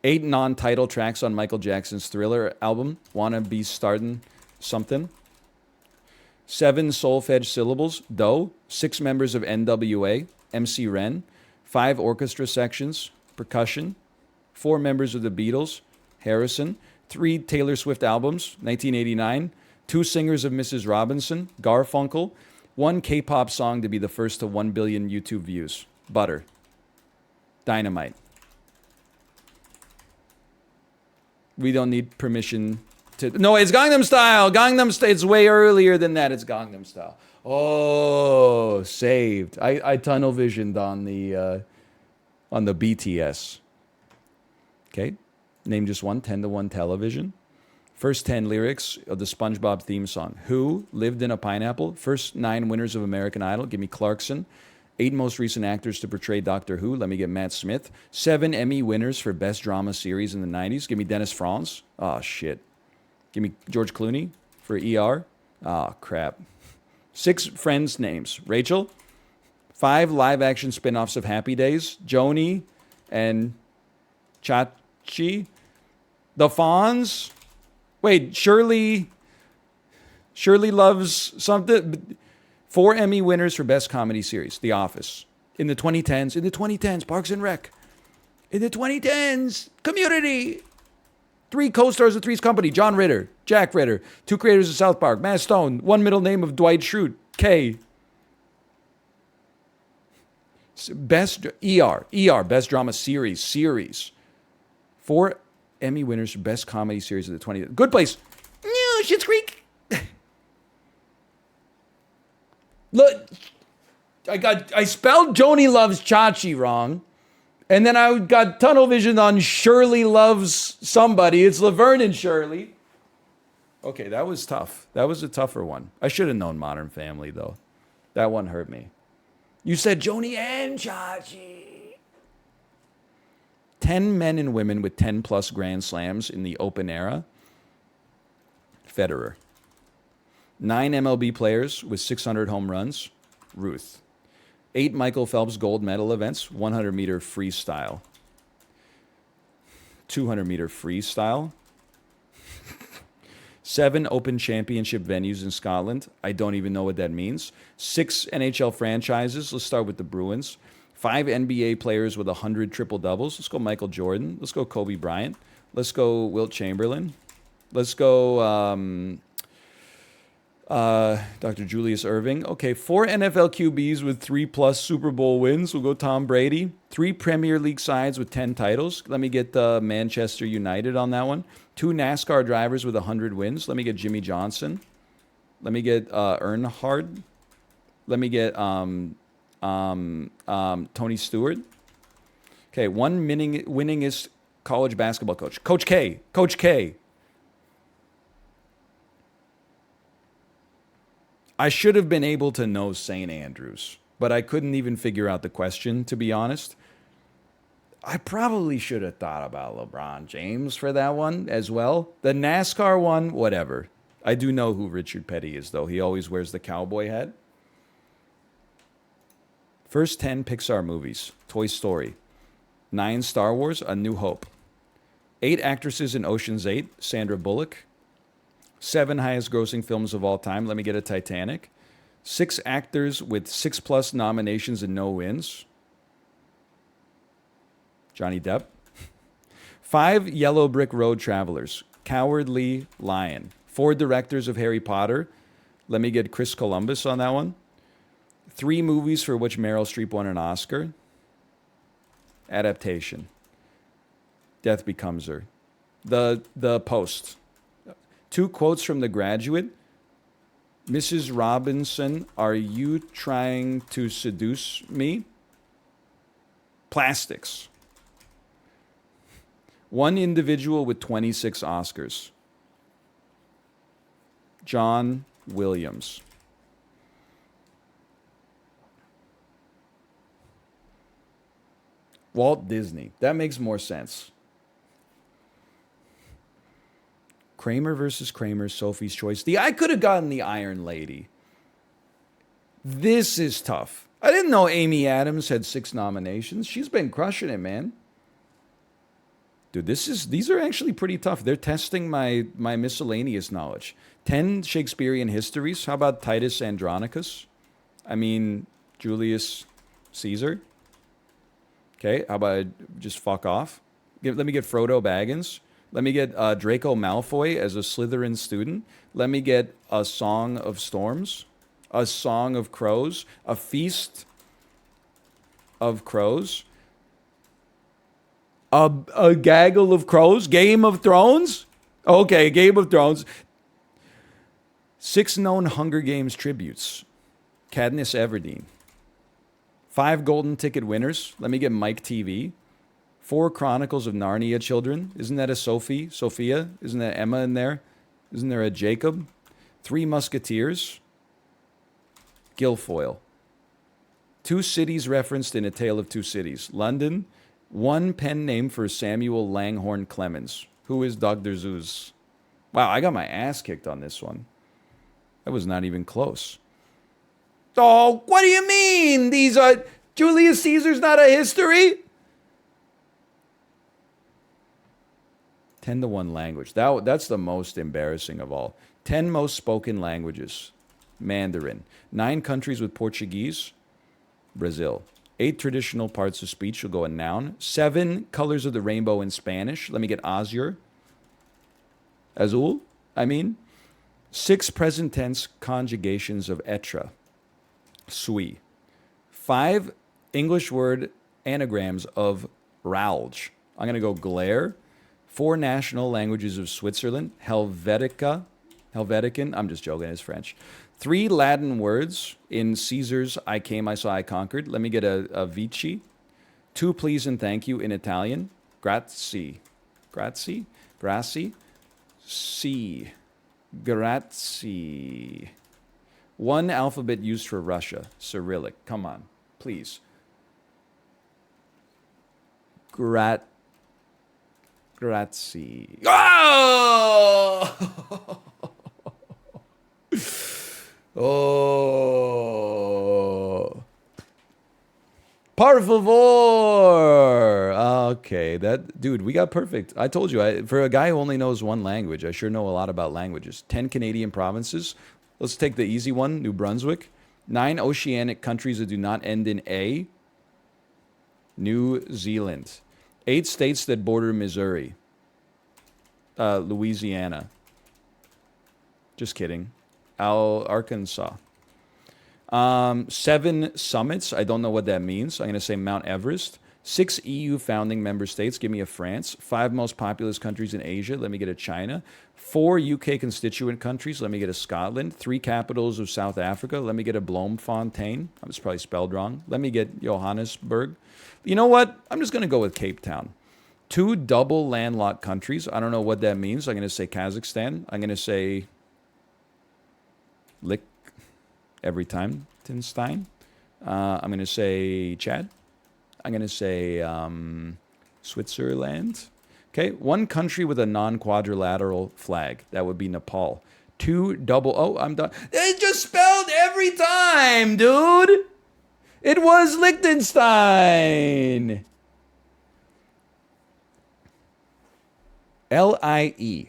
8 non-title tracks on Michael Jackson's Thriller album. Wanna Be Startin' Something. 7 solfege syllables. Doe. 6 members of NWA. MC Ren. 5 orchestra sections. Percussion. 4 members of the Beatles. Harrison. 3 Taylor Swift albums. 1989. 2 singers of Mrs. Robinson. Garfunkel. 1 K-pop song to be the first to 1 billion YouTube views. Butter. Dynamite. We don't need permission to... No, it's Gangnam Style. It's way earlier than that. It's Gangnam Style. Oh, saved. I tunnel visioned on the BTS. Okay. Name just one. 10-to-1 television. First 10 lyrics of the SpongeBob theme song. Who lived in a pineapple? First 9 winners of American Idol. Give me Clarkson. 8 most recent actors to portray Doctor Who. Let me get Matt Smith. 7 Emmy winners for Best Drama Series in the 90s. Give me Dennis Franz. Oh, shit. Give me George Clooney for ER. Oh, crap. 6 friends' names. Rachel. 5 live-action spin-offs of Happy Days. Joni and Chachi. The Fonz. Wait, Shirley loves something. 4 Emmy winners for Best Comedy Series. The Office. In the 2010s, Parks and Rec. In the 2010s, Community. 3 co-stars of Three's Company. John Ritter, Jack Ritter. 2 creators of South Park. Matt Stone. 1 middle name of Dwight Schrute. K. Best Best Drama Series. 4 Emmy winners for Best Comedy Series of the 20th. Good Place. Schitt's Creek. Look, I spelled Joni Loves Chachi wrong. And then I got tunnel vision on Shirley Loves Somebody. It's Laverne and Shirley. Okay, that was tough. That was a tougher one. I should have known Modern Family, though. That one hurt me. You said Joni and Chachi. 10 men and women with 10 plus Grand Slams in the Open era. Federer. 9 MLB players with 600 home runs. Ruth. 8 Michael Phelps gold medal events. 100 meter freestyle. 200 meter freestyle. 7 Open Championship venues in Scotland. I don't even know what that means. 6 NHL franchises. Let's start with the Bruins. 5 NBA players with 100 triple doubles. Let's go Michael Jordan. Let's go Kobe Bryant. Let's go Wilt Chamberlain. Let's go Dr. Julius Erving. Okay, 4 NFL QBs with 3 plus Super Bowl wins. We'll go Tom Brady. 3 Premier League sides with 10 titles. Let me get Manchester United on that one. 2 NASCAR drivers with 100 wins. Let me get Jimmy Johnson. Let me get Earnhardt. Let me get Tony Stewart. Okay, 1 winningest college basketball coach. Coach K. Coach K. I should have been able to know St. Andrews, but I couldn't even figure out the question, to be honest. I probably should have thought about LeBron James for that one as well. The NASCAR one, whatever. I do know who Richard Petty is, though. He always wears the cowboy hat. First 10 Pixar movies. Toy Story. 9 Star Wars, A New Hope. 8 actresses in Ocean's 8, Sandra Bullock. 7 highest grossing films of all time. Let me get a Titanic. 6 actors with 6 plus nominations and no wins. Johnny Depp. 5 Yellow Brick Road travelers. Cowardly Lion. 4 directors of Harry Potter. Let me get Chris Columbus on that one. 3 movies for which Meryl Streep won an Oscar. Adaptation. Death Becomes Her. The Post. 2 quotes from The Graduate. Mrs. Robinson, are you trying to seduce me? Plastics. 1 individual with 26 Oscars. John Williams. Walt Disney. That makes more sense. Kramer versus Kramer, Sophie's Choice. I could have gotten the Iron Lady. This is tough. I didn't know Amy Adams had 6 nominations. She's been crushing it, man. Dude, these are actually pretty tough. They're testing my miscellaneous knowledge. 10 Shakespearean histories. How about Titus Andronicus? I mean, Julius Caesar. Okay, how about just fuck off? Let me get Frodo Baggins. Let me get Draco Malfoy as a Slytherin student. Let me get A Song of Storms. A Song of Crows. A Feast of Crows. A Gaggle of Crows. Game of Thrones? Okay, Game of Thrones. 6 known Hunger Games tributes. Katniss Everdeen. 5 golden ticket winners. Let me get Mike TV. 4 Chronicles of Narnia children. Isn't that a Sophia? Isn't that Emma in there? Isn't there a Jacob? 3 Musketeers. Guilfoyle. 2 cities referenced in A Tale of Two Cities. London. 1 pen name for Samuel Langhorne Clemens. Who is Dr. Zeus? Wow, I got my ass kicked on this one. That was not even close. Oh, what do you mean? These are... Julius Caesar's not a history? 10-1 language. That's the most embarrassing of all. 10 most spoken languages. Mandarin. 9 countries with Portuguese. Brazil. 8 traditional parts of speech. We'll go a noun. 7 colors of the rainbow in Spanish. Let me get azure. Azul, I mean. 6 present tense conjugations of être. Suis. 5 English word anagrams of ralge. I'm going to go glare. 4 national languages of Switzerland. Helvetica. Helvetican. I'm just joking. It's French. 3 Latin words in Caesar's I came, I saw, I conquered. Let me get a vici. 2 please and thank you in Italian. Grazie. Grazie? Grazie? Si. Grazie. 1 alphabet used for Russia. Cyrillic. Come on. Please. Grazie. Oh! Oh. Por favor. Okay, that dude, we got perfect. I told you, for a guy who only knows one language, I sure know a lot about languages. 10 Canadian provinces. Let's take the easy one, New Brunswick. 9 oceanic countries that do not end in A. New Zealand. 8 states that border Missouri. Louisiana. Just kidding. Arkansas. 7 summits. I don't know what that means. I'm going to say Mount Everest. 6 EU founding member states. Give me a France. 5 most populous countries in Asia. Let me get a China. 4 UK constituent countries. Let me get a Scotland. 3 capitals of South Africa. Let me get a Bloemfontein. It's probably spelled wrong. Let me get Johannesburg. You know what? I'm just going to go with Cape Town. 2 double landlocked countries. I don't know what that means. I'm going to say Kazakhstan. I'm going to say Lick every time. Tinstein. I'm going to say Chad. I'm going to say Switzerland. Okay, 1 country with a non-quadrilateral flag. That would be Nepal. 2 double... Oh, I'm done. It just spelled every time, dude. It was Liechtenstein. L-I-E.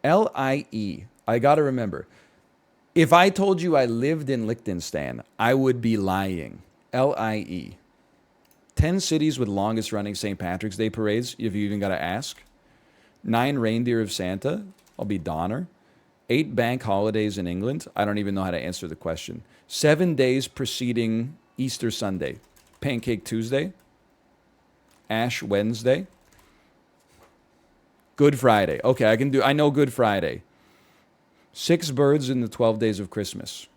L-I-E. I got to remember. If I told you I lived in Liechtenstein, I would be lying. L-I-E. 10 cities with longest running St. Patrick's Day parades, if you even got to ask. 9 reindeer of Santa. I'll be Donner. 8 bank holidays in England. I don't even know how to answer the question. 7 days preceding Easter Sunday. Pancake Tuesday. Ash Wednesday. Good Friday. Okay, I know Good Friday. 6 birds in the 12 days of Christmas.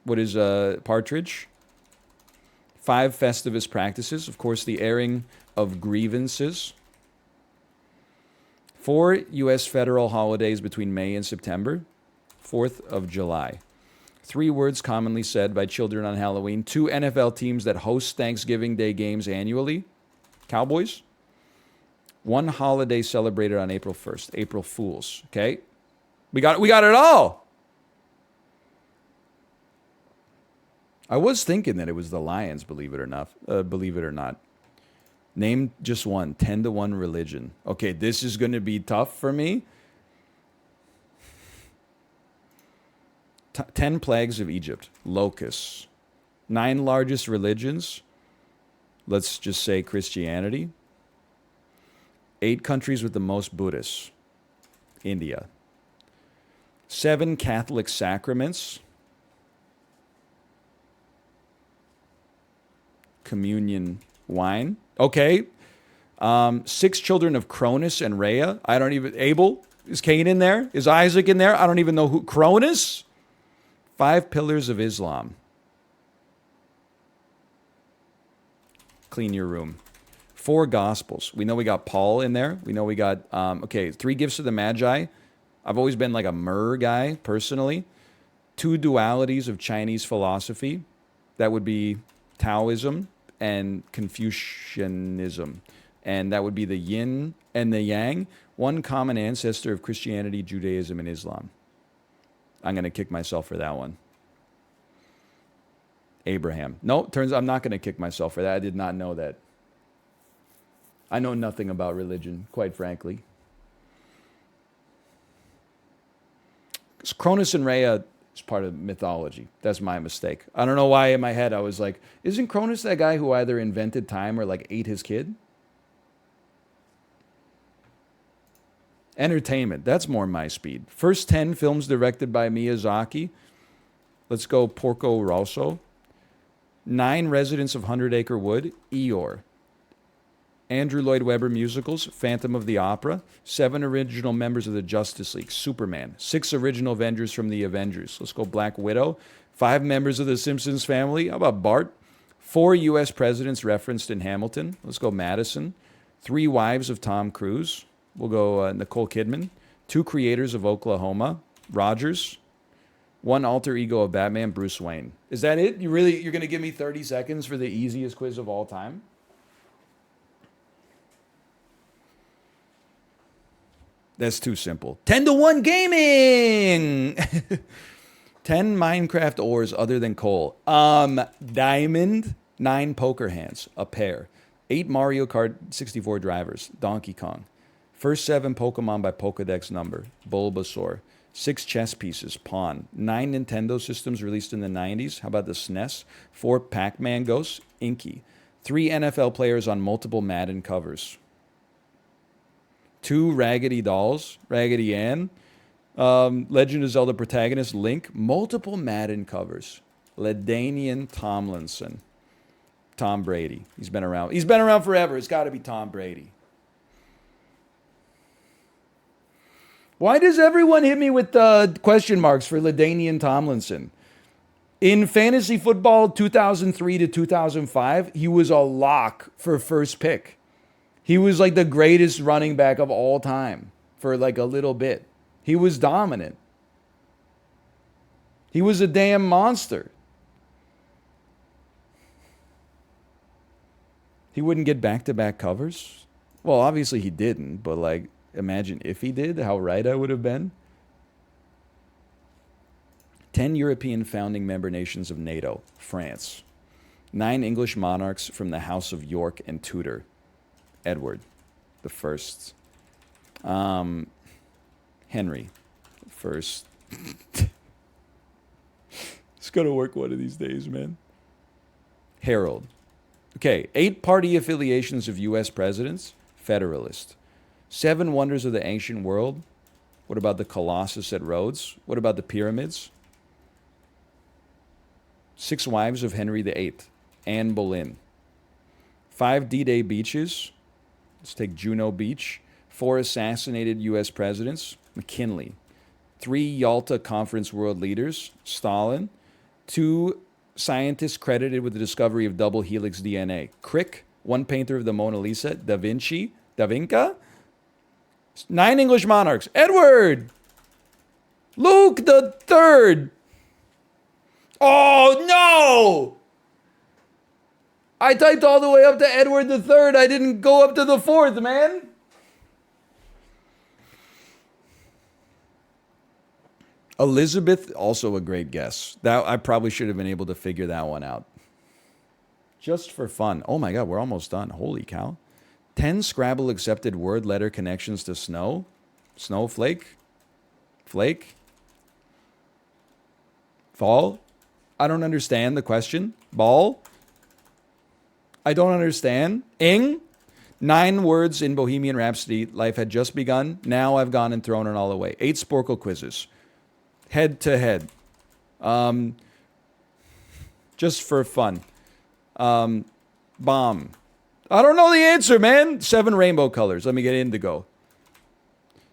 What is partridge? 5 Festivus practices. Of course, the airing of grievances. 4 U.S. federal holidays between May and September. 4th of July. 3 words commonly said by children on Halloween. 2 NFL teams that host Thanksgiving Day games annually. Cowboys. 1 holiday celebrated on April 1st. April Fools. Okay? We got it all. I was thinking that it was the Lions, believe it or not. Name just one. 10-1 religion. Okay, this is going to be tough for me. 10 plagues of Egypt. Locusts. 9 largest religions. Let's just say Christianity. 8 countries with the most Buddhists. India. 7 Catholic sacraments. Communion wine. Okay. 6 children of Cronus and Rhea. Abel. Is Cain in there? Is Isaac in there? I don't even know who. Cronus? 5 pillars of Islam. Clean your room. 4 gospels. We know we got Paul in there. We know we got, 3 gifts of the Magi. I've always been like a myrrh guy, personally. 2 dualities of Chinese philosophy. That would be Taoism and Confucianism. And that would be the yin and the yang. 1 common ancestor of Christianity, Judaism, and Islam. I'm going to kick myself for that one. Abraham. No, turns out I'm not going to kick myself for that. I did not know that. I know nothing about religion, quite frankly. Cronus and Rhea is part of mythology. That's my mistake. I don't know why in my head I was like, isn't Cronus that guy who either invented time or like ate his kid? Entertainment. That's more my speed. First 10 films directed by Miyazaki. Let's go Porco Rosso. 9 residents of 100 Acre Wood. Eeyore. Andrew Lloyd Webber musicals, Phantom of the Opera, 7 original members of the Justice League, Superman, 6 original Avengers from the Avengers. Let's go Black Widow, 5 members of the Simpsons family. How about Bart? 4 U.S. presidents referenced in Hamilton. Let's go Madison. 3 wives of Tom Cruise. We'll go Nicole Kidman. 2 creators of Oklahoma, Rogers. 1 alter ego of Batman, Bruce Wayne. Is that it? You're going to give me 30 seconds for the easiest quiz of all time? That's too simple. 10-1 gaming. 10 Minecraft ores other than coal. Diamond. 9 poker hands. A pair. 8 Mario Kart 64 drivers. Donkey Kong. First 7 Pokemon by Pokedex number. Bulbasaur. 6 chess pieces. Pawn. 9 Nintendo systems released in the 90s. How about the SNES? 4 Pac-Man ghosts. Inky. 3 NFL players on multiple Madden covers. 2 Raggedy Dolls. Raggedy Ann. Legend of Zelda protagonist Link. Multiple Madden covers. LaDainian Tomlinson. Tom Brady. He's been around. He's been around forever. It's got to be Tom Brady. Why does everyone hit me with question marks for LaDainian Tomlinson? In fantasy football 2003 to 2005, he was a lock for first pick. He was like the greatest running back of all time for like a little bit. He was dominant. He was a damn monster. He wouldn't get back-to-back covers? Well, obviously he didn't, but like, imagine if he did, how right I would have been. 10 European founding member nations of NATO. France. 9 English monarchs from the House of York and Tudor. Edward the First. Henry the First. It's going to work one of these days, man. Harold. Okay, 8 party affiliations of U.S. presidents. Federalist. 7 wonders of the ancient world. What about the Colossus at Rhodes? What about the pyramids? 6 wives of Henry VIII. Anne Boleyn. 5 D-Day beaches. Let's take Juno Beach. 4 assassinated U.S. presidents. McKinley. 3 Yalta Conference world leaders. Stalin. 2 scientists credited with the discovery of double helix DNA. Crick. 1 painter of the Mona Lisa. Da Vinci. Da Vinci. 9 English monarchs. Edward. Luke the Third. Oh, no! I typed all the way up to Edward the Third. I didn't go up to the 4th, man. Elizabeth, also a great guess. That I probably should have been able to figure that one out. Just for fun. Oh my God, we're almost done. Holy cow. 10 Scrabble accepted word letter connections to snow. Snowflake. Flake. Fall. I don't understand the question. Ball. I don't understand. Ing. 9 words in Bohemian Rhapsody. Life had just begun. Now I've gone and thrown it all away. 8 Sporkle quizzes. Head to head. Just for fun. Bomb. I don't know the answer, man. 7 rainbow colors. Let me get indigo.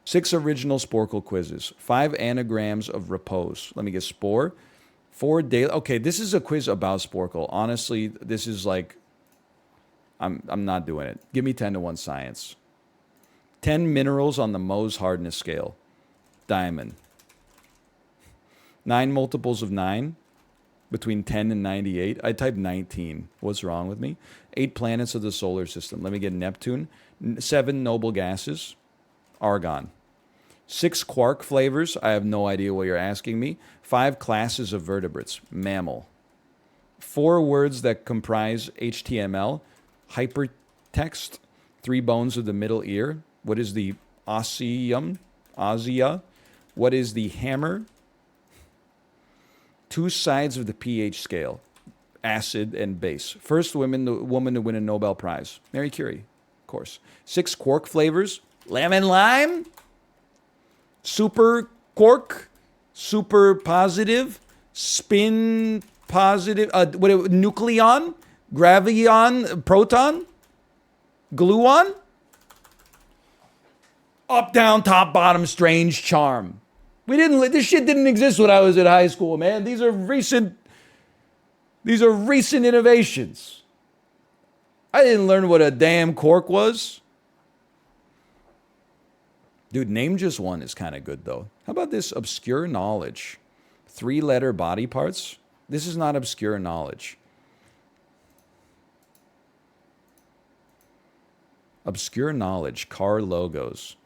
6 original Sporkle quizzes. 5 anagrams of repose. Let me get spore. 4 daily. Okay, this is a quiz about Sporkle. Honestly, this is like, I'm not doing it. Give me 10-1 science. 10 minerals on the Mohs hardness scale. Diamond. 9 multiples of 9. Between 10 and 98. I typed 19. What's wrong with me? 8 planets of the solar system. Let me get Neptune. 7 noble gases. Argon. 6 quark flavors. I have no idea what you're asking me. 5 classes of vertebrates. Mammal. 4 words that comprise HTML. Hypertext. 3 bones of the middle ear. What is the osseum? Ossia. What is the hammer? 2 sides of the pH scale, acid and base. First woman to win a Nobel Prize, Mary Curie, of course. 6 quark flavors, lemon lime, super quark, super positive, spin positive, nucleon, gravion, proton, gluon, up, down, top, bottom, strange, charm. This shit didn't exist when I was in high school, man. These are recent innovations. I didn't learn what a damn cork was. Dude, name just one is kind of good, though. How about this obscure knowledge? 3-letter body parts? This is not obscure knowledge. Obscure knowledge, car logos.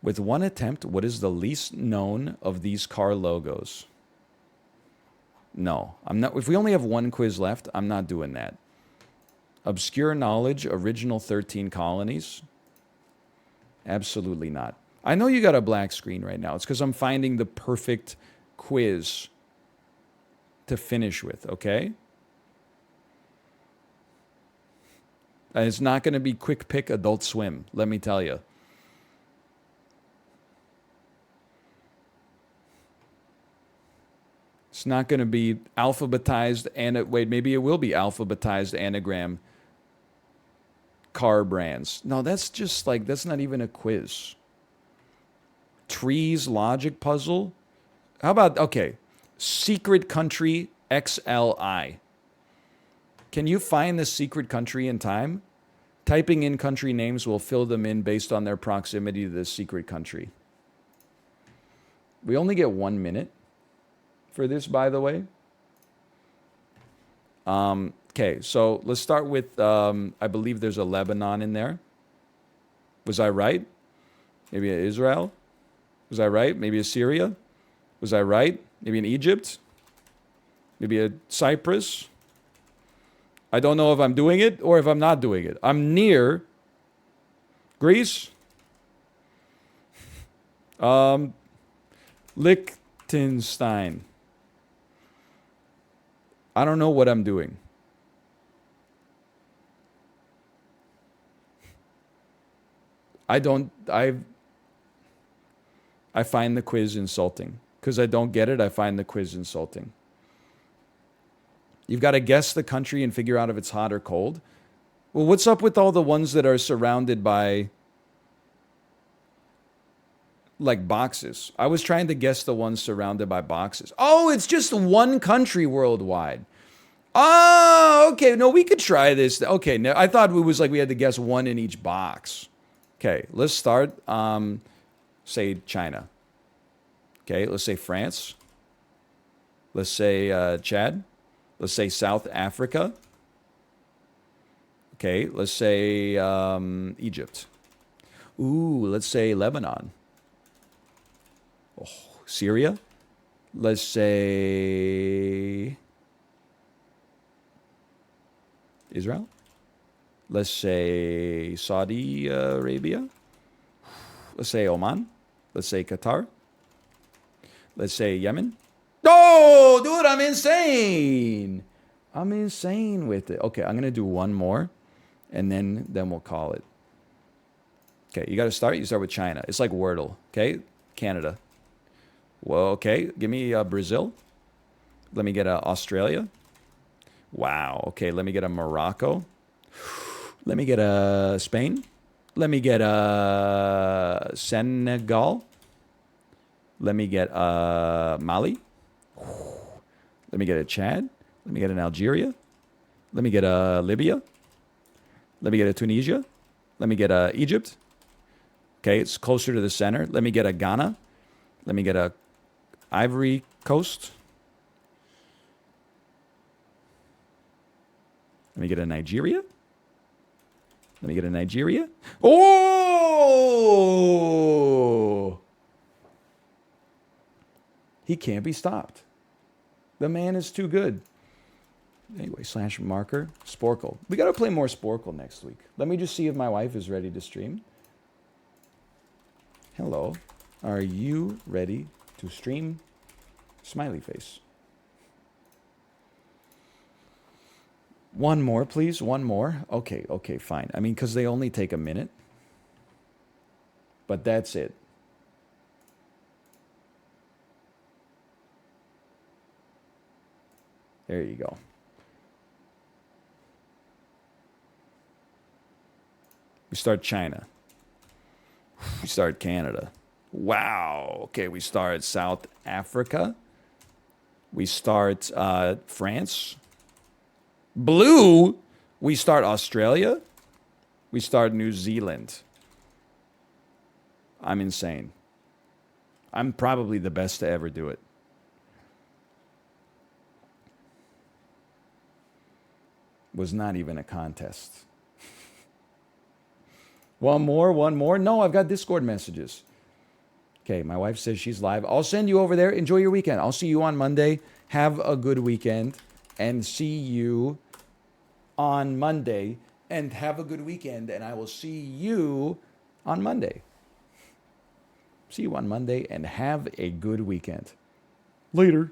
With one attempt, what is the least known of these car logos? No, I'm not. If we only have one quiz left, I'm not doing that. Obscure knowledge, original 13 colonies? Absolutely not. I know you got a black screen right now. It's because I'm finding the perfect quiz to finish with, okay? And it's not going to be quick pick Adult Swim, let me tell you. It's not going to be alphabetized, and wait, maybe it will be alphabetized anagram car brands. No, that's just like, that's not even a quiz. Trees logic puzzle. How about, okay, secret country XLI. Can you find the secret country in time? Typing in country names will fill them in based on their proximity to the secret country. We only get 1 minute for this, by the way. Okay, so let's start with, I believe there's a Lebanon in there. Was I right? Maybe Israel? Was I right? Maybe a Syria? Was I right? Maybe in Egypt? Maybe a Cyprus? I don't know if I'm doing it or if I'm not doing it. I'm near Greece. Liechtenstein. I don't know what I'm doing. I find the quiz insulting. Because I don't get it, I find the quiz insulting. You've got to guess the country and figure out if it's hot or cold. Well, what's up with all the ones that are surrounded by, like, boxes? I was trying to guess the ones surrounded by boxes. Oh, it's just one country worldwide. Oh, okay. No, we could try this. Okay, now I thought it was like we had to guess one in each box. Okay, let's start. Say China. Okay, let's say France. Let's say Chad. Let's say South Africa. Okay, let's say Egypt. Ooh, let's say Lebanon. Oh, Syria. Let's say Israel. Let's say Saudi Arabia. Let's say Oman. Let's say Qatar. Let's say Yemen. Oh, dude, I'm insane. I'm insane with it. Okay, I'm going to do one more, and then we'll call it. Okay, you got to start. You start with China. It's like Wordle. Okay, Canada. Well, okay, give me Brazil. Let me get Australia. Wow. Okay, let me get a Morocco. Let me get a Spain. Let me get a Senegal. Let me get Mali. Let me get a Chad. Let me get an Algeria. Let me get a Libya. Let me get a Tunisia. Let me get a Egypt. Okay, it's closer to the center. Let me get a Ghana. Let me get a Ivory Coast. Let me get a Nigeria. Let me get a Nigeria. Oh! He can't be stopped. The man is too good. Anyway, / marker. Sporkle. We got to play more Sporkle next week. Let me just see if my wife is ready to stream. Hello. Are you ready to stream? Smiley face. One more, please. One more. Okay, fine. I mean, because they only take a minute. But that's it. There you go. We start China. We start Canada. Wow. Okay, we start South Africa. We start France. Blue. We start Australia. We start New Zealand. I'm insane. I'm probably the best to ever do it. Was not even a contest. One more. No, I've got Discord messages. Okay, my wife says she's live. I'll send you over there. Enjoy your weekend. I'll see you on Monday. Have a good weekend. And see you on Monday. And have a good weekend. And I will see you on Monday. See you on Monday and have a good weekend. Later.